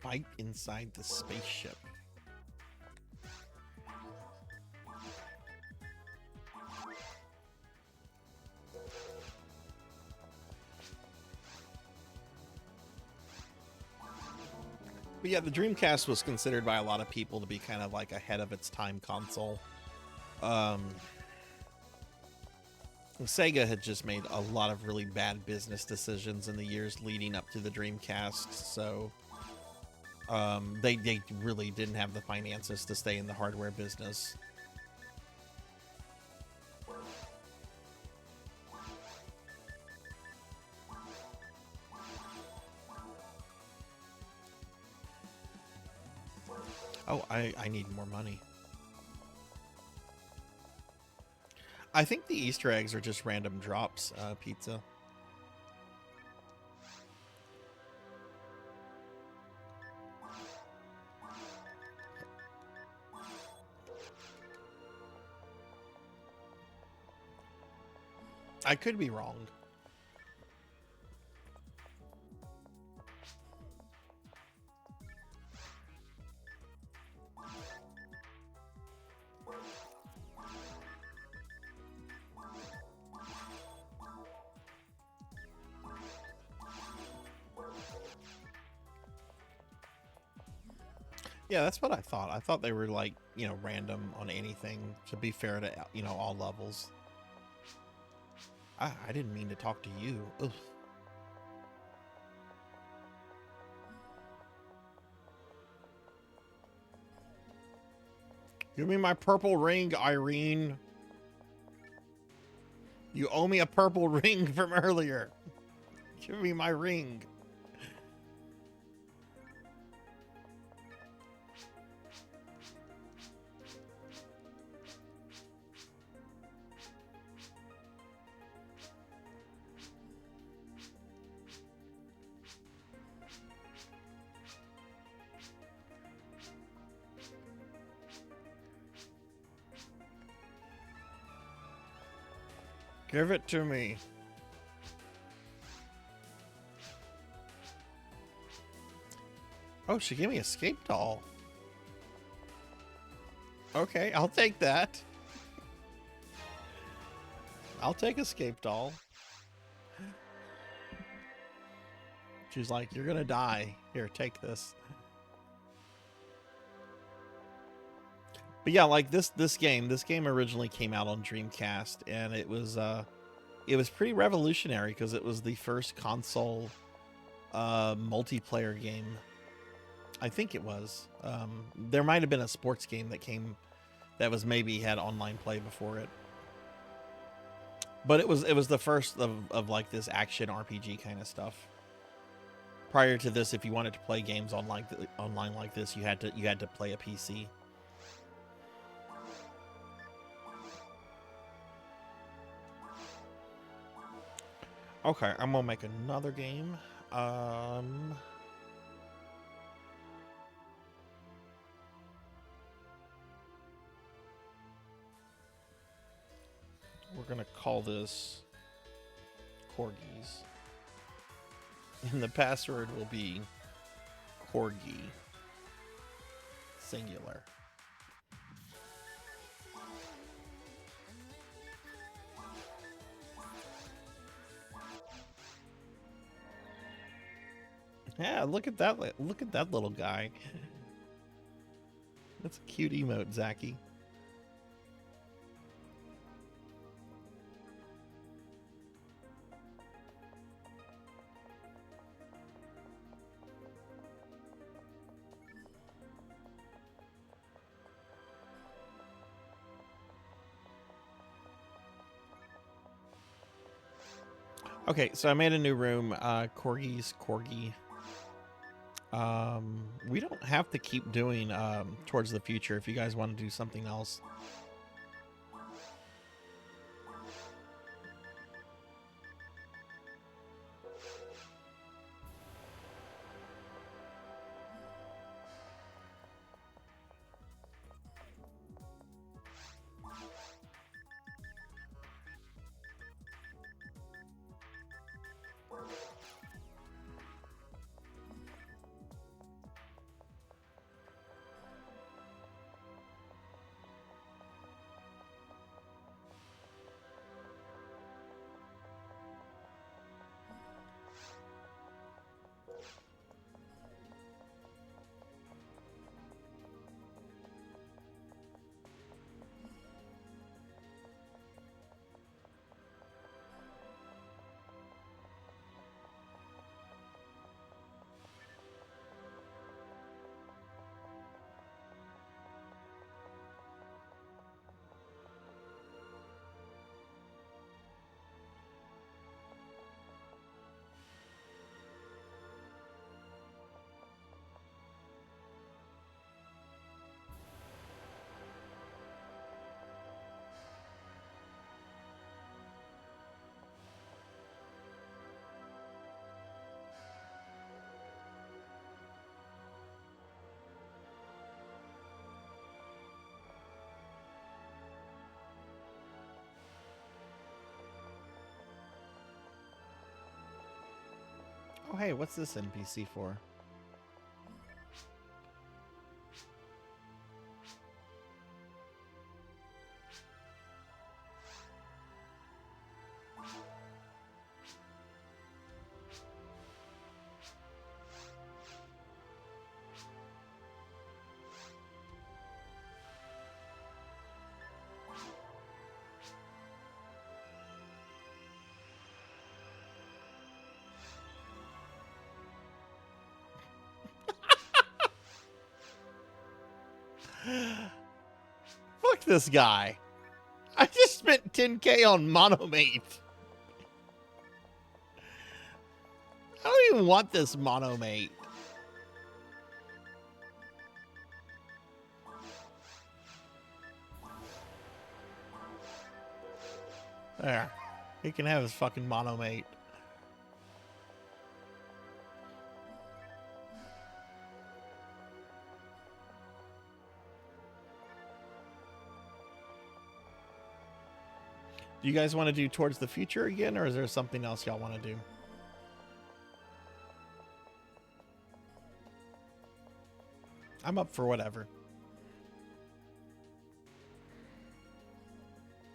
Fight inside the spaceship. But yeah, the Dreamcast was considered by a lot of people to be kind of like ahead of its time console. Sega had just made a lot of really bad business decisions in the years leading up to the Dreamcast, so they really didn't have the finances to stay in the hardware business. Oh, I need more money. I think the Easter eggs are just random drops, Pizza. I could be wrong. Yeah, that's what I thought. I thought they were like, you know, random on anything to be fair to, you know, all levels. I didn't mean to talk to you. Ugh. Give me my purple ring, Irene. You owe me a purple ring from earlier. Give me my ring. Give it to me. Oh, she gave me a escape doll. Okay, I'll take that. I'll take escape doll. She's like, you're gonna die. Here, take this. But yeah, like this game originally came out on Dreamcast, and it was pretty revolutionary because it was the first console multiplayer game. I think it was. There might have been a sports game that was maybe had online play before it. But it was the first of like this action RPG kind of stuff. Prior to this, if you wanted to play games online like this, you had to play a PC. Okay, I'm gonna make another game. We're gonna call this Corgis. And the password will be Corgi. Singular. Yeah, look at that. Look at that little guy. That's a cute emote, Zachy. Okay, so I made a new room. Corgi's Corgi. We don't have to keep doing Towards the Future if you guys want to do something else. Oh, hey, what's this NPC for? Fuck this guy. I just spent 10k on Monomate. I don't even want this Monomate. There. He can have his fucking Monomate. Do you guys want to do Towards the Future again, or is there something else y'all want to do? I'm up for whatever.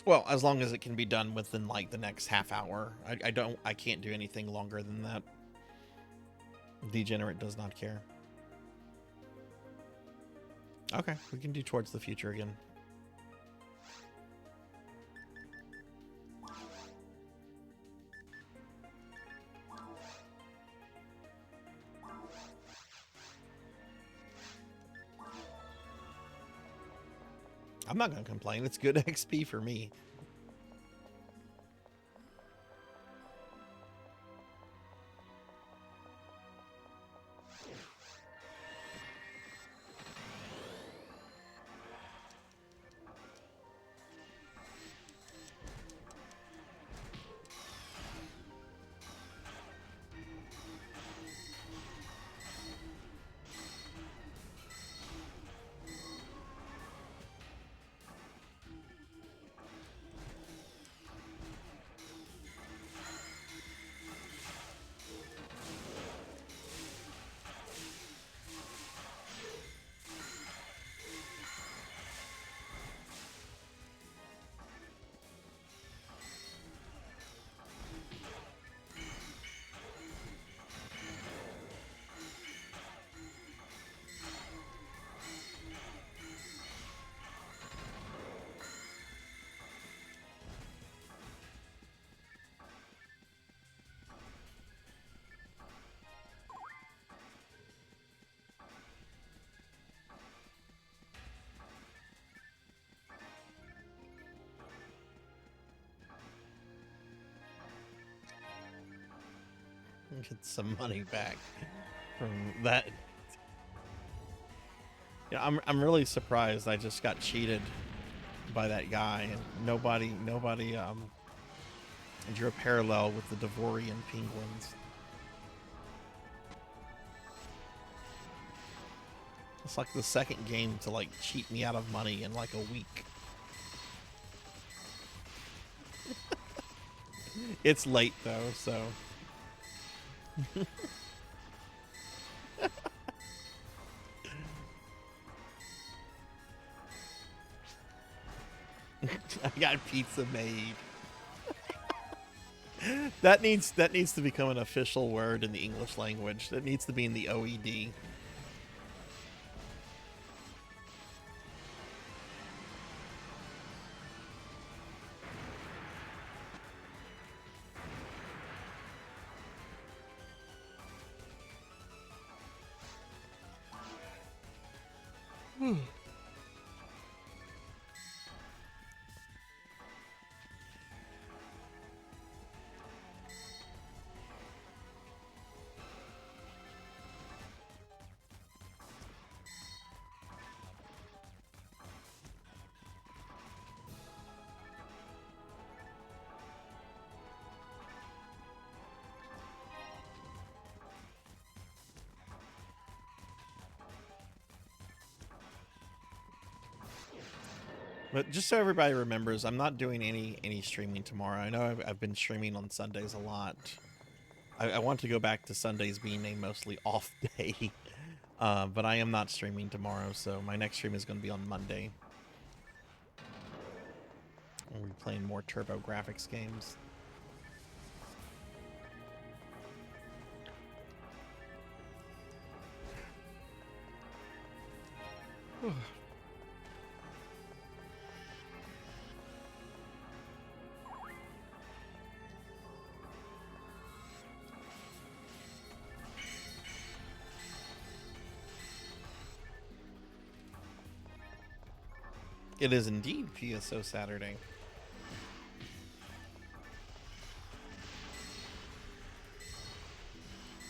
Well, as long as it can be done within like the next half hour. I can't do anything longer than that. Degenerate does not care. Okay, we can do Towards the Future again. I'm not going to complain. It's good XP for me. Get some money back from that. Yeah, I'm really surprised I just got cheated by that guy, and nobody drew a parallel with the Devorian penguins. It's like the second game to like cheat me out of money in like a week. It's late though, so. I got pizza made. That needs to become an official word in the English language. That needs to be in the OED. But just so everybody remembers, I'm not doing any streaming tomorrow. I know I've been streaming on Sundays a lot. I want to go back to Sundays being a mostly off day. But I am not streaming tomorrow, so my next stream is going to be on Monday. We'll be playing more Turbo Graphics games. It is indeed PSO Saturday.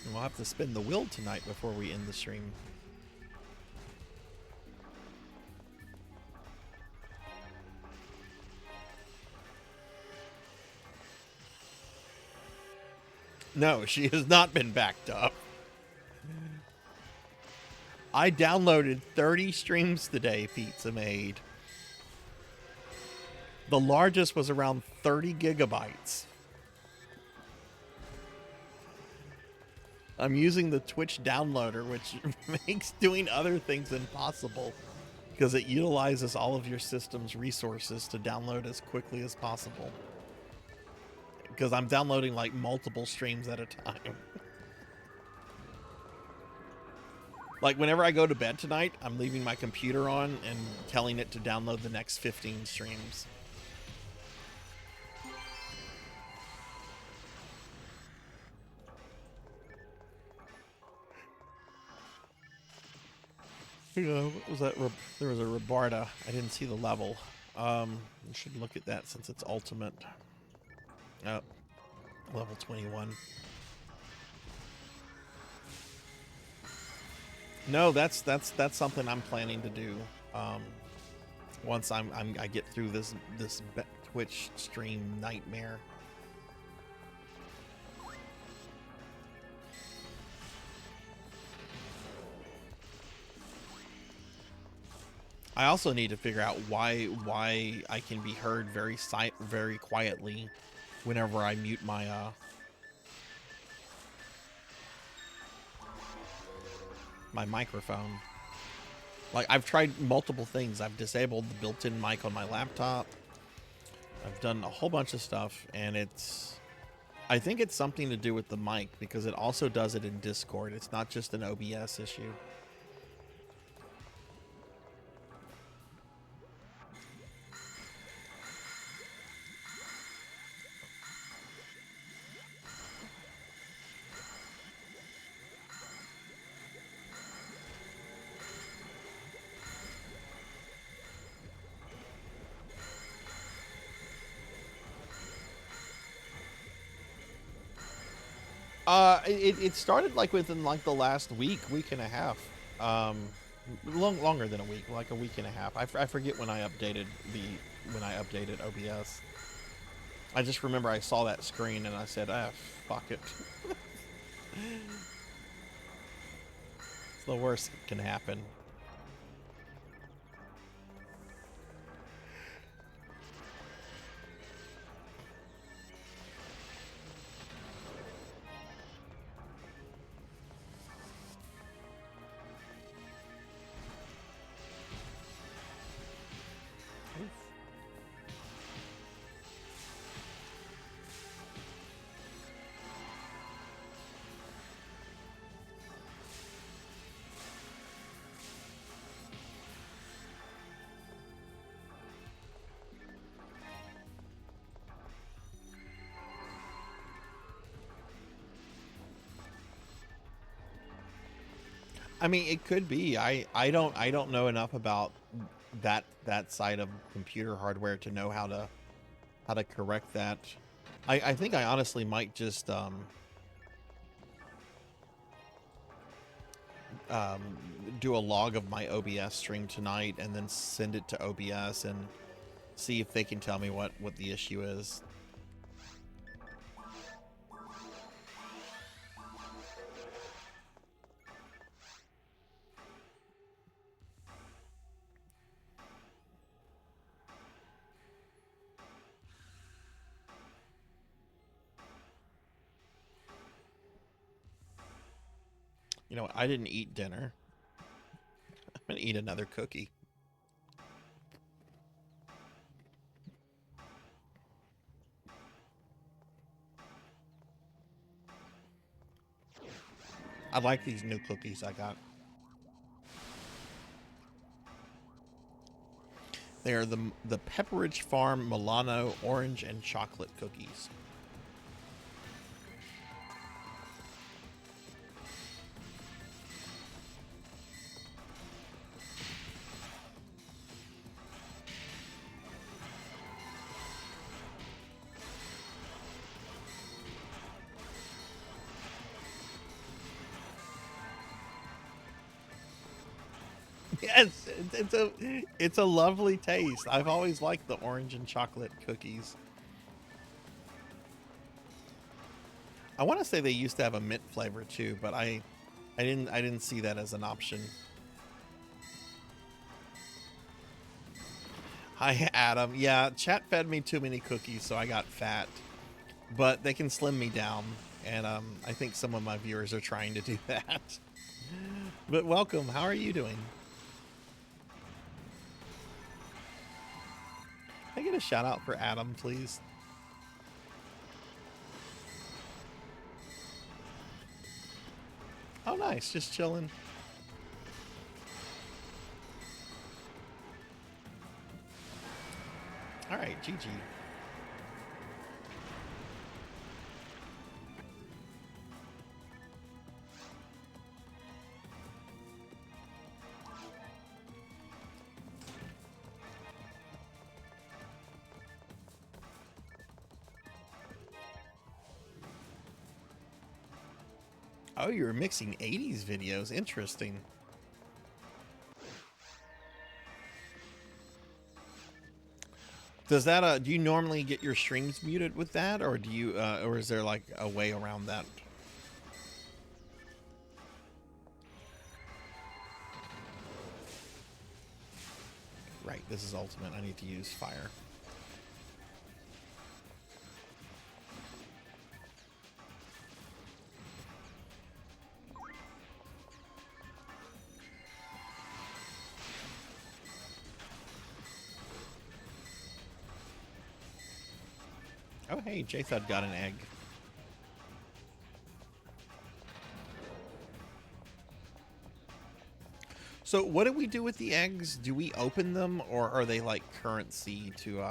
And we'll have to spin the wheel tonight before we end the stream. No, she has not been backed up. I downloaded 30 streams today, Pizza Made. The largest was around 30 gigabytes. I'm using the Twitch downloader, which makes doing other things impossible because it utilizes all of your system's resources to download as quickly as possible. Because I'm downloading like multiple streams at a time. Like whenever I go to bed tonight, I'm leaving my computer on and telling it to download the next 15 streams. What was that? There was a Rabarda. I didn't see the level. I should look at that since it's ultimate. Oh, level 21. No, that's something I'm planning to do. Once I get through this Twitch stream nightmare. I also need to figure out why I can be heard very quietly whenever I mute my my microphone. Like I've tried multiple things. I've disabled the built-in mic on my laptop. I've done a whole bunch of stuff, and I think it's something to do with the mic because it also does it in Discord. It's not just an OBS issue. It started like within like the last week and a half. Longer than a week, like a week and a half. I forget when I updated OBS. I just remember I saw that screen and I said, ah, fuck it. It's the worst that can happen. I mean, it could be. I don't know enough about that side of computer hardware to know how to correct that. I think I honestly might just do a log of my OBS stream tonight and then send it to OBS and see if they can tell me what the issue is. You know what? I didn't eat dinner. I'm gonna eat another cookie. I like these new cookies I got. They are the Pepperidge Farm Milano orange and chocolate cookies. Yes, it's a lovely taste. I've always liked the orange and chocolate cookies. I want to say they used to have a mint flavor too, but I didn't see that as an option. Hi, Adam. Yeah, chat fed me too many cookies, so I got fat. But they can slim me down, and I think some of my viewers are trying to do that. But welcome. How are you doing? Can I get a shout out for Adam, please? Oh, nice. Just chilling. All right, GG. Oh, you're mixing 80s videos. Interesting. Does that do you normally get your streams muted with that, or do you or is there like a way around that? Right, this is ultimate. I need to use fire. Oh, hey, Jathud got an egg. So what do we do with the eggs? Do we open them, or are they like currency to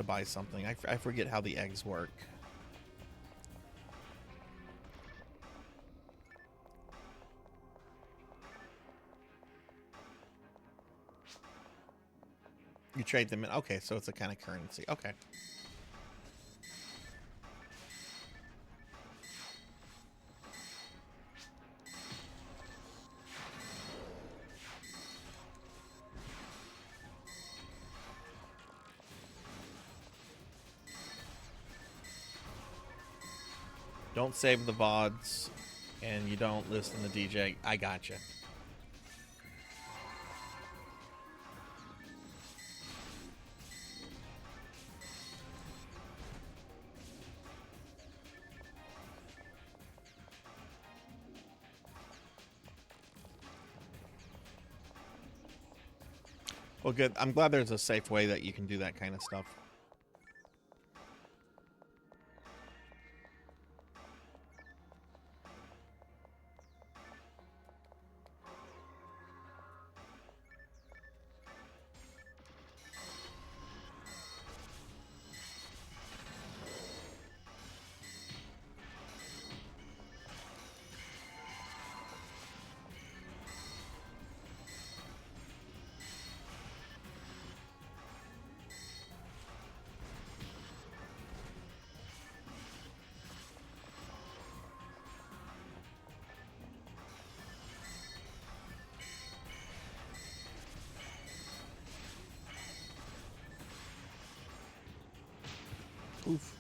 buy something? I forget how the eggs work. You trade them in. Okay, so it's a kind of currency. Okay. Don't save the VODs, and you don't listen to DJ. I gotcha. Well, good. I'm glad there's a safe way that you can do that kind of stuff. Oof.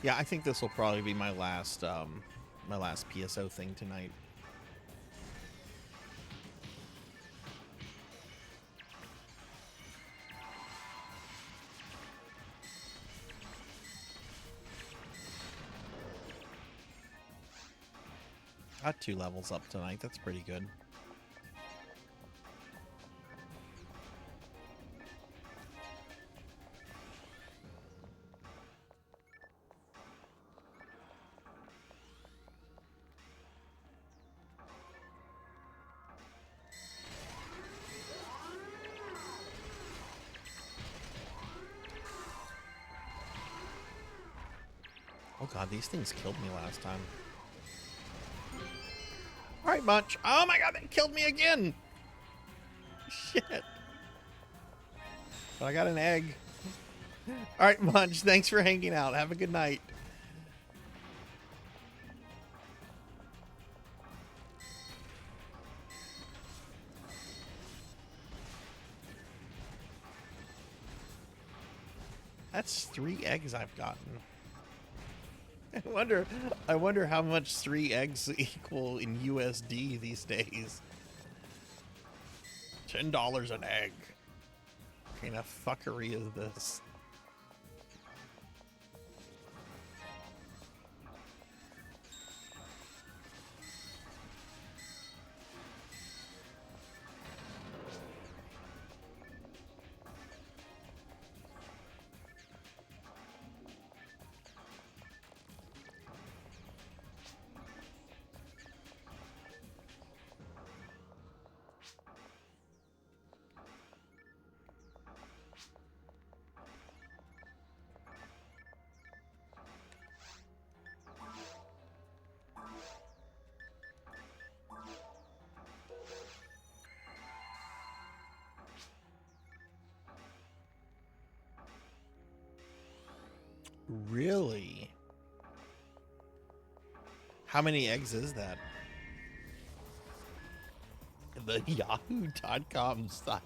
Yeah, I think this will probably be my last PSO thing tonight. Got 2 levels up tonight. That's pretty good. Oh god, these things killed me last time. Alright, Munch. Oh my god, they killed me again! Shit. But I got an egg. Alright, Munch, thanks for hanging out. Have a good night. That's 3 eggs I've gotten. I wonder how much 3 eggs equal in USD these days. $10 an egg. What kind of fuckery is this? Really? How many eggs is that? The Yahoo.com sign.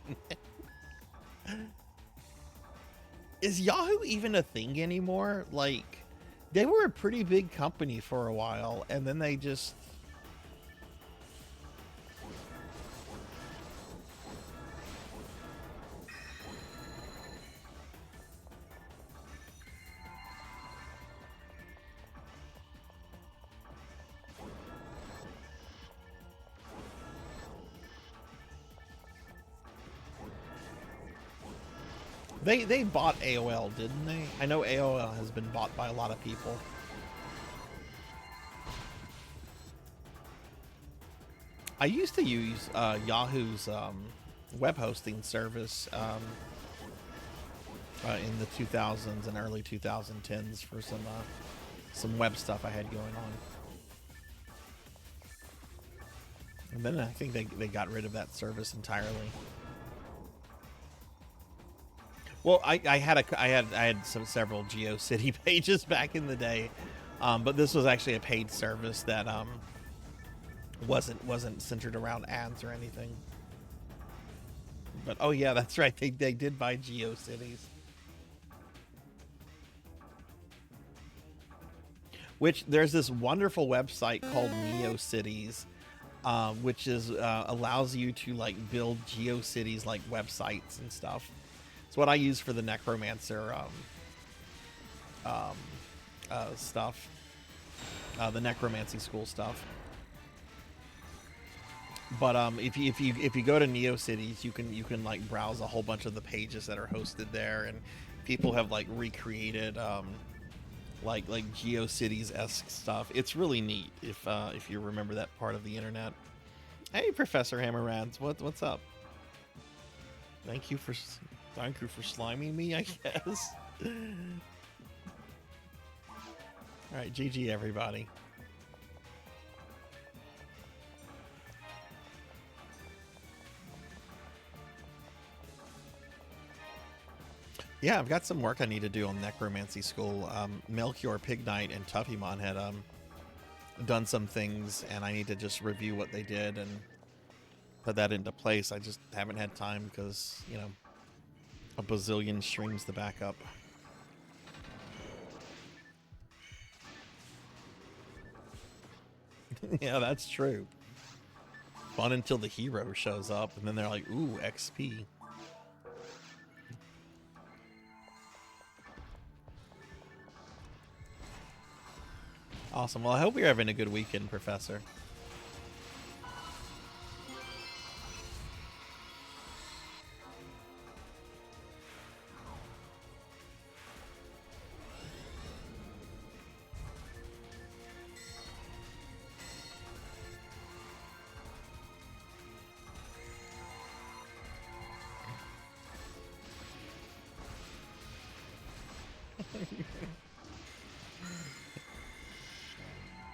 Is Yahoo even a thing anymore? Like, they were a pretty big company for a while, and then they just... They bought AOL, didn't they? I know AOL has been bought by a lot of people. I used to use Yahoo's web hosting service in the 2000s and early 2010s for some web stuff I had going on. And then I think they got rid of that service entirely. Well, I had several GeoCity pages back in the day, but this was actually a paid service that wasn't centered around ads or anything. But oh yeah, that's right. They did buy GeoCities. Which there's this wonderful website called NeoCities, which is allows you to like build GeoCities like websites and stuff. It's what I use for the Necromancer stuff, the Necromancy school stuff. But if you go to NeoCities, you can like browse a whole bunch of the pages that are hosted there, and people have like recreated like GeoCities-esque stuff. It's really neat if you remember that part of the internet. Hey, Professor Hammerrads, what's up? Thank you for sliming me, I guess. All right, GG everybody. Yeah, I've got some work I need to do on Necromancy School. Melchior, Pig Knight, and Tuffymon had done some things, and I need to just review what they did and put that into place. I just haven't had time because, you know, a bazillion streams to back up. Yeah, that's true. Fun until the hero shows up, and then they're like, ooh, XP. Awesome. Well, I hope you're having a good weekend, Professor.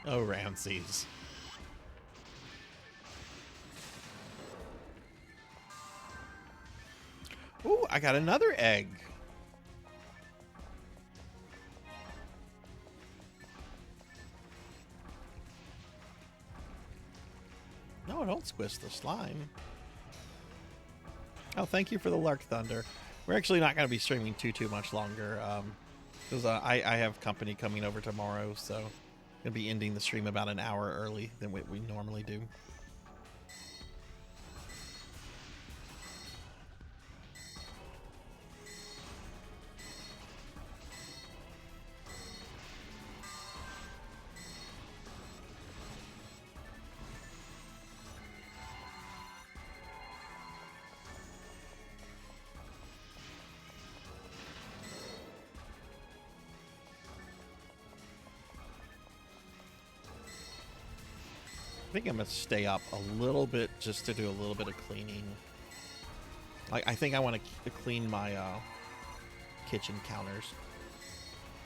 Oh, Ramses. Ooh, I got another egg. No, don't squish the slime. Oh, thank you for the Lark Thunder. We're actually not going to be streaming too much longer, because I have company coming over tomorrow, so I'm going to be ending the stream about an hour early than what we normally do. I think I'm going to stay up a little bit just to do a little bit of cleaning. I think I want to clean my kitchen counters,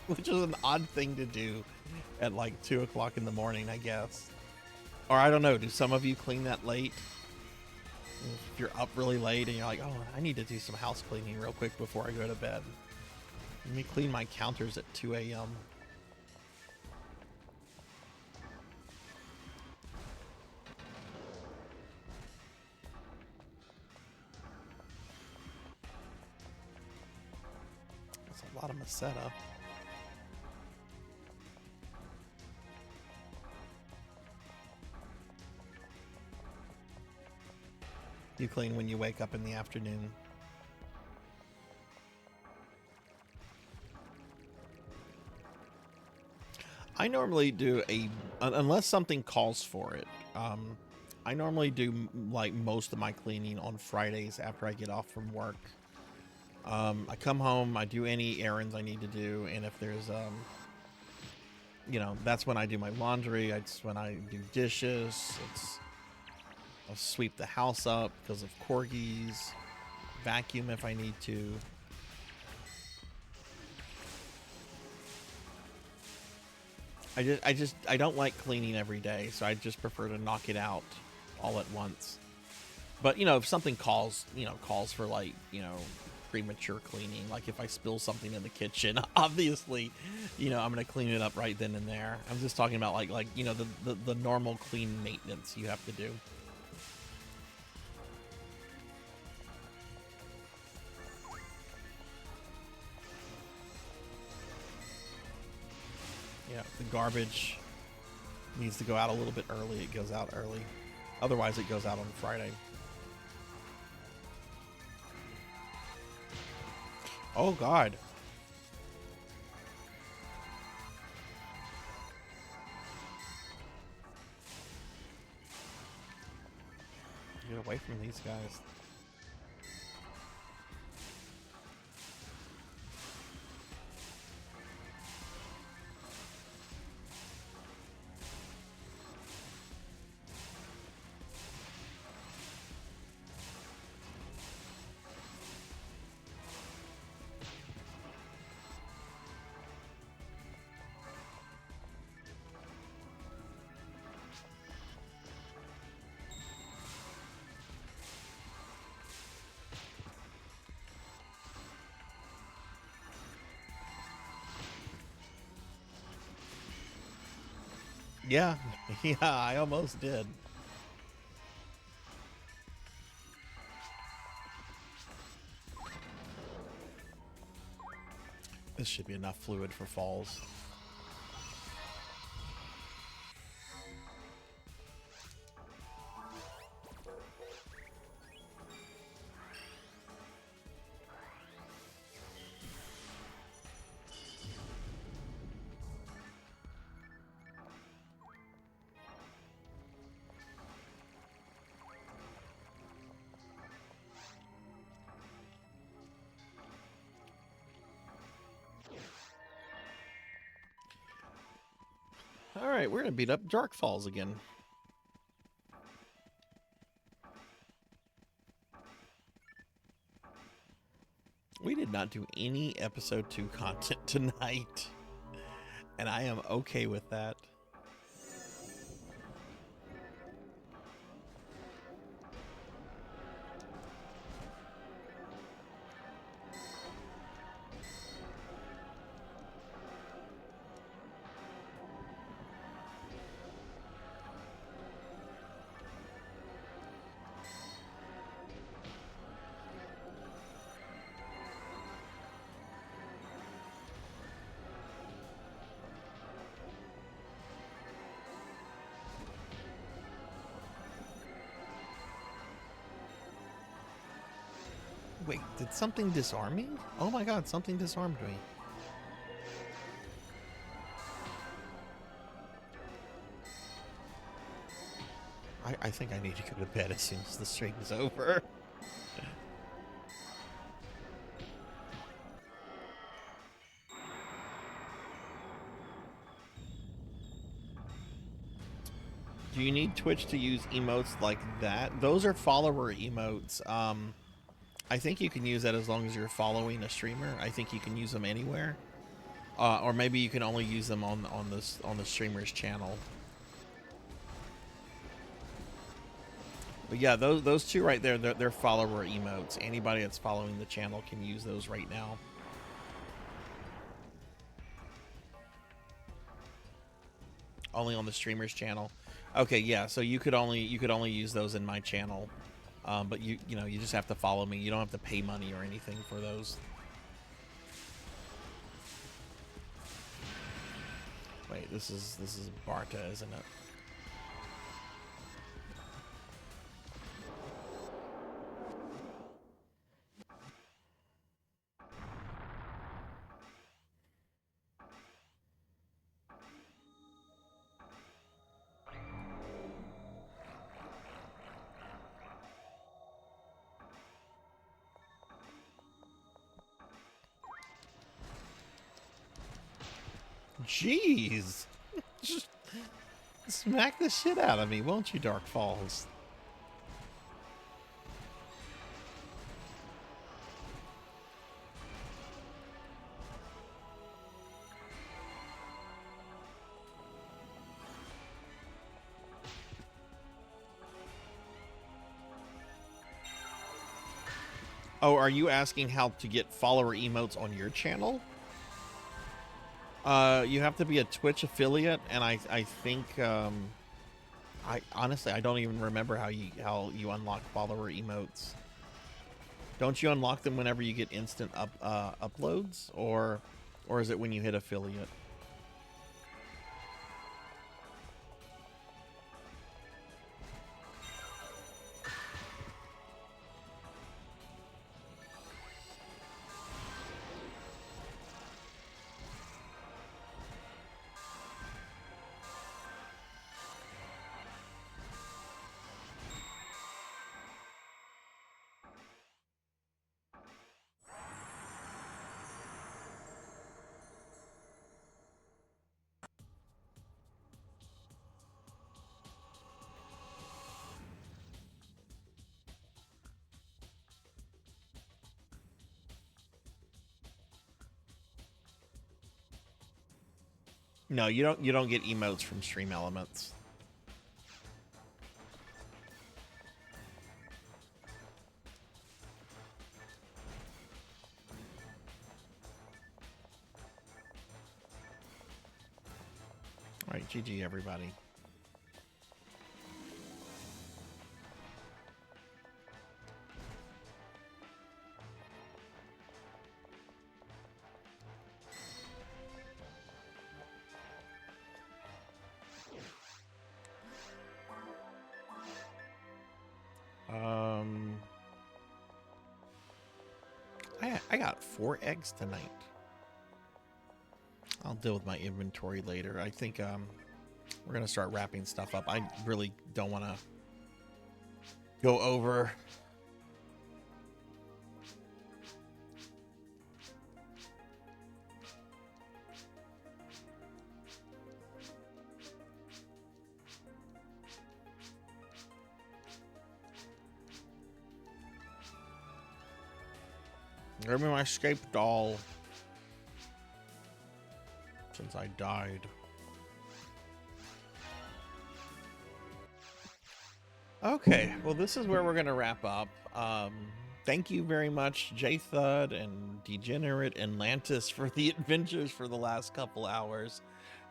which is an odd thing to do at like 2 o'clock in the morning, I guess. Or I don't know, do some of you clean that late? If you're up really late and you're like, oh, I need to do some house cleaning real quick before I go to bed. Let me clean my counters at 2 a.m. A lot of Maceta. You clean when you wake up in the afternoon. I normally do unless something calls for it. I normally do like most of my cleaning on Fridays after I get off from work. I come home, I do any errands I need to do, and if there's, you know, that's when I do my laundry, it's when I do dishes, I'll sweep the house up because of corgis, vacuum if I need to. I don't like cleaning every day, so I just prefer to knock it out all at once. But, you know, if something calls for like, you know, premature cleaning, like if I spill something in the kitchen, obviously, you know, I'm gonna clean it up right then and there. I'm just talking about like you know, the normal clean maintenance you have to do. Yeah, the garbage needs to go out a little bit early, it goes out early. Otherwise, it goes out on Friday. Oh, God. Get away from these guys. Yeah, yeah, I almost did. This should be enough fluid for falls. Alright, we're gonna beat up Dark Falls again. We did not do any episode 2 content tonight, and I am okay with that. Wait, did something disarm me? Oh my god, something disarmed me. I think I need to go to bed as soon as the stream's over. Do you need Twitch to use emotes like that? Those are follower emotes. I think you can use that as long as you're following a streamer. I think you can use them anywhere, or maybe you can only use them on the streamer's channel. But yeah, those two right there, they're follower emotes. Anybody that's following the channel can use those right now. Only on the streamer's channel. Okay, yeah. So you could only use those in my channel. But you know, you just have to follow me. You don't have to pay money or anything for those. Wait, this is Barta, isn't it? Jeez! Just smack the shit out of me, won't you, Dark Falls? Oh, are you asking how to get follower emotes on your channel? You have to be a Twitch affiliate, and I think I honestly I don't even remember how you unlock follower emotes. Don't you unlock them whenever you get instant uploads, or is it when you hit affiliate? No, you don't. You don't get emotes from Stream Elements. All right, GG everybody. I got 4 eggs tonight. I'll deal with my inventory later. I think we're gonna start wrapping stuff up. I really don't want to go over. Give me my escape doll. Since I died. Okay, well, this is where we're going to wrap up. Thank you very much, J-Thud and Degenerate and Lantis for the adventures for the last couple hours.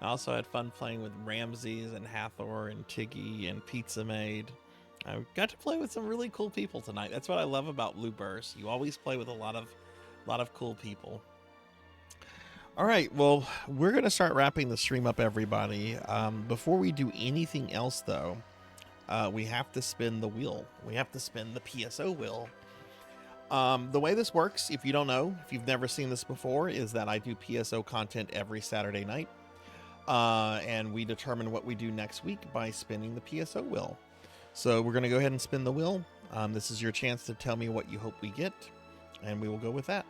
I also had fun playing with Ramses and Hathor and Tiggy and Pizza Maid. I got to play with some really cool people tonight. That's what I love about Blue Burst. You always play with a lot of cool people. All right, well, we're going to start wrapping the stream up, everybody. Before we do anything else, though, we have to spin the wheel. We have to spin the PSO wheel. The way this works, if you don't know, if you've never seen this before, is that I do PSO content every Saturday night. And we determine what we do next week by spinning the PSO wheel. So we're going to go ahead and spin the wheel. This is your chance to tell me what you hope we get, and we will go with that.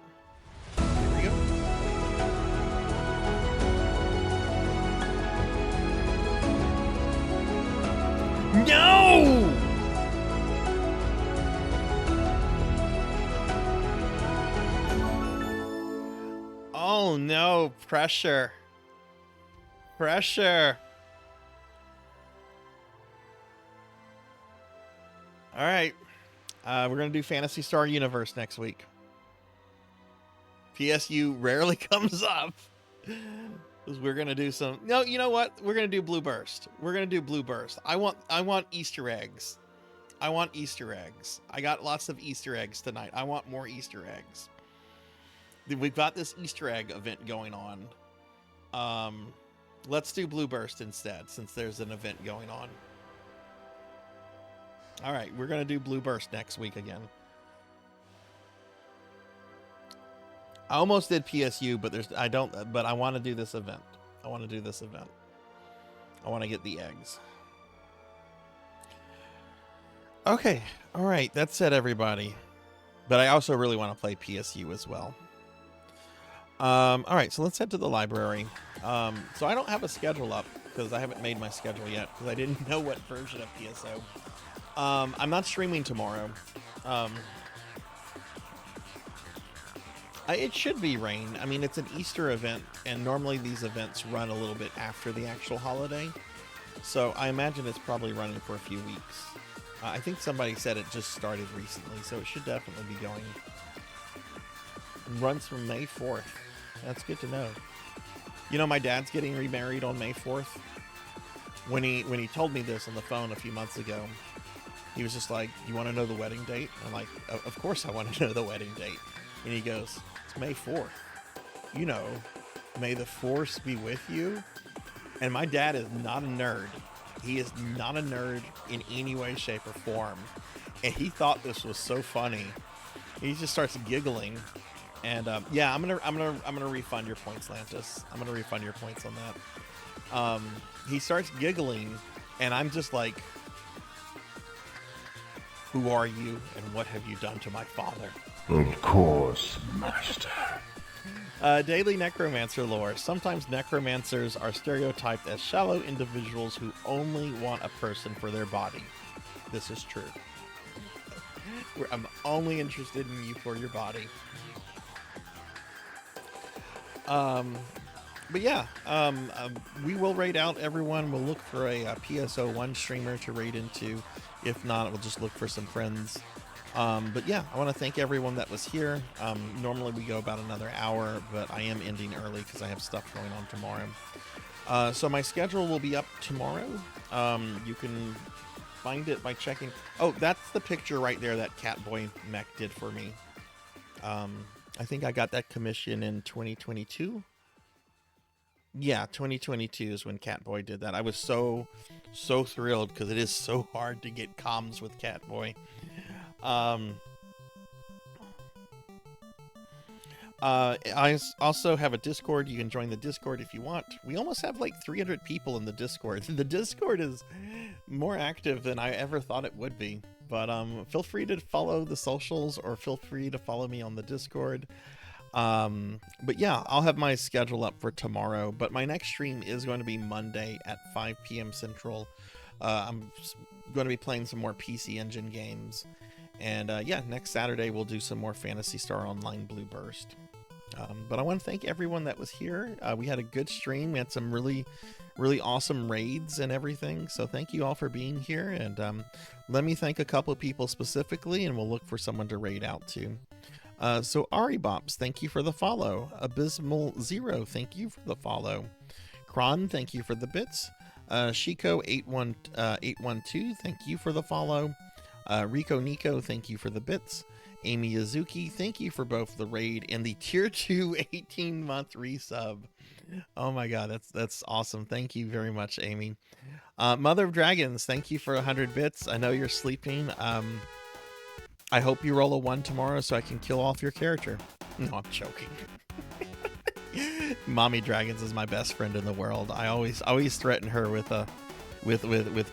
Here we go. No! Oh no, pressure. Pressure. All right. We're going to do Phantasy Star Universe next week. PSU rarely comes up. Because we're going to do some... No, you know what? We're going to do Blue Burst. We're going to do Blue Burst. I want Easter eggs. I want Easter eggs. I got lots of Easter eggs tonight. I want more Easter eggs. We've got this Easter egg event going on. Let's do Blue Burst instead, since there's an event going on. All right, we're going to do Blue Burst next week again. I almost did PSU, but I want to do this event. I want to do this event. I want to get the eggs. Okay. All right. That's it, everybody. But I also really want to play PSU as well. All right. So let's head to the library. So I don't have a schedule up because I haven't made my schedule yet because I didn't know what version of PSO. I'm not streaming tomorrow. It should be rain. I mean, it's an Easter event, and normally these events run a little bit after the actual holiday. So I imagine it's probably running for a few weeks. I think somebody said it just started recently, so it should definitely be going. It runs from May 4th. That's good to know. You know, my dad's getting remarried on May 4th. When he told me this on the phone a few months ago, he was just like, "You want to know the wedding date?" I'm like, "Of course I want to know the wedding date." And he goes, "It's May 4th. You know, may the force be with you." And my dad is not a nerd. He is not a nerd in any way, shape, or form. And he thought this was so funny. He just starts giggling. And yeah, I'm gonna refund your points, Lantis. I'm gonna refund your points on that. He starts giggling, and I'm just like, "Who are you, and what have you done to my father?" Of course, master. Daily necromancer lore. Sometimes necromancers are stereotyped as shallow individuals who only want a person for their body. This is true. I'm only interested in you for your body. But yeah, we will raid out everyone. We'll look for a PSO1 streamer to raid into. If not, we'll just look for some friends. But yeah, I want to thank everyone that was here. Normally we go about another hour, but I am ending early because I have stuff going on tomorrow. So my schedule will be up tomorrow. You can find it by checking. Oh, that's the picture right there that Catboy Mech did for me. I think I got that commission in 2022. Yeah, 2022 is when Catboy did that. I was so thrilled because it is so hard to get comms with Catboy. I also have a Discord. You can join the Discord if you want. We almost have like 300 people in the Discord. The Discord is more active than I ever thought it would be. But feel free to follow the socials or feel free to follow me on the Discord. But yeah, I'll have my schedule up for tomorrow. But my next stream is going to be Monday at 5 p.m. Central. I'm going to be playing some more PC Engine games. And yeah, next Saturday we'll do some more Phantasy Star Online Blue Burst. But I want to thank everyone that was here. We had a good stream. We had some really awesome raids and everything. So thank you all for being here. And let me thank a couple of people specifically, and we'll look for someone to raid out to. So Ari Bops, thank you for the follow. Abysmal Zero, thank you for the follow. Kron, thank you for the bits. Shiko 812, thank you for the follow. Rico Nico, thank you for the bits. Amy Yazuki, thank you for both the raid and the tier 2 18-month resub. Oh my god, that's awesome. Thank you very much, Amy. Mother of Dragons, thank you for 100 bits. I know you're sleeping. I hope you roll a 1 tomorrow so I can kill off your character. No, I'm joking. Mommy Dragons is my best friend in the world. I always threaten her with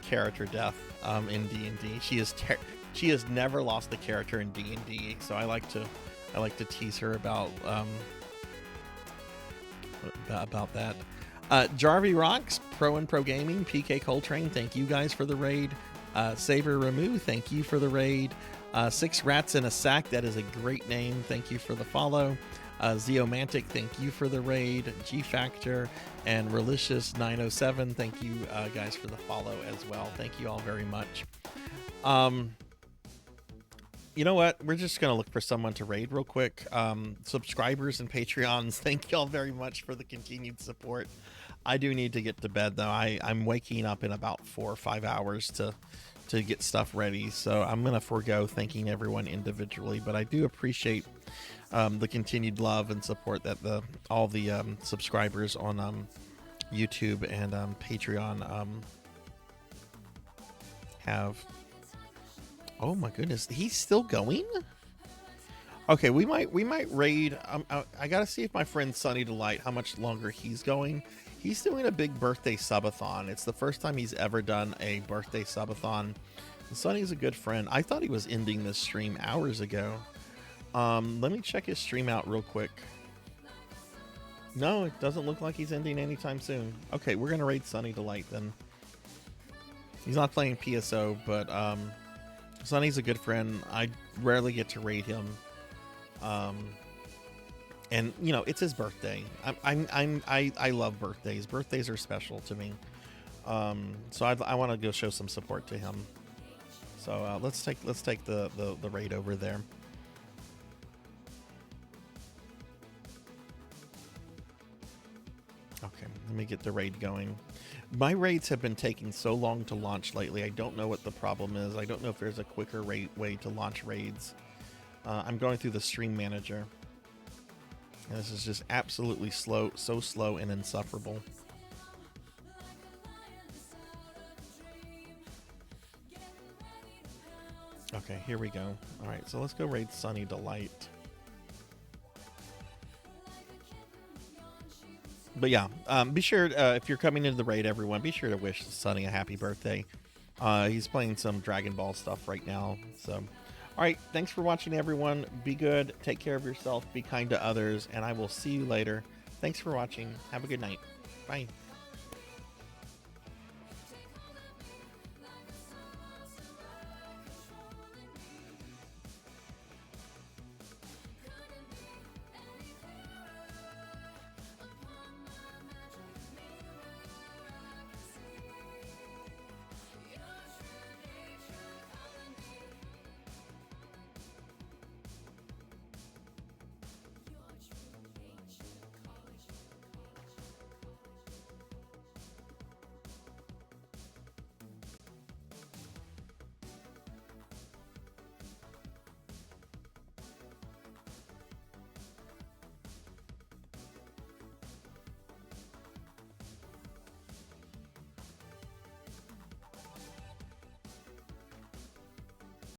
character death in D&D. She has never lost a character in D&D, so I like to tease her about that. Jarvie Rocks, Pro and Pro Gaming, PK Coltrane, thank you guys for the raid. Saber Ramu, thank you for the raid. 6 Rats in a Sack, that is a great name, thank you for the follow. Zeomantic, thank you for the raid. G Factor and Relicious 907, thank you guys for the follow as well. Thank you all very much. You know what? We're just gonna look for someone to raid real quick. Subscribers and Patreons, thank you all very much for the continued support. I do need to get to bed though. I'm waking up in about 4 or 5 hours to get stuff ready, so I'm gonna forego thanking everyone individually, but I do appreciate the continued love and support that all the subscribers on YouTube and Patreon have. Oh my goodness, he's still going? Okay, we might raid. I gotta see if my friend Sunny Delight, how much longer he's going. He's doing a big birthday subathon. It's the first time he's ever done a birthday subathon. Sunny's a good friend. I thought he was ending this stream hours ago. Let me check his stream out real quick. No, it doesn't look like he's ending anytime soon. Okay, we're gonna raid Sunny Delight then. He's not playing PSO, but Sunny's a good friend. I rarely get to raid him. And you know, it's his birthday. I love birthdays. Birthdays are special to me. So I want to go show some support to him. So let's take the raid over there. Okay, let me get the raid going. My raids have been taking so long to launch lately. I don't know what the problem is. I don't know if there's a quicker way to launch raids. I'm going through the stream manager. And this is just absolutely slow, so slow and insufferable. Okay, here we go. All right, so let's go raid Sunny Delight. But yeah, be sure, if you're coming into the raid, everyone, be sure to wish Sunny a happy birthday. He's playing some Dragon Ball stuff right now. So, all right, thanks for watching, everyone. Be good, take care of yourself, be kind to others, and I will see you later. Thanks for watching. Have a good night. Bye.